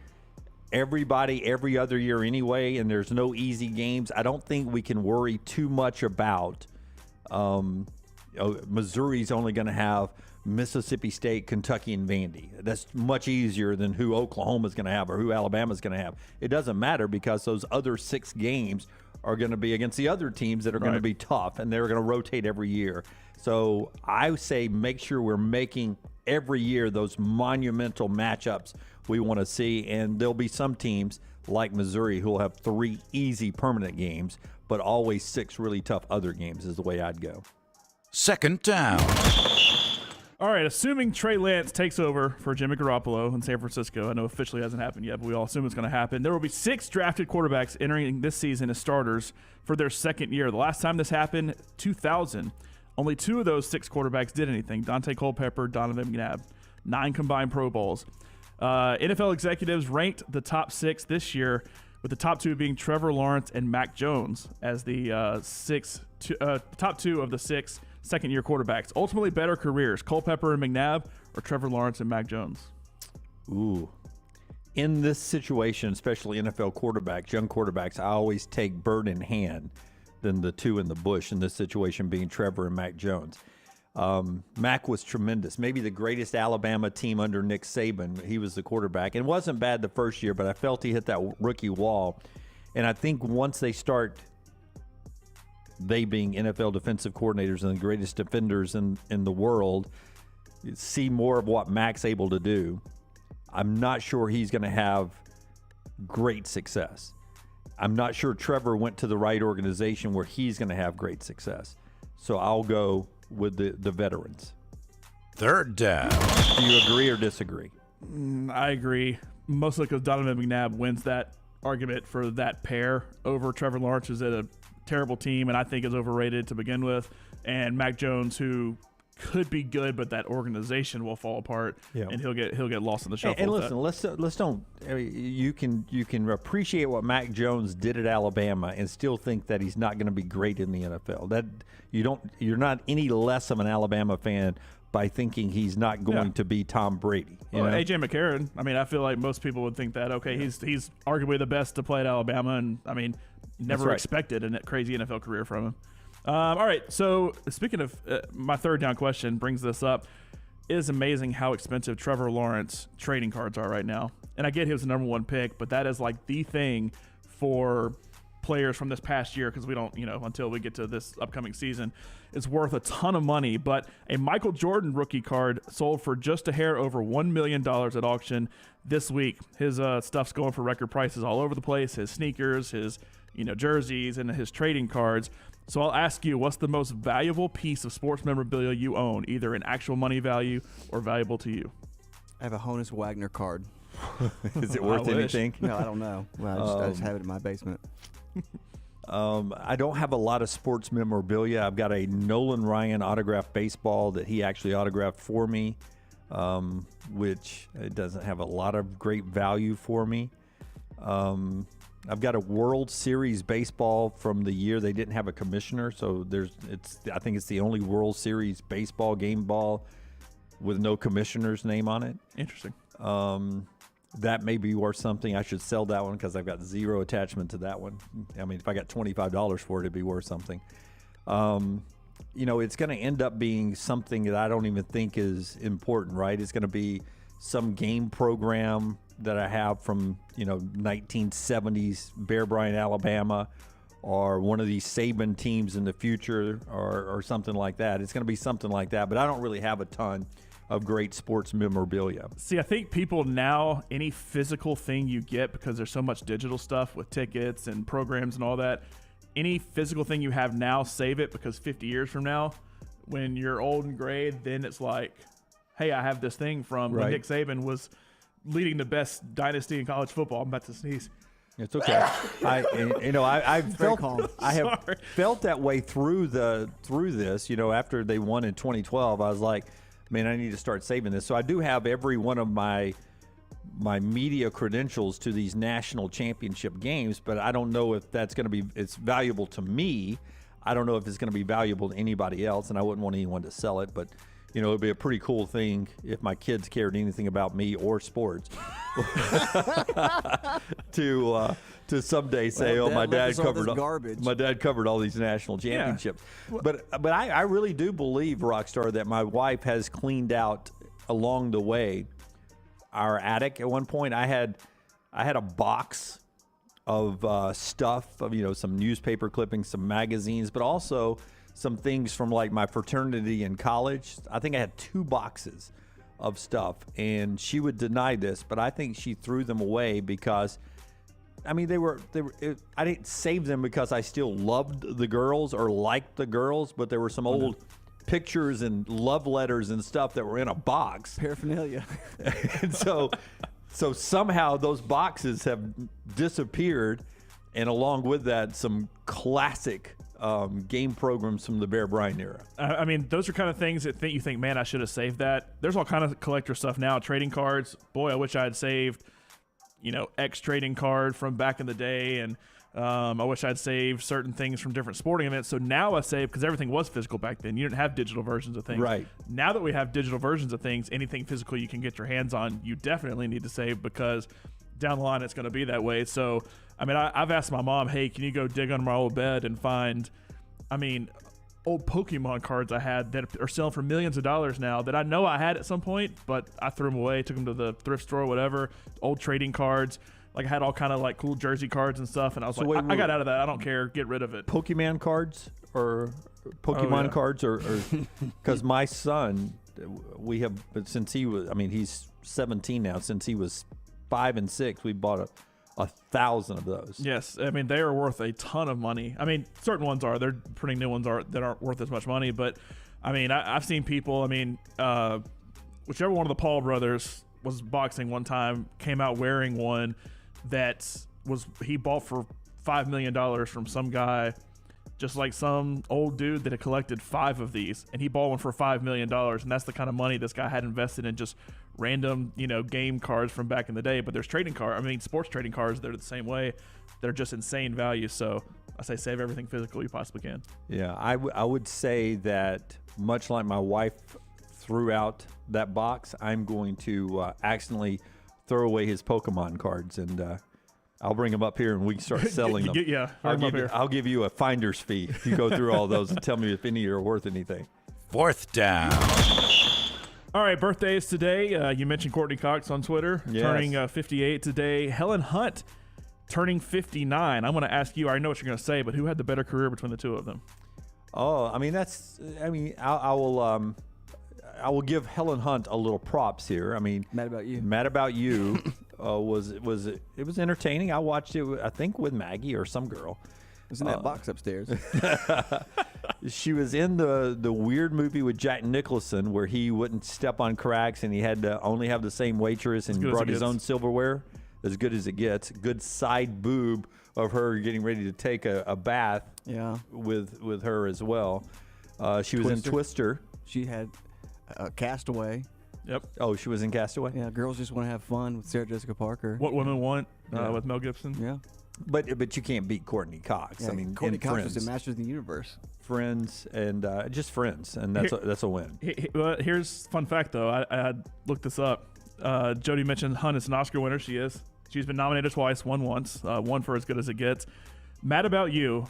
everybody every other year anyway, and there's no easy games. I don't think we can worry too much about Missouri's only going to have Mississippi State, Kentucky, and Vandy. That's much easier than who Oklahoma's going to have or who Alabama's going to have. It doesn't matter because those other 6 games are going to be against the other teams that are going to be tough, and they're going to rotate every year. So I say make sure we're making every year those monumental matchups we want to see, and there'll be some teams like Missouri who will have 3 easy permanent games, but always 6 really tough other games is the way I'd go. Second down. All right, assuming Trey Lance takes over for Jimmy Garoppolo in San Francisco, I know officially hasn't happened yet, but we all assume it's going to happen. There will be 6 drafted quarterbacks entering this season as starters for their second year. The last time this happened, 2000. Only 2 of those 6 quarterbacks did anything, Dante Culpepper, Donovan McNabb. 9 combined Pro Bowls. NFL executives ranked the top 6 this year, with the top 2 being Trevor Lawrence and Mac Jones as the top 2 of the 6 second-year quarterbacks. Ultimately, better careers, Culpepper and McNabb or Trevor Lawrence and Mac Jones? Ooh. In this situation, especially NFL quarterbacks, young quarterbacks, I always take bird in hand than the 2 in the bush, in this situation being Trevor and Mac Jones. Mac was tremendous. Maybe the greatest Alabama team under Nick Saban. He was the quarterback. And wasn't bad the first year, but I felt he hit that rookie wall. And I think once they start, they being NFL defensive coordinators and the greatest defenders in the world, see more of what Mac's able to do, I'm not sure he's going to have great success. I'm not sure Trevor went to the right organization where he's going to have great success. So I'll go with the veterans. Third down. Do you agree or disagree? I agree. Mostly because Donovan McNabb wins that argument for that pair over Trevor Lawrence, who's at a terrible team and I think is overrated to begin with, and Mac Jones, who could be good, but that organization will fall apart, and he'll get lost in the shuffle. And listen, let's don't. I mean, you can appreciate what Mac Jones did at Alabama and still think that he's not going to be great in the NFL. That you're not any less of an Alabama fan by thinking he's not going to be Tom Brady. You know? AJ McCarron. I mean, I feel like most people would think that. Okay, he's arguably the best to play at Alabama, and I mean, never expected a crazy NFL career from him. All right, so speaking of my third down question brings this up. It is amazing how expensive Trevor Lawrence trading cards are right now. And I get he was the number 1 pick, but that is like the thing for players from this past year, because we don't, until we get to this upcoming season, it's worth a ton of money. But a Michael Jordan rookie card sold for just a hair over $1 million at auction this week. His stuff's going for record prices all over the place. His sneakers, his jerseys, and his trading cards. So I'll ask you, what's the most valuable piece of sports memorabilia you own, either in actual money value or valuable to you? I have a Honus Wagner card. Is it worth anything? No, I don't know. Well, I just have it in my basement. I don't have a lot of sports memorabilia. I've got a Nolan Ryan autographed baseball that he actually autographed for me, which it doesn't have a lot of great value for me. I've got a World Series baseball from the year they didn't have a commissioner, so I think it's the only World Series baseball game ball with no commissioner's name on it. Interesting. That may be worth something. I should sell that one because I've got zero attachment to that one. I mean, if I got $25 for it, it'd be worth something. It's going to end up being something that I don't even think is important, right? It's going to be some game program that I have from 1970s Bear Bryant, Alabama, or one of these Saban teams in the future, or something like that. It's going to be something like that, but I don't really have a ton of great sports memorabilia. See, I think people now, any physical thing you get, because there's so much digital stuff with tickets and programs and all that, any physical thing you have now, save it, because 50 years from now, when you're old and gray, then it's like, hey, I have this thing from when Nick Saban was leading the best dynasty in college football. I'm about to sneeze. It's okay. I have felt that way through this. After they won in 2012, I was like, man, I need to start saving this. So I do have every one of my media credentials to these national championship games, but I don't know if that's going to be. It's valuable to me. I don't know if it's going to be valuable to anybody else, and I wouldn't want anyone to sell it, but. It'd be a pretty cool thing if my kids cared anything about me or sports to someday say, "Oh, my dad covered all these national championships." Yeah. But I really do believe, Rockstar, that my wife has cleaned out along the way our attic. At one point, I had a box of stuff of some newspaper clippings, some magazines, but also some things from like my fraternity in college. I think I had 2 boxes of stuff, and she would deny this, but I think she threw them away because, I mean, I didn't save them because I still loved the girls or liked the girls, but there were some old pictures and love letters and stuff that were in a box. Paraphernalia. And so somehow those boxes have disappeared, and along with that, some classic game programs from the Bear Bryant era. I mean, those are kind of things that you think, man, I should have saved that. There's all kind of collector stuff now. Trading cards. Boy, I wish I had saved, X trading card from back in the day. And I wish I'd saved certain things from different sporting events. So now I save, because everything was physical back then. You didn't have digital versions of things. Right. Now that we have digital versions of things, anything physical you can get your hands on, you definitely need to save, because down the line it's going to be that way. So, I mean, I've asked my mom, hey, can you go dig under my old bed and find, old Pokemon cards I had that are selling for millions of dollars now that I know I had at some point, but I threw them away, took them to the thrift store or whatever, old trading cards. Like, I had all kind of like cool jersey cards and stuff, and I was I got out of that. I don't care. Get rid of it. Pokemon cards or Pokemon cards, or because my son, we have, since he was, he's 17 now. Since he was 5 and 6, we bought 1,000 of those. Yes, they are worth a ton of money. Certain ones are. They're printing new ones that aren't worth as much money. But I've seen people. Whichever one of the Paul brothers was boxing one time came out wearing one that he bought for $5 million from some guy, just like some old dude that had collected 5 of these, and he bought one for $5 million, and that's the kind of money this guy had invested in just random, game cards from back in the day. But there's trading cards, sports trading cards, they're the same way. They're just insane value. So I say save everything physical you possibly can. Yeah, I would say that much like my wife threw out that box, I'm going to accidentally throw away his Pokemon cards, and I'll bring them up here and we can start selling them. Yeah, I'll give you a finder's fee if you go through all those and tell me if any are worth anything. 4th down. All right, birthdays today. You mentioned Courtney Cox on Twitter, turning 58 today. Helen Hunt turning 59. I'm going to ask you, I know what you're going to say, but who had the better career between the two of them? Oh, I will give Helen Hunt a little props here. Mad About You. Mad About You was entertaining. I watched it, I think, with Maggie or some girl. It was in that box upstairs. She was in the weird movie with Jack Nicholson where he wouldn't step on cracks and he had to only have the same waitress and brought his own silverware. As good as it gets. Good side boob of her getting ready to take a bath. Yeah. With her as well. She was in Twister. She had Castaway. Yep. Oh, she was in Castaway? Yeah, Girls Just Want to Have Fun with Sarah Jessica Parker. What Women Want with Mel Gibson. Yeah. But you can't beat Courtney Cox. Yeah, Courtney Cox was in Masters of the Universe. Friends and just Friends, and that's a win. Here's a fun fact, though. I looked this up. Jody mentioned Hunt is an Oscar winner. She is. She's been nominated twice, won once, one for As Good as It Gets. Mad About You.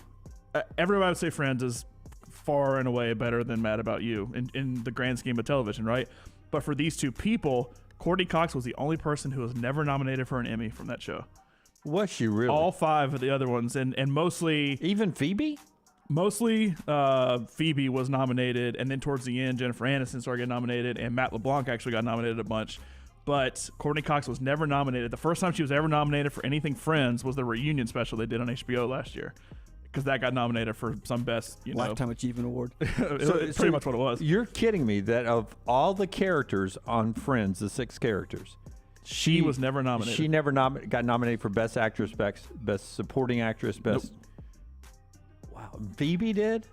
Everybody would say Friends is far and away better than Mad About You in the grand scheme of television, right? But for these two people, Courtney Cox was the only person who was never nominated for an Emmy from that show. Was she really? All 5 of the other ones, and mostly... Even Phoebe? Mostly Phoebe was nominated, and then towards the end, Jennifer Aniston started getting nominated, and Matt LeBlanc actually got nominated a bunch. But Courtney Cox was never nominated. The first time she was ever nominated for anything Friends was the reunion special they did on HBO last year, because that got nominated for some best, Lifetime Achievement Award. It's pretty much what it was. You're kidding me that of all the characters on Friends, the 6 characters, she was never nominated. She never got nominated for Best Actress, Best Supporting Actress, Best... Nope. Wow. Phoebe did?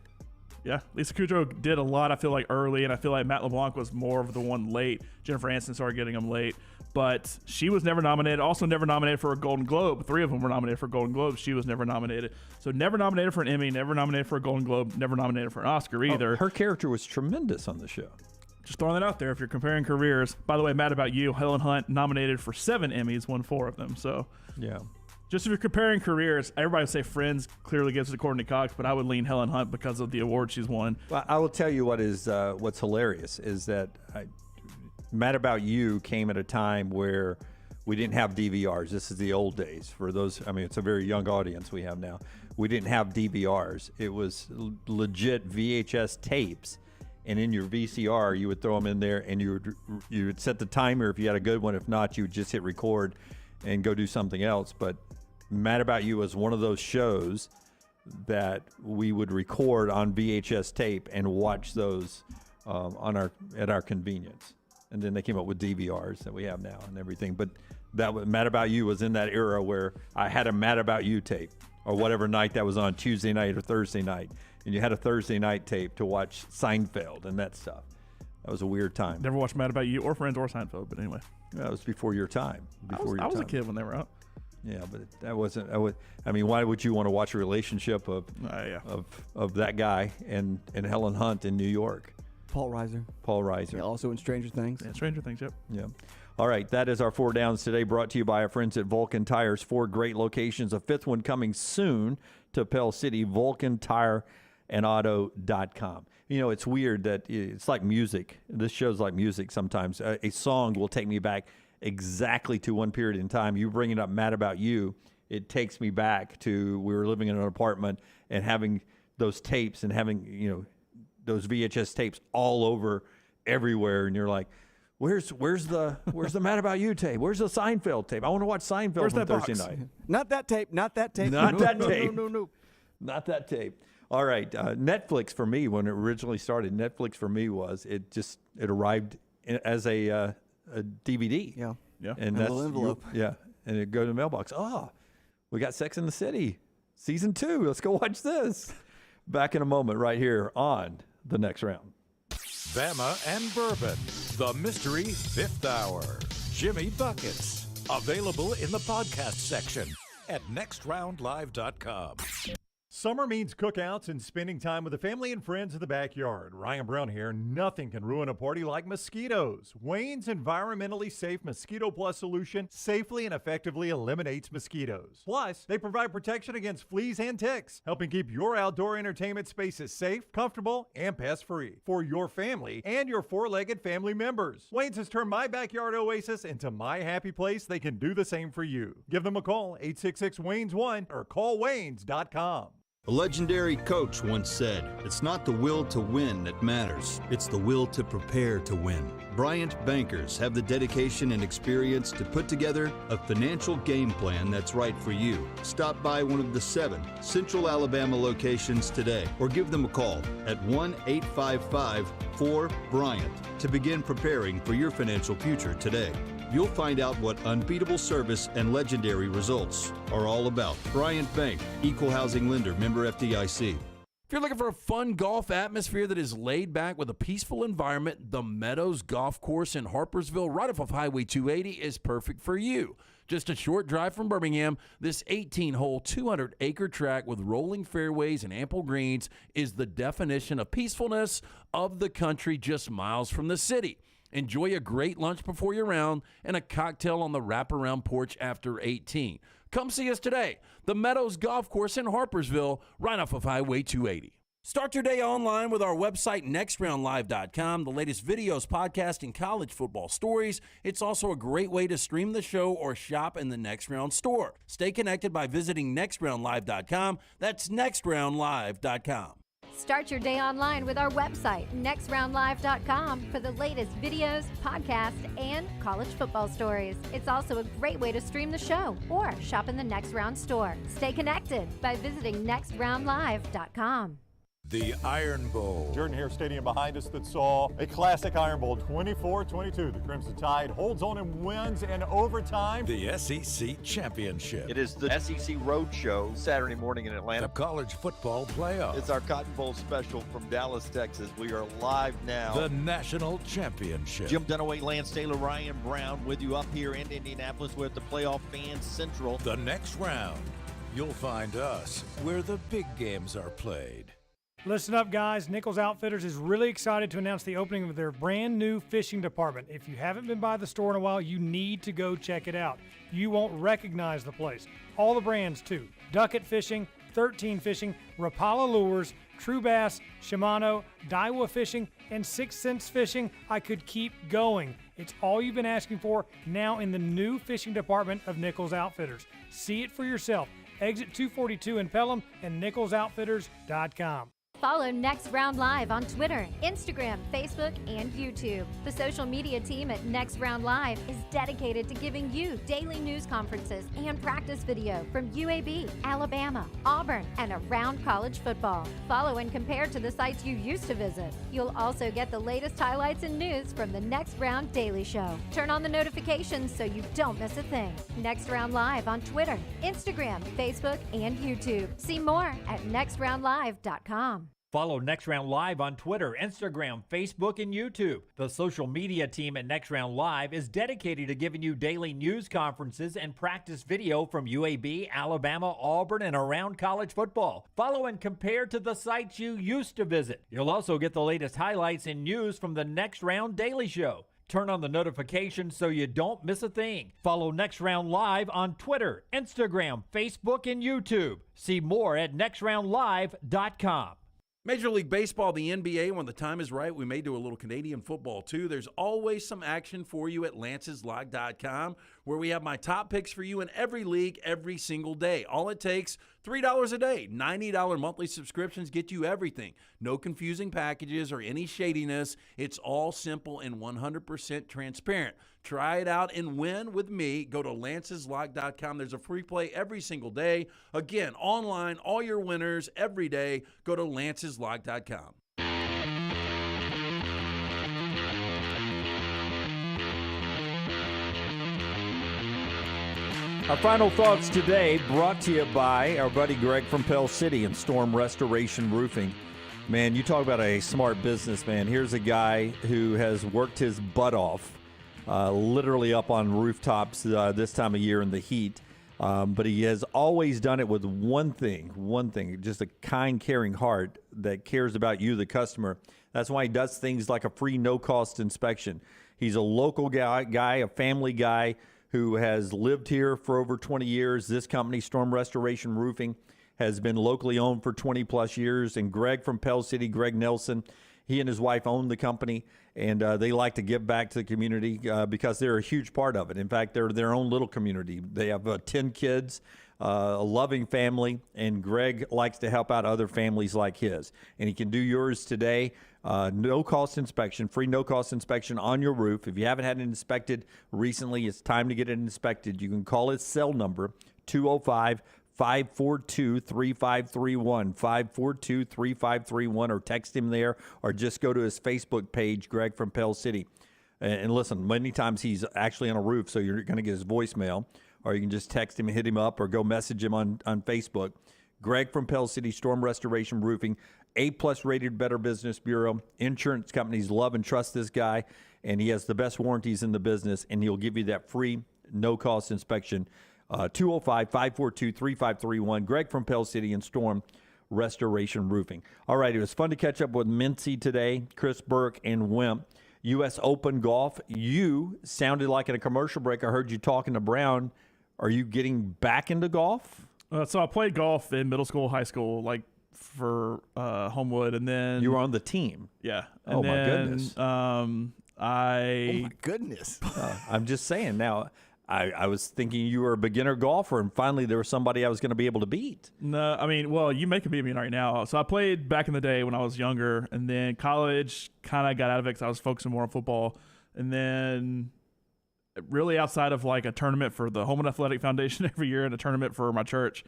Yeah, Lisa Kudrow did a lot, I feel like, early, and I feel like Matt LeBlanc was more of the one late. Jennifer Aniston started getting them late, but she was never nominated. Also never nominated for a Golden Globe. 3 of them were nominated for Golden Globes. She was never nominated. So never nominated for an Emmy, never nominated for a Golden Globe, never nominated for an Oscar either. Her character was tremendous on the show. Just throwing that out there if you're comparing careers. By the way, Mad About You, Helen Hunt nominated for 7 Emmys, won 4 of them. So yeah. Just if you're comparing careers, everybody would say Friends clearly gives it to Courtney Cox, but I would lean Helen Hunt because of the award she's won. Well, I will tell you what's hilarious is that Mad About You came at a time where we didn't have DVRs. This is the old days. For those, it's a very young audience we have now. We didn't have DVRs. It was legit VHS tapes, and in your VCR, you would throw them in there, and you would set the timer if you had a good one. If not, you would just hit record and go do something else. But Mad About You was one of those shows that we would record on VHS tape and watch those at our convenience. And then they came up with DVRs that we have now and everything. But Mad About You was in that era where I had a Mad About You tape. or whatever night that was on, Tuesday night or Thursday night. And you had a Thursday night tape to watch Seinfeld and that stuff. That was a weird time. Never watched Mad About You or Friends or Seinfeld, but anyway. That was before your time. I was a kid when they were out. Yeah, but that wasn't. I mean, why would you want to watch a relationship of that guy and Helen Hunt in New York? Paul Reiser. Yeah, also in Stranger Things. Yeah, Stranger Things, yep. Yeah. All right, that is our 4 downs today, brought to you by our friends at Vulcan Tires. 4 great locations, a 5th one coming soon to Pell City, VulcanTireAndAuto.com. You know, it's weird that it's like music. This show's like music sometimes. A song will take me back exactly to one period in time. You bringing up Mad About You, it takes me back to we were living in an apartment and having those tapes and having, you know, those VHS tapes all over everywhere, and you're like, where's the Mad About You tape? Where's the Seinfeld tape? I want to watch Seinfeld on Thursday night. Not that tape. Not that tape. Not that tape. No. Not that tape. All right. Netflix for me, when it originally started, Netflix for me was it arrived as a DVD. Yeah. And a little envelope. And it'd go to the mailbox. Oh, we got Sex in the City season 2. Let's go watch this. Back in a moment, right here on The Next Round. Bama and Bourbon, the Mystery Fifth Hour. Jimmy Buckets, available in the podcast section at nextroundlive.com. Summer means cookouts and spending time with the family and friends in the backyard. Ryan Brown here. Nothing can ruin a party like mosquitoes. Wayne's environmentally safe Mosquito Plus solution safely and effectively eliminates mosquitoes. Plus, they provide protection against fleas and ticks, helping keep your outdoor entertainment spaces safe, comfortable, and pest-free for your family and your 4-legged family members. Wayne's has turned my backyard oasis into my happy place. They can do the same for you. Give them a call, 866-WAYNES1, or callwaynes.com. A legendary coach once said, "It's not the will to win that matters, it's the will to prepare to win." Bryant bankers have the dedication and experience to put together a financial game plan that's right for you. Stop by one of the 7 Central Alabama locations today or give them a call at 1-855-4-BRYANT to begin preparing for your financial future today. You'll find out what unbeatable service and legendary results are all about. Bryant Bank, Equal Housing Lender, member FDIC. If you're looking for a fun golf atmosphere that is laid back with a peaceful environment, the Meadows Golf Course in Harpersville, right off of Highway 280, is perfect for you. Just a short drive from Birmingham, this 18-hole, 200-acre track with rolling fairways and ample greens is the definition of peacefulness of the country just miles from the city. Enjoy a great lunch before your round and a cocktail on the wraparound porch after 18. Come see us today. The Meadows Golf Course in Harpersville, right off of Highway 280. Start your day online with our website, nextroundlive.com, the latest videos, podcasts, and college football stories. It's also a great way to stream the show or shop in the Next Round store. Stay connected by visiting nextroundlive.com. That's nextroundlive.com. Start your day online with our website, nextroundlive.com, for the latest videos, podcasts, and college football stories. It's also a great way to stream the show or shop in the Next Round store. Stay connected by visiting nextroundlive.com. The Iron Bowl. Jordan Hare Stadium behind us that saw a classic Iron Bowl, 24-22. The Crimson Tide holds on and wins in overtime. The SEC Championship. It is the SEC Roadshow Saturday morning in Atlanta. The College Football Playoff. It's our Cotton Bowl special from Dallas, Texas. We are live now. The National Championship. Jim Dunaway, Lance Taylor, Ryan Brown with you up here in Indianapolis. We're at the Playoff Fan Central. The Next Round. You'll find us where the big games are played. Listen up, guys. Nichols Outfitters is really excited to announce the opening of their brand new fishing department. If you haven't been by the store in a while, you need to go check it out. You won't recognize the place. All the brands, too. Ducket Fishing, 13 Fishing, Rapala Lures, True Bass, Shimano, Daiwa Fishing, and 6 Sense Fishing. I could keep going. It's all you've been asking for now in the new fishing department of Nichols Outfitters. See it for yourself. Exit 242 in Pelham and nicholsoutfitters.com. Follow Next Round Live on Twitter, Instagram, Facebook, and YouTube. The social media team at Next Round Live is dedicated to giving you daily news conferences and practice video from UAB, Alabama, Auburn, and around college football. Follow and compare to the sites you used to visit. You'll also get the latest highlights and news from the Next Round Daily Show. Turn on the notifications so you don't miss a thing. Next Round Live on Twitter, Instagram, Facebook, and YouTube. See more at nextroundlive.com. Follow Next Round Live on Twitter, Instagram, Facebook, and YouTube. The social media team at Next Round Live is dedicated to giving you daily news conferences and practice video from UAB, Alabama, Auburn, and around college football. Follow and compare to the sites you used to visit. You'll also get the latest highlights and news from the Next Round Daily Show. Turn on the notifications so you don't miss a thing. Follow Next Round Live on Twitter, Instagram, Facebook, and YouTube. See more at nextroundlive.com. Major League Baseball, the NBA, when the time is right, we may do a little Canadian football too. There's always some action for you at lanceslog.com, where we have my top picks for you in every league every single day. All it takes, $3 a day. $90 monthly subscriptions get you everything. No confusing packages or any shadiness. It's all simple and 100% transparent. Try it out and win with me. Go to lanceslog.com. There's a free play every single day. Again, online, all your winners every day. Go to lanceslog.com. Our final thoughts today brought to you by our buddy Greg from Pell City and Storm Restoration Roofing. Man, you talk about a smart businessman. Here's a guy who has worked his butt off, literally up on rooftops this time of year in the heat. But he has always done it with one thing, just a kind, caring heart that cares about you, the customer. That's why he does things like a free no-cost inspection. He's a local guy, a family guy, who has lived here for over 20 years. This company, Storm Restoration Roofing, has been locally owned for 20-plus years. And Greg from Pell City, Greg Nelson, he and his wife own the company, and they like to give back to the community because they're a huge part of it. In fact, they're their own little community. They have 10 kids, a loving family, and Greg likes to help out other families like his. And he can do yours today. No-cost inspection, free no-cost inspection on your roof. If you haven't had it inspected recently, it's time to get it inspected. You can call his cell number, 205-542-3531, 542-3531, or text him there, or just go to his Facebook page, Greg from Pell City. And listen, many times he's actually on a roof, so you're going to get his voicemail, or you can just text him and hit him up, or go message him on Facebook. Greg from Pell City, Storm Restoration Roofing, A-plus rated Better Business Bureau. Insurance companies love and trust this guy, and he has the best warranties in the business, and he'll give you that free no-cost inspection. 205-542-3531. Greg from Pell City and Storm Restoration Roofing. All right, it was fun to catch up with Mintzy today, Chris Burke, and Wimp. U.S. Open golf. You sounded like in a commercial break. I heard you talking to Brown. Are you getting back into golf? So I played golf in middle school, high school, like for Homewood, and then you were on the team. Yeah. And my goodness. Oh my goodness. I'm just saying now. I was thinking you were a beginner golfer, and finally there was somebody I was going to be able to beat. No, I mean, well, you make a beat me right now. So I played back in the day when I was younger, and then college kind of got out of it because I was focusing more on football. And then really outside of like a tournament for the Homewood Athletic Foundation every year and a tournament for my church,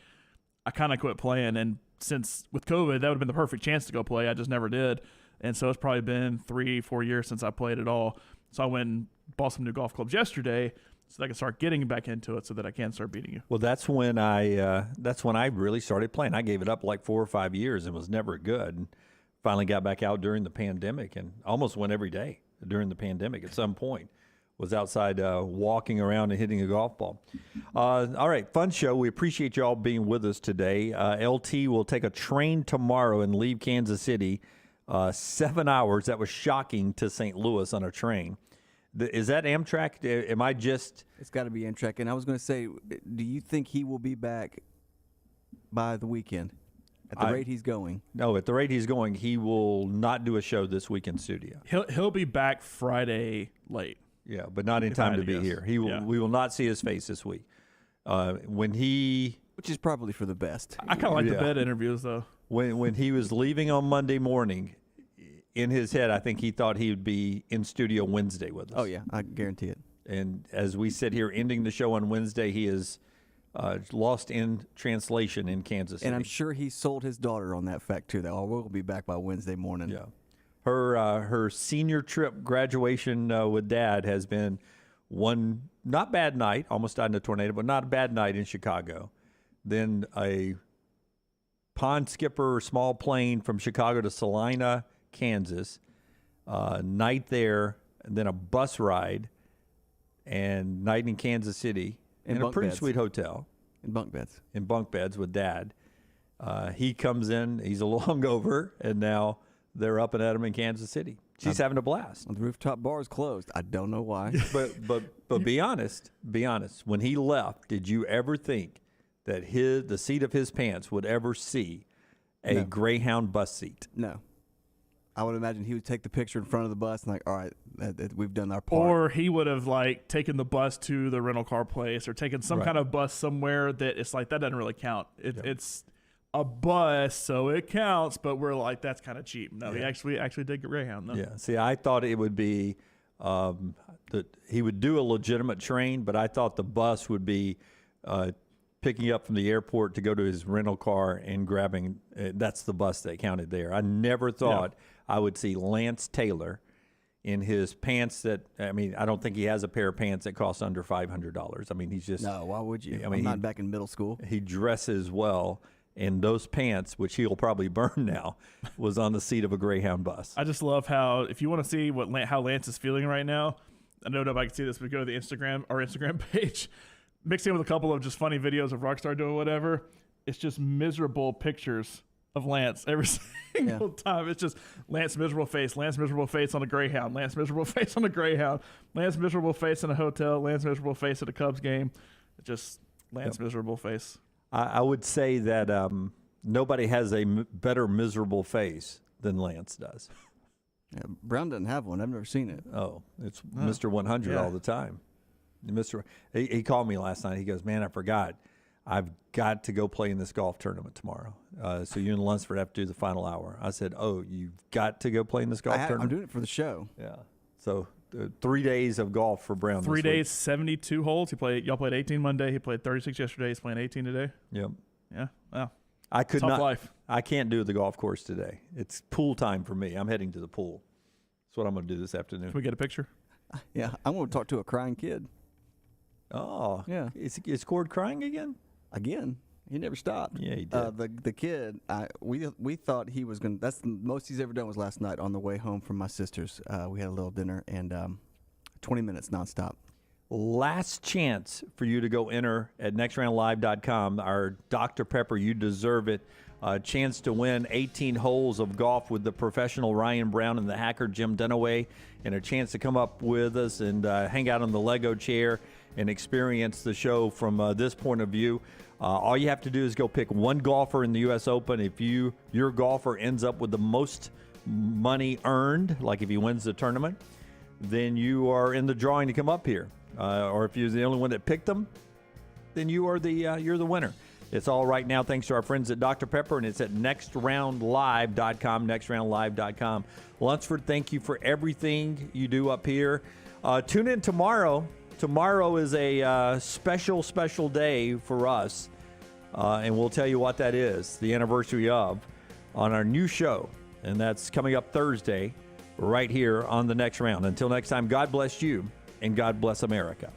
I kind of quit playing. And since with COVID, that would have been the perfect chance to go play. I just never did. And so it's probably been 3-4 years since I played at all. So I went and bought some new golf clubs yesterday, so that I can start getting back into it so that I can start beating you. Well, that's when I really started playing. I gave it up like 4 or 5 years and was never good. And finally got back out during the pandemic and almost went every day during the pandemic at some point. Was outside walking around and hitting a golf ball. All right, fun show. We appreciate you all being with us today. LT will take a train tomorrow and leave Kansas City 7 hours. That was shocking to St. Louis on a train. Is that Amtrak? Am I just? It's got to be Amtrak. And I was going to say, do you think he will be back by the weekend at the rate he's going? No, at the rate he's going, he will not do a show this week in studio. He'll be back Friday late. Yeah, but not in time to be here. He will. Yeah. We will not see his face this week. Which is probably for the best. I kind of like the bed interviews though. when he was leaving on Monday morning, in his head, I think he thought he would be in studio Wednesday with us. Oh, yeah, I guarantee it. And as we sit here ending the show on Wednesday, he is lost in translation in Kansas City. And I'm sure he sold his daughter on that fact, too, that we'll be back by Wednesday morning. Yeah. Her senior trip graduation with Dad has been one not bad night, almost died in a tornado, but not a bad night in Chicago. Then a pond skipper, small plane from Chicago to Salina, Kansas, night there, and then a bus ride, and night in Kansas City in a pretty sweet hotel. In bunk beds. In bunk beds with Dad. He comes in, he's a long over, and now they're up and at him in Kansas City. She's having a blast. The rooftop bar is closed. I don't know why. But be honest. When he left, did you ever think that the seat of his pants would ever see a Greyhound bus seat? No. I would imagine he would take the picture in front of the bus and like, all right, we've done our part. Or he would have like taken the bus to the rental car place or taken some kind of bus somewhere that it's like, that doesn't really count. It's a bus, so it counts, but we're like, that's kind of cheap. No, he actually did get Greyhound. No. Yeah. See, I thought it would be that he would do a legitimate train, but I thought the bus would be picking up from the airport to go to his rental car and grabbing. That's the bus that counted there. I never thought I would see Lance Taylor in his pants that, I mean, I don't think he has a pair of pants that cost under $500. I mean, he's just. No, why would you? I mean, I'm not back in middle school. He dresses well. And those pants, which he'll probably burn now, was on the seat of a Greyhound bus. I just love how, if you want to see how Lance is feeling right now, I don't know if I can see this, but go to the our Instagram page, mixing it with a couple of just funny videos of Rockstar doing whatever. It's just miserable pictures of Lance every single time. It's just Lance miserable face on a Greyhound, Lance miserable face on a Greyhound, Lance miserable face in a hotel, Lance miserable face at a Cubs game. Just Lance miserable face. I would say that nobody has a better miserable face than Lance does. Yeah, Brown doesn't have one. I've never seen it. Oh, it's Mr. 100 all the time. He called me last night. He goes, man, I forgot. I've got to go play in this golf tournament tomorrow. So you and Lunsford have to do the final hour. I said, oh, you've got to go play in this golf tournament? I'm doing it for the show. Yeah. So 3 days of golf for Brown. 3 days, 72 holes. Y'all played 18 Monday. He played 36 yesterday. He's playing 18 today. Yep. Yeah. Wow. Tough life. I can't do the golf course today. It's pool time for me. I'm heading to the pool. That's what I'm going to do this afternoon. Can we get a picture? Yeah. I'm going to talk to a crying kid. Oh. Yeah. Is Cord crying again? Again. He never stopped. Yeah, he did. The kid, we thought he was going to, that's the most he's ever done was last night on the way home from my sister's. We had a little dinner and 20 minutes nonstop. Last chance for you to go enter at nextroundlive.com. Our Dr. Pepper, you deserve it. Chance to win 18 holes of golf with the professional Ryan Brown and the hacker Jim Dunaway, and a chance to come up with us and hang out on the Lego chair and experience the show from this point of view. All you have to do is go pick one golfer in the U.S. Open. If your golfer ends up with the most money earned, like if he wins the tournament, then you are in the drawing to come up here. Or if you're the only one that picked them, then you're the winner. It's all right now thanks to our friends at Dr. Pepper, and it's at nextroundlive.com, nextroundlive.com. Lunsford, thank you for everything you do up here. Tune in tomorrow. Tomorrow is a special day for us, and we'll tell you what that is, the anniversary of, on our new show, and that's coming up Thursday right here on The Next Round. Until next time, God bless you, and God bless America.